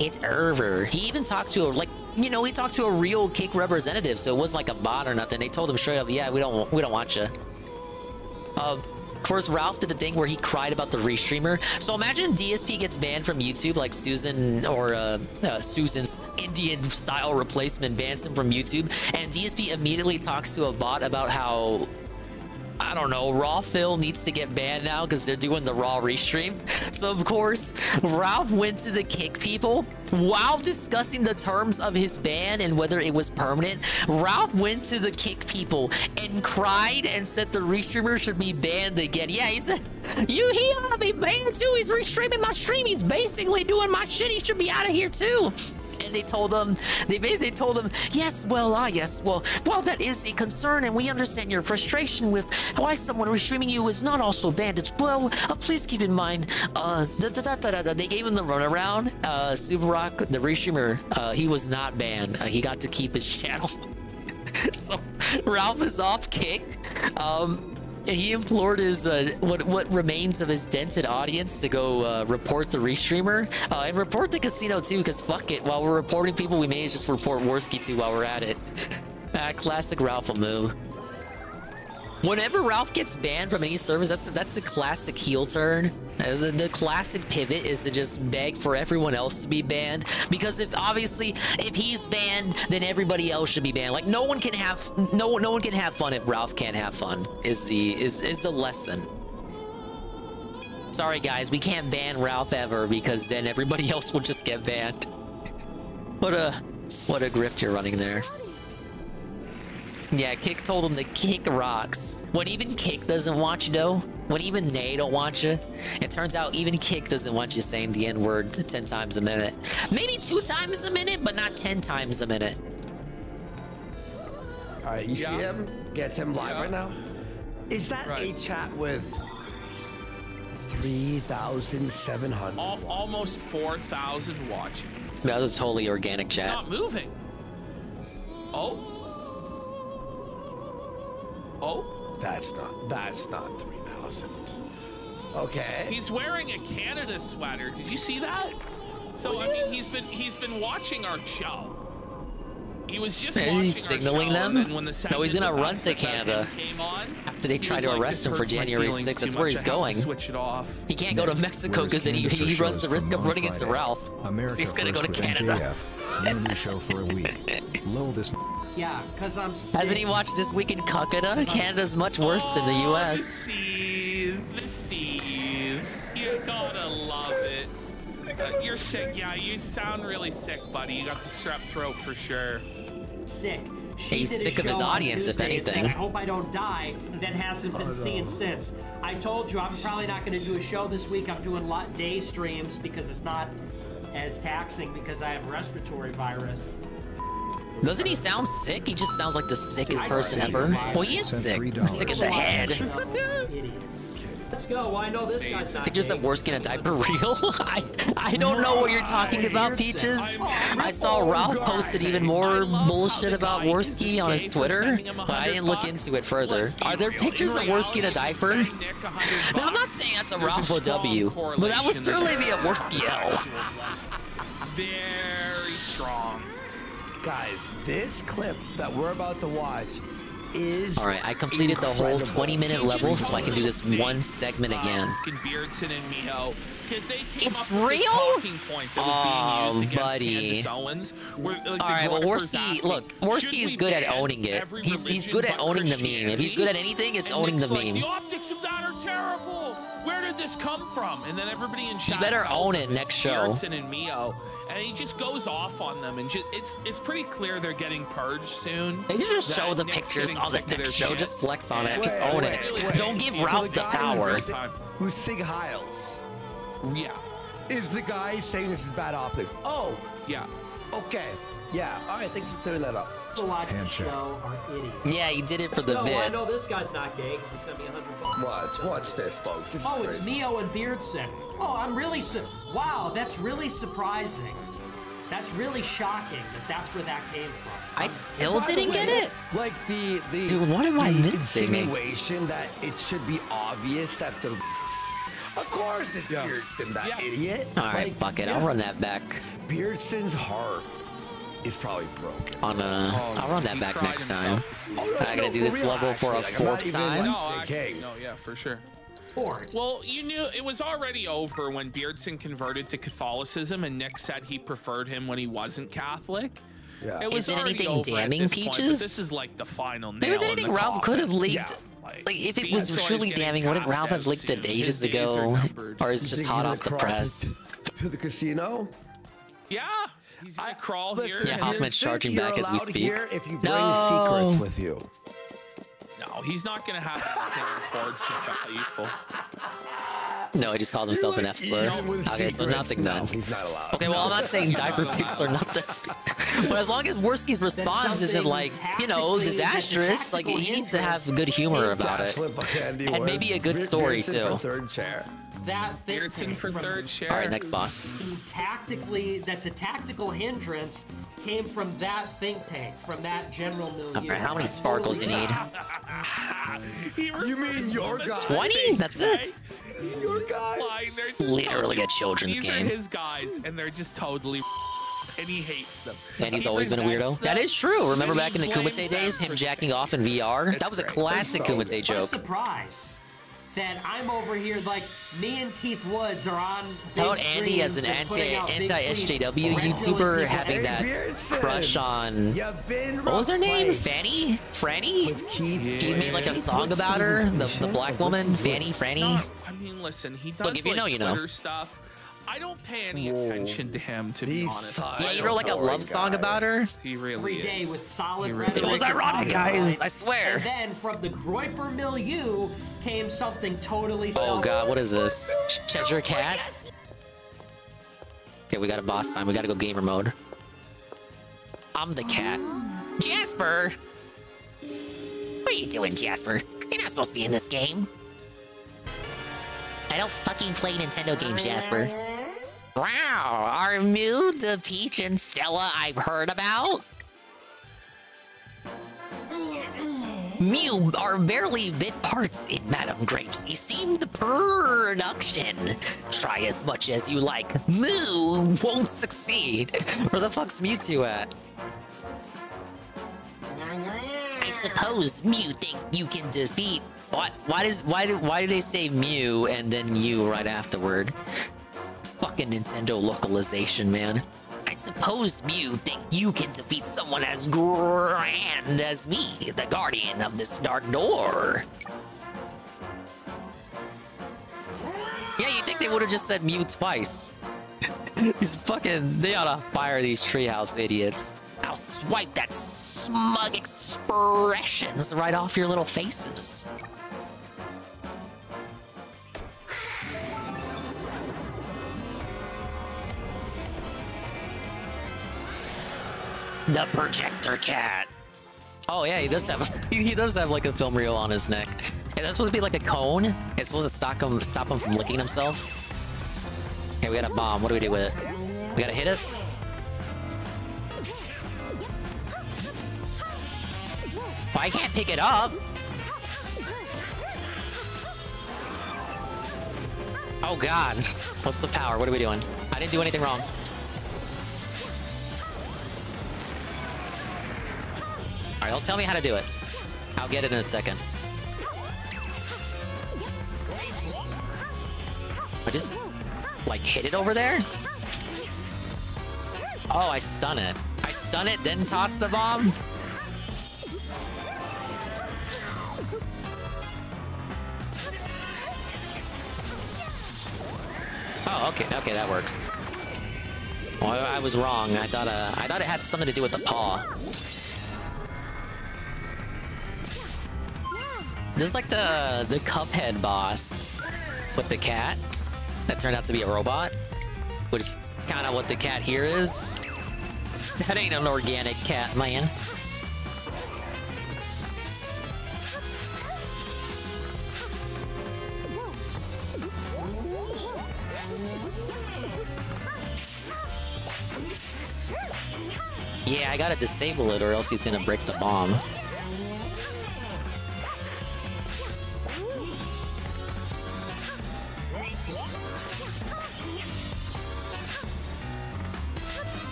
It's over. He even talked to he talked to a real Kick representative, so it wasn't like a bot or nothing. They told him straight up, yeah, we don't want you. Of course, Ralph did the thing where he cried about the restreamer. So imagine DSP gets banned from YouTube, like Susan or Susan's Indian style replacement bans him from YouTube, and DSP immediately talks to a bot about how, I don't know, Raw Phil needs to get banned now because they're doing the Raw restream. So of course, Ralph went to the Kick people while discussing the terms of his ban and whether it was permanent. Ralph went to the Kick people and cried and said the restreamer should be banned again. Yeah, he said, he ought to be banned too. He's restreaming my stream. He's basically doing my shit. He should be out of here too. And they told him, they told him, yes, well, that is a concern, and we understand your frustration with why someone restreaming you is not also banned. It's, well, please keep in mind, they gave him the runaround. Super Rock, the restreamer, he was not banned. He got to keep his channel. So Ralph is off Kick. And he implored his what remains of his dented audience to go report the restreamer and report the casino too, because fuck it, while we're reporting people, we may as just report Worski too while we're at it. Classic Ralph move. Whenever Ralph gets banned from any service, that's a classic heel turn. The classic pivot is to just beg for everyone else to be banned, because if he's banned, then everybody else should be banned. Like no one can have fun if Ralph can't have fun. Is the lesson. Sorry guys, we can't ban Ralph ever because then everybody else will just get banned. What a grift you're running there. Yeah, Kick told him that Kick rocks. When even Kick doesn't want you though, when even they don't want you, it turns out even Kick doesn't want you saying the N-word 10 times a minute. Maybe 2 times a minute, but not 10 times a minute. Alright, you see him? Get him live right now? Is that a chat with 3,700? Almost 4,000 watching. That was a totally organic chat. It's not moving. Oh. That's not 3,000. Okay. He's wearing a Canada sweater. Did you see that? So I mean, he's been watching our show. He was just watching he's signaling our show, them. when the No, he's gonna run to Canada after they try to arrest him for January 6th. That's where he's going. Switch it off. He can't go to Mexico because then he runs the risk of running into Ralph. So he's gonna go to Canada. New show for a week. Low this. Yeah, because I'm sick. Hasn't he watched This Week in Canada? Canada's much worse than the US. The seed. You gotta love it. You're sick. Yeah, you sound really sick, buddy. You got the strep throat for sure. Sick. He's sick of his audience, if anything. I hope I don't die, and then hasn't been seen since. I told you I'm probably not going to do a show this week. I'm doing day streams because it's not as taxing because I have respiratory virus. Doesn't he sound sick? He just sounds like the sickest person ever. Well, he is sick. Sick at the head. Idiots. Let's go. Well, I know this guy's not Pictures of Worski in a diaper real? I don't know what you're talking about, Peaches. I saw Ralph posted even more bullshit about Worski on his Twitter, but I didn't look into it further. Are there pictures of Worski in a diaper? Now, I'm not saying that's a Ralph OW, but that would certainly be a Worski L. Very strong. Guys, this clip that we're about to watch is all right, I completed the whole 20-minute level, so I can do this one segment again. Beardson and Mio, because they came It's up with real? this talking point that was being used buddy. against Candace Owens. Where, like, All right, well, Grunter's Worski, asking, look, Worski is good at owning it. He's good at owning the meme. If he's good at anything, it's owning the meme. The optics of that are terrible. Where did this come from? And then everybody in chat. You better own it next show. Beardson and Mio, and he just goes off on them, and just it's pretty clear they're getting purged soon. They just show the pictures on the next show. Just flex on it. Just own it. Don't give Ralph the power. Who's Sig Hiles? Yeah. Is the guy saying this is bad optics? Oh. Yeah. Okay. Yeah. All right. Thanks for clearing that up. People watching the show are idiots. Yeah, he did it for the I bit. know this guy's not gay because he sent me $100. Watch this, folks. This Oh, is it's crazy. Mio and Beardson. Oh, I'm really wow, that's really surprising. That's really shocking that that's where that came from. I still didn't get it. Like the Dude, what am I missing? Insinuation that it should be obvious that the. Of course, it's Beardson, that idiot. All right, fuck it. I'll run that back. Beardson's heart is probably broken. I'll run that back next time. I'm gonna do this level for a fourth time. No, yeah, for sure. Well, you knew it was already over when Beardson converted to Catholicism, and Nick said he preferred him when he wasn't Catholic. Yeah. It was Is it already anything over at damning, this point, but Peaches? this is like the final nail. Maybe it's in anything the Ralph could have coffin. leaked. Like, if it was truly damning, wouldn't Ralph have leaked it ages ago? Or is it just hot off the press? To the casino? Yeah. He's gonna crawl here. Yeah, Hoffman's charging back as we speak. Here if you bring secrets with you. No, he's not gonna have anything valuable. No, he just called himself an F slur. Okay, so nothing then. He's not allowed. Okay, well, I'm not saying diaper pics or nothing. But as long as Worski's response isn't like, you know, disastrous, like he needs to have good humor about it. And maybe a good story too. Third chair. That Beardson for third chair. All right, next boss. That's a tactical hindrance, came from that think tank, from that general milieu. All right, how many sparkles you need? You mean your guy? 20? That's it. Your guy? Literally a children's These game. are his guys, and they're just totally and he hates them. And he's always been a weirdo. That is true. Remember back in the Kumite days, him jacking off in VR? That was a classic Kumite joke. Surprise that I'm over here, like me and Keith Woods are on. How about Andy as an anti-SJW YouTuber having that crush on, what was her name? Fanny? Franny? He made like a song about her, the black woman, Fanny, Franny. I mean, listen, he does Look, if you know, you know. Twitter stuff. I don't pay any attention to him, to be honest. Yeah, you wrote like a love song about her? He really Every day is. with solid It was ironic, guys. I swear. And then from the Groiper milieu came something totally Oh god, what is this? Cheshire Cat? Okay, we got a boss time. We gotta go gamer mode. I'm the cat. Jasper! What are you doing, Jasper? You're not supposed to be in this game. I don't fucking play Nintendo games, Jasper. Wow, are Mew the Peach and Stella I've heard about? Mew are barely bit parts in Madame Grape's esteemed production. Try as much as you like, Mew won't succeed. Where the fuck's Mewtwo at? I suppose Mew think you can defeat. What? Why do they say Mew and then you right afterward? It's fucking Nintendo localization, man. I suppose Mew think you can defeat someone as grand as me, the guardian of this dark door. Yeah, you think they would have just said Mew twice. They oughta fire these treehouse idiots. I'll swipe that smug expressions right off your little faces. The projector cat. Oh yeah, he does have like a film reel on his neck. Hey, that's supposed to be like a cone. It's supposed to stop him from licking himself. Okay, we got a bomb. What do we do with it? We gotta hit it. Well, I can't pick it up. Oh god. What's the power? What are we doing? I didn't do anything wrong. Alright, he'll tell me how to do it. I'll get it in a second. I just, like, hit it over there? Oh, I stun it. I stun it, then toss the bomb? Oh, okay, okay, that works. Well, I was wrong. I thought it had something to do with the paw. This is like the Cuphead boss with the cat that turned out to be a robot, which is kind of what the cat here is. That ain't an organic cat, man. Yeah, I gotta disable it or else he's gonna break the bomb.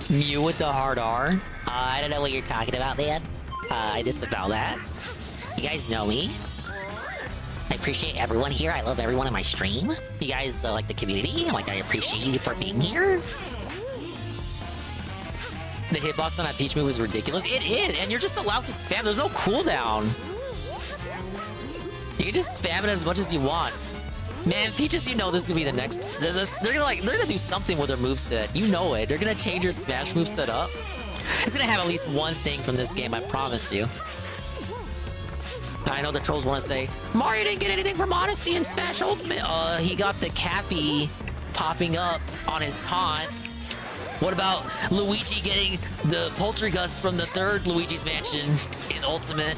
Mew with the hard R? I don't know what you're talking about, man. I disavow that. You guys know me. I appreciate everyone here. I love everyone in my stream. You guys like the community. Like, I appreciate you for being here. The hitbox on that Peach move is ridiculous. It is, and you're just allowed to spam. There's no cooldown. You can just spam it as much as you want. Man, Peaches, you know this is gonna be the next. They're gonna do something with their moveset. You know it. They're gonna change your Smash moveset up. It's gonna have at least one thing from this game, I promise you. I know the trolls want to say Mario didn't get anything from Odyssey and Smash Ultimate. He got the Cappy popping up on his taunt. What about Luigi getting the Poltergust from the third Luigi's Mansion in Ultimate?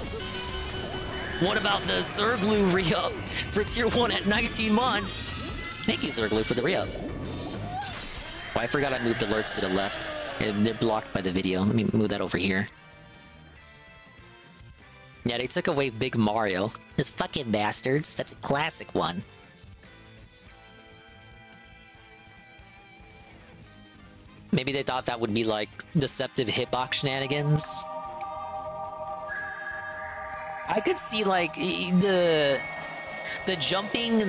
What about the Zerglu re-up for Tier 1 at 19 months? Thank you, Zerglu, for the re-up. Oh, I forgot I moved alerts to the left. They're blocked by the video. Let me move that over here. Yeah, they took away Big Mario. Those fucking bastards. That's a classic one. Maybe they thought that would be like deceptive hitbox shenanigans. I could see like the jumping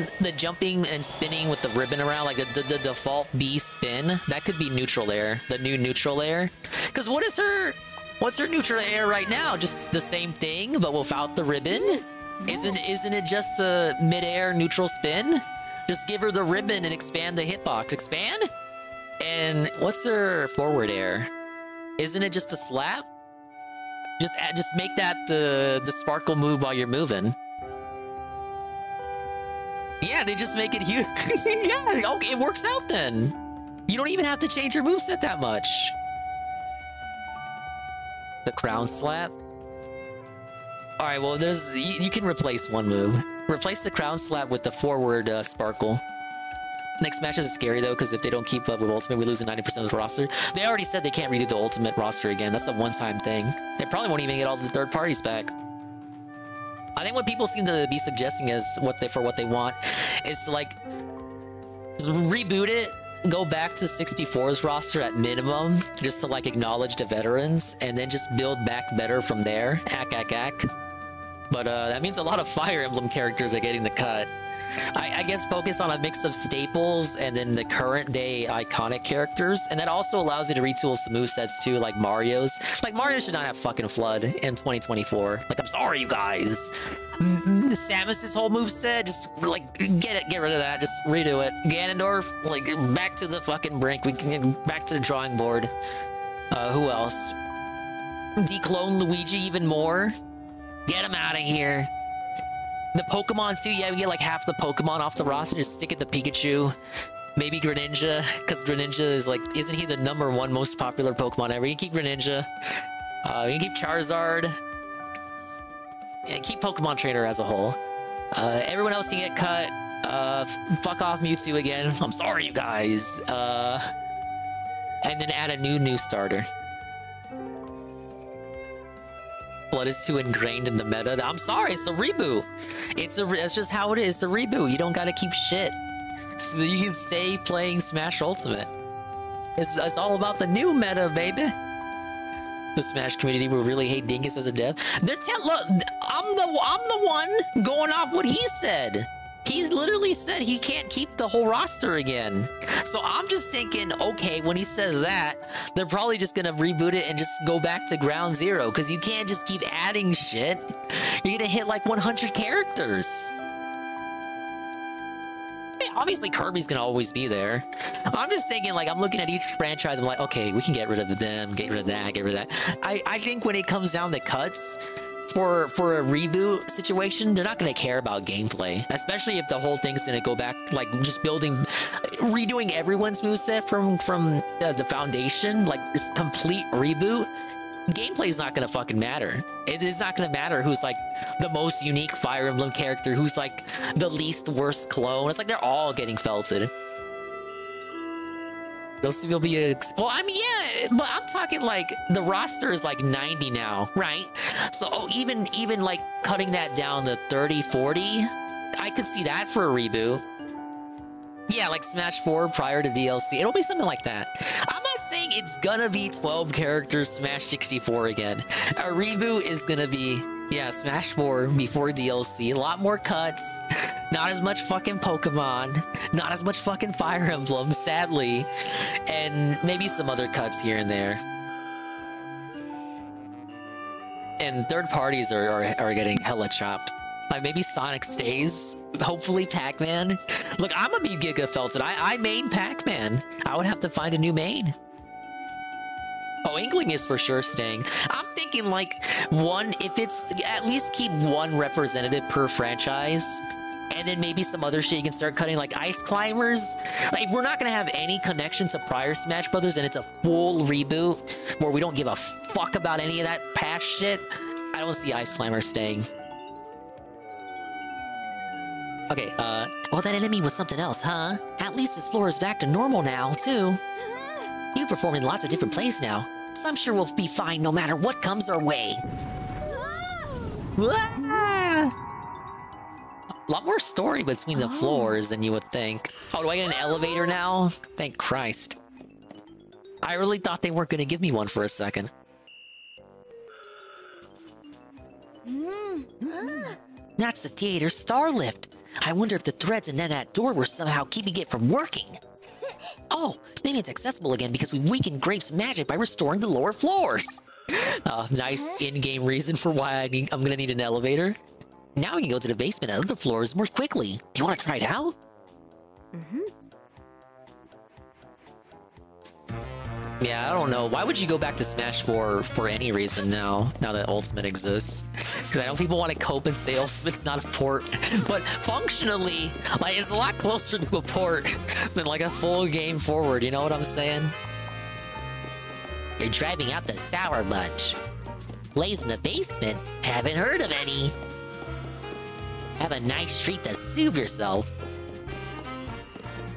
and spinning with the ribbon around, like the default B spin. That could be neutral air, the new neutral air. Because what's her neutral air right now? Just the same thing, but without the ribbon. Isn't it just a mid-air neutral spin? Just give her the ribbon and expand the hitbox. Expand. And what's her forward air? Isn't it just a slap? Just make that the sparkle move while you're moving. Yeah, they just make it huge. Yeah, okay, it works out then. You don't even have to change your moveset that much. The crown slap. All right, well, you can replace one move. Replace the crown slap with the forward sparkle. Next match is scary though, because if they don't keep up with Ultimate, we lose 90% of the roster. They already said they can't redo the Ultimate roster again. That's a one-time thing. They probably won't even get all the third parties back. I think what people seem to be suggesting is what they want is to like just reboot it, go back to 64's roster at minimum, just to like acknowledge the veterans, and then just build back better from there. Ack. But that means a lot of Fire Emblem characters are getting the cut. I guess focus on a mix of staples and then the current day iconic characters, and that also allows you to retool some movesets too, like Mario's. Like Mario should not have fucking Flood in 2024. Like, I'm sorry, you guys. Samus's whole moveset, just like get rid of that, just redo it. Ganondorf, like back to the fucking brink. We can back to the drawing board. Who else? Declone Luigi even more. Get him out of here. The Pokemon too, yeah, we get like half the Pokemon off the roster. Just stick it to Pikachu. Maybe Greninja, because Greninja is like, isn't he the #1 most popular Pokemon ever? You can keep Greninja. You can keep Charizard. Yeah, keep Pokemon Trainer as a whole. Everyone else can get cut. Fuck off Mewtwo again. I'm sorry, you guys. And then add a new starter. Blood is too ingrained in the meta. I'm sorry, it's a reboot. That's just how it is. It's a reboot. You don't gotta keep shit. So you can stay playing Smash Ultimate. It's all about the new meta, baby. The Smash community will really hate Dingus as a dev. Look, I'm the one going off what he said. He literally said he can't keep the whole roster again. So I'm just thinking, okay, when he says that, they're probably just gonna reboot it and just go back to ground zero, because you can't just keep adding shit. You're gonna hit like 100 characters. Obviously, Kirby's gonna always be there. I'm just thinking, like, I'm looking at each franchise, I'm like, okay, we can get rid of them, get rid of that, get rid of that. I think when it comes down to cuts, for a reboot situation, they're not going to care about gameplay, especially if the whole thing's going to go back, like just redoing everyone's moveset from the foundation, like just complete reboot. Gameplay's not going to fucking matter. It is not going to matter who's like the most unique Fire Emblem character, who's like the least worst clone. It's like they're all getting felted. Those will be well, I mean, yeah, but I'm talking like the roster is like 90 now, right? So even like cutting that down to 30, 40, I could see that for a reboot. Yeah, like Smash 4 prior to DLC. It'll be something like that. I'm not saying it's gonna be 12 characters Smash 64 again. A reboot is gonna be, yeah, Smash 4 before DLC. A lot more cuts. Not as much fucking Pokemon. Not as much fucking Fire Emblem, sadly. And maybe some other cuts here and there. And third parties are getting hella chopped. Like maybe Sonic stays. Hopefully Pac-Man. Look, I'm a big Giga Felted. I main Pac-Man. I would have to find a new main. Oh, Inkling is for sure staying. I'm thinking like if it's at least keep one representative per franchise. And then maybe some other shit you can start cutting, like Ice Climbers. Like, we're not gonna have any connection to prior Smash Brothers, and it's a full reboot where we don't give a fuck about any of that past shit. I don't see Ice Climbers staying. Okay, well, that enemy was something else, huh? At least his floor is back to normal now, too. You perform in lots of different plays now, so I'm sure we'll be fine no matter what comes our way. A lot more story between the floors than you would think. Oh, do I get an elevator now? Thank Christ. I really thought they weren't going to give me one for a second. That's the theater's star lift. I wonder if the threads in that door were somehow keeping it from working. Oh, maybe it's accessible again because we weakened Grape's magic by restoring the lower floors. Nice in-game reason for why I'm going to need an elevator. Now we can go to the basement and other floors more quickly. Do you want to try it out? Yeah, I don't know. Why would you go back to Smash 4 for any reason now that Ultimate exists? Because I know people want to cope and say Ultimate's not a port, but functionally, like, it's a lot closer to a port than like a full game forward, you know what I'm saying? You're driving out the Sour Bunch. Blaze in the basement? Haven't heard of any. Have a nice treat to soothe yourself.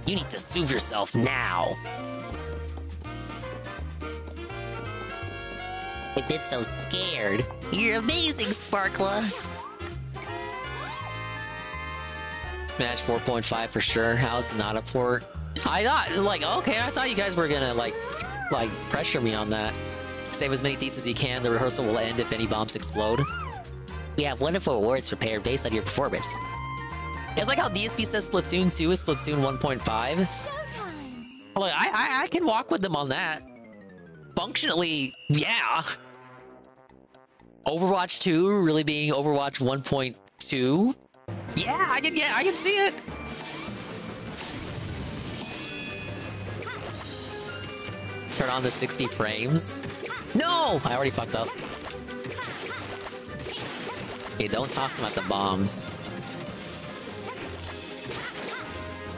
You need to soothe yourself now. I did so scared. You're amazing, Sparkla. Smash 4.5 for sure. How's not a port? I thought, like, okay, I thought you guys were gonna, like pressure me on that. Save as many deets as you can. The rehearsal will end if any bombs explode. We have wonderful awards prepared based on your performance. It's like how DSP says Splatoon 2 is Splatoon 1.5. Look, I can walk with them on that. Functionally, yeah. Overwatch 2 really being Overwatch 1.2. Yeah, I can see it. Turn on the 60 frames. No, I already fucked up. Okay, don't toss them at the bombs.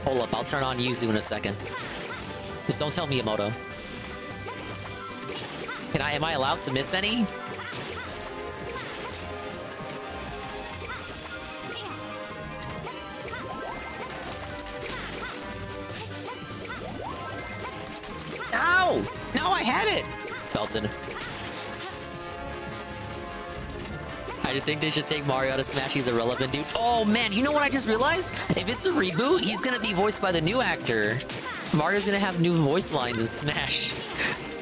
Hold up, I'll turn on Yuzu in a second. Just don't tell Miyamoto. Am I allowed to miss any? Ow! No, I had it! Belton. I just think they should take Mario out of Smash. He's irrelevant, dude. Oh, man, you know what I just realized? If it's a reboot, he's gonna be voiced by the new actor. Mario's gonna have new voice lines in Smash.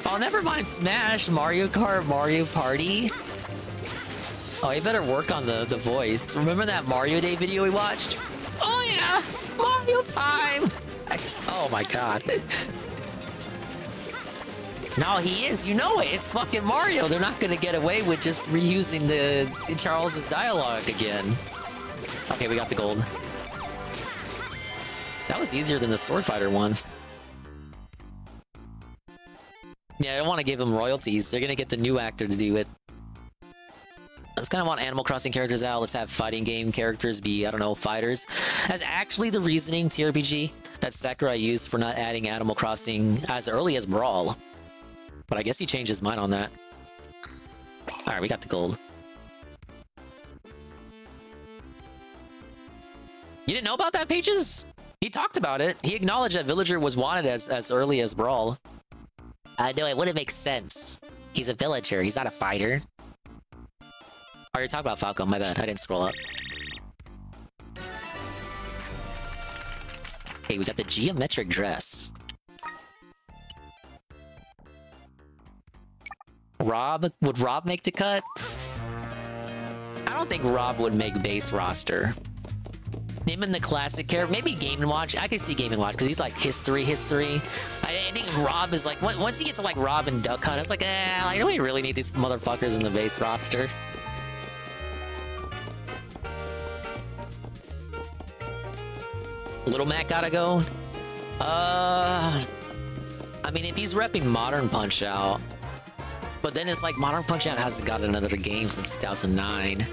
Oh, never mind Smash. Mario Kart, Mario Party. Oh, you better work on the voice. Remember that Mario Day video we watched? Oh, yeah! Mario time! Oh, my God. No, he is. You know it. It's fucking Mario. They're not gonna get away with just reusing the Charles's dialogue again. Okay, we got the gold. That was easier than the Sword Fighter one. Yeah, I don't want to give them royalties. They're gonna get the new actor to do it. I just kind of want Animal Crossing characters out. Let's have fighting game characters be, I don't know, fighters. That's actually the reasoning, TRPG, that Sakurai used for not adding Animal Crossing as early as Brawl. But I guess he changed his mind on that. Alright, we got the gold. You didn't know about that, Pages? He talked about it. He acknowledged that Villager was wanted as early as Brawl. No, it wouldn't make sense. He's a villager. He's not a fighter. Oh, you're talking about Falco. My bad. I didn't scroll up. Okay, we got the geometric dress. Rob? Would Rob make the cut? I don't think Rob would make base roster. Him in the classic character, maybe Game & Watch. I could see Game & Watch because he's like history. I think Rob is like, once you get to like Rob and Duck Hunt, it's like, like, do we really need these motherfuckers in the base roster? Little Mac gotta go. I mean, if he's repping Modern Punch-Out, but then it's like Modern Punch-Out hasn't got another game since 2009.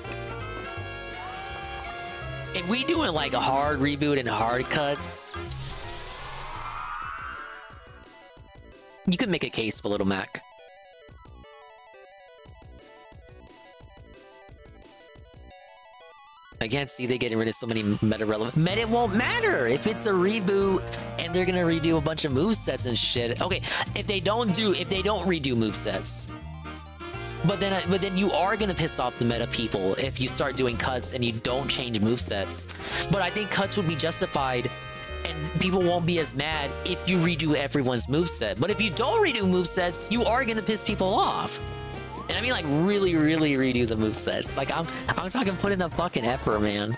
If we doing like a hard reboot and hard cuts, you could make a case for Little Mac. I can't see they getting rid of so many meta-relevant. Meta won't matter if it's a reboot and they're gonna redo a bunch of movesets and shit. Okay, if they don't redo movesets, but then you are gonna piss off the meta people if you start doing cuts and you don't change movesets. But I think cuts would be justified and people won't be as mad if you redo everyone's moveset. But if you don't redo movesets, you are gonna piss people off. And I mean, like, really, really redo the movesets. Like, I'm talking put in the fucking effort, man.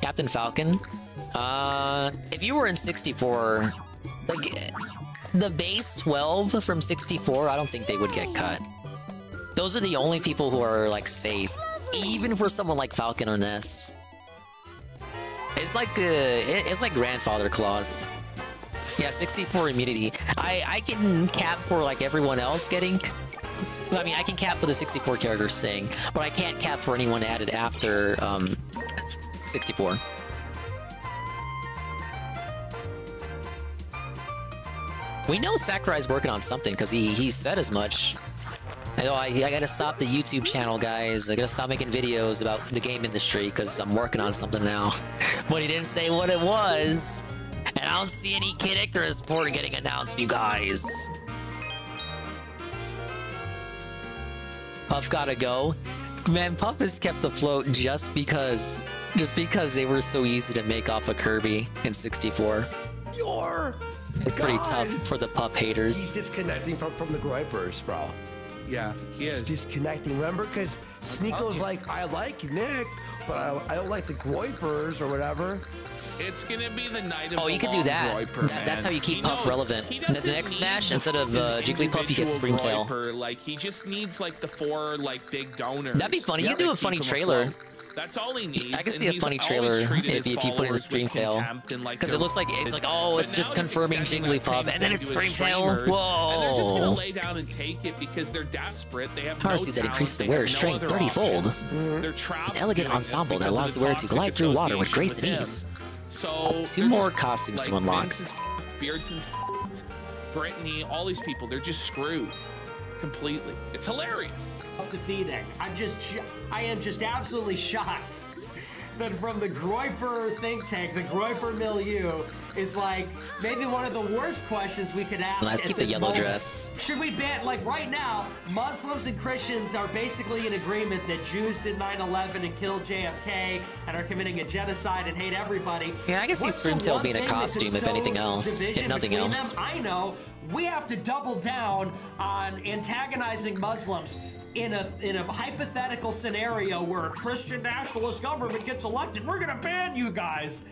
Captain Falcon. If you were in 64, like, the base 12 from 64, I don't think they would get cut. Those are the only people who are, like, safe. Even for someone like Falcon or Ness. It's like grandfather clause. Yeah, 64 immunity. I can cap for like everyone else getting. I mean, I can cap for the 64 characters staying, but I can't cap for anyone added after 64. We know Sakurai's working on something because he said as much. I gotta stop the YouTube channel, guys. I gotta stop making videos about the game industry because I'm working on something now. But he didn't say what it was. And I don't see any Kid Icarus port getting announced, you guys. Puff gotta go. Man, Puff has kept afloat just because they were so easy to make off of Kirby in 64. It's pretty tough for the Puff haters. He's disconnecting from the Groypers, bro. Yeah, he is. Disconnecting, remember? Because Sneeko's like, I like Nick, but I don't like the Groypers or whatever. It's gonna be the night of you can do that. That's how you keep Puff relevant. The next Smash, instead of Jigglypuff, you get Springtail. Like, he just needs, like, the 4, like, big donors. That'd be funny. You do a funny trailer. That's all he needs. I can see a funny trailer if you put in Screamtail, because it looks like oh, it's just confirming Jigglypuff, and then it's Screamtail. Whoa! And they're just gonna lay down and take it because they're desperate. They have Power no suit that talent, increases the they wearer's have no strength other 30-fold. options. They're trapped An elegant doing this ensemble that because of allows the the wearer to toxic glide through water with association grace and with ease. him. So 2 more costumes to unlock. Vince is Beardson's Brittany, all these people, they're just screwed completely. It's hilarious. Defeating. I am just absolutely shocked that from the Groiper think tank, the Groiper milieu is like maybe one of the worst questions we could ask. Let's keep the yellow dress. Should we ban, like right now, Muslims and Christians are basically in agreement that Jews did 9/11 and killed JFK and are committing a genocide and hate everybody. Yeah, I can see Screamtail being a costume if anything else, if nothing else. I know we have to double down on antagonizing Muslims. In a hypothetical scenario where a Christian nationalist government gets elected, we're gonna ban you guys.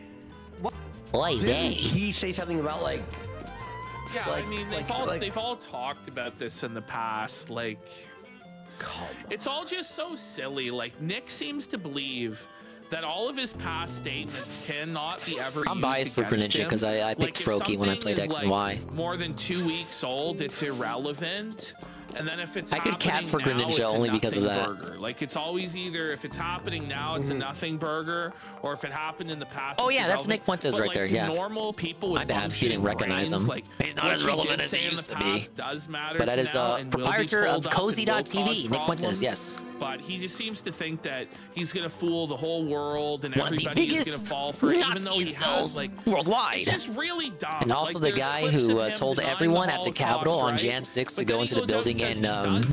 Didn't he say something about like? Yeah, I mean they've all talked about this in the past. Like, it's all just so silly. Like Nick seems to believe that all of his past statements cannot be ever used. I'm biased for Greninja because I picked Froakie when I played X and Y. More than 2 weeks old, it's irrelevant. And then if it's I could cap for Greninja only because of that. Burger. Like it's always either if it's happening now, it's a nothing burger, or if it happened in the past. Oh yeah, that's Nick Fuentes right there. Yeah. Normal people with my bad if you didn't recognize him. Like, he's not as relevant as he used to be. Does matter. But that is proprietor of Cozy.tv, Nick Fuentes. Yes. But he just seems to think that he's gonna fool the whole world and everybody is gonna fall for it, even though he has like worldwide. It's just really dumb. And also the guy who told everyone at the Capitol on Jan 6 to go into the building and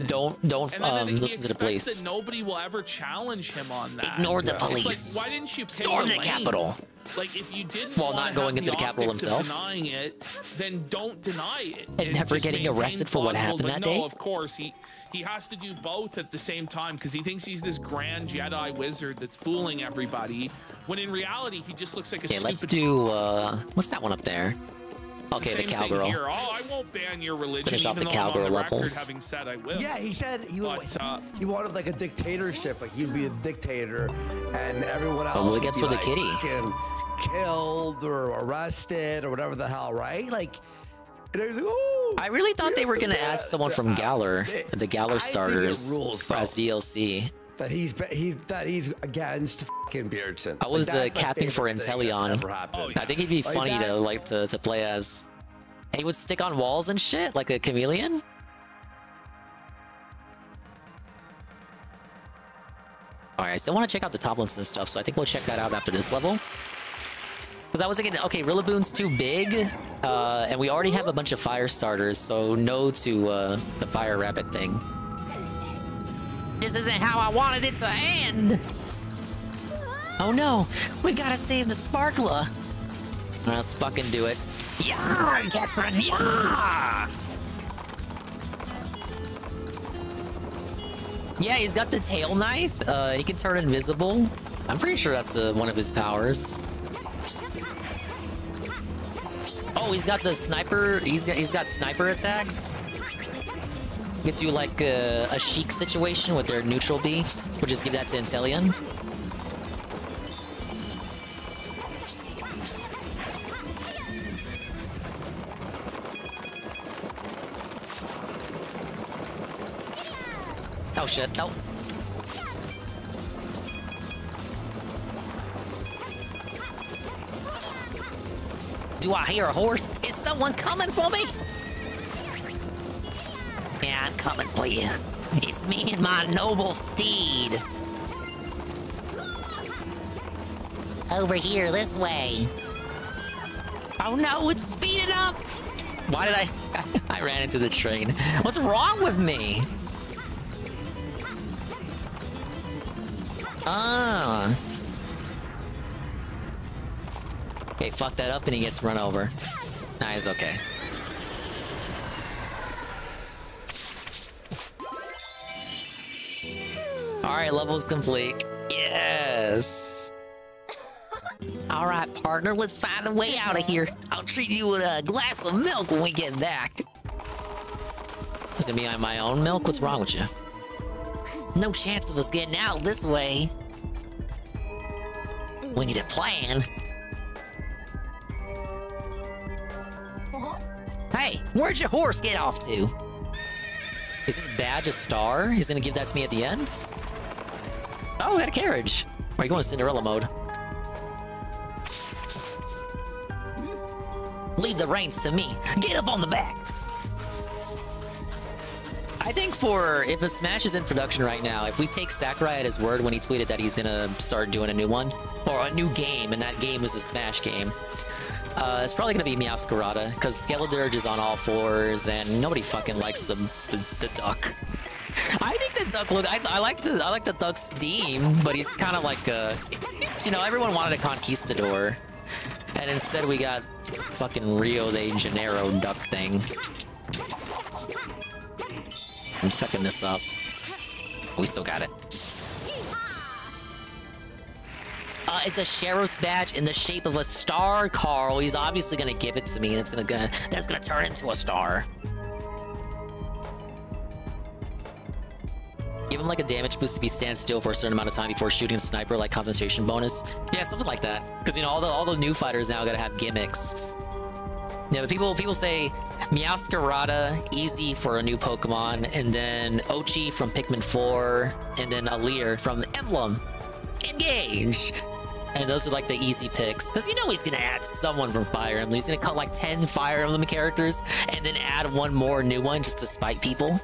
don't listen to the police. That nobody will ever challenge him on that. Ignore the police. Like, why didn't you storm the Capitol? Like if you didn't while not going into the Capitol himself, denying it, then don't deny it. And never getting arrested for what happened that day. No, of course he has to do both at the same time because he thinks he's this grand Jedi wizard that's fooling everybody, when in reality he just looks like a stupid... let's do what's that one up there? Okay, the cowgirl. Oh, I won't ban your religion. Finish off the cowgirl levels. Having said I will. Yeah, he said he wanted like a dictatorship, like he'd be a dictator, and everyone else. Well, it gets for the kitty. Killed or arrested or whatever the hell, right? Like, ooh, I really thought they were gonna add someone from Galar, the Galar starters, as DLC. That he's against fucking Beardson. I was capping for Inteleon. I think he'd be funny to play as. And he would stick on walls and shit like a chameleon. All right, I still want to check out the toplets and stuff, so I think we'll check that out after this level. Because I was thinking, okay, Rillaboom's too big, and we already have a bunch of fire starters, so no to the fire rabbit thing. This isn't how I wanted it to end. Oh no, we gotta save the Sparkler. Let's fucking do it. Yeah, Captain, yeah! Yeah, he's got the tail knife. He can turn invisible. I'm pretty sure that's one of his powers. Oh, he's got the sniper. He's got sniper attacks. You could do like a Sheik situation with their neutral B. We'll just give that to Inteleon. Oh shit, no. Do I hear a horse? Is someone coming for me? Yeah, I'm coming for you. It's me and my noble steed. Over here, this way. Oh no, it's speeding up! Why did I ran into the train. What's wrong with me? Ah. Okay, fuck that up and he gets run over. Nice, okay. Alright, level's complete. Yes! Alright, partner, let's find a way out of here. I'll treat you with a glass of milk when we get back. Is it me on my own milk? What's wrong with you? No chance of us getting out this way. We need a plan. Hey, where'd your horse get off to? Is this badge a star? He's gonna give that to me at the end? Oh, we got a carriage. Are you going Cinderella mode? Leave the reins to me. Get up on the back. I think if a Smash is in production right now, if we take Sakurai at his word when he tweeted that he's gonna start doing a new one, or a new game, and that game is a Smash game, it's probably gonna be Meowscarada, because Skeledirge is on all fours, and nobody fucking likes the duck. I think the duck I like the duck's theme, but he's kind of like you know, everyone wanted a conquistador, and instead we got fucking Rio de Janeiro duck thing. I'm fucking this up. We still got it. It's a Sheriff's badge in the shape of a star, Carl. He's obviously gonna give it to me, and that's gonna turn into a star. Give him like a damage boost if he stands still for a certain amount of time before shooting a sniper, like concentration bonus. Yeah, something like that. Because you know all the new fighters now gotta have gimmicks. Yeah, but people say Meowscarada, easy for a new Pokemon, and then Ochi from Pikmin 4, and then Alir from Emblem. Engage! And those are like the easy picks. Because you know he's gonna add someone from Fire Emblem. He's gonna cut like 10 Fire Emblem characters, and then add one more new one just to spite people.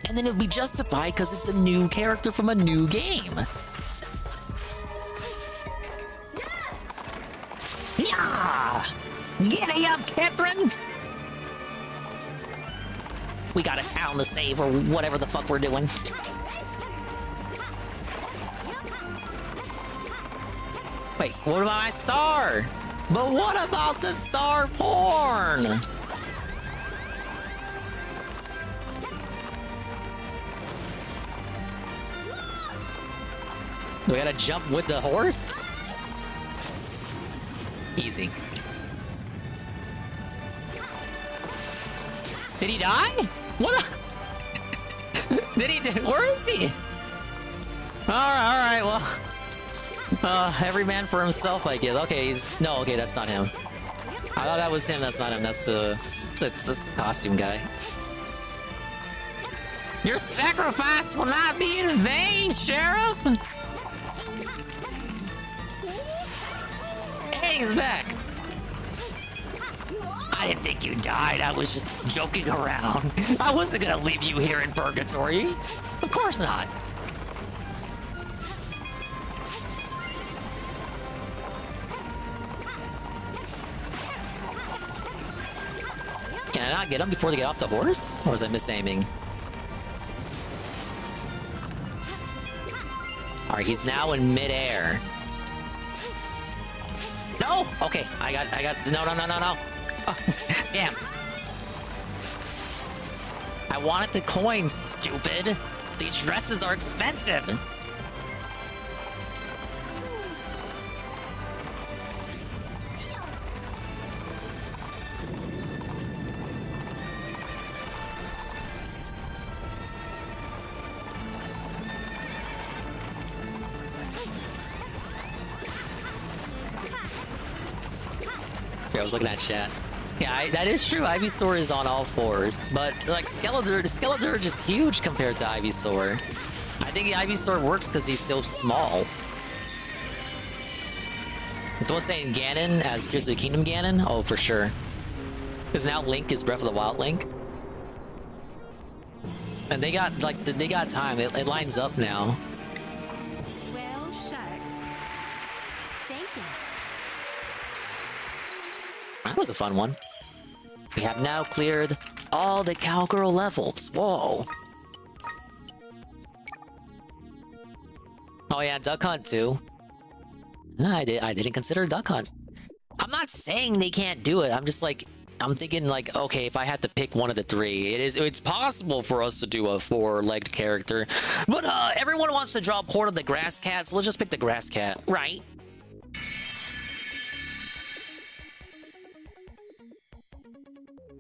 And then it'll be justified because it's a new character from a new game. Yeah! Giddy up, Catherine! We got a town to save, or whatever the fuck we're doing. Wait, what about my star? But what about the star porn? We gotta jump with the horse? Easy. Did he die? What? Did he? Where is he? All right. Well, every man for himself, I guess. Okay, okay, that's not him. I thought that was him. That's not him. That's the costume guy. Your sacrifice will not be in vain, Sheriff. Hey, he's back. I didn't think you died. I was just joking around. I wasn't gonna leave you here in purgatory. Of course not. Can I not get them before they get off the horse? Or was I misaiming? Alright, he's now in midair. No! Okay, I got, no. Oh, scam. I wanted the coin, stupid. These dresses are expensive. I was looking at chat. Yeah, that is true. Ivysaur is on all fours, but like Skeledirge is huge compared to Ivysaur. I think Ivysaur works because he's so small. Someone saying Ganon as Tears of the Kingdom Ganon? Oh, for sure. Because now Link is Breath of the Wild Link. And they got time. It lines up now. Well, shucks. Thank you. That was a fun one. We have now cleared all the cowgirl levels. Whoa. Oh yeah, Duck Hunt too. I didn't consider Duck Hunt. I'm not saying they can't do it. I'm just like, I'm thinking like, okay, if I had to pick one of the three, it's possible for us to do a 4-legged character. But everyone wants to draw Port of the Grass Cat, so let's just pick the Grass Cat, right?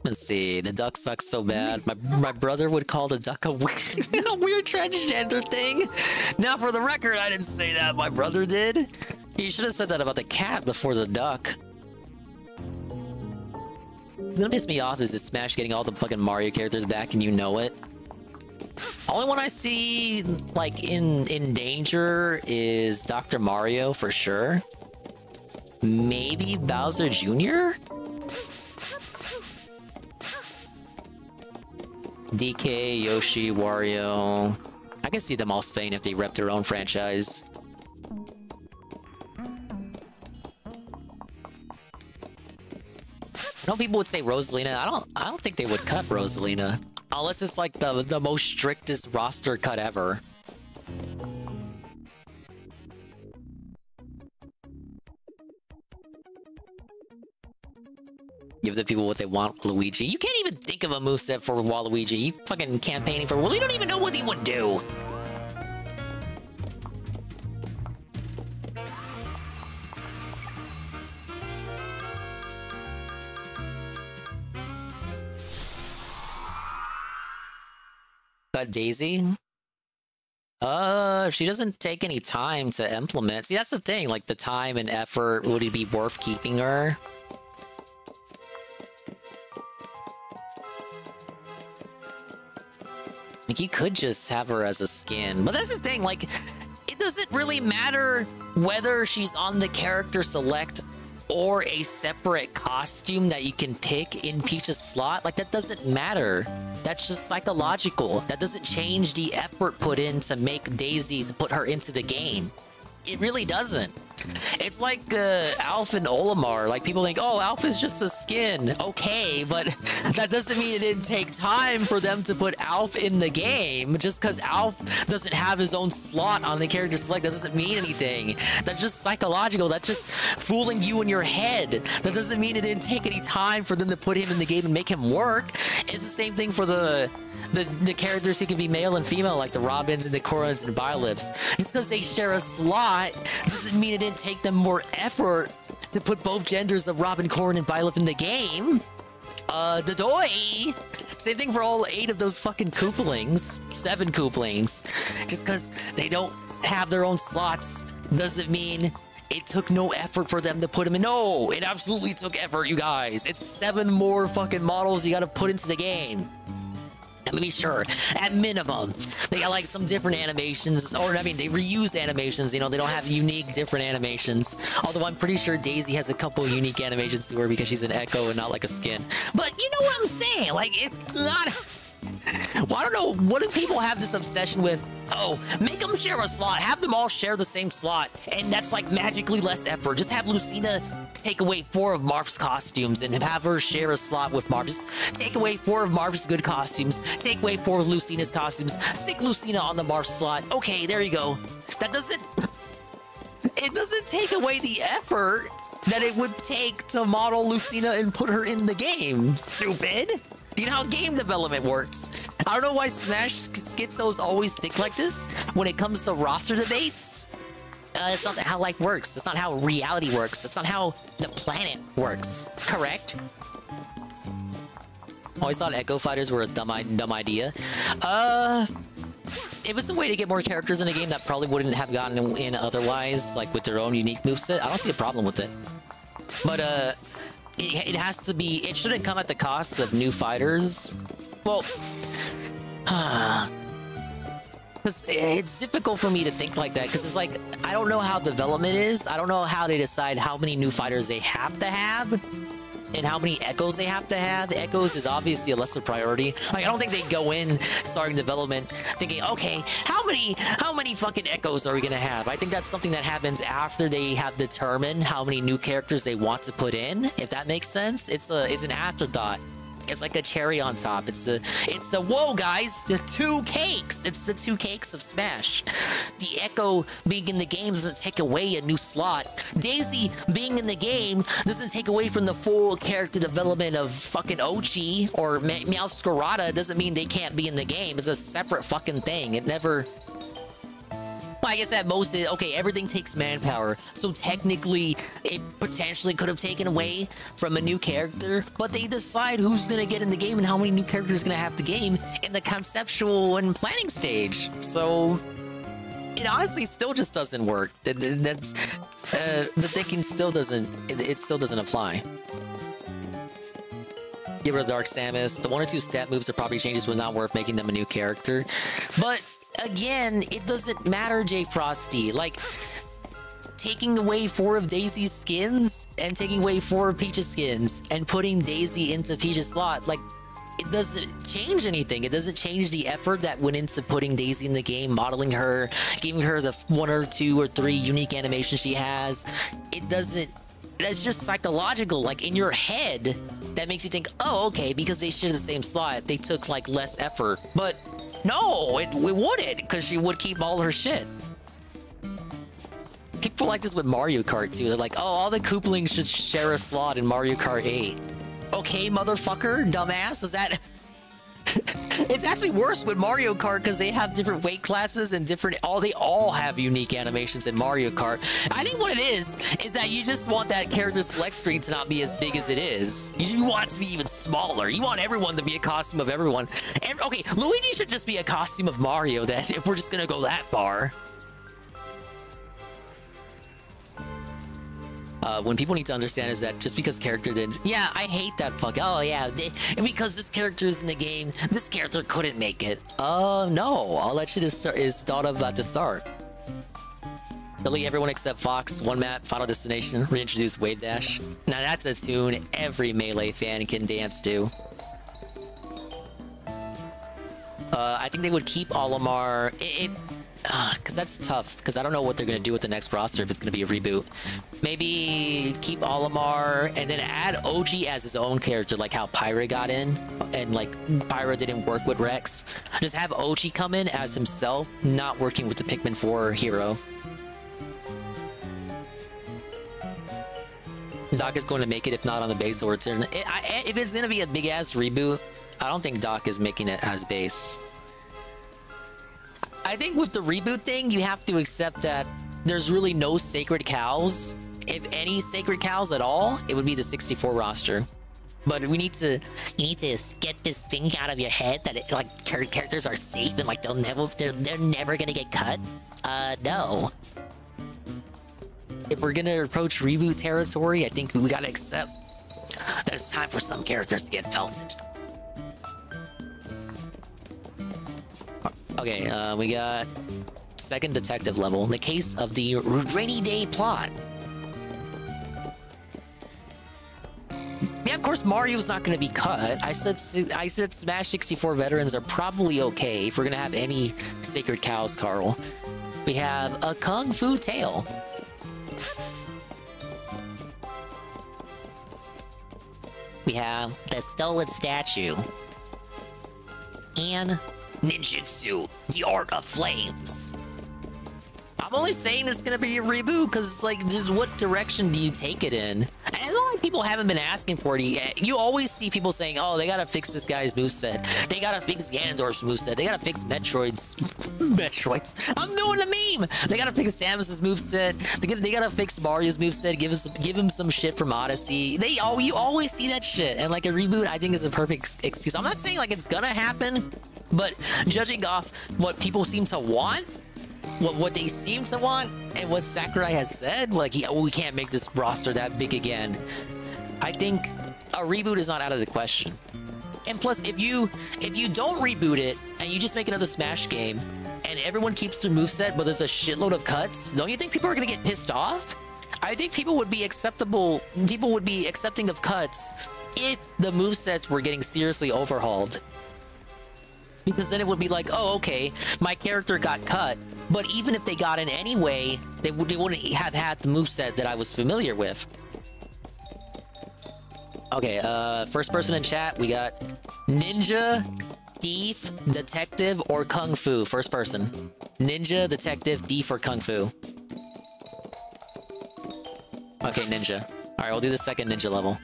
Let's see, the duck sucks so bad. My brother would call the duck a weird transgender thing. Now, for the record, I didn't say that. My brother did. You should have said that about the cat before the duck. What's gonna piss me off is that Smash getting all the fucking Mario characters back and you know it. Only one I see, like, in danger is Dr. Mario, for sure. Maybe Bowser Jr.? DK, Yoshi, Wario... I can see them all staying if they rep their own franchise. I know people would say Rosalina. I don't think they would cut Rosalina. Unless it's like the most strictest roster cut ever. Give the people what they want, Luigi. You can't even think of a moveset for Waluigi. You fucking campaigning for... Well, you don't even know what he would do. Daisy? She doesn't take any time to implement. See, that's the thing. Like, the time and effort, would it be worth keeping her? Like, you could just have her as a skin. But that's the thing, like, it doesn't really matter whether she's on the character select or a separate costume that you can pick in Peach's slot. Like, that doesn't matter. That's just psychological. That doesn't change the effort put in to make Daisy, to put her into the game. It really doesn't. It's like Alph and Olimar. Like, people think, oh, Alph is just a skin. Okay, but that doesn't mean it didn't take time for them to put Alph in the game. Just because Alph doesn't have his own slot on the character select, that doesn't mean anything. That's just psychological. That's just fooling you in your head. That doesn't mean it didn't take any time for them to put him in the game and make him work. It's the same thing for the characters who can be male and female, like the Robins and the Corans and Bylifs. Just because they share a slot doesn't mean it didn't take them more effort to put both genders of Robin, Corrin, and Bylif in the game. Dodoy! Same thing for all 8 of those fucking Koopalings. 7 Koopalings. Just because they don't have their own slots doesn't mean it took no effort for them to put them in. No, it absolutely took effort, you guys. It's 7 more fucking models you gotta put into the game. Let me be sure, at minimum, they got like some different animations, or I mean, they reuse animations, you know, they don't have unique different animations. Although I'm pretty sure Daisy has a couple unique animations to her because she's an Echo and not like a skin. But you know what I'm saying? Like, it's not... Well, I don't know, what do people have this obsession with? Oh, make them share a slot, have them all share the same slot, and that's like magically less effort. Just have Lucina take away 4 of Marth's costumes and have her share a slot with Marth. Just take away 4 of Marth's good costumes, take away 4 of Lucina's costumes, stick Lucina on the Marth slot. Okay, there you go. That doesn't... It doesn't take away the effort that it would take to model Lucina and put her in the game, stupid. You know how game development works. I don't know why Smash Schizos always think like this when it comes to roster debates. It's not how life works. It's not how reality works. It's not how the planet works. Correct? Always thought Echo Fighters were a dumb idea. If it's a way to get more characters in the game that probably wouldn't have gotten in otherwise, like with their own unique moveset, I don't see a problem with it. But, it has to be... It shouldn't come at the cost of new fighters. Well... it's difficult for me to think like that, because it's like, I don't know how development is. I don't know how they decide how many new fighters they have to have, and how many Echoes they have to have. Echoes is obviously a lesser priority. Like, I don't think they go in starting development thinking, okay, how many fucking Echoes are we gonna have? I think that's something that happens after they have determined how many new characters they want to put in, if that makes sense. It's an afterthought. It's like a cherry on top. It's the whoa guys, the 2 cakes. It's the 2 cakes of Smash. The Echo being in the game doesn't take away a new slot. Daisy being in the game doesn't take away from the full character development of fucking Ochi or Meowscarada. Doesn't mean they can't be in the game. It's a separate fucking thing. It never... Well, I guess at most, okay, everything takes manpower, so technically, it potentially could have taken away from a new character, but they decide who's gonna get in the game and how many new characters gonna have the game in the conceptual and planning stage. So, It honestly still just doesn't work. That's the thinking still doesn't. It still doesn't apply. Get rid of Dark Samus. The 1 or 2 stat moves or property changes was not worth making them a new character. But again, it doesn't matter, J Frosty. Like, taking away 4 of Daisy's skins and taking away 4 of Peach's skins and putting Daisy into Peach's slot, like, it doesn't change anything. It doesn't change the effort that went into putting Daisy in the game, modeling her, giving her the 1 or 2 or 3 unique animations she has. It doesn't... That's just psychological. Like, in your head, that makes you think, oh, okay, because they share the same slot, they took, like, less effort. But no, it wouldn't, because she would keep all her shit. People like this with Mario Kart, too. They're like, oh, all the Koopalings should share a slot in Mario Kart 8. Okay, motherfucker, dumbass, is that... It's actually worse with Mario Kart because they have different weight classes and different... They all have unique animations in Mario Kart. I think what it is that you just want that character select screen to not be as big as it is. You want it to be even smaller. You want everyone to be a costume of everyone. Okay, Luigi should just be a costume of Mario then, if we're just gonna go that far. When people need to understand is that just because character didn't... Yeah, I hate that fuck. Oh, yeah. Because this character is in the game, this character couldn't make it. No. All that shit is thought of at the start. Delete everyone except Fox, one map, Final Destination, reintroduce Wave Dash. Now that's a tune every Melee fan can dance to. I think they would keep Olimar... Because that's tough, because I don't know what they're going to do with the next roster if it's going to be a reboot. Maybe keep Olimar and then add OG as his own character, like how Pyra got in, and like Pyra didn't work with Rex. Just have OG come in as himself, not working with the Pikmin 4 hero. Doc is going to make it, if not on the base or return. If it's going to be a big-ass reboot, I don't think Doc is making it as base. I think with the reboot thing, you have to accept that there's really no sacred cows. If any sacred cows at all, it would be the 64 roster. But we need to... You need to get this thing out of your head that like characters are safe and like they're never gonna get cut. No. If we're gonna approach reboot territory, I think we gotta accept that it's time for some characters to get felted. Okay, we got second detective level in the case of the rainy day plot. Yeah, of course Mario's not going to be cut. I said Smash 64 veterans are probably okay if we're going to have any sacred cows, Carl. We have a Kung Fu Tail. We have the Stolen Statue. And Ninjutsu, the Art of Flames. I'm only saying it's gonna be a reboot because, like, just what direction do you take it in? And a lot of people haven't been asking for it yet. You always see people saying, oh, they gotta fix this guy's moveset. They gotta fix Ganondorf's moveset. They gotta fix Metroid's... Metroid's... I'm doing a meme! They gotta fix Samus's moveset. They gotta fix Mario's moveset. Give him some shit from Odyssey. You always see that shit. And, like, a reboot, I think, is a perfect excuse. I'm not saying, like, it's gonna happen, but judging off what people seem to want, what they seem to want, and what Sakurai has said, like, we can't make this roster that big again. I think a reboot is not out of the question. And plus, if you don't reboot it and you just make another Smash game and everyone keeps their moveset but there's a shitload of cuts, don't you think people are gonna get pissed off? I think people would be accepting of cuts if the movesets were getting seriously overhauled. Because then it would be like, oh, okay, my character got cut, but even if they got in anyway, they wouldn't have had the moveset that I was familiar with. Okay, first person in chat, we got Ninja, Thief, Detective, or Kung Fu. First person. Ninja, Detective, Thief, or Kung Fu. Okay, Ninja. Alright, we'll do the second Ninja level.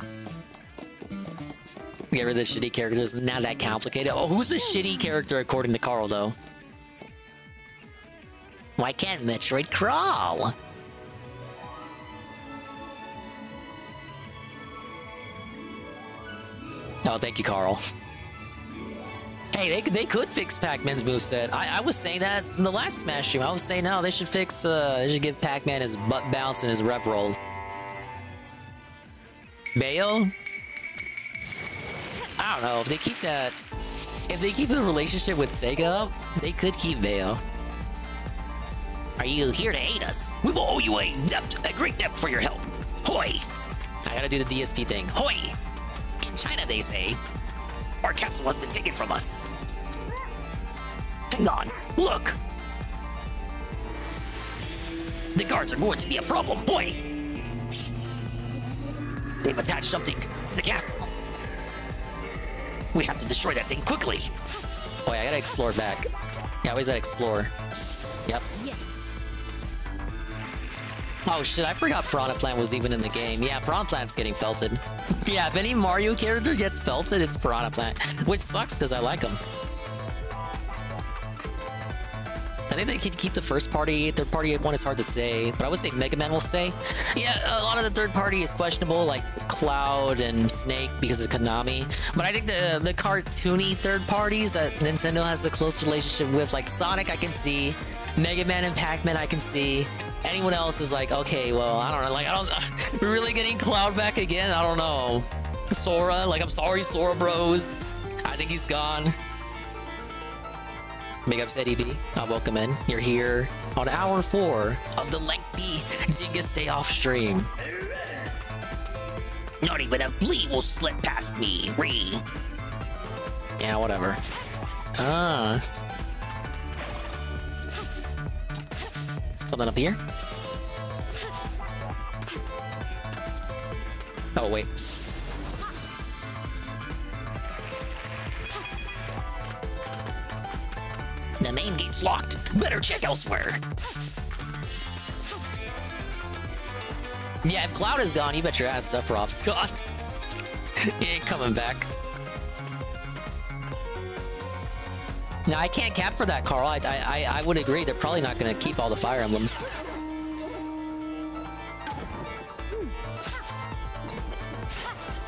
Get rid of the shitty characters, not that complicated. Oh, who's a shitty character according to Carl, though? Why can't Metroid crawl? Oh, thank you, Carl. Hey, they could fix Pac-Man's moveset. I was saying that in the last Smash stream. I was saying, no, they should fix, they should give Pac-Man his butt bounce and his rev roll. Bayo? I don't know, if they keep that... If they keep the relationship with Sega up, they could keep Bayo. Are you here to aid us? We will owe you a great debt for your help. Hoi! I gotta do the DSP thing. Hoi! In China, they say, our castle has been taken from us. Hang on, look! The guards are going to be a problem, boy! They've attached something to the castle. We have to destroy that thing quickly. Boy, I gotta explore back. Yeah, I always gotta explore. Yep. Oh shit, I forgot Piranha Plant was even in the game. Yeah, Piranha Plant's getting felted. Yeah, if any Mario character gets felted, it's Piranha Plant. Which sucks, because I like him. I think they could keep the first party. Third party one is hard to say, but I would say Mega Man will stay. Yeah, a lot of the third party is questionable, like Cloud and Snake because of Konami. But I think the cartoony third parties that Nintendo has a close relationship with, like Sonic, I can see. Mega Man and Pac-Man, I can see. Anyone else is like, okay, well, I don't know. Like, we're really getting Cloud back again? I don't know. Sora, like, I'm sorry, Sora Bros. I think he's gone. Big ups, Eddie B. Welcome in. You're here on hour 4 of the lengthy Dingus Day Off stream. Not even a flea will slip past me, Ree. Yeah, whatever. Something up here? Oh, wait. The main gate's locked. Better check elsewhere. Yeah, if Cloud is gone, you bet your ass Sephiroth's gone. He ain't coming back. No, I can't cap for that, Carl. I would agree. They're probably not going to keep all the Fire Emblems.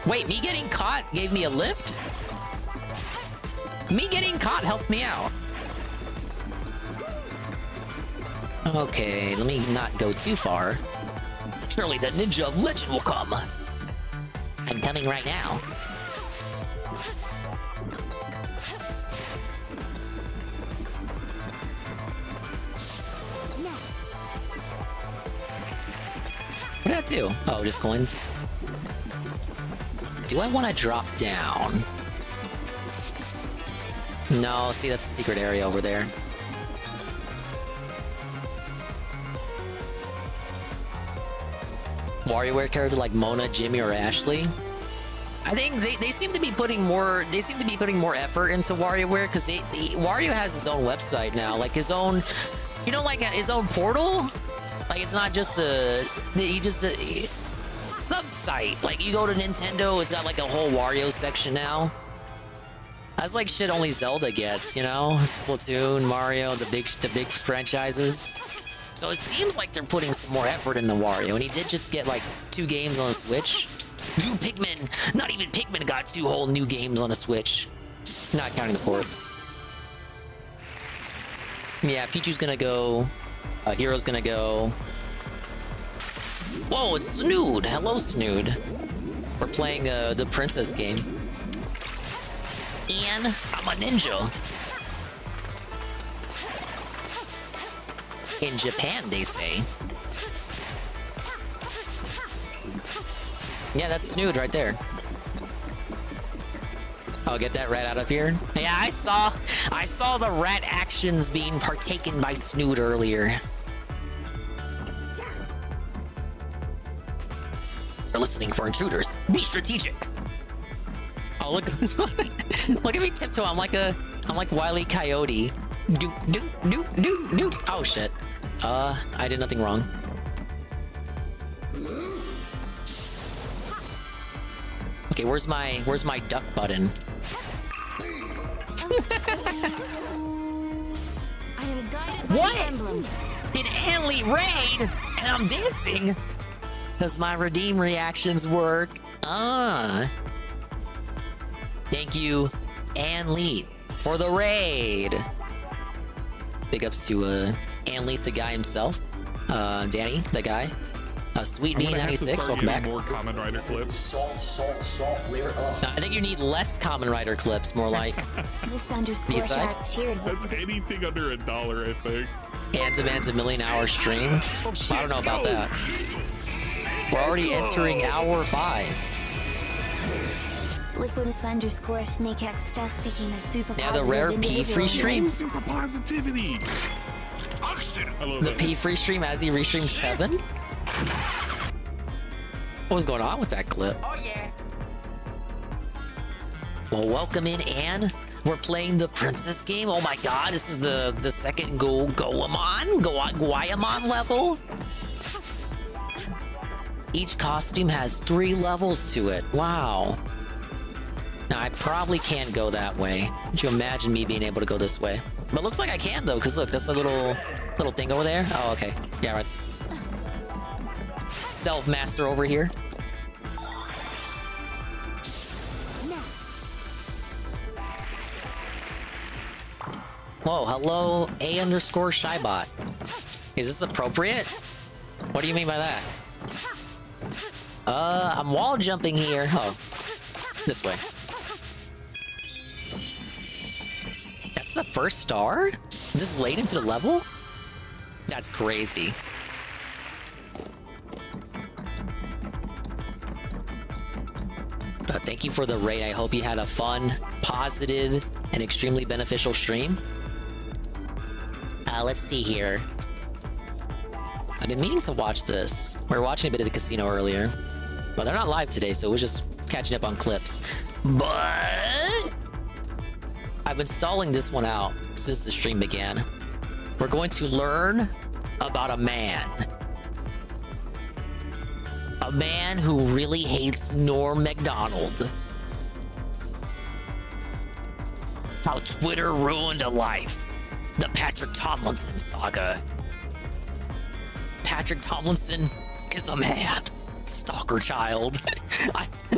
Wait, me getting caught gave me a lift? Me getting caught helped me out. Okay, let me not go too far. Surely the Ninja of Legend will come. I'm coming right now. What did that do? Oh, just coins. Do I want to drop down? No, see, that's a secret area over there. WarioWare character like Mona, Jimmy, or Ashley. I think they seem to be putting more. They seem to be putting more effort into WarioWare because Wario has his own website now, like his own, you know, like his own portal. Like it's not just a sub-site. Like you go to Nintendo, it's got like a whole Wario section now. That's like shit only Zelda gets, you know? Splatoon, Mario, the big franchises. So it seems like they're putting some more effort into Wario, and he did just get like 2 games on the Switch. New Pikmin! Not even Pikmin got 2 whole new games on the Switch. Not counting the ports. Yeah, Pichu's gonna go. Hero's gonna go. Whoa, it's Snood! Hello, Snood. We're playing the Princess game. And I'm a ninja. In Japan, they say. Yeah, that's Snood right there. I'll get that rat out of here. Yeah, I saw the rat actions being partaken by Snood earlier. You're listening for intruders. Be strategic. Oh, look! Look at me tiptoe. I'm like Wile E. Coyote. Do. Oh shit. I did nothing wrong. Okay, where's my duck button? I am guided by What? emblems. An Anli raid, and I'm dancing. Does my redeem reactions work? Thank you, Ann Lee, for the raid. Big ups to Anleith, the guy himself. Danny, the guy. Sweet Bean 96, welcome back. More Common Rider clips. Salt, flare up. No, I think you need less Common Rider clips, more like. That's anything under $1, I think. And demands a 1,000,000-hour stream. I don't know about that. We're already entering hour 5. Liquidus_SnakeX just became a super Now the rare P free stream. Super positivity. The P free stream as he restreamed 7. What was going on with that clip? Oh yeah. Well, welcome in, Anne. We're playing the princess game. Oh my god, this is the second Guayamon level. Each costume has 3 levels to it. Wow. Now I probably can't go that way. Could you imagine me being able to go this way? But it looks like I can though, because look, that's a little thing over there. Oh, okay. Yeah, right. Stealth master over here. Whoa, hello, A_Shybot. Is this appropriate? What do you mean by that? I'm wall jumping here. Oh, this way. That's the first star? This late into the level? That's crazy. Thank you for the raid. I hope you had a fun, positive, and extremely beneficial stream. Let's see here. I've been meaning to watch this. We were watching a bit of the casino earlier. But they're not live today, so we're just catching up on clips. But I've been stalling this one out since the stream began. We're going to learn about a man. A man who really hates Norm Macdonald. How Twitter ruined a life. The Patrick Tomlinson saga. Patrick Tomlinson is a man. Stalker child.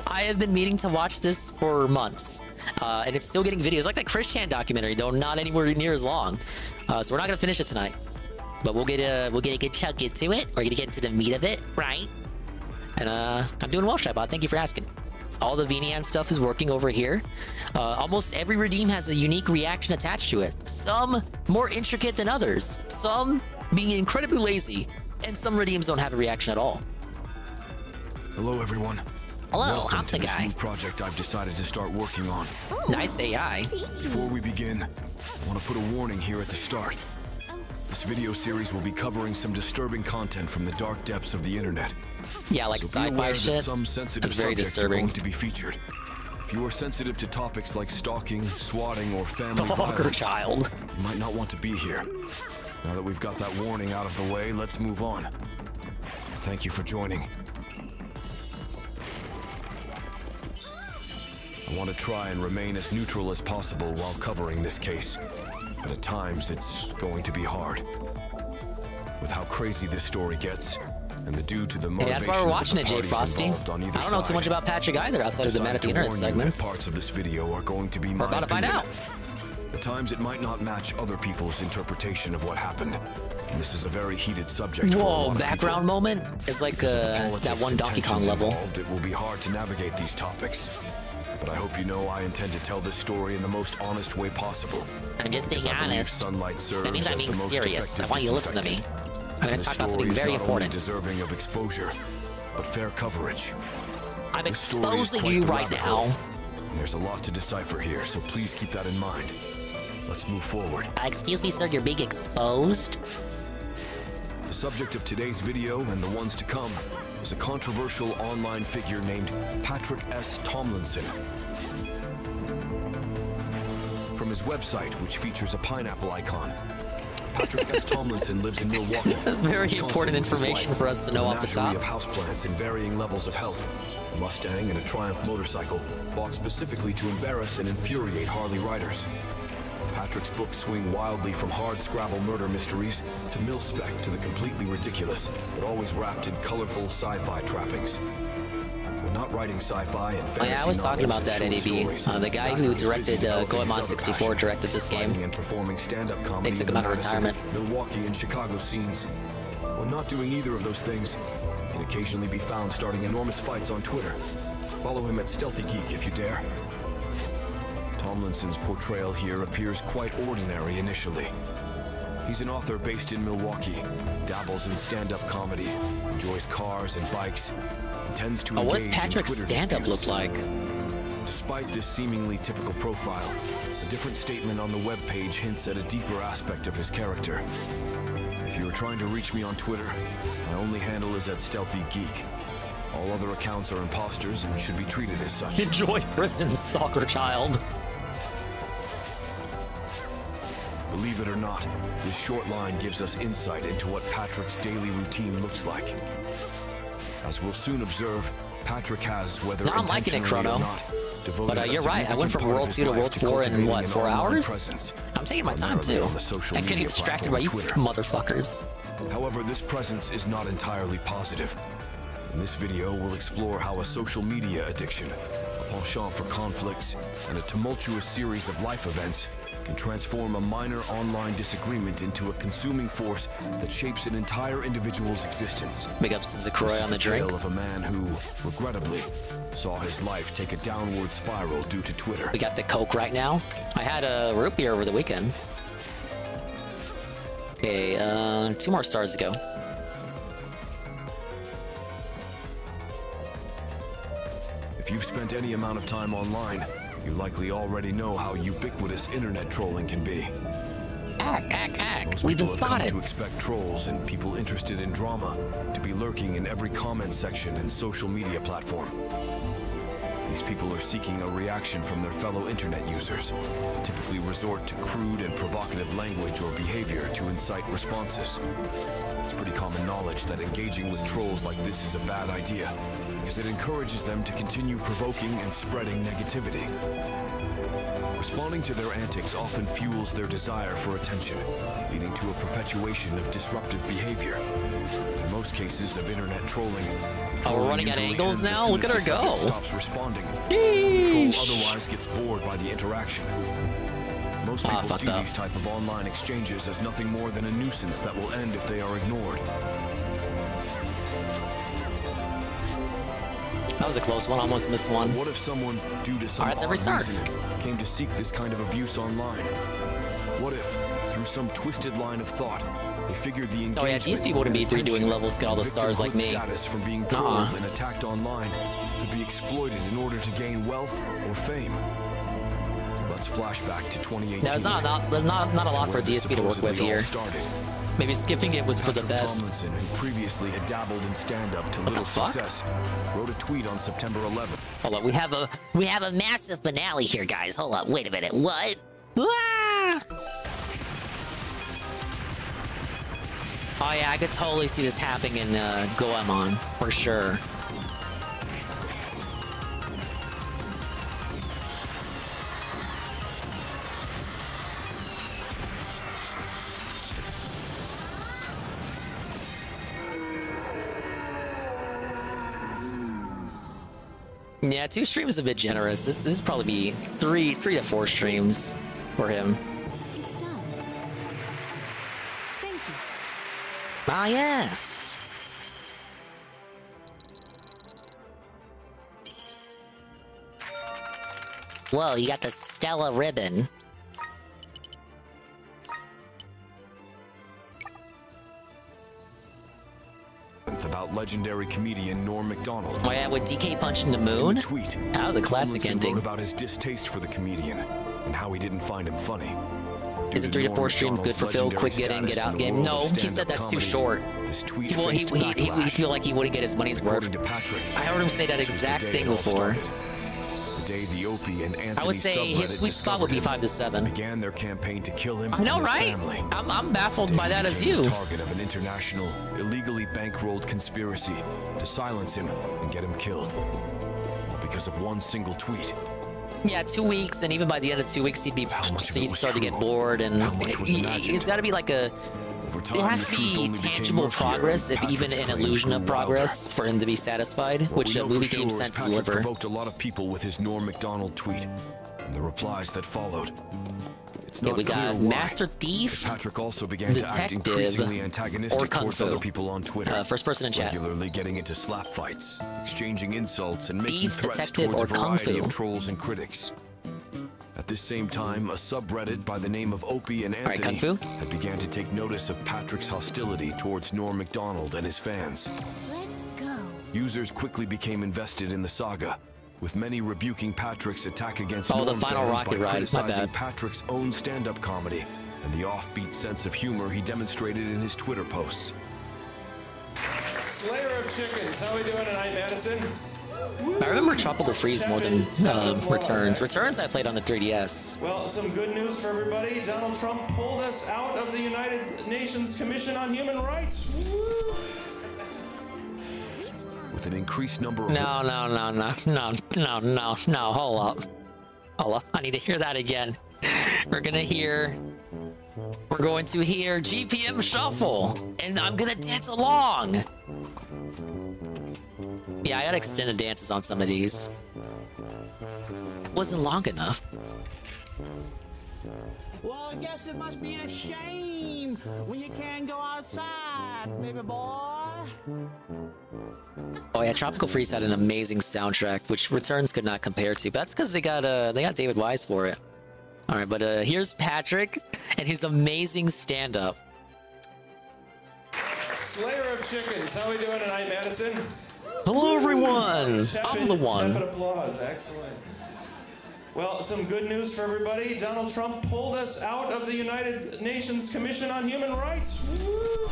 I have been meaning to watch this for months. And it's still getting videos like that Chris Chan documentary, though not anywhere near as long. So we're not gonna finish it tonight. But we'll get a good chunk into it. We're gonna get into the meat of it, right? And I'm doing well, Shybot. Thank you for asking. All the Vinian stuff is working over here. Almost every redeem has a unique reaction attached to it. Some more intricate than others. Some being incredibly lazy. And some redeems don't have a reaction at all. Hello, everyone. Hello, Welcome I'm the to this guy. new project I've decided to start working on. Nice AI. Before we begin, I want to put a warning here at the start. This video series will be covering some disturbing content from the dark depths of the internet. Yeah, like So be sci-fi aware shit. that some sensitive That's very subjects disturbing. are going to be featured. If you are sensitive to topics like stalking, swatting, or family Stalker violence, child. you might not want to be here. Now that we've got that warning out of the way, let's move on. Thank you for joining. I want to try and remain as neutral as possible while covering this case, but at times it's going to be hard. With how crazy this story gets, and the due to the Hey, motivations that's why we're watching of it, the Jay parties Frosty. involved on either I don't know too side, much about Patrick either outside of the Man at the Internet decided to warn you that segments. parts of this video are going to be We're about to find out. At times it might not match other people's interpretation of what happened. And this is a very heated subject for a lot Whoa, of background people. moment? It's like Because of the that politics one and Donkey Kong tensions level. involved, it will be hard to navigate these topics. But I hope you know I intend to tell this story in the most honest way possible. I'm just being Because I believe honest. sunlight serves That means I'm as being the most serious. I effective want you to listen to me. disinfectant. I'm going And to talk this about something story is very not only important. deserving of exposure, but fair coverage. I'm This story is exposing quite you the right rabbit now. hole, and there's a lot to decipher here, so please keep that in mind. Let's move forward. Excuse me, sir, you're being exposed? The subject of today's video and the ones to come is a controversial online figure named Patrick S. Tomlinson. From his website, which features a pineapple icon, Patrick S. Tomlinson lives in Milwaukee. That's very Wisconsin important with his information wife, for us to know with off a the menagerie top. of houseplants in varying levels of health, a Mustang and a Triumph motorcycle bought specifically to embarrass and infuriate Harley riders. Patrick's books swing wildly from hard Scrabble murder mysteries to mil-spec to the completely ridiculous, but always wrapped in colorful sci-fi trappings. When not writing sci-fi and fantasy Oh yeah, I was talking about that, novels and NAB. short stories. The guy who directed Goemon 64 directed this game. And performing stand-up comedy They took in him the out of Madison, retirement. Milwaukee, and Chicago scenes. When not doing either of those things, he can occasionally be found starting enormous fights on Twitter. Follow him at Stealthy Geek if you dare. Tomlinson's portrayal here appears quite ordinary initially. He's an author based in Milwaukee, dabbles in stand-up comedy, enjoys cars and bikes, and tends to engage What does in Patrick's Twitter stand-up disputes. look like? Despite this seemingly typical profile, a different statement on the webpage hints at a deeper aspect of his character. If you are trying to reach me on Twitter, my only handle is at Stealthy Geek. All other accounts are imposters and should be treated as such. Enjoy prison, stalker child. Believe it or not, this short line gives us insight into what Patrick's daily routine looks like. As we'll soon observe, Patrick has, whether No, I'm liking it, intentionally Chrono. or not, devoted But a you're right. I went from significant part World of 2 his to life World 4 in cultivating what, an 4 online hours? presence, I'm taking my time primarily too. on the social And getting media distracted by you platform Twitter. motherfuckers. However, this presence is not entirely positive. In this video, we'll explore how a social media addiction, a penchant for conflicts, and a tumultuous series of life events can transform a minor online disagreement into a consuming force that shapes an entire individual's existence. Big ups to Zakroy on the drink. Tale of a man who, regrettably, saw his life take a downward spiral due to Twitter. We got the Coke right now. I had a root beer over the weekend. Okay, 2 more stars to go. If you've spent any amount of time online, you likely already know how ubiquitous internet trolling can be. Most We've been people have come spotted. to expect trolls and people interested in drama to be lurking in every comment section and social media platform. These people are seeking a reaction from their fellow internet users, typically resort to crude and provocative language or behavior to incite responses. It's pretty common knowledge that engaging with trolls like this is a bad idea, because it encourages them to continue provoking and spreading negativity. Responding to their antics often fuels their desire for attention, leading to a perpetuation of disruptive behavior. In most cases of internet trolling, Oh, we're running at usually angles ends as now? soon Look as at her the subject go. Stops responding. The troll Yeesh. otherwise gets bored by the interaction. Most people see fucked up. these type of online exchanges as nothing more than a nuisance that will end if they are ignored. That was a close one. Almost missed one. What if someone, due to some All right, it's every odd start. reason, came to seek this kind of abuse online? What if, through some twisted line of thought, they figured the engagement, Oh yeah, these people wouldn't be doing levels, get all the stars like me. status from being trolled and attacked online could be exploited in order to gain wealth or fame. Let's flash back to 2018. There's not a lot for where this DSP to work with supposedly all here. started. Maybe skipping it was for the Patrick best. Tomlinson, who previously had dabbled in stand-up to What little the fuck? success, wrote a tweet on September 11th. Hold on, we have a massive finale here, guys. Hold up, wait a minute. What? Ah! Oh yeah, I could totally see this happening in Goemon, for sure. Yeah, 2 streams is a bit generous. This is probably be 3 to 4 streams for him. It's done. Thank you. Ah, yes. Whoa, you got the Stella ribbon. About legendary comedian Norm Macdonald. Oh yeah, with DK punching the moon? In the tweet, That was a classic Tomlinson ending. wrote about his distaste for the comedian and how he didn't find him funny. Is it 3 to 4 streams good for Phil? Quick get in, get out game? No, he said that's too short. He feel like he wouldn't get his money's worth. According to Patrick, I heard him say that exact thing before. The day the Opie and Anthony I would say his subreddit sweet spot would be 5 to 7. began their campaign to kill him I know, and his right? family. I'm baffled by that as Became you. the target of an international, illegally bankrolled conspiracy to silence him and get him killed. All because of one single tweet. Yeah, 2 weeks, and even by the end of 2 weeks, he'd start to get bored, and How much was imagined? it's got to be like a There has to be tangible progress, if even an illusion of progress, for him to be satisfied, which a movie game sent to deliver. Provoked a lot of people with his Norm Macdonald tweet and the replies that followed. It's not we got clear why, Master Thief, but Patrick also began to act increasingly antagonistic towards other people on Twitter. First person in chat. Regularly getting into slap fights, exchanging insults, and making Thief, threats Detective, towards a or Kung variety Fu. of trolls and critics. At this same time, a subreddit by the name of Opie and Anthony had began to take notice of Patrick's hostility towards Norm Macdonald and his fans. Let's go. Users quickly became invested in the saga, with many rebuking Patrick's attack against Norm the final fans rocket by ride. My criticizing bad. Patrick's own stand-up comedy and the offbeat sense of humor he demonstrated in his Twitter posts. Slayer of Chickens, how we doing tonight, Madison? I remember Tropical Freeze more than Returns. Returns I played on the 3DS. Well, some good news for everybody. Donald Trump pulled us out of the United Nations Commission on Human Rights. Woo! With an increased number of... No, hold up. I need to hear that again. We're going to hear GPM Shuffle, and I'm going to dance along. Yeah, I gotta extend the dances on some of these. It wasn't long enough. Well, I guess it must be a shame when you can't go outside, baby boy. Oh yeah, Tropical Freeze had an amazing soundtrack, which Returns could not compare to. But that's because they got David Wise for it. All right, but here's Patrick and his amazing stand-up. Slayer of Chickens, how we doing tonight, Madison? Hello, everyone. I'm the one. Tepid applause, excellent. Well, some good news for everybody. Donald Trump pulled us out of the United Nations Commission on Human Rights. Woo!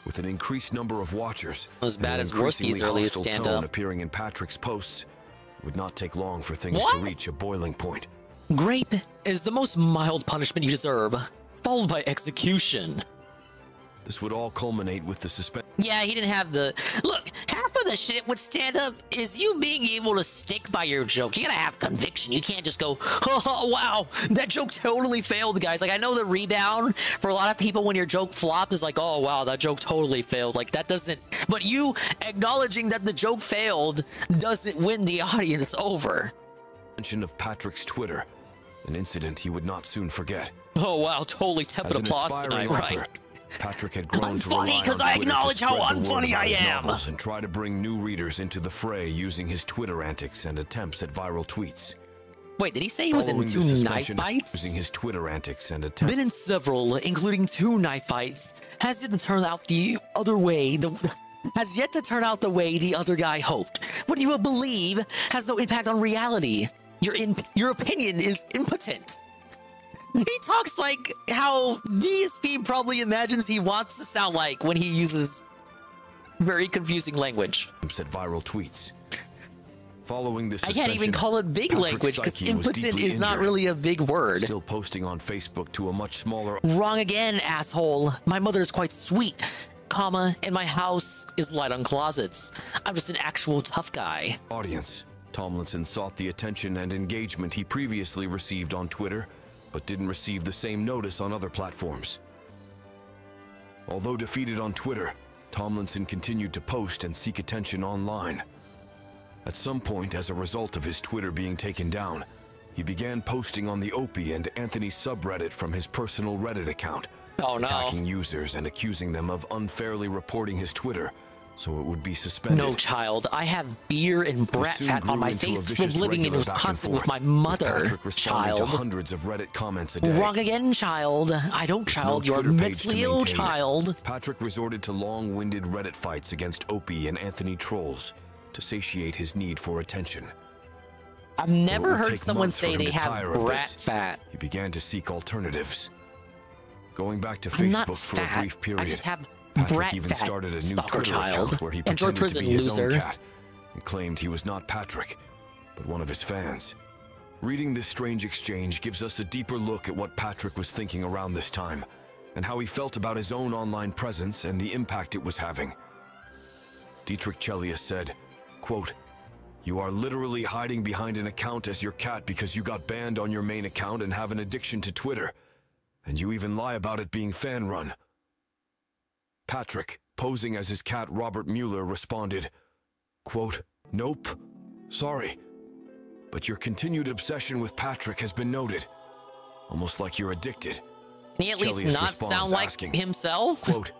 With an increased number of watchers, as bad as Worski's earliest stand-up appearing in Patrick's posts, it would not take long for things to reach a boiling point. Grape is the most mild punishment you deserve, followed by execution. This would all culminate with the suspension. Yeah, he didn't have the... Look, half of the shit with stand-up is you being able to stick by your joke. You gotta have conviction. You can't just go, oh, wow, that joke totally failed, guys. Like, I know the rebound for a lot of people when your joke flopped is like, oh, wow, that joke totally failed. Like, that doesn't... But you acknowledging that the joke failed doesn't win the audience over. Mention of Patrick's Twitter, an incident he would not soon forget. Oh, wow, totally tepid applause tonight, right? Patrick had grown I'm to funny rely because on I Twitter acknowledge to how spread the word unfunny about I his am. novels and try to bring new readers into the fray using his Twitter antics and attempts at viral tweets. Wait, did he say he was in 2 knife fights? Using his Twitter antics and attempts. Been in several, including 2 knife fights. Has yet to turn out the other way. Has yet to turn out the way the other guy hoped. What you will believe has no impact on reality. Your opinion is impotent. He talks like how DSP probably imagines he wants to sound like when he uses very confusing language. Said viral tweets. Following this, I can't even call it big language because impotent is not really a big word. Still posting on Facebook to a much smaller. Wrong again, asshole. My mother is quite sweet, comma, and my house is light on closets. I'm just an actual tough guy. Audience. Tomlinson sought the attention and engagement he previously received on Twitter, but didn't receive the same notice on other platforms. Although defeated on Twitter, Tomlinson continued to post and seek attention online. At some point, as a result of his Twitter being taken down, he began posting on the Opie and Anthony subreddit from his personal Reddit account, attacking users and accusing them of unfairly reporting his Twitter, so it would be suspended. No, child. I have beer and brat fat on my face from living in Wisconsin with my mother, child. To hundreds of Reddit comments a day. Wrong again, child. I don't, child. You're mentally ill, child. Patrick resorted to long-winded Reddit fights against Opie and Anthony trolls to satiate his need for attention. I've never heard someone say they have brat fat. He began to seek alternatives. Going back to Facebook for a brief period. I just have Patrick even started a new Twitter account where he pretended to be his own cat and claimed he was not Patrick, but one of his fans. Reading this strange exchange gives us a deeper look at what Patrick was thinking around this time and how he felt about his own online presence and the impact it was having. Dietrich Chelius said, quote, "You are literally hiding behind an account as your cat because you got banned on your main account and have an addiction to Twitter. And you even lie about it being fan-run. Patrick, posing as his cat Robert Mueller, responded, quote, "Nope, sorry. But your continued obsession with Patrick has been noted. Almost like you're addicted." Can he at least Chelius not responds, sound like asking, himself? Quote,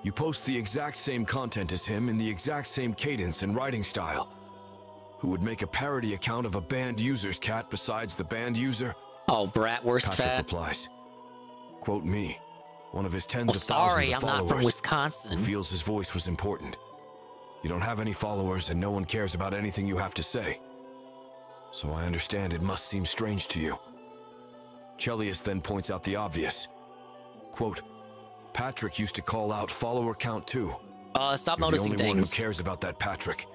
"You post the exact same content as him in the exact same cadence and writing style. Who would make a parody account of a banned user's cat besides the banned user?" Oh, bratwurst Patrick fat. replies, quote, "Me, one of his tens Oh, of sorry, thousands of I'm followers not from Wisconsin. who feels his voice was important. You don't have any followers and no one cares about anything you have to say. So I understand it must seem strange to you." Chelius then points out the obvious. Quote, "Patrick used to call out follower count too. Stop You're noticing the only one who things. cares about that, Patrick.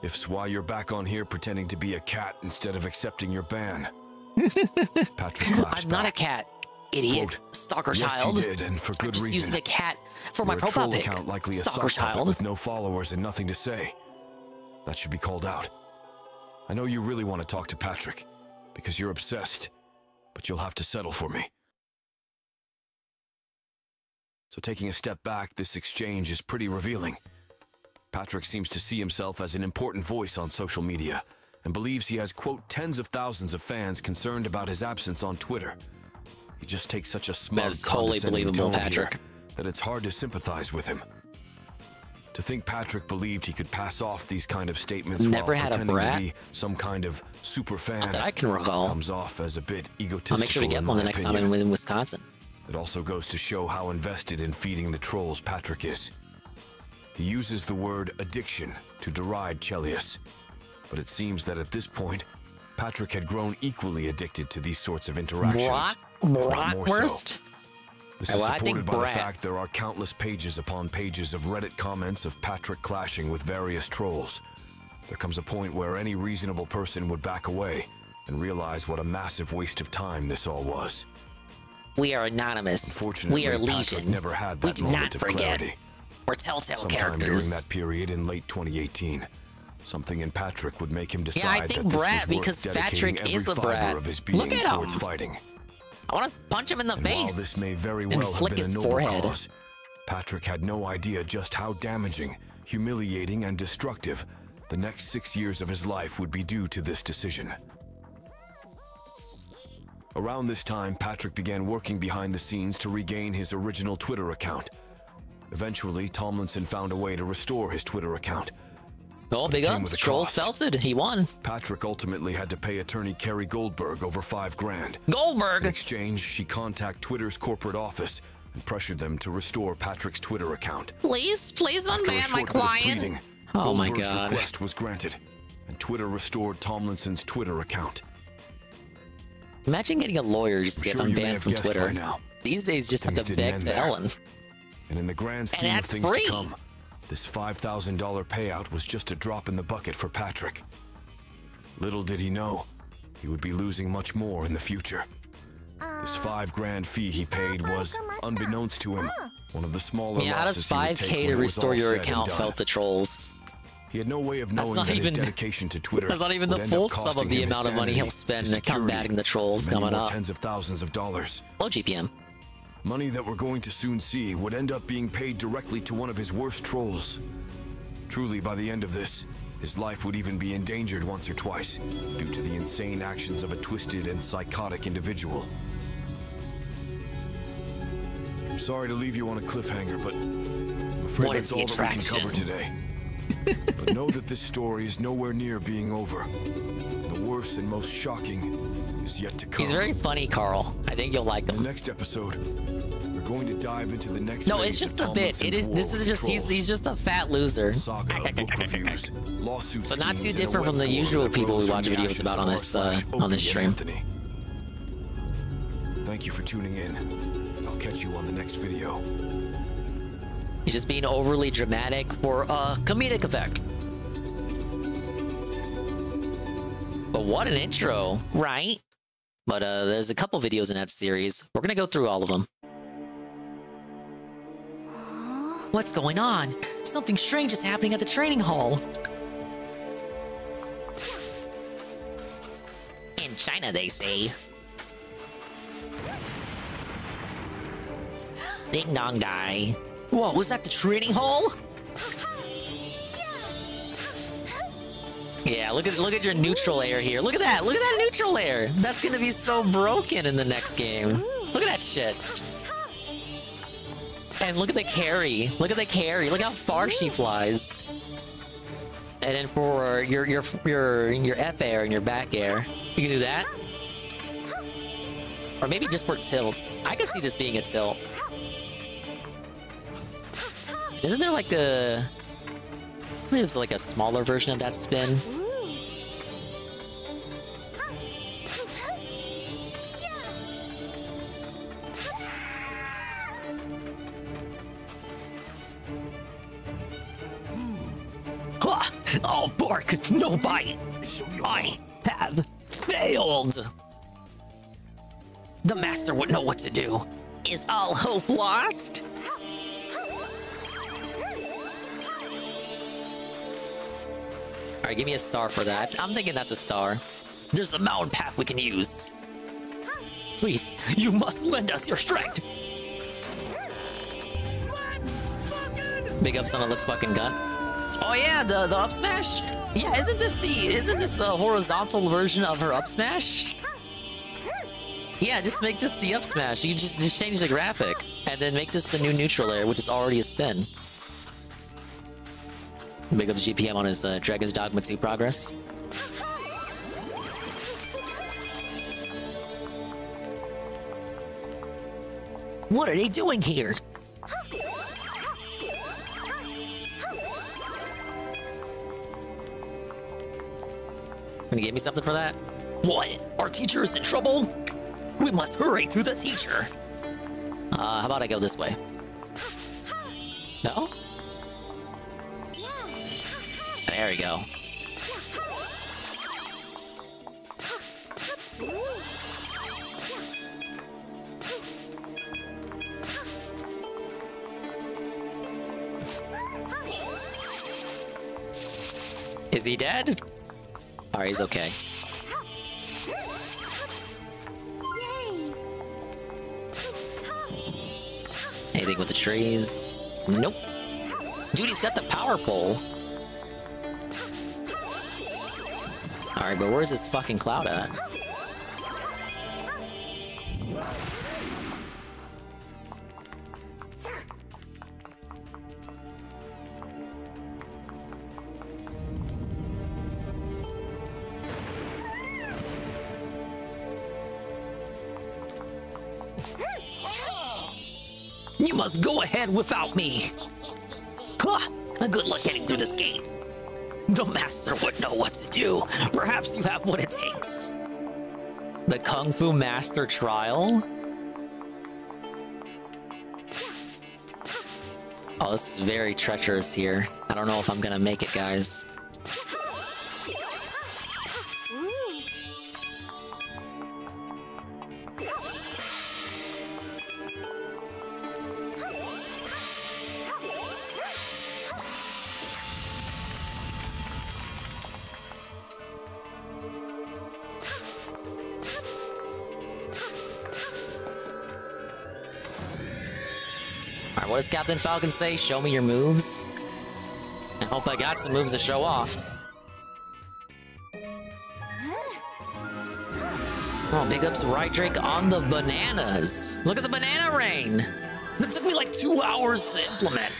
If's why you're back on here pretending to be a cat instead of accepting your ban." Patrick claps I'm not a back. cat, idiot. Quote, Stalker "Yes, child. you did, and for I'm good just reason. using a cat for my You're a profile troll pic. account, likely a Stalker sock puppet child. with no followers and nothing to say. That should be called out. I know you really want to talk to Patrick, because you're obsessed, but you'll have to settle for me." So taking a step back, this exchange is pretty revealing. Patrick seems to see himself as an important voice on social media, and believes he has, quote, tens of thousands of fans concerned about his absence on Twitter. He just takes such a smug, That's totally condescending believable, tone Patrick. here that it's hard to sympathize with him. To think Patrick believed he could pass off these kind of statements Never while had a pretending brat? to be some kind of super fan Not that I can recall. comes off as a bit egotistical. I'll make sure to get in one the my next time opinion. I'm in Wisconsin. It also goes to show how invested in feeding the trolls Patrick is. He uses the word addiction to deride Chelius, but it seems that at this point, Patrick had grown equally addicted to these sorts of interactions. if not more so. Bratwurst? This is Well, I think supported by the brat. fact there are countless pages upon pages of Reddit comments of Patrick clashing with various trolls. There comes a point where any reasonable person would back away and realize what a massive waste of time this all was. We are anonymous. Unfortunately, We are Patrick Legion. never had We that do moment not of forget. clarity. We're telltale Sometime characters. during that period in late 2018, something in Patrick would make him decide Yeah, I that think this brat was worth because dedicating Patrick every is a fiber brat. of his being Look at towards him. fighting. I want to punch him in the And face. while this may very and well have flick been a his noble forehead. cause, Patrick had no idea just how damaging, humiliating, and destructive the next 6 years of his life would be due to this decision. Around this time, Patrick began working behind the scenes to regain his original Twitter account. Eventually, Tomlinson found a way to restore his Twitter account. Oh, But big it came ups. with a Trolls cost. felt it. He won. Patrick ultimately had to pay attorney Carrie Goldberg over $5,000. Goldberg! In exchange, she contacted Twitter's corporate office and pressured them to restore Patrick's Twitter account. Please After a unban my short bit of client. pleading, Oh my Goldberg's god. request was granted, and Twitter restored Tomlinson's Twitter account. Imagine getting a lawyer just to get Sure you may unbanned have from guessed Twitter. by now. These days, just have Things to didn't beg end to there. Ellen. And in the grand And scheme of that's things free. to come, this $5,000 payout was just a drop in the bucket for Patrick. Little did he know, he would be losing much more in the future. This $5,000 fee he paid was, unbeknownst to him, one of the smaller Yeah, how does losses he would take 5K when to it was restore all your said and account done. felt the trolls? He had no way of That's knowing not that even- his dedication to Twitter That's not even the would end full up sum of costing the him his amount of money he'll sanity, spend his combating the trolls security, and coming many more up. tens of thousands of dollars. Low GPM. Money that we're going to soon see would end up being paid directly to one of his worst trolls. Truly, by the end of this, his life would even be endangered once or twice due to the insane actions of a twisted and psychotic individual. I'm sorry to leave you on a cliffhanger, but I'm afraid What is that's the all that we can attraction? cover today. But know that this story is nowhere near being over. The worst and most shocking is yet to come. He's very funny, Carl. I think you'll like In him. the next episode, we're going to dive into the next No, phase it's just of a bit. Tomlinson's It is. war This is with just. trolls. He's just a fat loser. Saga of book reviews, lawsuits, So not too schemes, and a different from the web forum usual that people we rose watch from the videos ashes about of on this r/Opie on this and stream. Anthony. Thank you for tuning in. I'll catch you on the next video. He's just being overly dramatic for comedic effect. But what an intro, right? But there's a couple videos in that series. We're gonna go through all of them. What's going on? Something strange is happening at the training hall. In China, they say. Ding dong die. Whoa, was that the training hall? Yeah, look at your neutral air here. Look at that neutral air. That's gonna be so broken in the next game. Look at that shit. And look at the carry. Look at the carry. Look how far she flies. And then for your F air and your back air, you can do that. Or maybe just for tilts. I could see this being a tilt. Isn't there like a... I think it's like a smaller version of that spin. Ha! All bark, no bite. I have failed. The master would know what to do. Is all hope lost? Alright, give me a star for that. I'm thinking that's a star. There's a mountain path we can use. Please, you must lend us your strength. Big ups on a Let's Fucking Gun. Oh yeah, the up smash? Yeah, isn't this the horizontal version of her up smash? Yeah, just make this the up smash. You just change the graphic and then make this the new neutral air, which is already a spin. Big up the GPM on his Dragon's Dogma 2 progress. What are they doing here? Can you give me something for that? What? Our teacher is in trouble? We must hurry to the teacher. How about I go this way? No? There we go. Is he dead? Alright, he's okay. Anything with the trees? Nope. Dude, he's got the power pole. Alright, but where's this fucking cloud at? You must go ahead without me. Ha! Good luck getting through this gate. The master would know what to do. Perhaps you have what it takes. The Kung Fu Master Trial? Oh, this is very treacherous here. I don't know if I'm gonna make it, guys. What does Captain Falcon say? Show me your moves? I hope I got some moves to show off. Oh, big ups Rydrake on the bananas. Look at the banana rain. That took me like 2 hours to implement.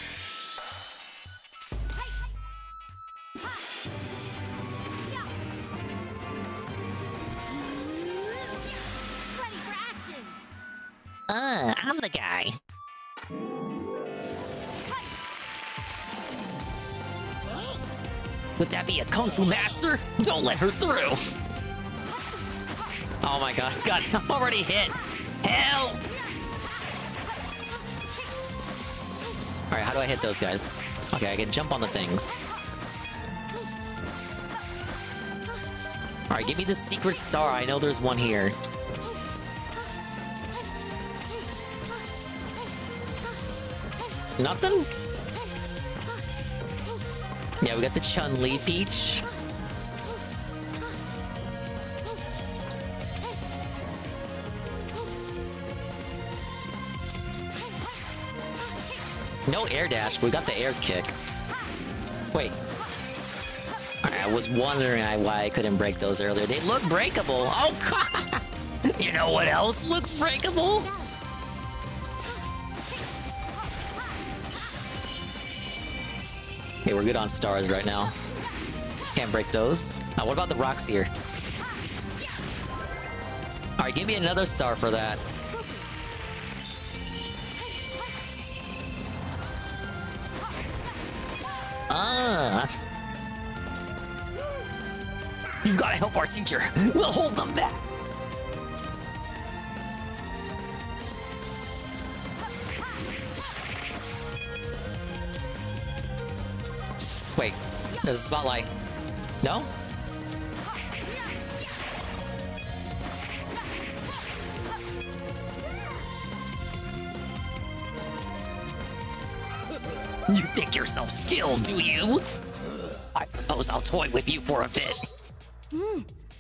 I'm the guy. Would that be a Kung Fu Master? Don't let her through! Oh my god, I'm already hit! Hell! Alright, how do I hit those guys? Okay, I can jump on the things. Alright, give me the secret star. I know there's one here. Nothing? Yeah, we got the Chun-Li Peach. No air dash, but we got the air kick. Wait. I was wondering why I couldn't break those earlier. They look breakable. Oh, God! You know what else looks breakable? Okay, we're good on stars right now. Can't break those. What about the rocks here? Alright, give me another star for that. You've got to help our teacher. We'll hold them back. Wait, there's a spotlight. No? You think yourself skilled, do you? I suppose I'll toy with you for a bit.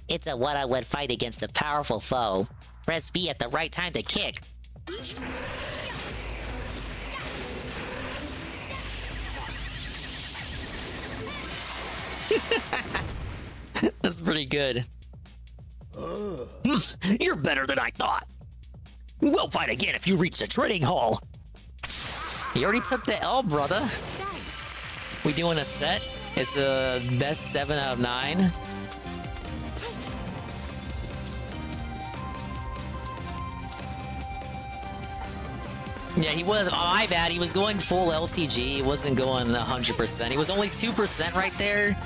It's a one-on-one fight against a powerful foe. Press B at the right time to kick. That's pretty good. You're better than I thought. We'll fight again if you reach the training hall. You already took the L, brother. We doing a set? It's a best 7 out of 9. Yeah, he was. Oh, my bad. He was going full LTG. He wasn't going 100%. He was only 2% right there.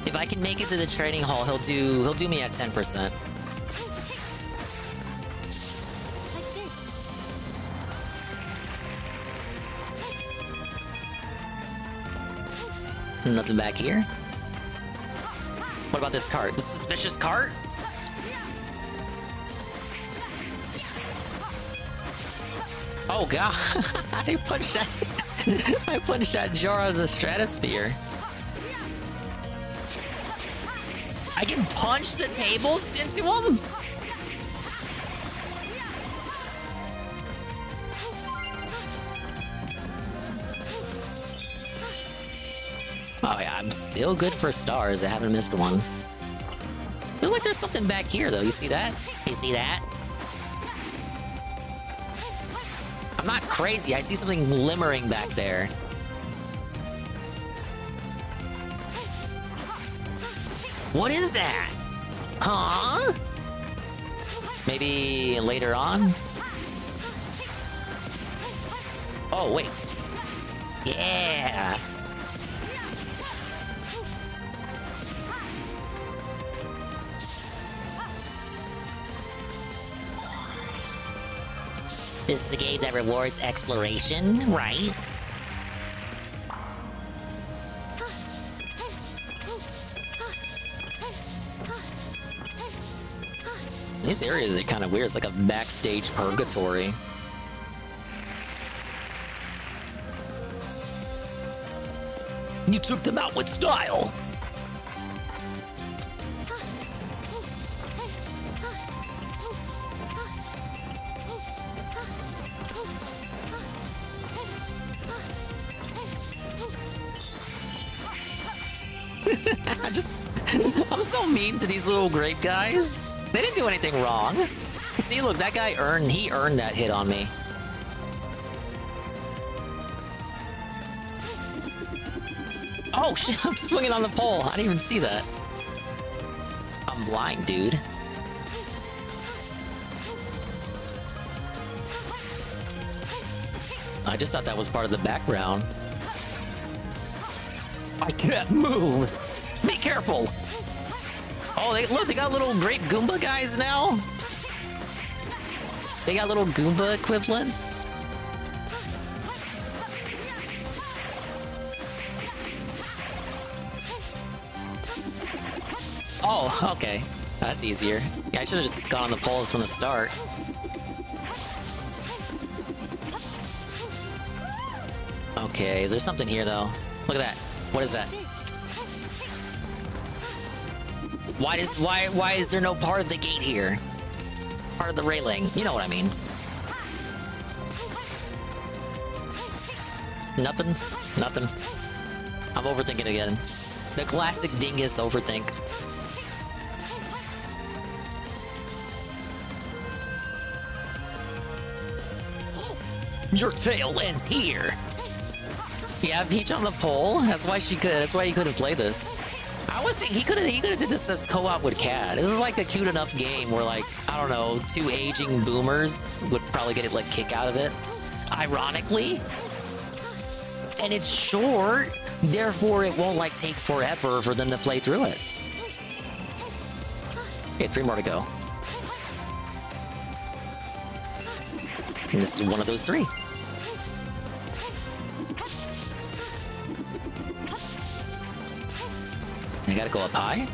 If I can make it to the training hall, he'll do me at 10%. Nothing back here. What about this cart? The suspicious cart? Oh god! I punched that. I punched that jar out of the stratosphere. I can punch the tables into him? Oh yeah, I'm still good for stars. I haven't missed one. Feels like there's something back here though. You see that? You see that? I'm not crazy. I see something glimmering back there. What is that? Huh? Maybe later on? Oh, wait. Yeah. This is a game that rewards exploration, right? This area is kind of weird. It's like a backstage purgatory. You took them out with style! I'm so mean to these little grape guys. They didn't do anything wrong. See, look, that guy earned that hit on me. Oh shit, I'm swinging on the pole. I didn't even see that. I'm blind, dude. I just thought that was part of the background. I can't move. Be careful. Oh, look, they got little grape Goomba guys now. They got little Goomba equivalents. Oh, okay. That's easier. Yeah, I should have just gone on the pole from the start. Okay, there's something here though. Look at that. What is that? Why is there no part of the gate here? Part of the railing. You know what I mean. Nothing? Nothing. I'm overthinking again. The classic Dingus overthink. Your tale ends here. Yeah, Peach on the pole. That's why she could. That's why he couldn't play this. I was thinking he could have did this as co-op with Cad. This is like a cute enough game where, like, I don't know, two aging boomers would probably get like kick out of it. Ironically, and it's short, therefore it won't like take forever for them to play through it. Okay, 3 more to go. And this is one of those 3. I gotta go up high.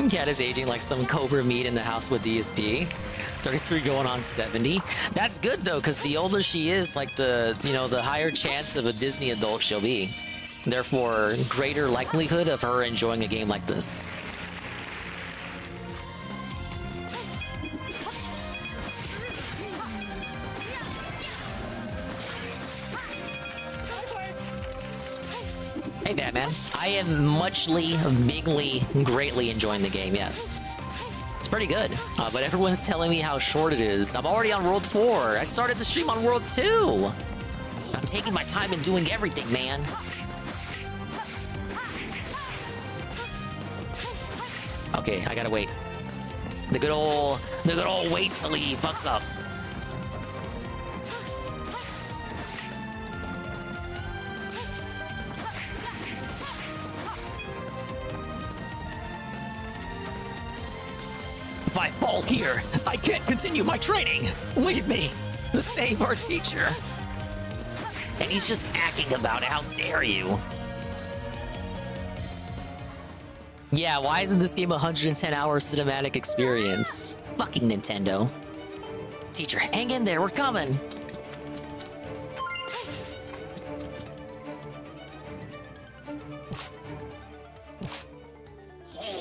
Cat is aging like some Cobra meat in the house with DSP. 33 going on 70. That's good though, because the older she is, like the higher chance of a Disney adult she'll be. Therefore, greater likelihood of her enjoying a game like this. Hey Batman, I am muchly, bigly, greatly enjoying the game, yes. It's pretty good, but everyone's telling me how short it is. I'm already on World 4. I started the stream on World 2. I'm taking my time and doing everything, man. Okay, I gotta wait. The good old wait till he fucks up. If I fall here, I can't continue my training. Leave me. Save our teacher. And he's just acting about it. How dare you? Yeah, why isn't this game a 110-hour cinematic experience? Fucking Nintendo. Teacher, hang in there, we're coming.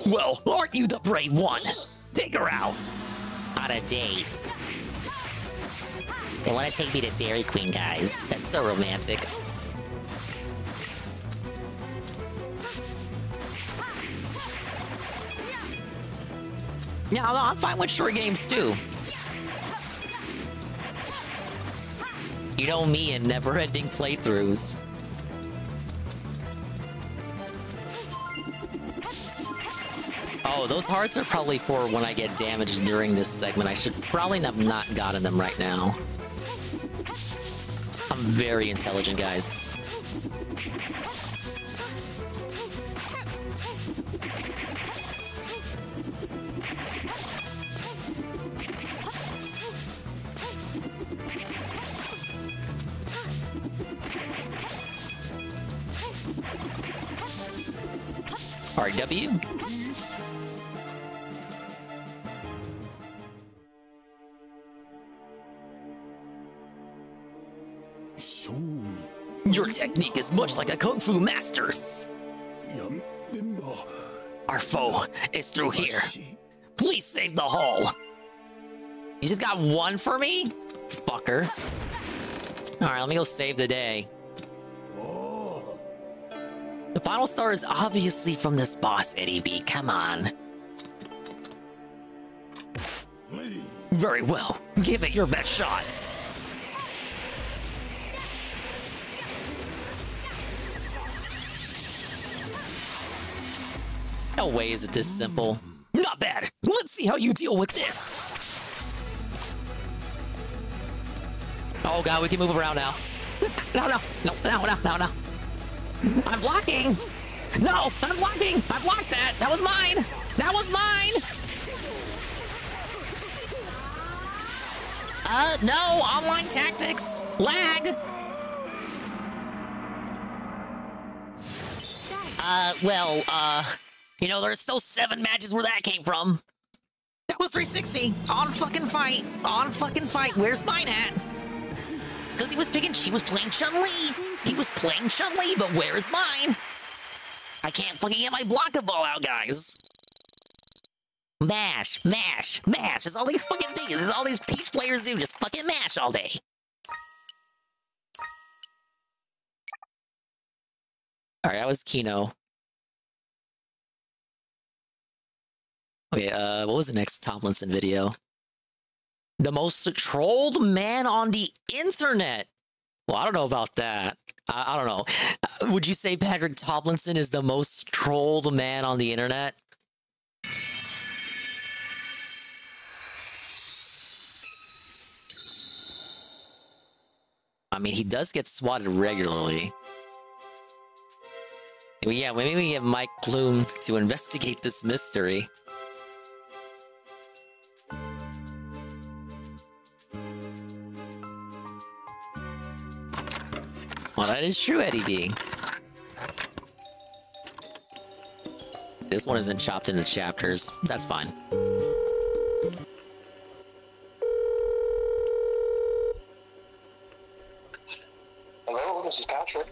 Well, aren't you the brave one? Take her out. On a date. They want to take me to Dairy Queen, guys. That's so romantic. Yeah, I'm fine with short games too. You know me and never-ending playthroughs. Oh, those hearts are probably for when I get damaged during this segment. I should probably have not gotten them right now. I'm very intelligent, guys. RW. Your technique is much like a kung fu master's. Our foe is through here. Please save the hall. You just got one for me? Fucker. Alright, let me go save the day. The final star is obviously from this boss, Eddie B. Come on. Very well. Give it your best shot. No way is it this simple. Not bad. Let's see how you deal with this. Oh god, we can move around now. No. I'm blocking. No, I'm blocking. I blocked that. That was mine. That was mine. No, online tactics. Lag. You know, there's still 7 matches where that came from. That was 360. On fucking fight. On fucking fight. Where's mine at? It's because she was playing Chun-Li. He was playing Chun-Li, but where is mine? I can't fucking get my blocker ball out, guys. Mash, mash, mash. That's all they fucking do. That's all these Peach players do. Just fucking mash all day. Alright, that was Kino. Okay, what was the next Tomlinson video? The most trolled man on the internet. Well, I don't know about that. I don't know. Would you say Patrick Tomlinson is the most trolled man on the internet? I mean, he does get swatted regularly. Yeah, maybe we get Mike Bloom to investigate this mystery. Well, that is true, Eddie D. This one isn't chopped into chapters. That's fine. Hello, this is Patrick.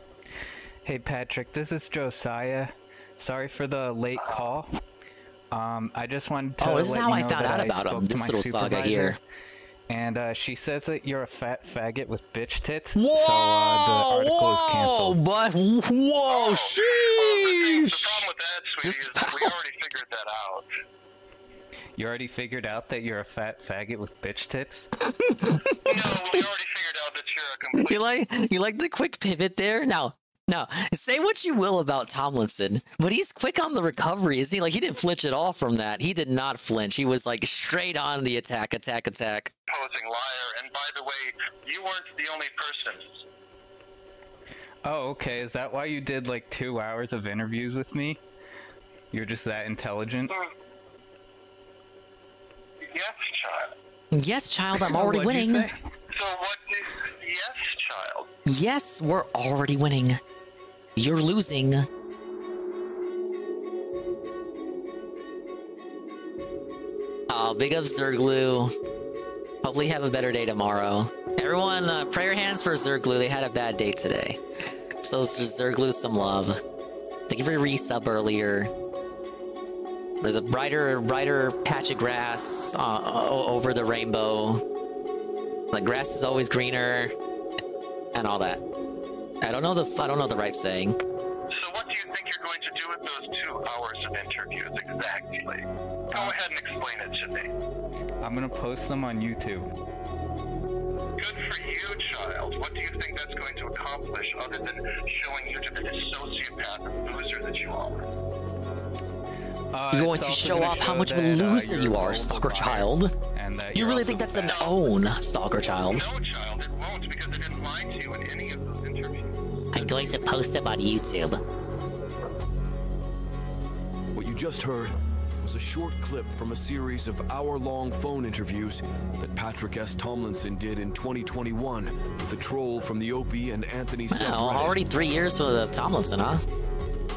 Hey Patrick, this is Josiah. Sorry for the late call. I just wanted to this is how I found out about him, this little saga here. And she says that you're a fat faggot with bitch tits. Whoa! So the article is canceled. But whoa, sheesh! The problem with that, sweetie, is that we already figured that out. You already figured out that you're a fat faggot with bitch tits? No, we already figured out that you're a complete... You like the quick pivot there? Now, say what you will about Tomlinson, but he's quick on the recovery, isn't he? Like, he didn't flinch at all from that. He did not flinch. He was, like, straight on the attack. Posing liar, and by the way, you weren't the only person. Oh, okay. Is that why you did, like, 2 hours of interviews with me? You're just that intelligent? Yes, child. Yes, child, I'm already winning. So what is yes, child? Yes, we're already winning. You're losing. Oh, big up Zerglue. Hopefully you have a better day tomorrow. Everyone, prayer hands for Zerglue. They had a bad day today. So let's just Zerglue some love. Thank you for your resub earlier. There's a brighter patch of grass over the rainbow. The grass is always greener, and all that. I don't know the right saying. So what do you think you're going to do with those 2 hours of interviews exactly? Go ahead and explain it to me. I'm gonna post them on YouTube. Good for you, child. What do you think that's going to accomplish other than showing you to be the sociopath and loser that you are? You're going to show off how much of a loser you are, Stalker Child. You really think that's an own, Stalker Child? No, child, it won't, because I didn't lie to you in any of those interviews. I'm going to post them on YouTube. What you just heard was a short clip from a series of hour-long phone interviews that Patrick S. Tomlinson did in 2021 with a troll from the Opie and Anthony subreddit. Already 3 years with Tomlinson, huh?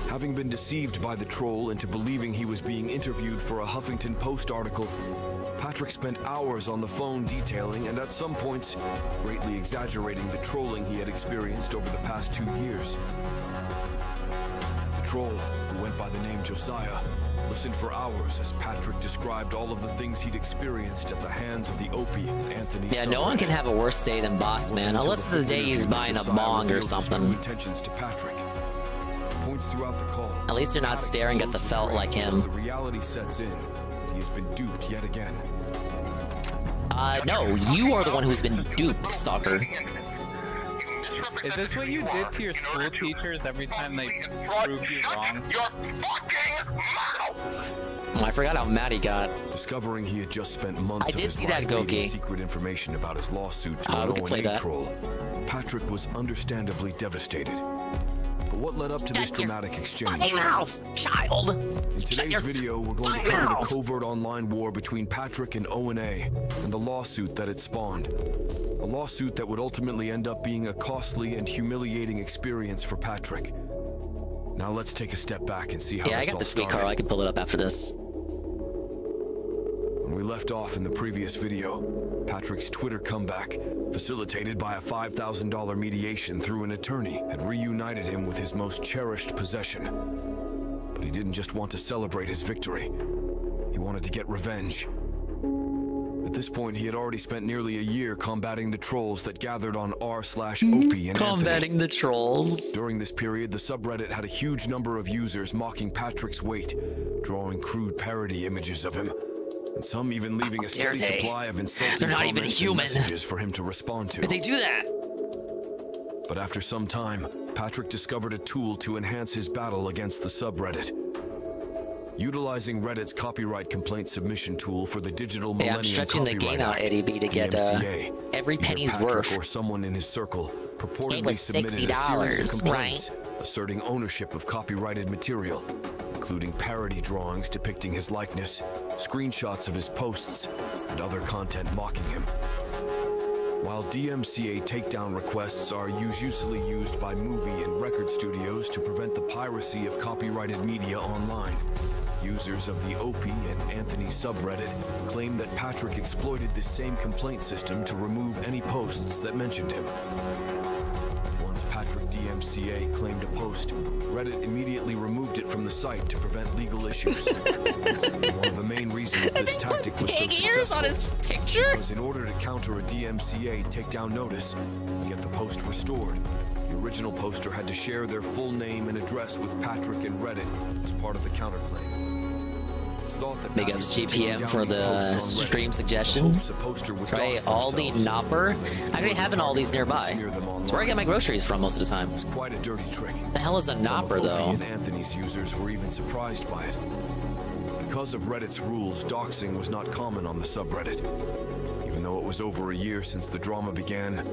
Having been deceived by the troll into believing he was being interviewed for a Huffington Post article, Patrick spent hours on the phone detailing and at some points greatly exaggerating the trolling he had experienced over the past 2 years. The troll, who went by the name Josiah, listened for hours as Patrick described all of the things he'd experienced at the hands of the Opie and Anthony. Yeah, no one can have a worse day than Boss Man, unless the day he's buying a bong or something. Intentions to Patrick. Points throughout the call. At least you're not staring at the felt like him. The reality sets in. He has been duped yet again. No, you are the one who's been duped, Stalker. Is this what you did to your school teachers every time they proved you wrong? Oh, I forgot how mad he got. Discovering he had just spent months I did of see his that, life leaking Goki. secret information about his lawsuit to an O&A troll, Patrick was understandably devastated. But what led up to this dramatic exchange? Mouth, child. In today's video, we're going to cover the covert online war between Patrick and O&A and the lawsuit that it spawned. A lawsuit that would ultimately end up being a costly and humiliating experience for Patrick. Now let's take a step back and see how I this got all the tweet, started. Carl. I can pull it up after this. When we left off in the previous video, Patrick's Twitter comeback, facilitated by a $5,000 mediation through an attorney, had reunited him with his most cherished possession. But he didn't just want to celebrate his victory. He wanted to get revenge. At this point, he had already spent nearly a year combating the trolls that gathered on r/Opie and combating the trolls. During this period, the subreddit had a huge number of users mocking Patrick's weight, drawing crude parody images of him, and some even leaving a steady supply of insulting comments and messages for him to respond to. Did they do that? But after some time, Patrick discovered a tool to enhance his battle against the subreddit. Utilizing Reddit's copyright complaint submission tool for the digital Millennium I'm stretching the game out, Eddie B, to get every penny's worth. Or someone in his circle purportedly was submitted a series of complaints, right? asserting ownership of copyrighted material, including parody drawings depicting his likeness, screenshots of his posts, and other content mocking him. While DMCA takedown requests are usually used by movie and record studios to prevent the piracy of copyrighted media online, users of the Opie and Anthony subreddit claim that Patrick exploited this same complaint system to remove any posts that mentioned him. Once Patrick DMCA claimed a post, Reddit immediately removed it from the site to prevent legal issues. One of the main reasons this tactic was so successful on his picture was in order to counter a DMCA takedown notice and get the post restored. The original poster had to share their full name and address with Patrick and Reddit as part of the counterclaim. It's thought that Big ups GPM for the stream suggestion. Right, Aldi Nopper. I already have an Aldi's nearby. It's where I get my groceries from most of the time. It was quite a dirty trick. The hell is a Nopper, though? And Anthony's users were even surprised by it. Because of Reddit's rules, doxing was not common on the subreddit. Even though it was over a year since the drama began,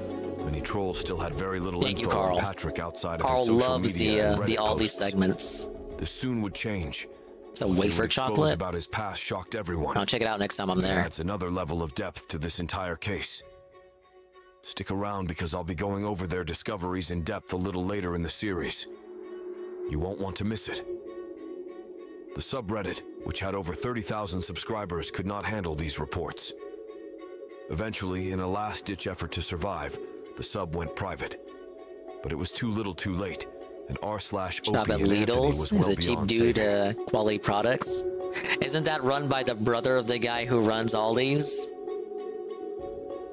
many trolls still had very little info on Patrick outside of his social media and Reddit the Aldi posts. segments. This soon would change. It's a wafer chocolate. About his past shocked everyone. I'll check it out next time I'm there. That's another level of depth to this entire case. Stick around because I'll be going over their discoveries in depth a little later in the series. You won't want to miss it. The subreddit, which had over 30,000 subscribers, could not handle these reports. Eventually, in a last-ditch effort to survive, the sub went private. But it was too little too late, and r/Opie Not that and Anthony was well is a cheap beyond dude, saving. quality products. Isn't that run by the brother of the guy who runs Aldi's?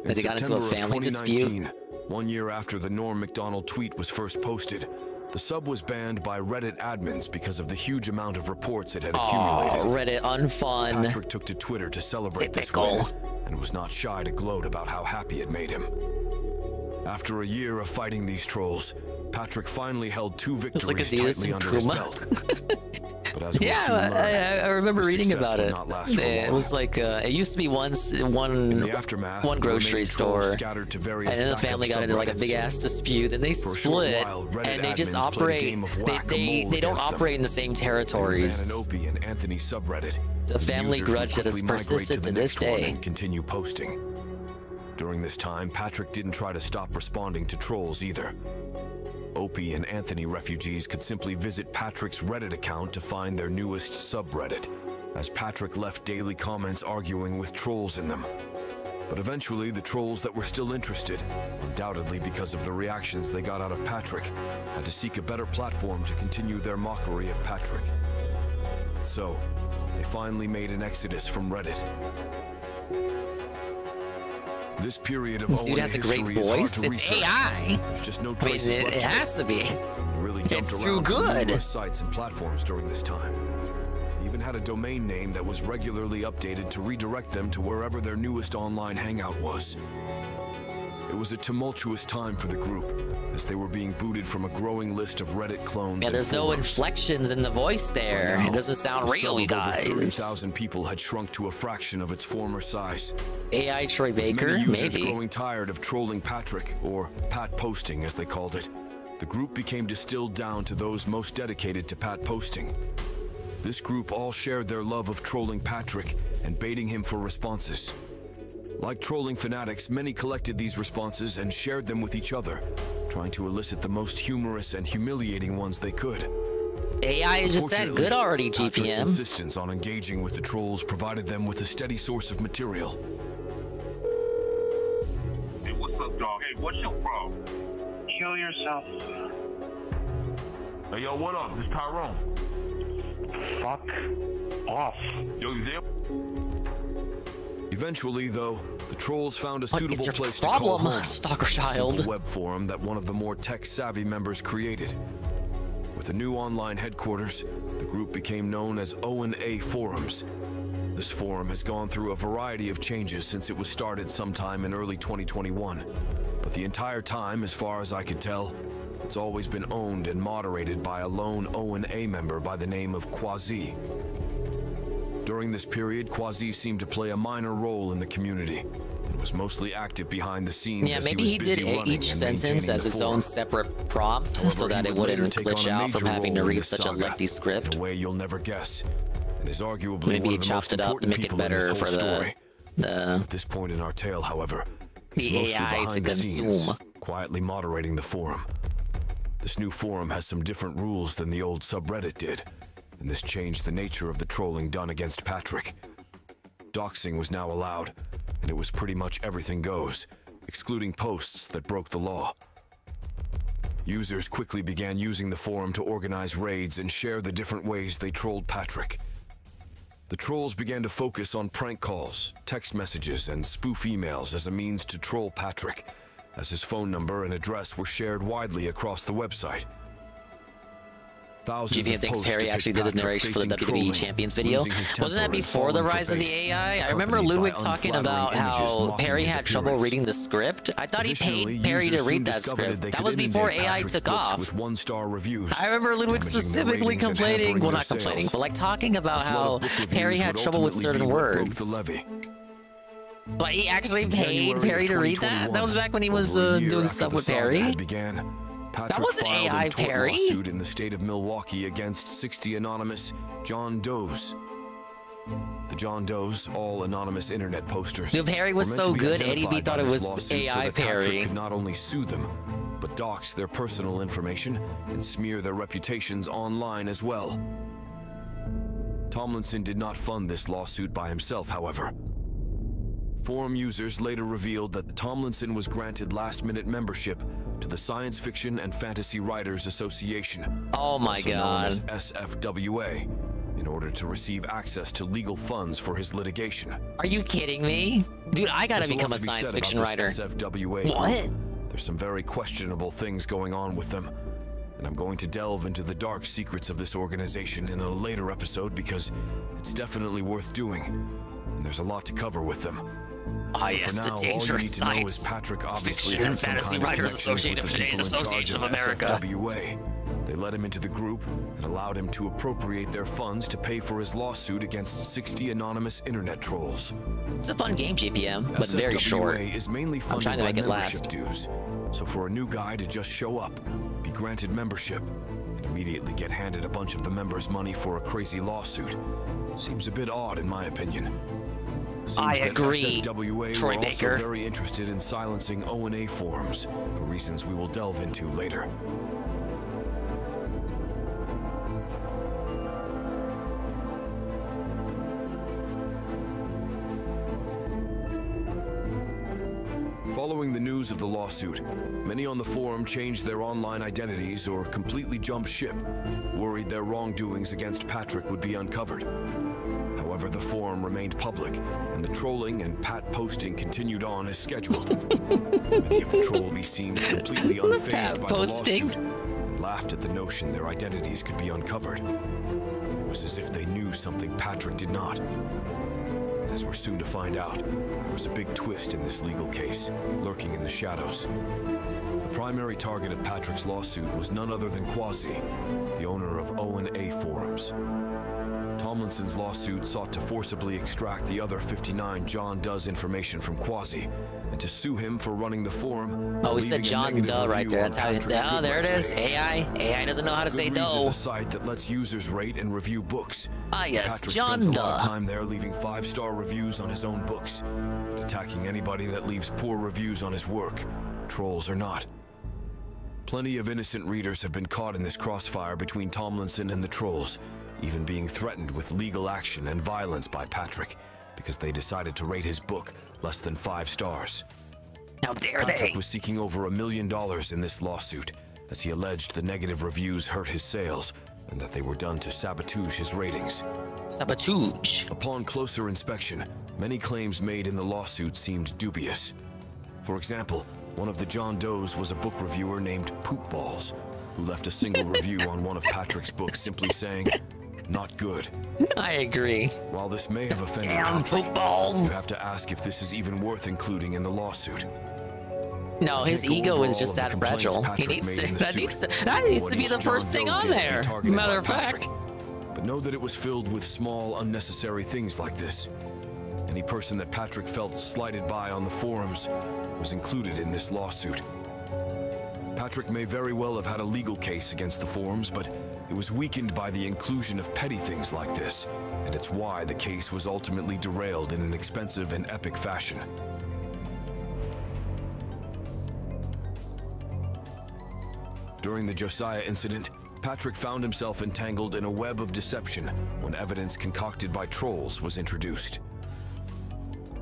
That they got into a family dispute? 1 year after the Norm Macdonald tweet was first posted, the sub was banned by Reddit admins because of the huge amount of reports it had accumulated. Reddit unfun. Patrick took to Twitter to celebrate this win, and was not shy to gloat about how happy it made him. After a year of fighting these trolls, Patrick finally held 2 victories tightly under his belt. But as we'll soon learn, I remember reading success about would it. not last for a It long was like it used to be one grocery store, and then the family got into like a big ass dispute, and they split, and they just operate. They don't operate in the same territories. Opie and Anthony subreddit. The family grudge that has persisted to this day. And continue posting. During this time, Patrick didn't try to stop responding to trolls either. Opie and Anthony refugees could simply visit Patrick's Reddit account to find their newest subreddit, as Patrick left daily comments arguing with trolls in them. But eventually, the trolls that were still interested, undoubtedly because of the reactions they got out of Patrick, had to seek a better platform to continue their mockery of Patrick. So, they finally made an exodus from Reddit. This period of this dude has a great voice. It's AI. There's just no I mean, it has to be. They really jumped It's around too good. numerous sites and platforms during this time. They even had a domain name that was regularly updated to redirect them to wherever their newest online hangout was. It was a tumultuous time for the group, as they were being booted from a growing list of Reddit clones. Yeah, there's no inflections in the voice there. It doesn't sound real, you guys. 30,000 people had shrunk to a fraction of its former size. AI Troy Baker, With many users maybe. growing tired of trolling Patrick, or Pat posting as they called it, the group became distilled down to those most dedicated to Pat posting. This group all shared their love of trolling Patrick and baiting him for responses. Like trolling fanatics, many collected these responses and shared them with each other, trying to elicit the most humorous and humiliating ones they could. AI just said good already, Patrick's GPM. insistence on engaging with the trolls provided them with a steady source of material. Hey, what's up, dog? Hey, what's your problem? Kill yourself. Hey, yo, what up? This Tyrone. Fuck off. Yo, you there? Eventually, though, the trolls found a What suitable is your place to call problem, home. Stalker A Child? simple web forum that one of the more tech-savvy members created. With a new online headquarters, the group became known as O&A Forums. This forum has gone through a variety of changes since it was started sometime in early 2021. But the entire time, as far as I could tell, it's always been owned and moderated by a lone O&A member by the name of Quasi. During this period, Quasi seemed to play a minor role in the community and was mostly active behind the scenes. Yeah, as maybe he did each sentence as its own separate prompt so that it wouldn't glitch out from having to read such a lengthy script. In a way you'll never guess, and is arguably Maybe one he of the chopped most it up to important make it people in better this for whole the story. At this point in our tale, however, he's the mostly AI to behind the scenes, consume. quietly moderating the forum. This new forum has some different rules than the old subreddit did, and this changed the nature of the trolling done against Patrick. Doxing was now allowed, and it was pretty much everything goes, excluding posts that broke the law. Users quickly began using the forum to organize raids and share the different ways they trolled Patrick. The trolls began to focus on prank calls, text messages, and spoof emails as a means to troll Patrick, as his phone number and address were shared widely across the website. Thousands GPM of thinks posts Perry depict actually did the Patrick narration for the facing WWE trolling, Champions video. losing his temper Wasn't that and before the falling for rise of the bait, AI? I remember accompanied by Ludwig talking about unflattering images how mocking Perry his had trouble appearance. reading the script. I thought he Additionally, paid Perry to users soon read that discovered script. they That could was before inundate AI Patrick's took books off. with one-star reviews, I remember Ludwig damaging their specifically ratings and complaining, hampering well, their not complaining, sales. but like talking about The flood how of book Perry reviews had would trouble with ultimately certain be what broke words. the levy. Like, he actually In paid January Perry of to read that? That was back when he was over a year doing after stuff the with saga Perry? had began, Patrick wasn't filed AI a tort Perry. lawsuit in the state of Milwaukee against 60 anonymous John Does. The John Does, all anonymous internet posters. Dude, Perry was were meant so to be good, Eddie B identified thought by it this was lawsuit so AI that Patrick Perry. could not only sue them, but dox their personal information and smear their reputations online as well. Tomlinson did not fund this lawsuit by himself, however. Forum users later revealed that Tomlinson was granted last-minute membership to the Science Fiction and Fantasy Writers Association, Oh my also known god. as SFWA, in order to receive access to legal funds for his litigation. Are you kidding me? Dude, I gotta There's a lot become a to be science said fiction about writer. this SFWA What? group. There's some very questionable things going on with them, and I'm going to delve into the dark secrets of this organization in a later episode because it's definitely worth doing, and there's a lot to cover with them. Ah, But yes, for the now, dangerous all you need to know science is Patrick obviously fiction had and some fantasy kind of writers connection with the people in Association charge of America. SFWA. They let him into the group and allowed him to appropriate their funds to pay for his lawsuit against 60 anonymous internet trolls. It's a fun game, GPM, but very short. SFWA is mainly I'm funded trying to by make it membership last. dues. So for a new guy to just show up, be granted membership, and immediately get handed a bunch of the members' money for a crazy lawsuit seems a bit odd in my opinion. Seems I that agree, SFWA Troy were Baker. also very interested in silencing O&A forums for reasons we will delve into later. Following the news of the lawsuit, many on the forum changed their online identities or completely jumped ship, worried their wrongdoings against Patrick would be uncovered. However, the forum remained public, and the trolling and pat posting continued on as scheduled. Many of the trollees seemed completely unfazed by the lawsuit and laughed at the notion their identities could be uncovered. It was as if they knew something Patrick did not. And as we're soon to find out, there was a big twist in this legal case, lurking in the shadows. The primary target of Patrick's lawsuit was none other than Quasi, the owner of O&A Forums. Tomlinson's lawsuit sought to forcibly extract the other 59 John Does information from Quasi, and to sue him for running the forum. Oh, we said leaving a John negative Doe right review there. on That's how. Patrick's Oh, there it Goodreads is. page. AI. AI doesn't know how to say Goodreads is Doe. a site that lets users rate and review books. Ah, yes, Patrick John spends a lot of Doe. time there leaving 5-star reviews on his own books, and attacking anybody that leaves poor reviews on his work, trolls or not. Plenty of innocent readers have been caught in this crossfire between Tomlinson and the trolls, even being threatened with legal action and violence by Patrick because they decided to rate his book less than 5 stars. How dare Patrick they? was seeking over $1 million in this lawsuit, as he alleged the negative reviews hurt his sales and that they were done to sabotage his ratings. Sabotage. Upon closer inspection, many claims made in the lawsuit seemed dubious. For example, one of the John Does was a book reviewer named Poop Balls, who left a single review on one of Patrick's books simply saying, "Not good." I agree. While this may have offended Damn Patrick, Poop Balls. you have to ask if this is even worth including in the lawsuit. No, his ego is just that fragile. He needs to. That needs to be the first thing on there. Matter of fact. But know that it was filled with small, unnecessary things like this. Any person that Patrick felt slighted by on the forums was included in this lawsuit. Patrick may very well have had a legal case against the forums, but it was weakened by the inclusion of petty things like this, and it's why the case was ultimately derailed in an expensive and epic fashion. During the Josiah incident, Patrick found himself entangled in a web of deception when evidence concocted by trolls was introduced.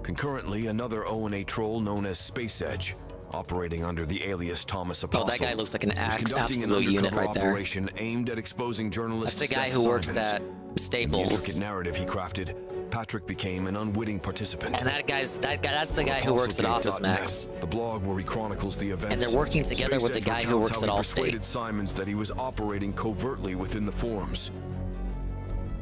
Concurrently, another O&A troll known as Space Edge, operating under the alias Thomas Apostle, that guy looks like an conducting absolute an unit undercover right there. operation aimed at exposing journalists. That's the guy Seth who works Simons. at Staples. In the intricate narrative he crafted, Patrick became an unwitting participant. And that's the guy who works at Office Max. The blog where he chronicles the events. And they're working together with the guy who works at Allstate. He persuaded Simons that he was operating covertly within the forums.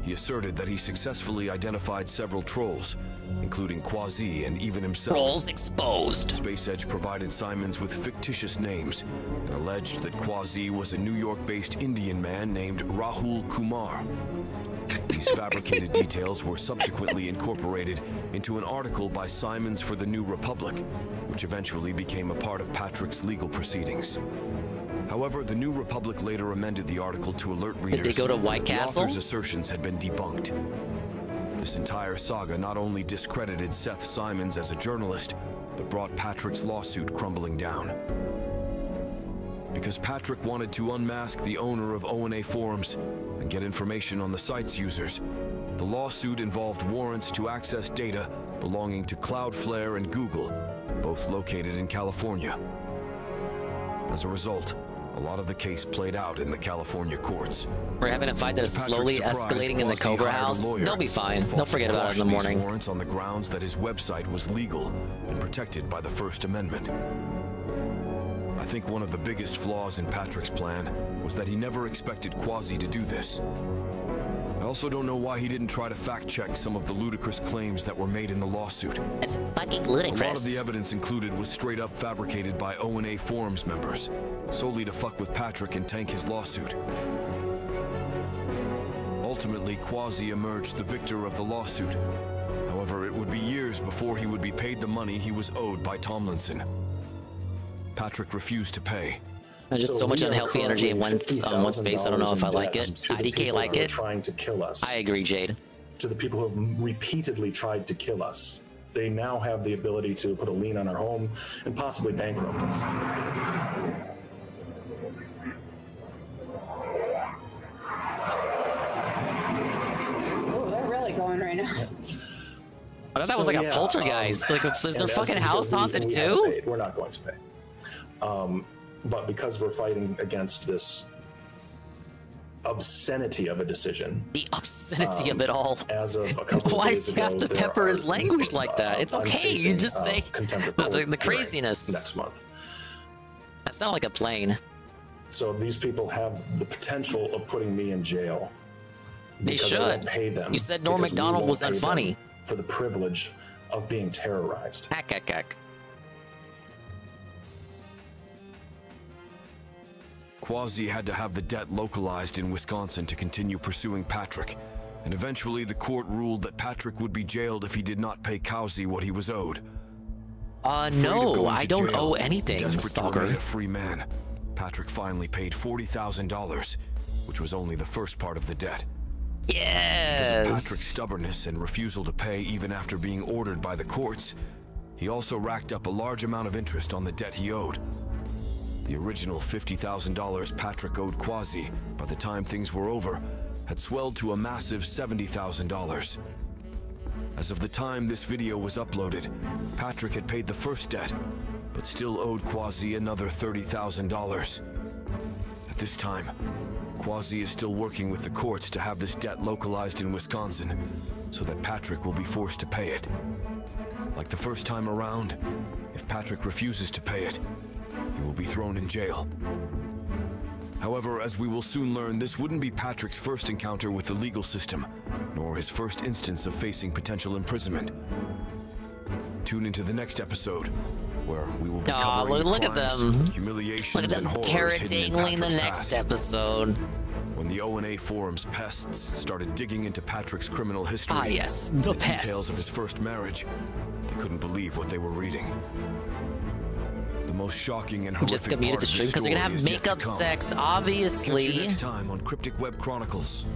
He asserted that he successfully identified several trolls, including Quasi and even himself. Trolls exposed. Space Edge provided Simons with fictitious names and alleged that Quasi was a New York-based Indian man named Rahul Kumar. These fabricated details were subsequently incorporated into an article by Simons for the New Republic, which eventually became a part of Patrick's legal proceedings. However, the New Republic later amended the article to alert readers Did they go to White that Castle? the author's assertions had been debunked. This entire saga not only discredited Seth Simons as a journalist, but brought Patrick's lawsuit crumbling down. Because Patrick wanted to unmask the owner of O&A forums and get information on the site's users, the lawsuit involved warrants to access data belonging to Cloudflare and Google, both located in California. As a result, a lot of the case played out in the California courts. We're having a fight that is slowly escalating in the Cobra House. They'll be fine. They'll forget about it in the morning. Warrants on the grounds that his website was legal and protected by the First Amendment. I think one of the biggest flaws in Patrick's plan was that he never expected Quasi to do this. I also don't know why he didn't try to fact-check some of the ludicrous claims that were made in the lawsuit. It's fucking ludicrous. A lot of the evidence included was straight up fabricated by O&A forums members, solely to fuck with Patrick and tank his lawsuit. Ultimately, Quasi emerged the victor of the lawsuit. However, it would be years before he would be paid the money he was owed by Tomlinson. Patrick refused to pay. There's just so much unhealthy energy in one space. I don't know if I like it. IDK like it. Trying to kill us. I agree, Jade. To the people who have repeatedly tried to kill us, they now have the ability to put a lien on our home and possibly bankrupt us. Oh, they're really going right now. I thought that was like a poltergeist. Like, is their fucking house haunted too? We're not going to pay. But because we're fighting against this obscenity of a decision. The obscenity of it all. As of a couple Why of does days he have ago, to there pepper his are, language like that? It's okay. You just say the craziness. Next month. That sounded like a plane. So these people have the potential of putting me in jail. They because should. I won't pay them You said Norm because we Macdonald won't was pay them unfunny. for the privilege of being terrorized. Heck. Quasi had to have the debt localized in Wisconsin to continue pursuing Patrick, and eventually the court ruled that Patrick would be jailed if he did not pay Cowsey what he was owed. No, I don't owe anything, desperate stalker. to remain a free man, Patrick finally paid $40,000, which was only the first part of the debt. Yes. Because of Patrick's stubbornness and refusal to pay even after being ordered by the courts, he also racked up a large amount of interest on the debt he owed. The original $50,000 Patrick owed Quasi, by the time things were over, had swelled to a massive $70,000. As of the time this video was uploaded, Patrick had paid the first debt, but still owed Quasi another $30,000. At this time, Quasi is still working with the courts to have this debt localized in Wisconsin, so that Patrick will be forced to pay it. Like the first time around, if Patrick refuses to pay it, he will be thrown in jail. However, as we will soon learn, this wouldn't be Patrick's first encounter with the legal system, nor his first instance of facing potential imprisonment. Tune into the next episode, where we will be covering look at them. humiliations, look at them and horrors carrot hidden in dangling the Patrick's next past. episode. When the O&A forum's pests started digging into Patrick's criminal history, Ah, yes, the pests. details of his first marriage, they couldn't believe what they were reading. The most shocking and horrific Just muted the stream because they're gonna have makeup sex, obviously. Catch you next time on Cryptic Web Chronicles.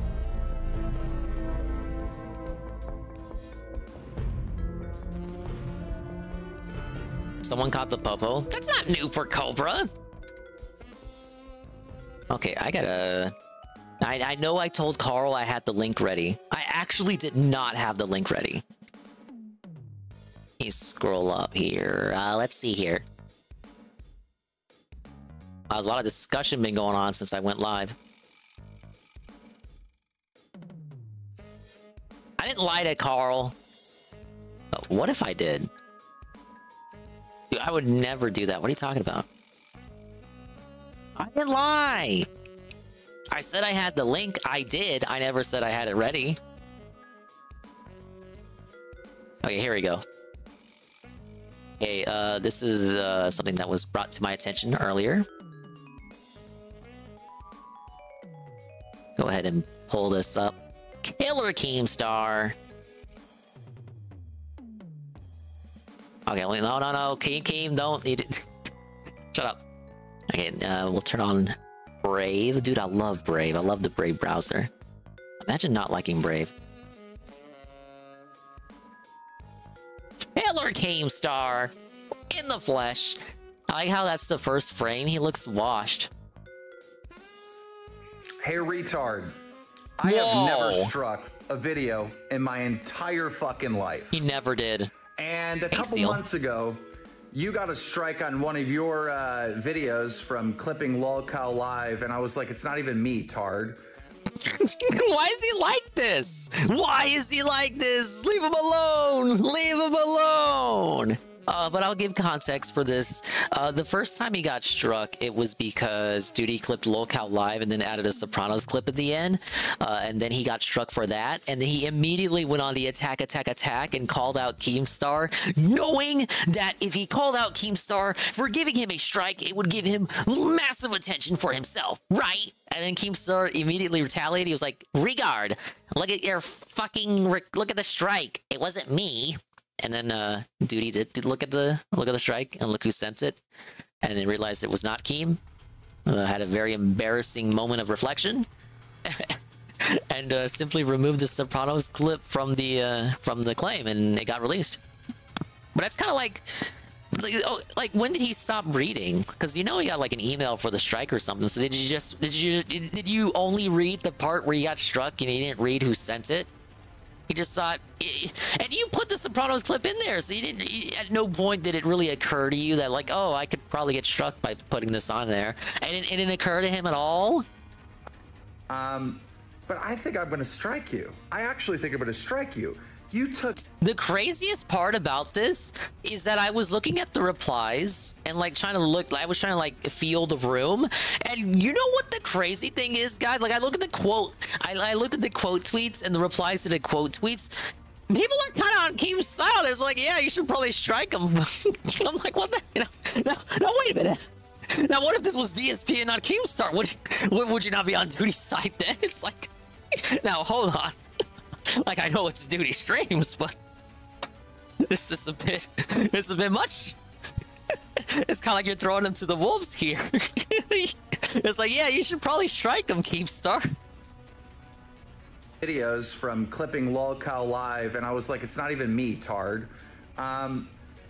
Someone caught the popo. That's not new for Cobra. Okay, I gotta... I know I told Carl I had the link ready. I actually did not have the link ready. Let me scroll up here. Let's see here. There's a lot of discussion been going on since I went live. I didn't lie to Carl. But what if I did? Dude, I would never do that. What are you talking about? I didn't lie. I said I had the link. I did. I never said I had it ready. Okay, here we go. Okay, this is something that was brought to my attention earlier. Go ahead and pull this up. Killer Keemstar. Okay, wait, no. Keem, don't eat it. Shut up. Okay, we'll turn on Brave. Dude, I love Brave. I love the Brave browser. Imagine not liking Brave. Killer Keemstar in the flesh. I like how that's the first frame. He looks washed. Hey, retard. I have never struck a video in my entire fucking life. He never did. And a couple months ago, you got a strike on one of your videos from clipping lolcow live, and I was like, it's not even me, tard. Why is he like this? Why is he like this? Leave him alone! Leave him alone! But I'll give context for this. The first time he got struck, it was because Duty clipped lolcow live and then added a Sopranos clip at the end. And then he got struck for that. And then he immediately went on the attack and called out Keemstar, knowing that if he called out Keemstar for giving him a strike, it would give him massive attention for himself, right? And then Keemstar immediately retaliated. He was like, "Regard, look at your fucking, look at the strike. It wasn't me." And then Duty did look at the strike and look who sent it, and then realized it was not Keem. Had a very embarrassing moment of reflection, and simply removed the Sopranos clip from the claim, and it got released. But that's kind of like when did he stop reading? Because you know he got like an email for the strike or something. So did you only read the part where he got struck and you didn't read who sent it? He just thought, and you put the Sopranos clip in there, so you didn't. At no point did it really occur to you that, like, oh, I could probably get struck by putting this on there, and it didn't occur to him at all. But I think I'm going to strike you. I actually think I'm going to strike you. You took. The craziest part about this is that I was looking at the replies and like trying to look. I was trying to like feel the room, and you know what the crazy thing is, guys? Like I look at the quote. I looked at the quote tweets and the replies to the quote tweets. People are kind of on Keem's side. It's like, yeah, you should probably strike him. I'm like, what the? No, wait a minute. Now, what if this was DSP and not Keemstar? Would you not be on Duty's side then? It's like, now hold on. Like, I know it's Duty streams, but this is a bit much. It's kind of like you're throwing them to the wolves here. It's like, yeah, you should probably strike them, Keemstar. Videos from clipping lolcow live, and I was like, it's not even me, tard.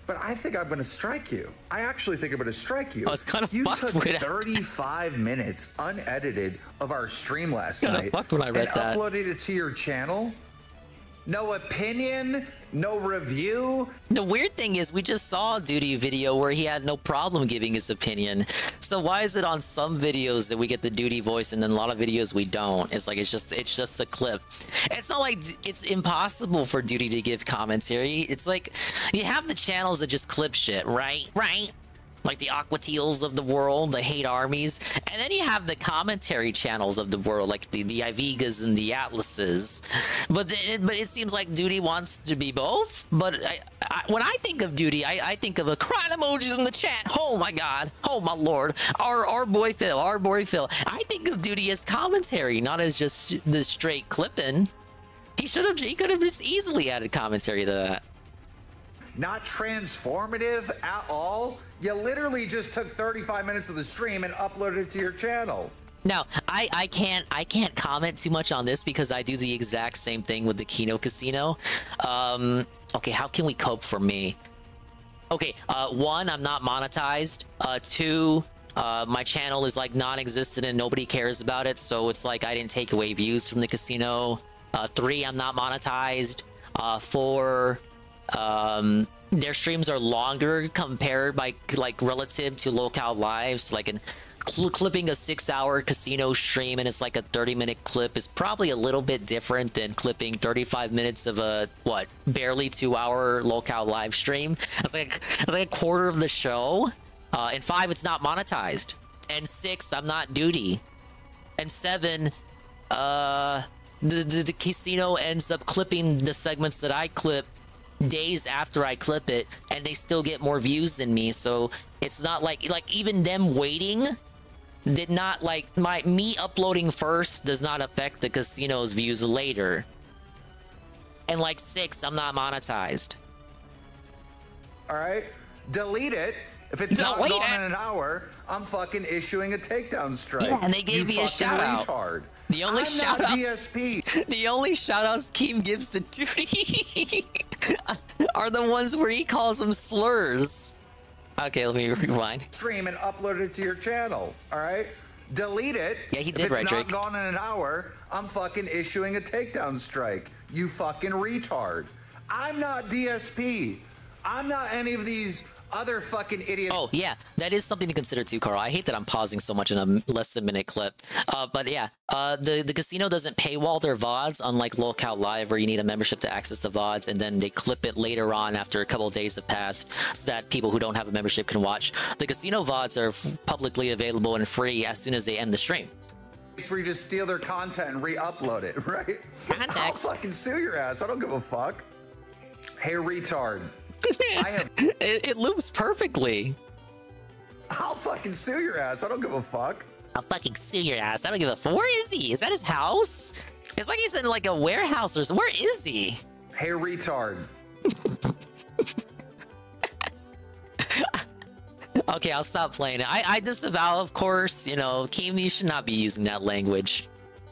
but I think I'm going to strike you. I actually think I'm going to strike you. I was kind of You fucked took when 35 minutes unedited of our stream last night. Kind of fucked when I read and that. uploaded it to your channel. No opinion, no review. The weird thing is we just saw a Duty video where he had no problem giving his opinion. So why is it on some videos that we get the Duty voice and then a lot of videos we don't? It's like it's just a clip. It's not like it's impossible for Duty to give commentary. It's like you have the channels that just clip shit, right? Right? Like the Aqua Teals of the world, the Hate Armies, and then you have the commentary channels of the world, like the Ivigas and the Atlases. But it seems like Duty wants to be both. But when I think of Duty, I think of a crying emojis in the chat. Oh my god, oh my lord, our boy Phil, our boy Phil. I think of Duty as commentary, not as just the straight clipping. He could have just easily added commentary to that. Not transformative at all. You literally just took 35 minutes of the stream and uploaded it to your channel. Now, I can't comment too much on this because I do the exact same thing with the Kino Casino. Okay, how can we cope for me? Okay, one, I'm not monetized. Two, my channel is like non-existent and nobody cares about it, so it's like I didn't take away views from the casino. Three, I'm not monetized. Four, their streams are longer compared by like relative to Locale Lives. Like clipping a 6-hour casino stream and it's like a 30-minute clip is probably a little bit different than clipping 35 minutes of a barely 2-hour Locale Live stream. It's like a quarter of the show. And 5, it's not monetized. And 6, I'm not Duty. And 7, the casino ends up clipping the segments that I clip days after I clip it, and they still get more views than me. So it's not like even them waiting did not like me uploading first does not affect the casino's views later. And like 6, I'm not monetized. All right, delete it. If it's not gone in an hour, I'm fucking issuing a takedown strike. Yeah, and they gave me a shout out. Retard. The only shout outs DSP. The only shout outs Keem gives to Duty are the ones where he calls them slurs. Okay, let me rewind. Stream and upload it to your channel. All right, delete it. Yeah, he did, right, Drake? If it's not gone in an hour, I'm fucking issuing a takedown strike. You fucking retard. I'm not DSP. I'm not any of these other fucking idiots. Oh yeah, that is something to consider too, Carl. I hate that I'm pausing so much in a less than minute clip. But yeah, the casino doesn't paywall their VODs, unlike Locale Live, where you need a membership to access the VODs, and then they clip it later on after a couple of days have passed, so that people who don't have a membership can watch. The casino VODs are publicly available and free as soon as they end the stream. Where you just steal their content and re-upload it, right? Context. I'll fucking sue your ass. I don't give a fuck. Hey, retard. It loops perfectly. I'll fucking sue your ass. I don't give a fuck. I'll fucking sue your ass. I don't give a fuck. Where is he? Is that his house? It's like he's in like a warehouse or something. Where is he? Hey, retard. Okay, I'll stop playing it. I disavow, of course, you know, Keem, you should not be using that language.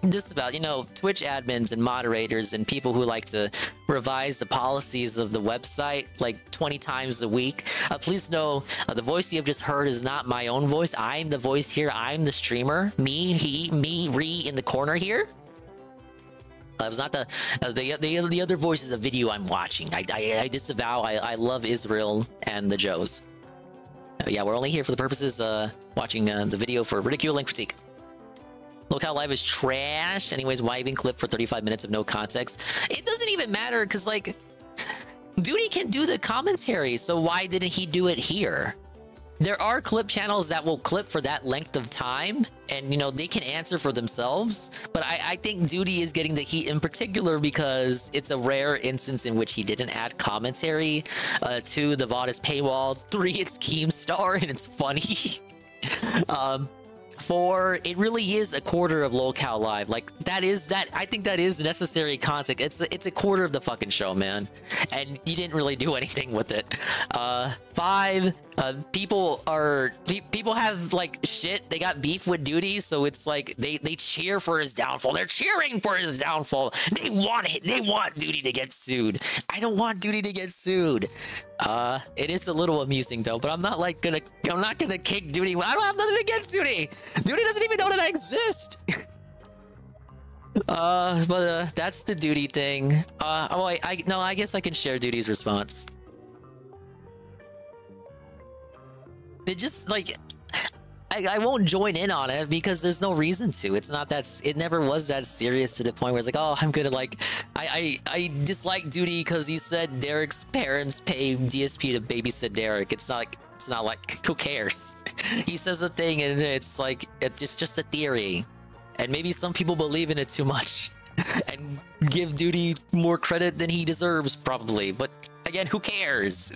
Disavow, you know, Twitch admins and moderators and people who like to revise the policies of the website like 20 times a week. Please know the voice you have just heard is not my own voice. I'm the voice here. I'm the streamer. Me, he, me, re in the corner here. It was not the other voice is a video I'm watching. I disavow. I love Israel and the Joes. Yeah, we're only here for the purposes watching the video for ridicule and critique. Locale Live is trash. Anyways, why even clip for 35 minutes of no context? It doesn't even matter because, like, Duty can do the commentary, so why didn't he do it here? There are clip channels that will clip for that length of time, and, you know, they can answer for themselves. But I think Duty is getting the heat in particular because it's a rare instance in which he didn't add commentary. 2, the VOD is paywall. 3, it's Keemstar, and it's funny. 4, it really is a quarter of Locale Live. Like, I think that is necessary content. It's a quarter of the fucking show, man. And you didn't really do anything with it. 5, People have like shit. They got beef with Duty, so it's like they cheer for his downfall. They're cheering for his downfall. They want it. They want Duty to get sued. I don't want Duty to get sued. It is a little amusing though, but I'm not gonna kick Duty. I don't have nothing against Duty. Duty doesn't even know that I exist. But that's the Duty thing. Oh wait, I guess I can share Duty's response. It just like I won't join in on it because there's no reason to. It's not that. It never was that serious to the point where it's like, oh, I'm gonna like I dislike Duty because he said Derek's parents pay DSP to babysit Derek. It's not like who cares? He says a thing and it's like it's just a theory, and maybe some people believe in it too much and give Duty more credit than he deserves probably. But again, who cares?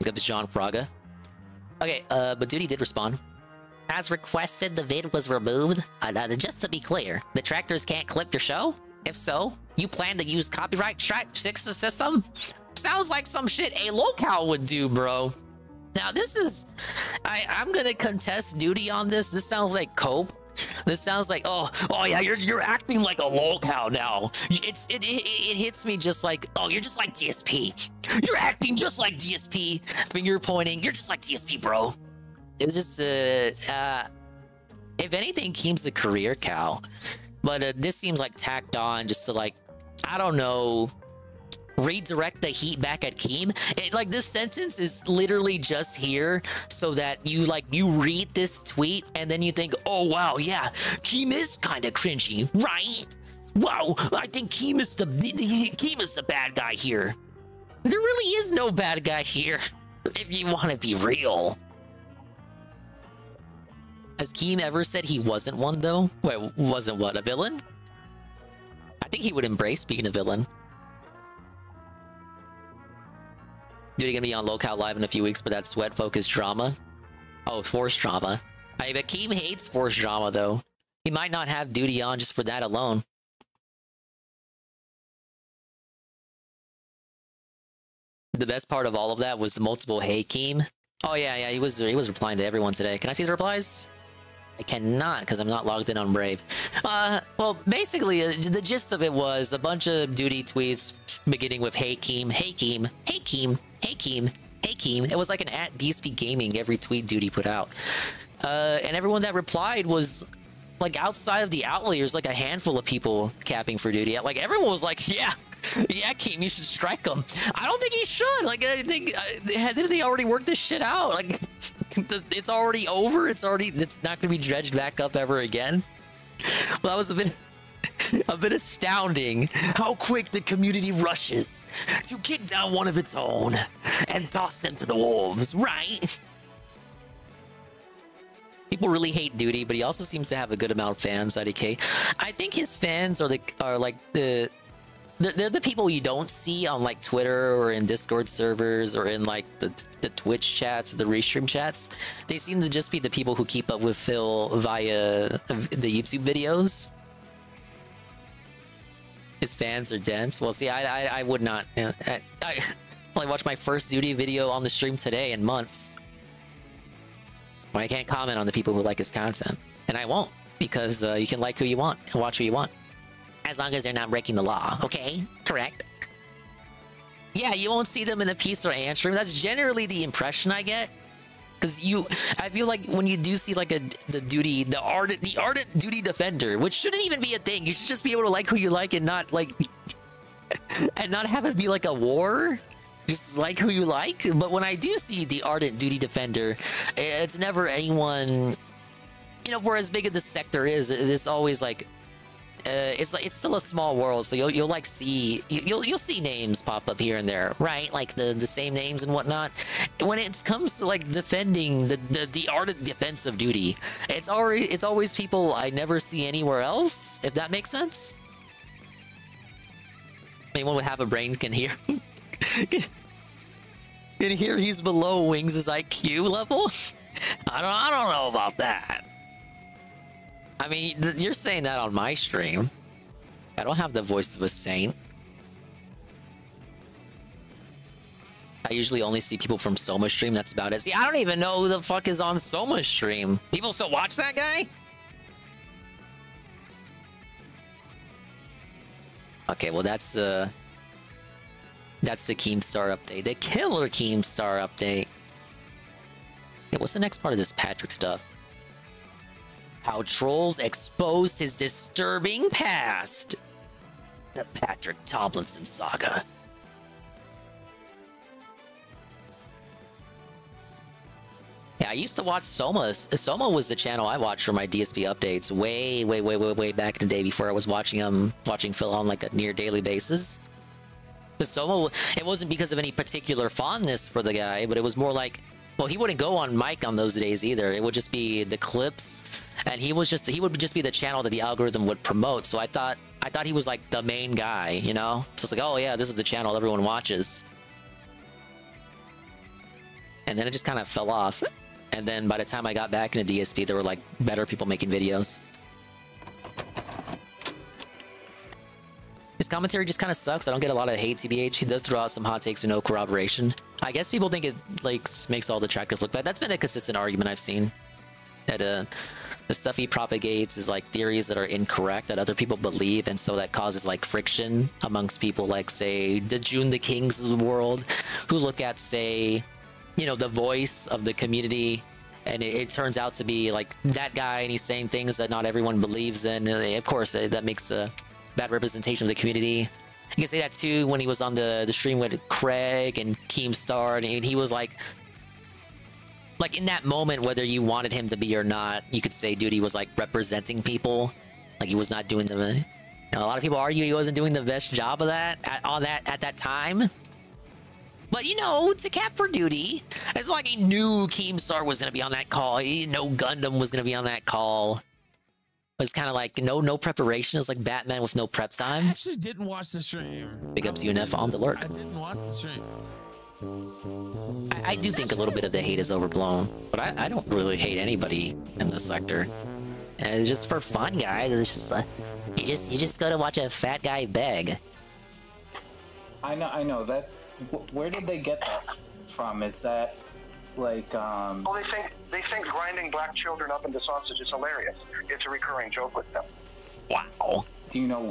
Look up to John Fraga. Okay, but Duty did respond. As requested, the vid was removed. Just to be clear, the tractors can't clip your show? If so, you plan to use copyright strike 6 system? Sounds like some shit a locale would do, bro. Now this is... I'm gonna contest Duty on this. This sounds like cope. This sounds like, oh yeah, you're acting like a lolcow now. It hits me just like, oh, you're just like DSP. You're acting just like DSP. Finger pointing. You're just like DSP, bro. It's just if anything, Keem's a career cow, but this seems like tacked on just to like, I don't know, redirect the heat back at Keem. Like this sentence is literally just here so that you read this tweet and then you think, oh wow, yeah, Keem is kind of cringy, right? Wow, I think Keem is the bad guy here. There really is no bad guy here, if you want to be real. Has Keem ever said he wasn't one though? Wait, wasn't what, a villain? I think he would embrace being a villain. Duty gonna be on Locale Live in a few weeks, but that's sweat-focused drama. Oh, forced drama. I bet Keem hates forced drama, though. He might not have Duty on just for that alone. The best part of all of that was the multiple "Hey, Keem." Oh yeah, he was replying to everyone today. Can I see the replies? I cannot because I'm not logged in on Brave. Well, basically, the gist of it was a bunch of Duty tweets beginning with "Hey Keem, hey Keem, hey Keem, hey Keem, hey Keem." It was like an @DSP Gaming every tweet Duty put out, and everyone that replied was like outside of the outliers, like a handful of people capping for Duty. Like everyone was like, yeah, Keem, you should strike him. I don't think he should. Like I think didn't they already work this shit out? Like. It's already over. It's not gonna be dredged back up ever again. Well, that was a bit astounding how quick the community rushes to kick down one of its own and toss them to the wolves, right? People really hate Duty, but he also seems to have a good amount of fans, IDK. I think his fans are like they're the people you don't see on like Twitter or in Discord servers or in like the Twitch chats, the restream chats. They seem to just be the people who keep up with Phil via the YouTube videos. His fans are dense. Well, see, I would not. I only watched my first Duty video on the stream today in months. Well, I can't comment on the people who like his content, and I won't because you can like who you want and watch who you want. As long as they're not breaking the law, okay? Correct? Yeah, you won't see them in a piece or answer. That's generally the impression I get. Because I feel like when you do see like the ardent Duty defender, which shouldn't even be a thing. You should just be able to like who you like and not like, and not have it be like a war. Just like who you like. But when I do see the ardent Duty defender, it's never anyone, you know, for as big as the sector is, it's always like, it's still a small world, so you'll like see you'll see names pop up here and there, right? Like the same names and whatnot. When it comes to like defending the ardent defense of Duty, it's always people I never see anywhere else. If that makes sense. Anyone with half a brain can hear. Can hear he's below Wings' IQ level. I don't know about that. I mean, you're saying that on my stream. I don't have the voice of a saint. I usually only see people from Soma stream. That's about it. See, I don't even know who the fuck is on Soma stream. People still watch that guy? Okay, well that's the Keemstar update. The killer Keemstar update. Yeah, what's the next part of this Patrick stuff? How trolls exposed his disturbing past. The Patrick Tomlinson saga. Yeah, I used to watch Soma. Soma was the channel I watched for my DSP updates way back in the day before I was watching Phil on like a near daily basis. The Soma, it wasn't because of any particular fondness for the guy, but it was more like, well, he wouldn't go on mic on those days either. It would just be the clips, and he would just be the channel that the algorithm would promote. So I thought he was like the main guy, you know? So it's like, oh yeah, this is the channel everyone watches. And then it just kind of fell off. And then by the time I got back into DSP, there were like better people making videos. His commentary just kind of sucks. I don't get a lot of hate, TBH. He does throw out some hot takes with no corroboration. I guess people think it like makes all the trackers look bad. That's been a consistent argument I've seen. That the stuff he propagates is like theories that are incorrect that other people believe, and so that causes like friction amongst people like, say, the June the Kings of the world, who look at, say, you know, the voice of the community, and it turns out to be like that guy, and he's saying things that not everyone believes in. Of course, that makes a bad representation of the community. You can say that too when he was on the stream with Craig and Keemstar, and he was like in that moment, whether you wanted him to be or not, you could say, dude, he was like representing people, like he was not doing the. You know, a lot of people argue he wasn't doing the best job of that at that time. But, you know, to cap for duty, it's like he knew Keemstar was going to be on that call. He didn't know Gundam was going to be on that call. It was kind of like no preparation. It's like Batman with no prep time. I actually didn't watch the stream. Big ups UNF on the lurk. I didn't watch the stream. I do think a little bit of the hate is overblown, but I don't really hate anybody in the sector. And it's just for fun, guys. It's just you just go to watch a fat guy beg. I know. That's where did they get that from? Is that like Well, they think grinding black children up into sausage is hilarious. It's a recurring joke with them. Wow. Do you know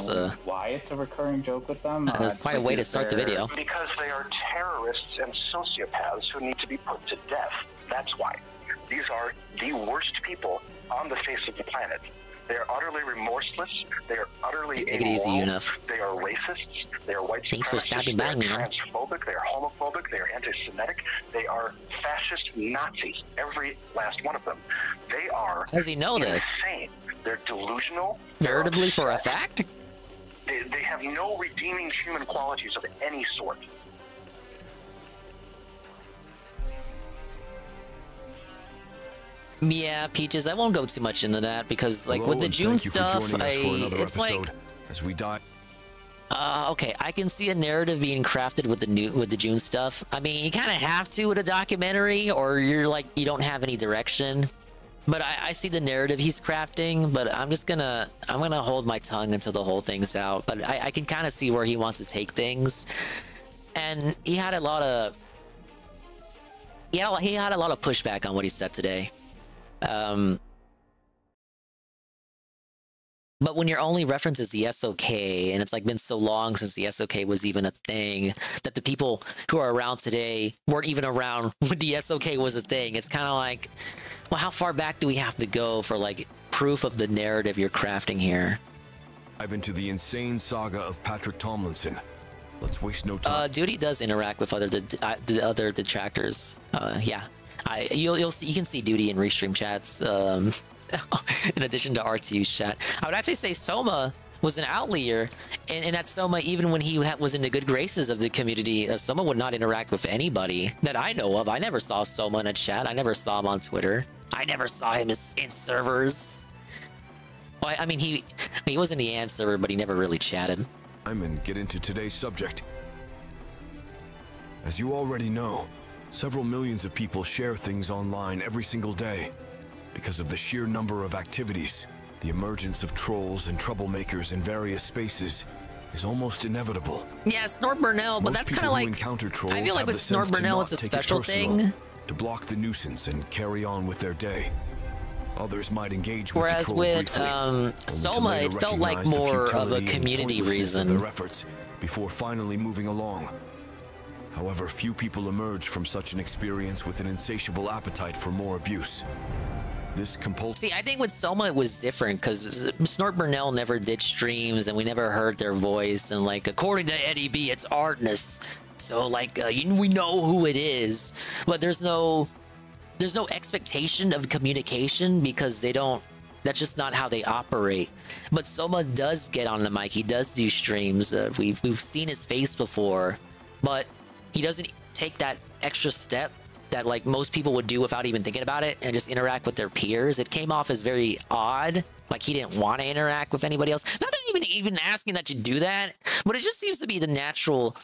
why it's a recurring joke with them? That's quite a way to start the video. Because they are terrorists and sociopaths who need to be put to death. That's why. These are the worst people on the face of the planet. They are utterly remorseless. They are utterly Take it easy, UNF. They are racists. They are white supremacists. Thanks for stopping by, They are man. transphobic. They are homophobic. They are anti-Semitic. They are fascist Nazis. Every last one of them. They are. How does he know insane. They're delusional. Veritably for a fact? They have no redeeming human qualities of any sort. Yeah, Peaches, I won't go too much into that because, like, with the June stuff, it's like, as we die. Okay, I can see a narrative being crafted with the June stuff. I mean, you kind of have to with a documentary, or you're like, you don't have any direction. But I see the narrative he's crafting, but I'm gonna hold my tongue until the whole thing's out. But I can kind of see where he wants to take things, and he had a lot of pushback on what he said today. But when your only reference is the SOK, and it's like been so long since the SOK was even a thing, that the people who are around today weren't even around when the SOK was a thing, it's kind of like, well, how far back do we have to go for like proof of the narrative you're crafting here? Dive into the insane saga of Patrick Tomlinson. Let's waste no time. Duty does interact with the other detractors. Yeah, you can see Duty in restream chats. In addition to RTU's chat, I would actually say Soma was an outlier, and that Soma, even when he was in the good graces of the community, Soma would not interact with anybody that I know of. I never saw Soma in a chat. I never saw him on Twitter. I never saw him in servers. Well, I mean, he was in the AND server, but he never really chatted. And get into today's subject. As you already know, several millions of people share things online every single day. Because of the sheer number of activities, the emergence of trolls and troublemakers in various spaces, is almost inevitable. Yeah, Snort Burnell, but Most that's people kind of who like, encounter trolls I feel like have with the Snort sense to Burnell, not it's a take it special personal, thing. to block the nuisance and carry on with their day. Others might engage with Whereas the troll with briefly, only to Soma, later it felt like recognize the more of a futility and community pointlessness of reason. their efforts before finally moving along. However, few people emerge from such an experience with an insatiable appetite for more abuse. This compulsion. See, I think with Soma it was different because Snort Burnell never did streams and we never heard their voice. And like, according to Eddie B, it's Artness. So like, we know who it is, but there's no expectation of communication because they don't. That's just not how they operate. But Soma does get on the mic. He does do streams. We've seen his face before, but he doesn't take that extra step that like most people would do without even thinking about it and just interact with their peers. It came off as very odd, like he didn't want to interact with anybody else. Not that even asking that you do that, but it just seems to be the natural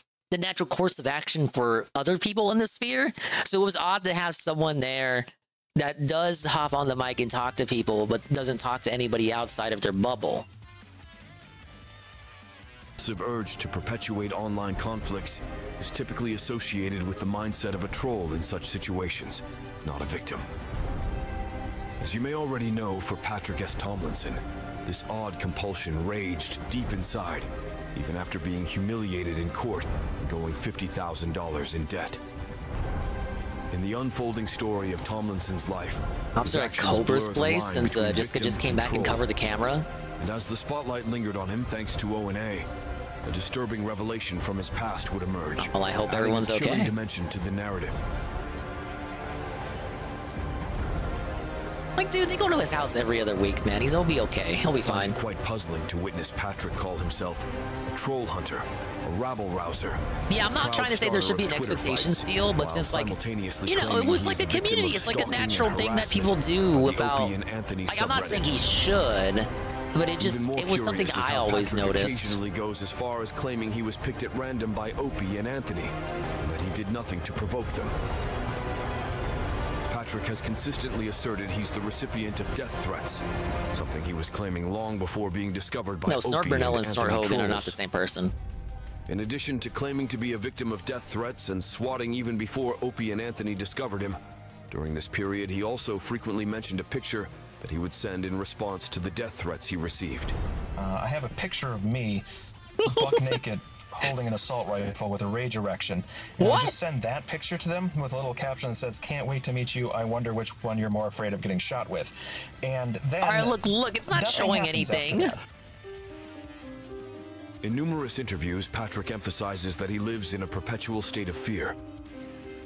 course of action for other people in the sphere. So it was odd to have someone there that does hop on the mic and talk to people, but doesn't talk to anybody outside of their bubble. Urge to perpetuate online conflicts is typically associated with the mindset of a troll in such situations, not a victim. As you may already know, for Patrick S. Tomlinson, this odd compulsion raged deep inside, even after being humiliated in court and going $50,000 in debt. In the unfolding story of Tomlinson's life, Officer at Cobra's place, since Jessica just came back and covered the camera. And as the spotlight lingered on him thanks to O&A, a disturbing revelation from his past would emerge. Well, I hope everyone's adding a chilling okay. dimension to the narrative. Like, dude, they go to his house every other week, man. He'll be okay. He'll be fine. Quite puzzling to witness Patrick call himself a troll hunter, a rabble rouser. Yeah, I'm not trying to say there should be an expectation seal, but since like, you know, it was like a community. It's like a natural thing that people do without. Like, I'm not saying he should, but it was something I always noticed. Occasionally goes as far as claiming he was picked at random by Opie and Anthony, and that he did nothing to provoke them. Patrick has consistently asserted he's the recipient of death threats, something he was claiming long before being discovered by Opie Snort Burnell and Anthony Snort Hogan are not trolls. the same person. In addition to claiming to be a victim of death threats and swatting even before Opie and Anthony discovered him, during this period he also frequently mentioned a picture that he would send in response to the death threats he received. I have a picture of me, buck naked, holding an assault rifle with a rage erection. And I just send that picture to them with a little caption that says, "Can't wait to meet you. I wonder which one you're more afraid of getting shot with." And then... All right, look, it's not showing anything. In numerous interviews, Patrick emphasizes that he lives in a perpetual state of fear.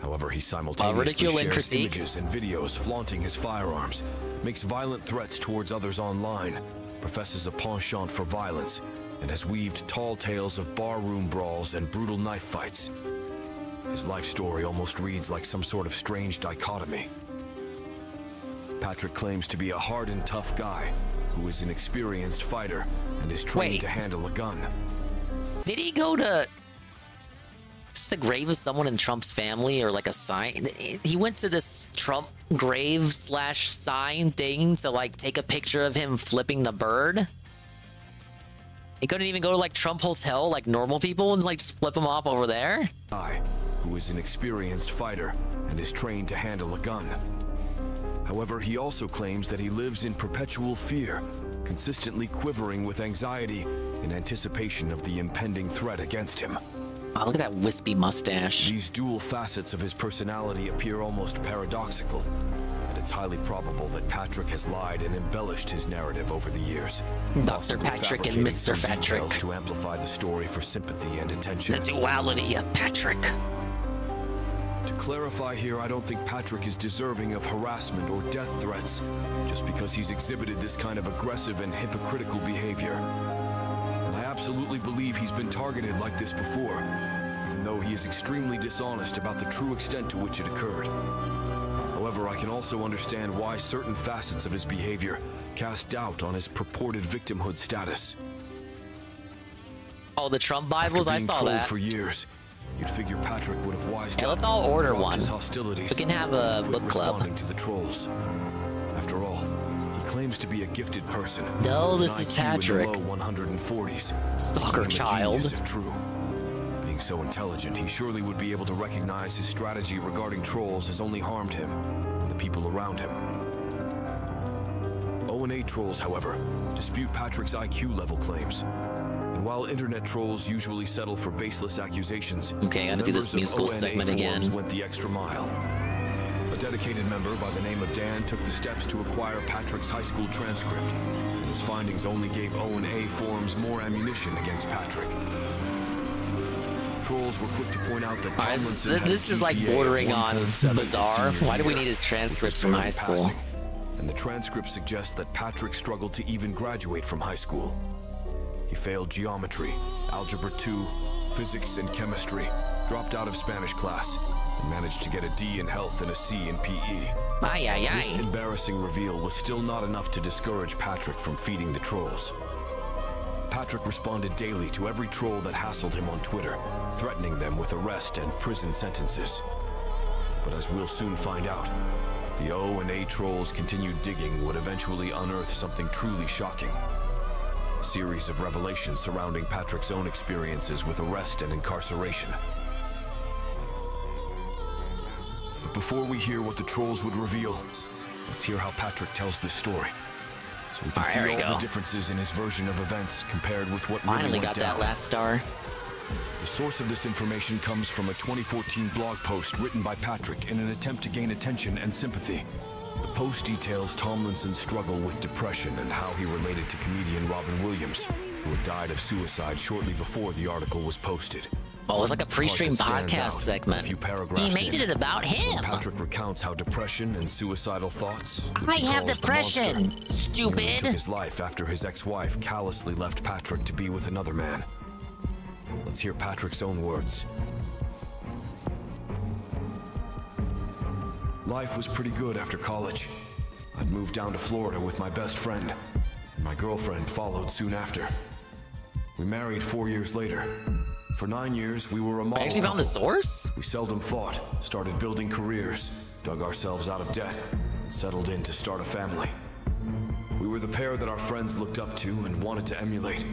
However, he simultaneously shares images and videos flaunting his firearms, makes violent threats towards others online, professes a penchant for violence, and has weaved tall tales of barroom brawls and brutal knife fights. His life story almost reads like some sort of strange dichotomy. Patrick claims to be a hard and tough guy who is an experienced fighter and is trained to handle a gun. Did he go to the grave of someone in Trump's family or like a sign? He went to this Trump grave / sign thing to like take a picture of him flipping the bird. He couldn't even go to like Trump Hotel like normal people and like just flip him off over there? Who is an experienced fighter and is trained to handle a gun. However, he also claims that he lives in perpetual fear, consistently quivering with anxiety in anticipation of the impending threat against him. Oh, look at that wispy mustache. These dual facets of his personality appear almost paradoxical, and it's highly probable that Patrick has lied and embellished his narrative over the years. Dr. Patrick and Mr. Patrick. To amplify the story for sympathy and attention. The duality of Patrick. To clarify here, I don't think Patrick is deserving of harassment or death threats just because he's exhibited this kind of aggressive and hypocritical behavior. And I absolutely believe he's been targeted like this before, even though he is extremely dishonest about the true extent to which it occurred. However, I can also understand why certain facets of his behavior cast doubt on his purported victimhood status. Oh, the Trump Bibles, I saw that. For years, you'd figure Patrick would have wised let's all order one. His hostilities we can have a book club. Responding to the trolls. After all, he claims to be a gifted person. No, with this an is IQ in the Patrick. low 140s. Stalker Making him a child. genius if true. Being so intelligent, he surely would be able to recognize his strategy regarding trolls has only harmed him and the people around him. O&A trolls, however, dispute Patrick's IQ level claims. And while internet trolls usually settle for baseless accusations, okay, I gotta do this musical segment again. Went the extra mile. A dedicated member by the name of Dan took the steps to acquire Patrick's high school transcript, and his findings only gave O&A forums more ammunition against Patrick. Trolls were quick to point out that Tomlinson had this a is like GPA bordering of on 1.7 bizarre. his Why do we senior need his year, transcripts which was from high barely school? passing. And the transcript suggests that Patrick struggled to even graduate from high school. He failed geometry, algebra 2, physics, and chemistry, dropped out of Spanish class, and managed to get a D in health and a C in PE. This embarrassing reveal was still not enough to discourage Patrick from feeding the trolls. Patrick responded daily to every troll that hassled him on Twitter, threatening them with arrest and prison sentences. But as we'll soon find out, the O&A trolls' continued digging would eventually unearth something truly shocking. A series of revelations surrounding Patrick's own experiences with arrest and incarceration. But before we hear what the trolls would reveal, let's hear how Patrick tells this story. So we can see all the differences in his version of events compared with what really went got down. that last star. The source of this information comes from a 2014 blog post written by Patrick in an attempt to gain attention and sympathy. The post details Tomlinson's struggle with depression and how he related to comedian Robin Williams, who had died of suicide shortly before the article was posted. Oh, it was like a pre-stream podcast segment. He made it about him. Patrick recounts how depression and suicidal thoughts. I have depression, stupid. Took his life after his ex-wife callously left Patrick to be with another man. Let's hear Patrick's own words. Life was pretty good after college. I'd moved down to Florida with my best friend, and my girlfriend followed soon after. We married 4 years later. For 9 years, we were a model. I actually found the source? We seldom fought, started building careers, dug ourselves out of debt, and settled in to start a family. We were the pair that our friends looked up to and wanted to emulate.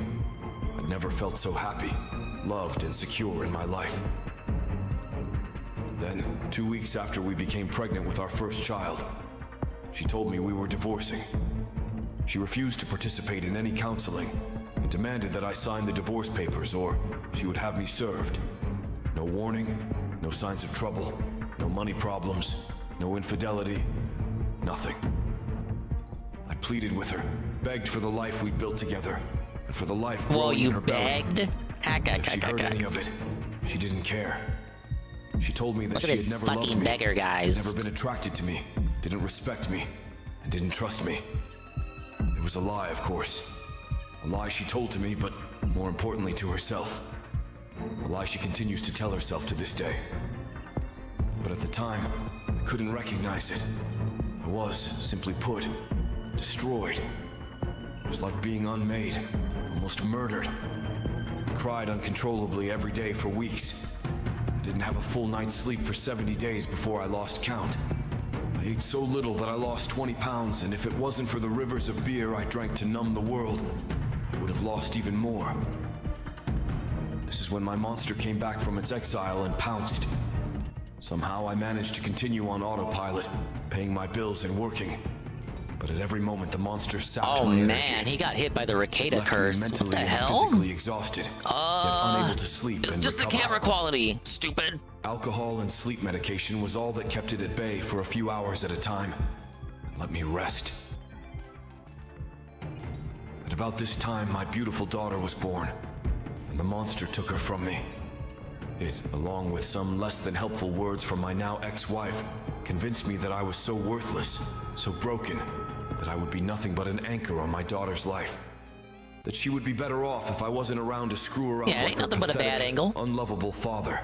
I'd never felt so happy, loved, and secure in my life. Then, 2 weeks after we became pregnant with our first child, she told me we were divorcing. She refused to participate in any counseling and demanded that I sign the divorce papers or she would have me served. No warning, no signs of trouble, no money problems, no infidelity, nothing. I pleaded with her, begged for the life we'd built together, and for the life growing in her belly. If she heard any of it, she didn't care. She told me that she had never loved me, beggar, guys. never been attracted to me, didn't respect me, and didn't trust me. It was a lie, of course. A lie she told to me, but more importantly to herself. A lie she continues to tell herself to this day. But at the time, I couldn't recognize it. I was, simply put, destroyed. It was like being unmade, almost murdered. I cried uncontrollably every day for weeks. I didn't have a full night's sleep for 70 days before I lost count. I ate so little that I lost 20 pounds, and if it wasn't for the rivers of beer I drank to numb the world, I would have lost even more. This is when my monster came back from its exile and pounced. Somehow I managed to continue on autopilot, paying my bills and working. But at every moment the monster sapped my energy. Man, he got hit by the Ricada curse. Mentally What the and hell? physically exhausted, yet unable to sleep It's and just the recover. camera quality, stupid. Alcohol and sleep medication was all that kept it at bay for a few hours at a time and let me rest. At about this time, my beautiful daughter was born, and the monster took her from me. It, along with some less than helpful words from my now ex-wife, convinced me that I was so worthless, so broken, that I would be nothing but an anchor on my daughter's life. That she would be better off if I wasn't around to screw her up Yeah, like ain't her nothing but a bad pathetic, angle. unlovable father.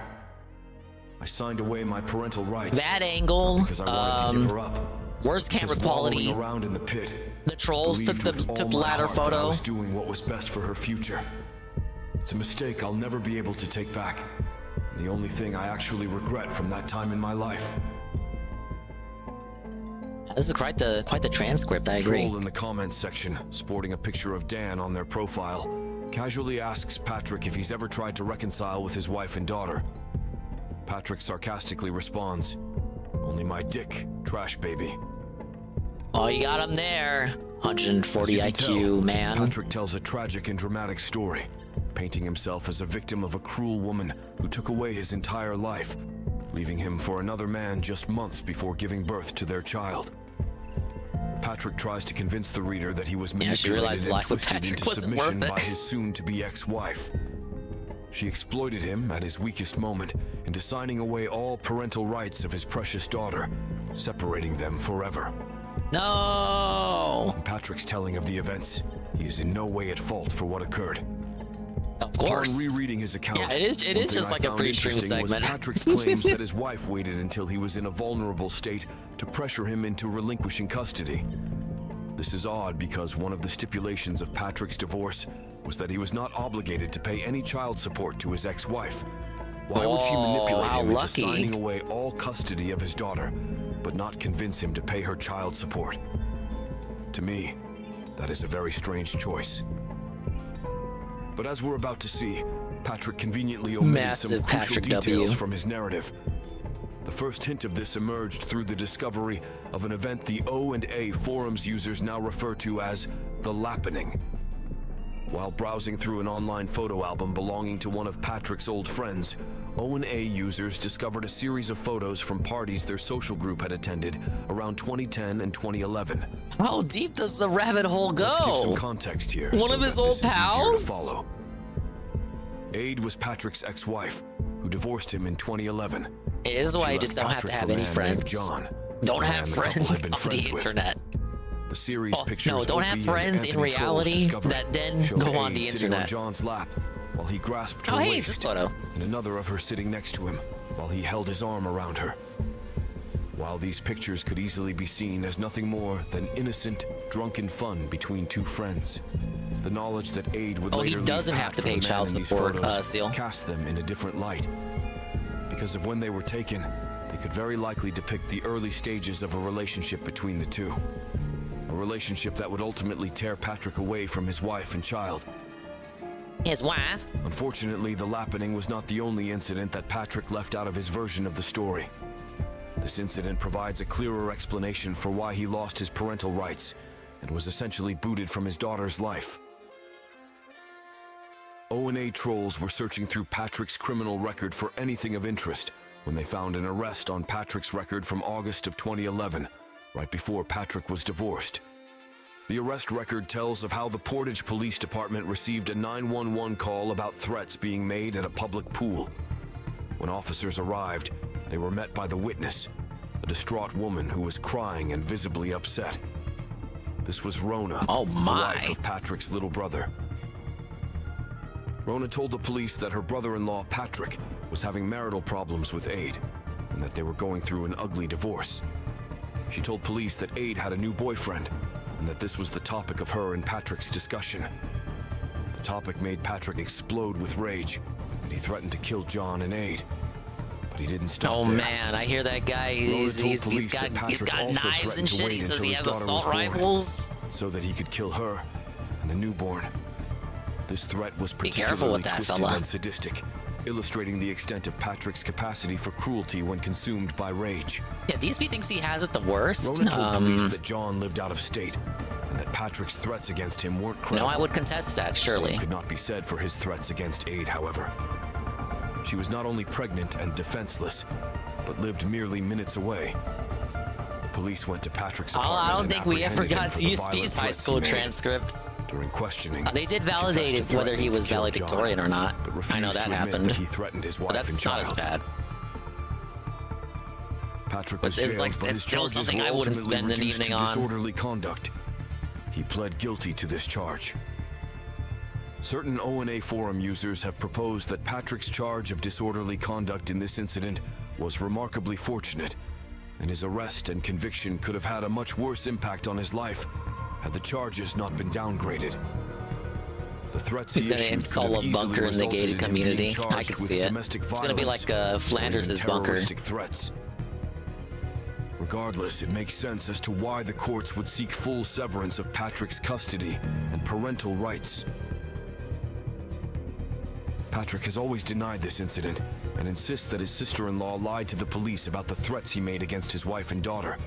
I signed away my parental rights. Bad angle. Because I wanted to give her up. Worst camera Because wallowing quality. around in the pit. The trolls took believed with all my ladder heart that I photo. was doing what was best for her future. It's a mistake I'll never be able to take back. And the only thing I actually regret from that time in my life. This is quite the transcript. I agree. Troll in the comments section, sporting a picture of Dan on their profile, casually asks Patrick if he's ever tried to reconcile with his wife and daughter. Patrick sarcastically responds, "Only my dick, trash baby." Oh, you got him there. 140 IQ, man. Patrick tells a tragic and dramatic story, painting himself as a victim of a cruel woman who took away his entire life, leaving him for another man just months before giving birth to their child. Patrick tries to convince the reader that he was manipulated and twisted into submission by his soon-to-be ex-wife. She exploited him at his weakest moment into signing away all parental rights of his precious daughter, separating them forever. No! In Patrick's telling of the events, he is in no way at fault for what occurred. Of course. Upon rereading his account, yeah, it is just like a pre-stream segment. Patrick's claims that his wife waited until he was in a vulnerable state to pressure him into relinquishing custody. This is odd because one of the stipulations of Patrick's divorce was that he was not obligated to pay any child support to his ex-wife. Why would she manipulate him into signing away all custody of his daughter, but not convince him to pay her child support? To me, that is a very strange choice. But as we're about to see, Patrick conveniently omitted some crucial details from his narrative. The first hint of this emerged through the discovery of an event the O&A forums users now refer to as the Lappening. While browsing through an online photo album belonging to one of Patrick's old friends, O&A users discovered a series of photos from parties their social group had attended around 2010 and 2011. How deep does the rabbit hole go? Let's give some context here. One of his old pals? Follow. Aid was Patrick's ex-wife, who divorced him in 2011. It is why you just don't have to have any friends. John, don't have friends on the internet. The series pictures no, don't have friends in reality that then go on the internet. On John's lap while he grasped her hey, waist, this photo. And another of her sitting next to him while he held his arm around her. While these pictures could easily be seen as nothing more than innocent, drunken fun between two friends, the knowledge that Aid would later he doesn't have to pay child support, Seal. Cast them in a different light. Because of when they were taken, they could very likely depict the early stages of a relationship between the two. A relationship that would ultimately tear Patrick away from his wife and child. His wife? Unfortunately, the Lappening was not the only incident that Patrick left out of his version of the story. This incident provides a clearer explanation for why he lost his parental rights and was essentially booted from his daughter's life. O&A trolls were searching through Patrick's criminal record for anything of interest when they found an arrest on Patrick's record from August of 2011, right before Patrick was divorced. The arrest record tells of how the Portage Police Department received a 911 call about threats being made at a public pool. When officers arrived, they were met by the witness, a distraught woman who was crying and visibly upset. This was Rona, the wife of Patrick's little brother. Rona told the police that her brother-in-law, Patrick, was having marital problems with Aid, and that they were going through an ugly divorce. She told police that Aid had a new boyfriend, and that this was the topic of her and Patrick's discussion. The topic made Patrick explode with rage, and he threatened to kill John and Aid. But he didn't stop there. Man, I hear that guy. He's got knives and shit. He says he has assault rifles. So that he could kill her and the newborn. This threat was particularly twisted and sadistic, illustrating the extent of Patrick's capacity for cruelty when consumed by rage. Yeah, DSP thinks he has it the worst. Rona told police that John lived out of state, and that Patrick's threats against him weren't credible. No, I would contest that, surely. Same could not be said for his threats against Aid, however. She was not only pregnant and defenseless, but lived merely minutes away. The police went to Patrick's apartment. I don't think we ever got DSP's high school transcript. During questioning, they did validate whether he was valedictorian or not. I know that happened. He threatened his wife but that's not as bad. Patrick was jailed, but his still something I wouldn't spend an evening on. Disorderly conduct. He pled guilty to this charge. Certain O&A forum users have proposed that Patrick's charge of disorderly conduct in this incident was remarkably fortunate, and his arrest and conviction could have had a much worse impact on his life had the charges not been downgraded. The threats he's going to install a bunker in the gated community. I can see it. It's going to be like Flanders' bunker. Threats. Regardless, it makes sense as to why the courts would seek full severance of Patrick's custody and parental rights. Patrick has always denied this incident and insists that his sister-in-law lied to the police about the threats he made against his wife and daughter.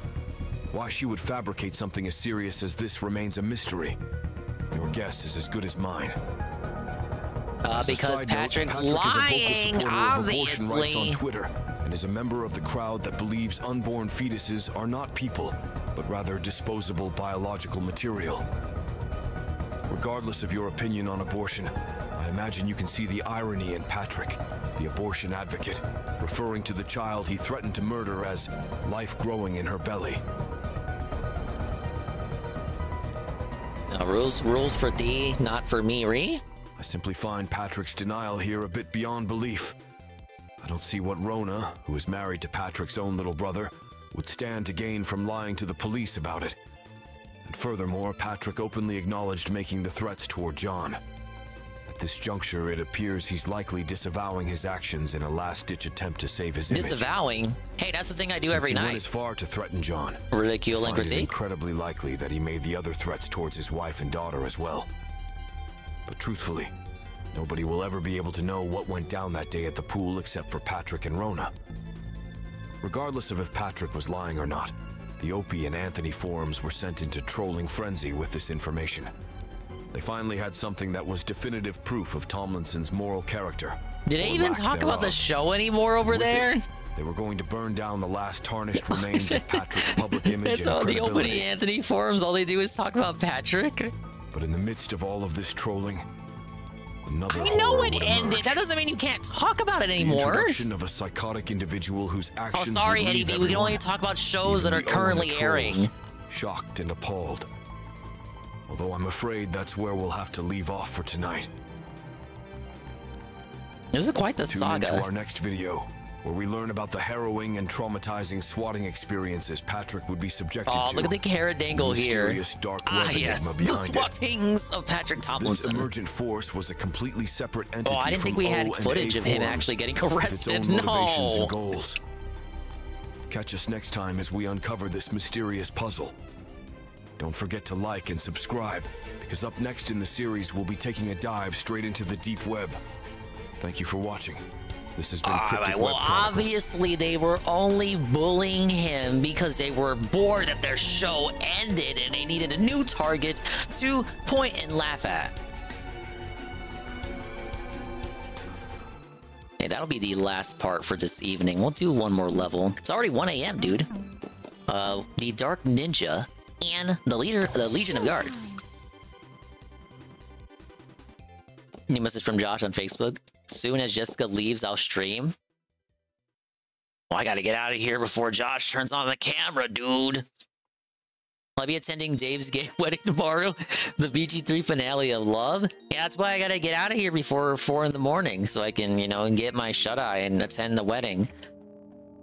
Why she would fabricate something as serious as this remains a mystery. Your guess is as good as mine. Because Patrick's lying, obviously. Abortion rights on Twitter, and is a member of the crowd that believes unborn fetuses are not people, but rather disposable biological material. Regardless of your opinion on abortion, I imagine you can see the irony in Patrick, the abortion advocate, referring to the child he threatened to murder as life growing in her belly. Rules for thee, not for me, Ree? I simply find Patrick's denial here a bit beyond belief. I don't see what Rona, who is married to Patrick's own little brother, would stand to gain from lying to the police about it. And furthermore, Patrick openly acknowledged making the threats toward John. At this juncture, it appears he's likely disavowing his actions in a last-ditch attempt to save his image. Disavowing? Hey, that's the thing I do every night. Since he went as far to threaten John, ridicule and critique. It's incredibly likely that he made the other threats towards his wife and daughter as well. But truthfully, nobody will ever be able to know what went down that day at the pool except for Patrick and Rona. Regardless of if Patrick was lying or not, the Opie and Anthony forums were sent into trolling frenzy with this information. They finally had something that was definitive proof of Tomlinson's moral character. Did they even talk about the show anymore over there? They were going to burn down the last tarnished remains of Patrick's public image It's and all the credibility. Opie Anthony forums, all they do is talk about Patrick. But in the midst of all of this trolling, another I know horror it would ended. emerge. That doesn't mean you can't talk about it The anymore. introduction of a psychotic individual whose Oh, actions sorry, would Eddie leave B. We can everyone, only talk about shows even that are the owner currently trolls, airing. shocked and appalled. Although I'm afraid that's where we'll have to leave off for tonight. This is quite the Tune saga. into our next video, where we learn about the harrowing and traumatizing swatting experiences Patrick would be subjected to. Oh, look at the carrot dangle and the here. mysterious dark Ah, web yes, enigma the behind it. swattings of Patrick This Tomlinson. emergent force was a completely separate entity. Oh, I didn't think from we had O and footage A of him forums actually getting with its arrested. own motivations No. and goals. Catch us next time as we uncover this mysterious puzzle. Don't forget to like and subscribe, because up next in the series we'll be taking a dive straight into the deep web. Thank you for watching. This has been Cryptic Alright, Web well, Chronicles. obviously they were only bullying him because they were bored that their show ended and they needed a new target to point and laugh at. Hey, that'll be the last part for this evening. We'll do one more level. It's already 1 a.m., dude. The Dark Ninja and the Legion of Guards. New message from Josh on Facebook. Soon as Jessica leaves, I'll stream. Well, I gotta get out of here before Josh turns on the camera, dude. I'll be attending Dave's gay wedding tomorrow. The BG3 finale of Love. Yeah, that's why I gotta get out of here before 4 in the morning so I can, you know, get my shut-eye and attend the wedding.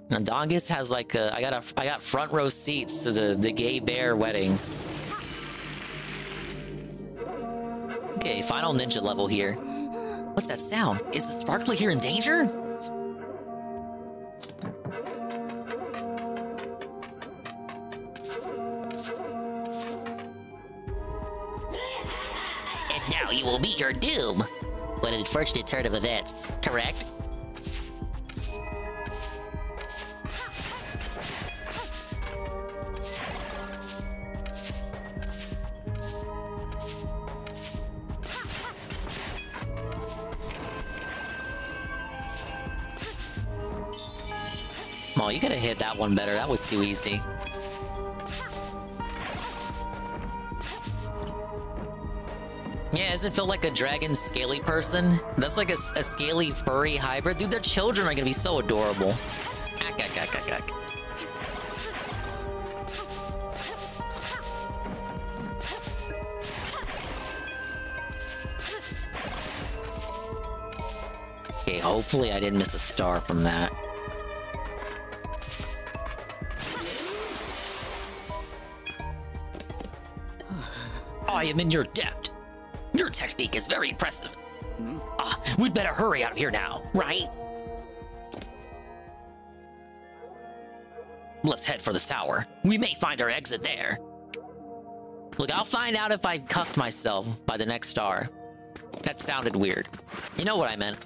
Now, Dingus has like I got front row seats to the gay bear wedding. Okay, final ninja level here. What's that sound? Is the sparkler here in danger? And now you will meet your doom. What an unfortunate turn of events, correct? Oh, you could have hit that one better. That was too easy. Yeah, doesn't it feel like a dragon scaly person? That's like a scaly furry hybrid. Dude, their children are gonna be so adorable. Okay, hopefully I didn't miss a star from that. I am in your debt. Your technique is very impressive. We'd better hurry out of here now, right? Let's head for the tower. We may find our exit there. Look, I'll find out if I cuffed myself by the next star. That sounded weird. You know what I meant.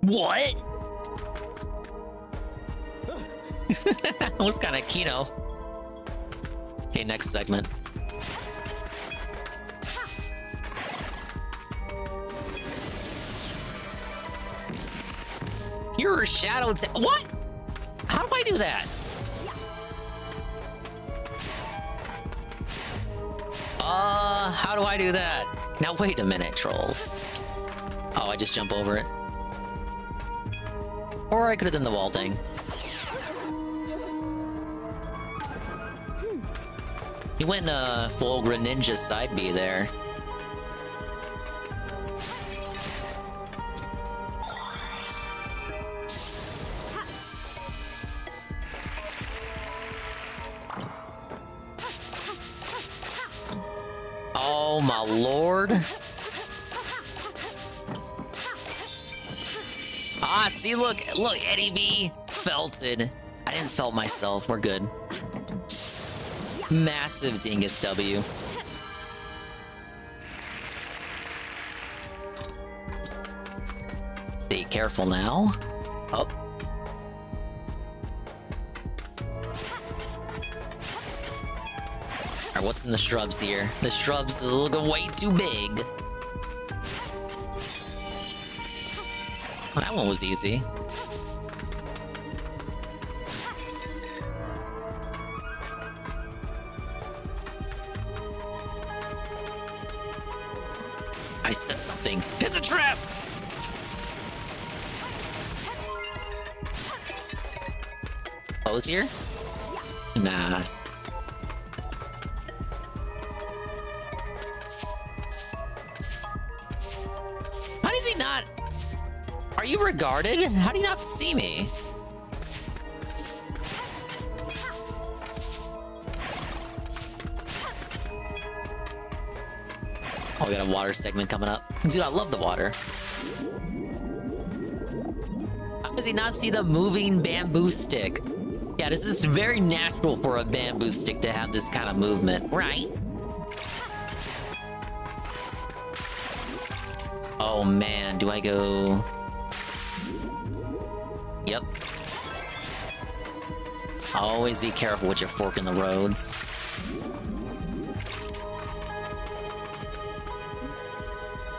What? That was kind of Kino. Okay, next segment. You're a shadow. What? How do I do that? How do I do that? Now wait a minute, trolls. Oh, I just jump over it. Or I could have done the wall thing. He went full Greninja side B there. Oh my lord. Ah, see, look, Eddie B felted. I didn't felt myself. We're good. Massive Dingus W. Be careful now. Oh. Alright, what's in the shrubs here? The shrubs is looking way too big. Well, that one was easy. I said something. It's a trap! Pose here? Nah. How does he not? Are you regarded? How do you not see me? Oh, we got a water segment coming up. Dude, I love the water. How does he not see the moving bamboo stick? Yeah, this is very natural for a bamboo stick to have this kind of movement, right? Oh man, do I go... Yep. Always be careful with your fork in the roads.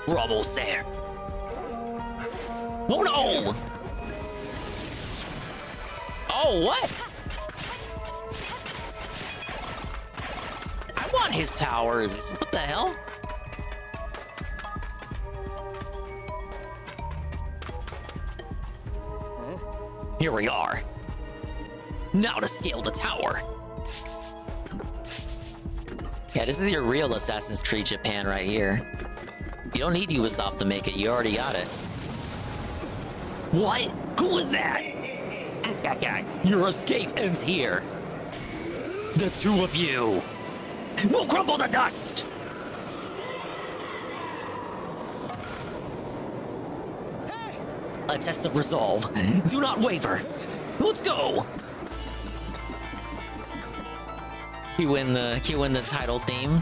We're almost there. Oh no! Oh, what? I want his powers. What the hell? Here we are. Now to scale the tower. Yeah, this is your real Assassin's Creed Japan right here. You don't need Ubisoft to make it, you already got it. What? Who was that? Your escape ends here. The two of you will crumble to dust. A test of resolve. Do not waver. Let's go. Cue in the title theme.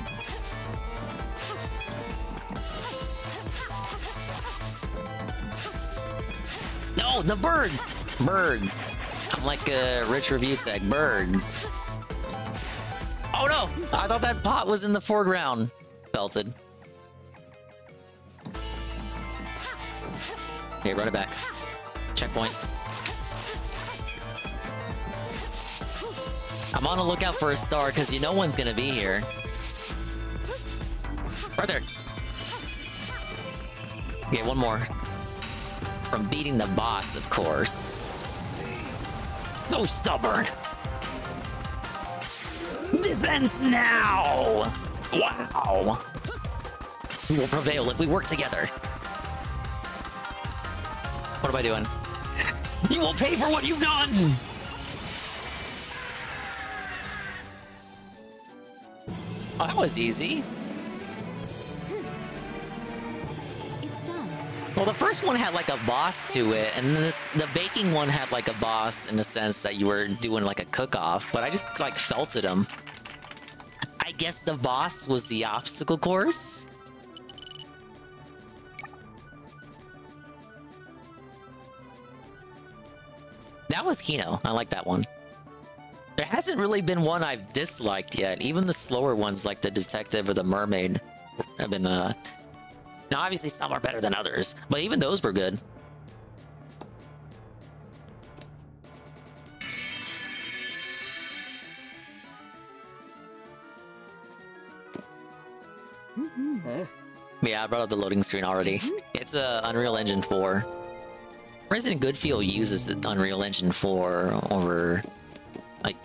No, the birds. Birds. I'm like a rich review tag. Birds. Oh no! I thought that pot was in the foreground. Belted. Okay, run it back. Checkpoint. I'm on the lookout for a star because you know one's gonna be here. Right there. Okay, one more. From beating the boss, of course. So stubborn. Defense now! Wow. We will prevail if we work together. What am I doing? You will pay for what you've done! Oh, that was easy. It's done. Well, the first one had like a boss to it, and the baking one had like a boss in the sense that you were doing like a cook-off, but I just like felted him. I guess the boss was the obstacle course. That was Kino. I like that one. There hasn't really been one I've disliked yet. Even the slower ones like the detective or the mermaid have been now obviously some are better than others, but even those were good. Yeah, I brought up the loading screen already. It's Unreal Engine 4. Resident Good Feel uses Unreal Engine 4 over... like,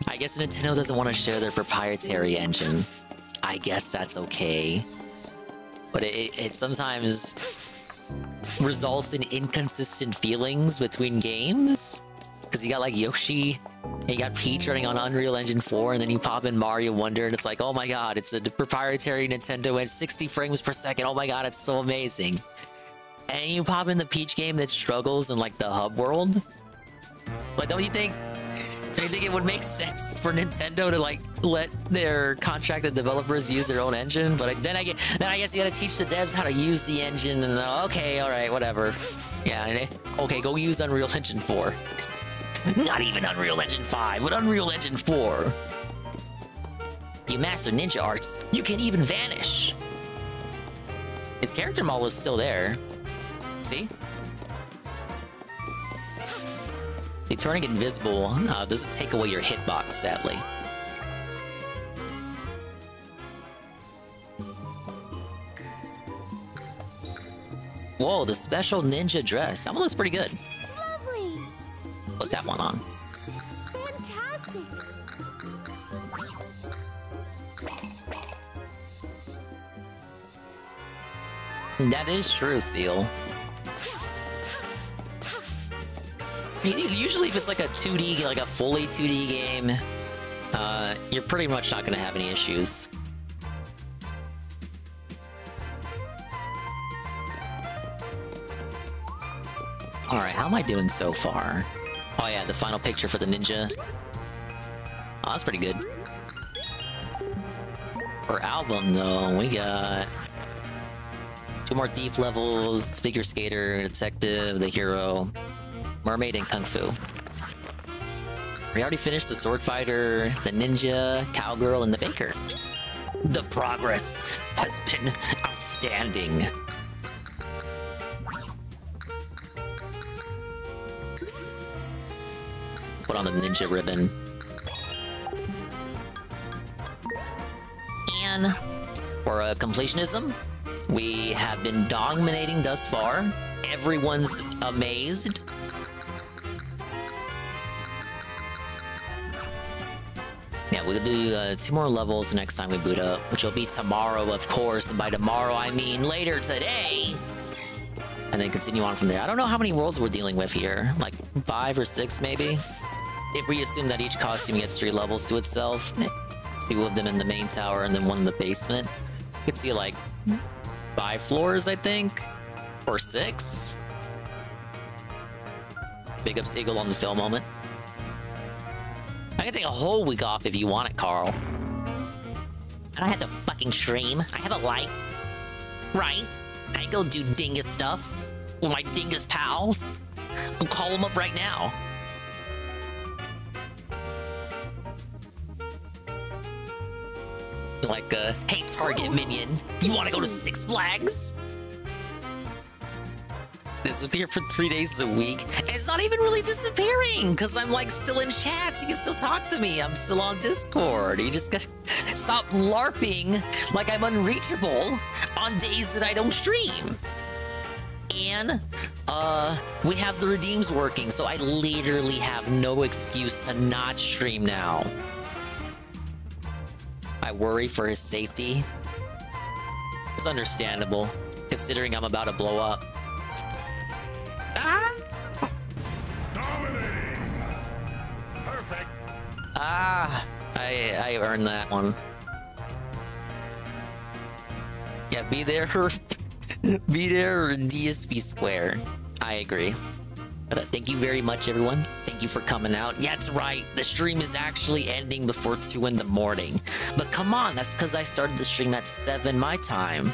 I guess Nintendo doesn't want to share their proprietary engine. I guess that's okay. But it sometimes results in inconsistent feelings between games. Because you got like Yoshi, and you got Peach running on Unreal Engine 4, and then you pop in Mario Wonder, and it's like, oh my god, it's a proprietary Nintendo and 60 frames per second. Oh my god, it's so amazing. And you pop in the Peach game that struggles in like the hub world. Like, don't you think it would make sense for Nintendo to like let their contracted developers use their own engine? But then I guess you gotta teach the devs how to use the engine, and okay, all right, whatever. Yeah, okay, go use Unreal Engine 4. Not even Unreal Engine 5, but Unreal Engine 4. You master ninja arts, you can even vanish. His character model is still there. See? See, turning invisible doesn't take away your hitbox, sadly. Whoa, the special ninja dress. That one looks pretty good. Lovely. Put that one on. Fantastic. That is true, Seal. Usually if it's like a 2D, like a fully 2D game, you're pretty much not going to have any issues. Alright, how am I doing so far? Oh yeah, the final picture for the ninja. Oh, that's pretty good. For album, though, we got 2 more Thief levels, Figure Skater, Detective, the Hero, Mermaid, and Kung Fu. We already finished the Sword Fighter, the Ninja, Cowgirl, and the Baker. The progress has been outstanding. Put on the ninja ribbon. And for completionism, we have been dominating thus far. Everyone's amazed. Yeah, we'll do 2 more levels the next time we boot up, which will be tomorrow, of course. And by tomorrow, I mean later today. And then continue on from there. I don't know how many worlds we're dealing with here. Like 5 or 6, maybe? If we assume that each costume gets 3 levels to itself. 2 of them in the main tower and then 1 in the basement. You could see like 5 floors, I think. Or 6. Big up Seagull on the film moment. I can take a whole week off if you want it, Carl. I don't have to fucking stream. I have a life. Right? I go do Dingus stuff with my Dingus pals. I'll call them up right now. Like, hey, Target Minion, you want to go to Six Flags? Disappear for 3 days a week. And it's not even really disappearing, because I'm, like, still in chats. You can still talk to me. I'm still on Discord. You just gotta stop LARPing like I'm unreachable on days that I don't stream. And, we have the redeems working, so I literally have no excuse to not stream now. I worry for his safety. It's understandable, considering I'm about to blow up. Ah! Perfect. Ah! I earned that one. Yeah, be there for Be there or DSP Square. I agree. But thank you very much, everyone. Thank you for coming out. Yeah, that's right. The stream is actually ending before 2 in the morning. But come on, that's because I started the stream at 7 my time.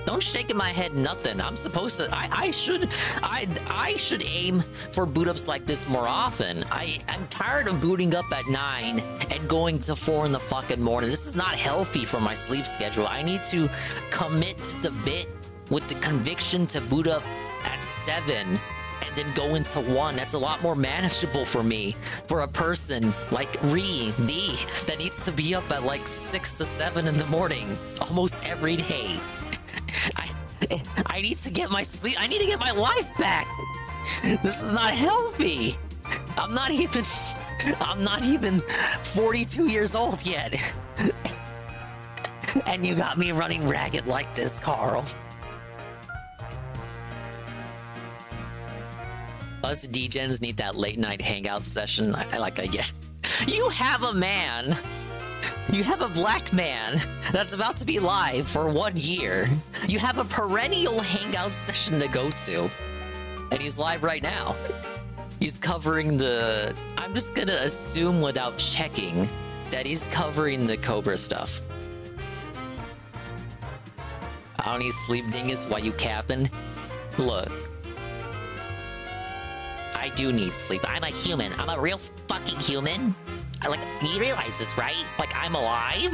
Don't shake in my head nothing. I'm supposed to. I should aim for boot ups like this more often. I'm tired of booting up at 9 and going to 4 in the fucking morning. This is not healthy for my sleep schedule. I need to commit to the bit with the conviction to boot up at 7 and then go into 1. That's a lot more manageable for me, for a person like D that needs to be up at like 6 to 7 in the morning almost every day. I need to get my sleep. I need to get my life back. This is not healthy. I'm not even 42 years old yet. And you got me running ragged like this, Carl. Us D-gens need that late night hangout session. I get. You have a man. You have a black man that's about to be live for 1 year. You have a perennial hangout session to go to. And he's live right now. He's covering the... I'm just gonna assume without checking that he's covering the Cobra stuff. I don't need sleep, Dingus, while you capping. Look. I do need sleep. I'm a human. I'm a real fucking human. Like, you realize this, right? Like, I'm alive?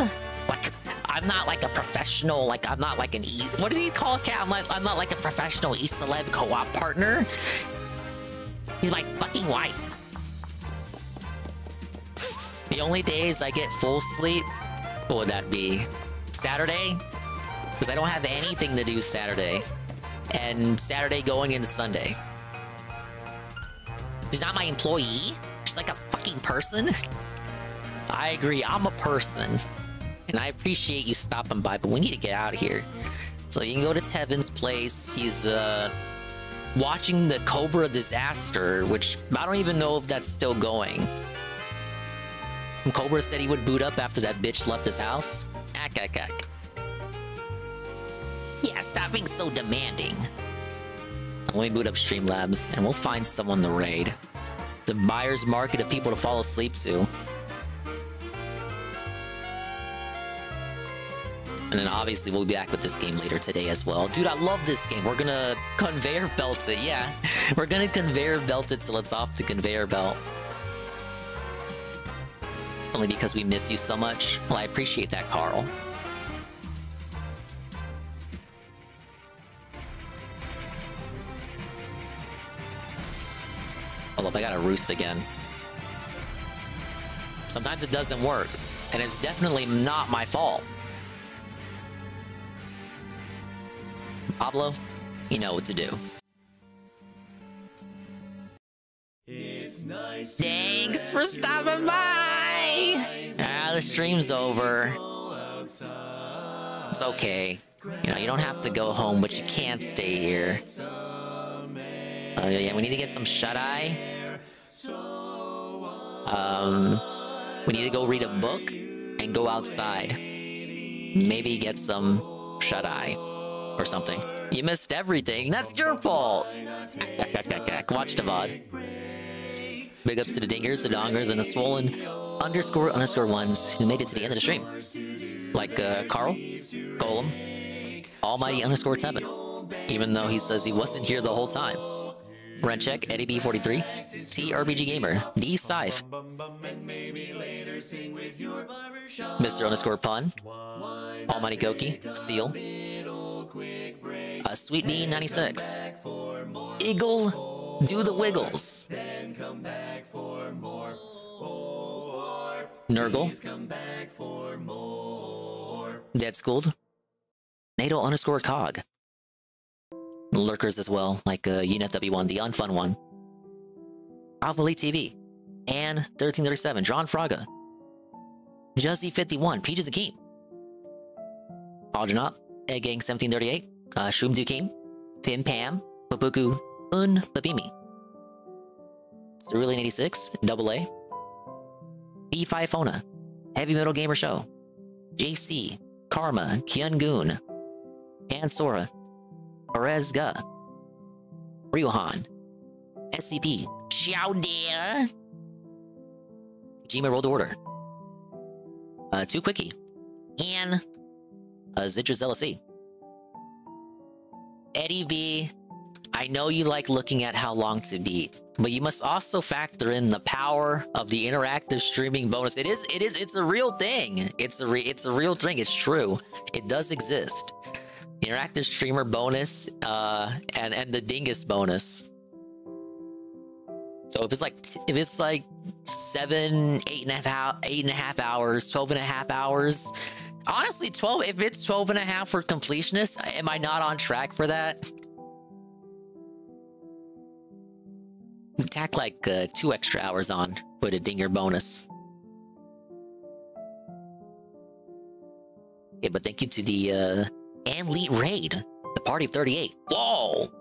Like, I'm not like a professional, like, I'm not like an what do you call it, Cat? I'm not like a professional E-Celeb co-op partner. He's my fucking wife. The only days I get full sleep, what would that be? Saturday? Because I don't have anything to do Saturday. And Saturday going into Sunday. She's not my employee? She's like a fucking person? I agree, I'm a person. And I appreciate you stopping by, but we need to get out of here. So you can go to Tevin's place. He's watching the Cobra disaster, which I don't even know if that's still going. And Cobra said he would boot up after that bitch left his house. Ack. Yeah, stop being so demanding. Let me boot up Streamlabs, and we'll find someone to raid. The buyer's market of people to fall asleep to. And then obviously we'll be back with this game later today as well. Dude, I love this game. We're gonna conveyor belt it, yeah. We're gonna conveyor belt it till it's off the conveyor belt. Only because we miss you so much. Well, I appreciate that, Carl. Hold up, I gotta roost again. Sometimes it doesn't work, and it's definitely not my fault. Pablo, you know what to do. It's nice. Thanks for stopping by! The stream's over. It's okay. You know, you don't have to go home, but you can't stay here. Yeah, we need to get some shut-eye. We need to go read a book and go outside. Maybe get some shut-eye or something. You missed everything. That's your fault. Watch the VOD. Big ups to the dingers, the dongers, and the swollen __ ones who made it to the end of the stream. Like Carl, Golem, Almighty _ Tevin. Even though he says he wasn't here the whole time. Brentcheck, Eddie B43, TRBG Gamer, D Scythe, Mr. _ Pun, Almighty Goki, Seal, Sweet Bean 96, Eagle, Do the Wiggles, Nurgle, Dead Schooled, NATO _ Cog. Lurkers as well, like UNFW1, the unfun one. Alpha Elite TV, Ann 1337, John Fraga, Juzzy51, Peaches Akeem, Aljanop, Egg Gang 1738, Shroom Dukeem, Pim Pam, Papuku, Babimi, Cerulean 86, Double A, B5 Fona, Heavy Metal Gamer Show, JC, Karma, Kyun Goon, and Sora, Orezga, Ryuhan, SCP, Xiaodia, Jima rolled order, 2 Quickie, and Zidra LC. Eddie B, I know you like looking at how long to beat, but you must also factor in the power of the interactive streaming bonus. It's a real thing. It's a real thing. It's true. It does exist. Interactive streamer bonus, and the Dingus bonus. So if it's like 7, 8.5 hours, 12.5 hours. Honestly, 12. If it's 12.5 for completionist, am I not on track for that? Tack like 2 extra hours on for the Dinger bonus. Yeah, but thank you to the Elite Raid, the Party of 38. Whoa!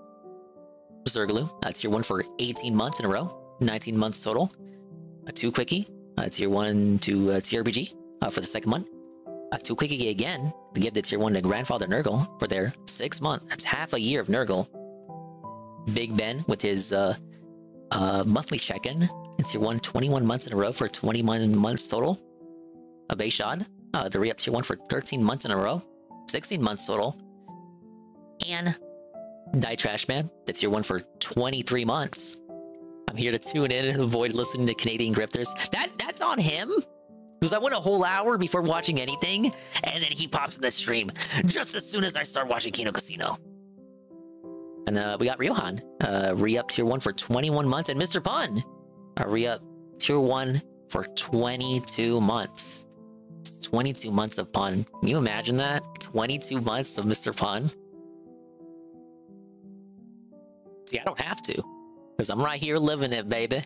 Zergaloo, tier 1 for 18 months in a row, 19 months total. 2 Quickie, tier 1 to TRBG for the 2nd month. 2 Quickie again to give the tier 1 to Grandfather Nurgle for their 6th month. That's half a year of Nurgle. Big Ben with his monthly check-in. It's tier 1 21 months in a row for 21 months total. A Bayshad, the re-up tier 1 for 13 months in a row, 16 months total. And Die Trash Man, the tier 1 for 23 months. I'm here to tune in and avoid listening to Canadian grifters. That's on him? Because I went a whole hour before watching anything, and then he pops in the stream just as soon as I start watching Kino Casino. And we got Ryohan, re-up tier 1 for 21 months, and Mr. Pun, re-up tier 1 for 22 months. It's 22 months of Pun. Can you imagine that? 22 months of Mr. Pun? See, I don't have to, because I'm right here living it, baby.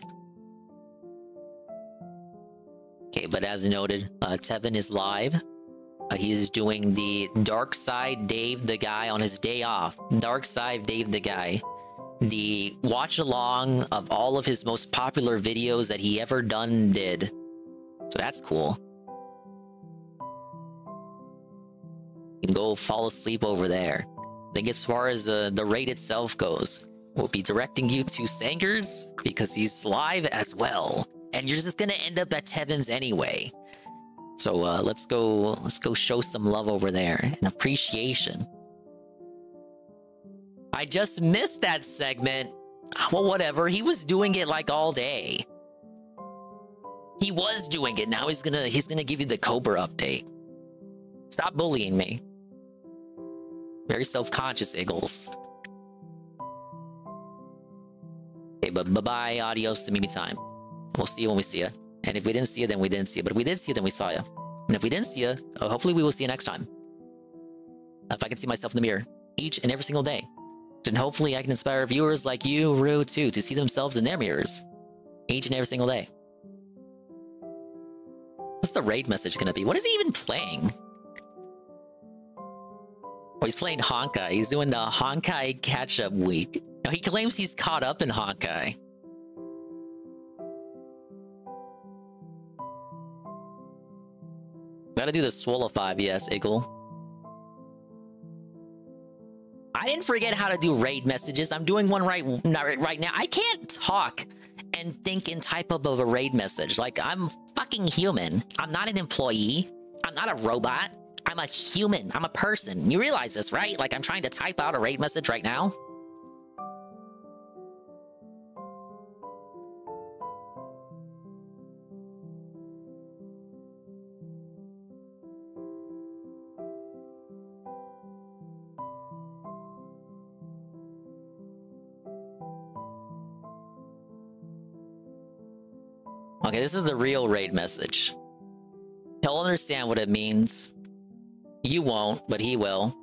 Okay, but as noted, Tevin is live. He's doing the Dark Side Dave the Guy on his day off. Dark Side Dave the Guy. The watch along of all of his most popular videos that he ever did. So that's cool. You can go fall asleep over there. I think as far as the raid itself goes, we'll be directing you to Sangers because he's live as well. And you're just gonna end up at Tevin's anyway. So let's go show some love over there and appreciation. I just missed that segment. Well, whatever. He was doing it like all day. He was doing it. Now he's gonna give you the Cobra update. Stop bullying me. Very self-conscious, Iggles. Okay, but bye-bye, adios, to Mimi time. We'll see you when we see you. And if we didn't see you, then we didn't see you. But if we did see you, then we saw you. And if we didn't see you, hopefully we will see you next time. If I can see myself in the mirror each and every single day, then hopefully I can inspire viewers like you, Rue, too, to see themselves in their mirrors each and every single day. What's the raid message gonna be? What is he even playing? Oh, he's playing Honkai. He's doing the Honkai catch-up week. Now, he claims he's caught up in Honkai. Gotta do the Swallow 5, yes, Iggle. I didn't forget how to do raid messages. I'm doing one right now. I can't talk and think and type up of a raid message. Like, I'm fucking human. I'm not an employee. I'm not a robot. I'm a human. I'm a person. You realize this, right? Like, I'm trying to type out a raid message right now. Okay, this is the real raid message. He'll understand what it means. You won't, but he will.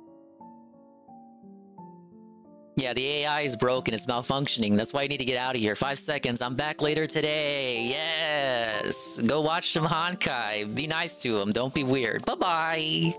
Yeah, the AI is broken. It's malfunctioning. That's why you need to get out of here. 5 seconds. I'm back later today. Yes. Go watch some Honkai. Be nice to him. Don't be weird. Bye-bye.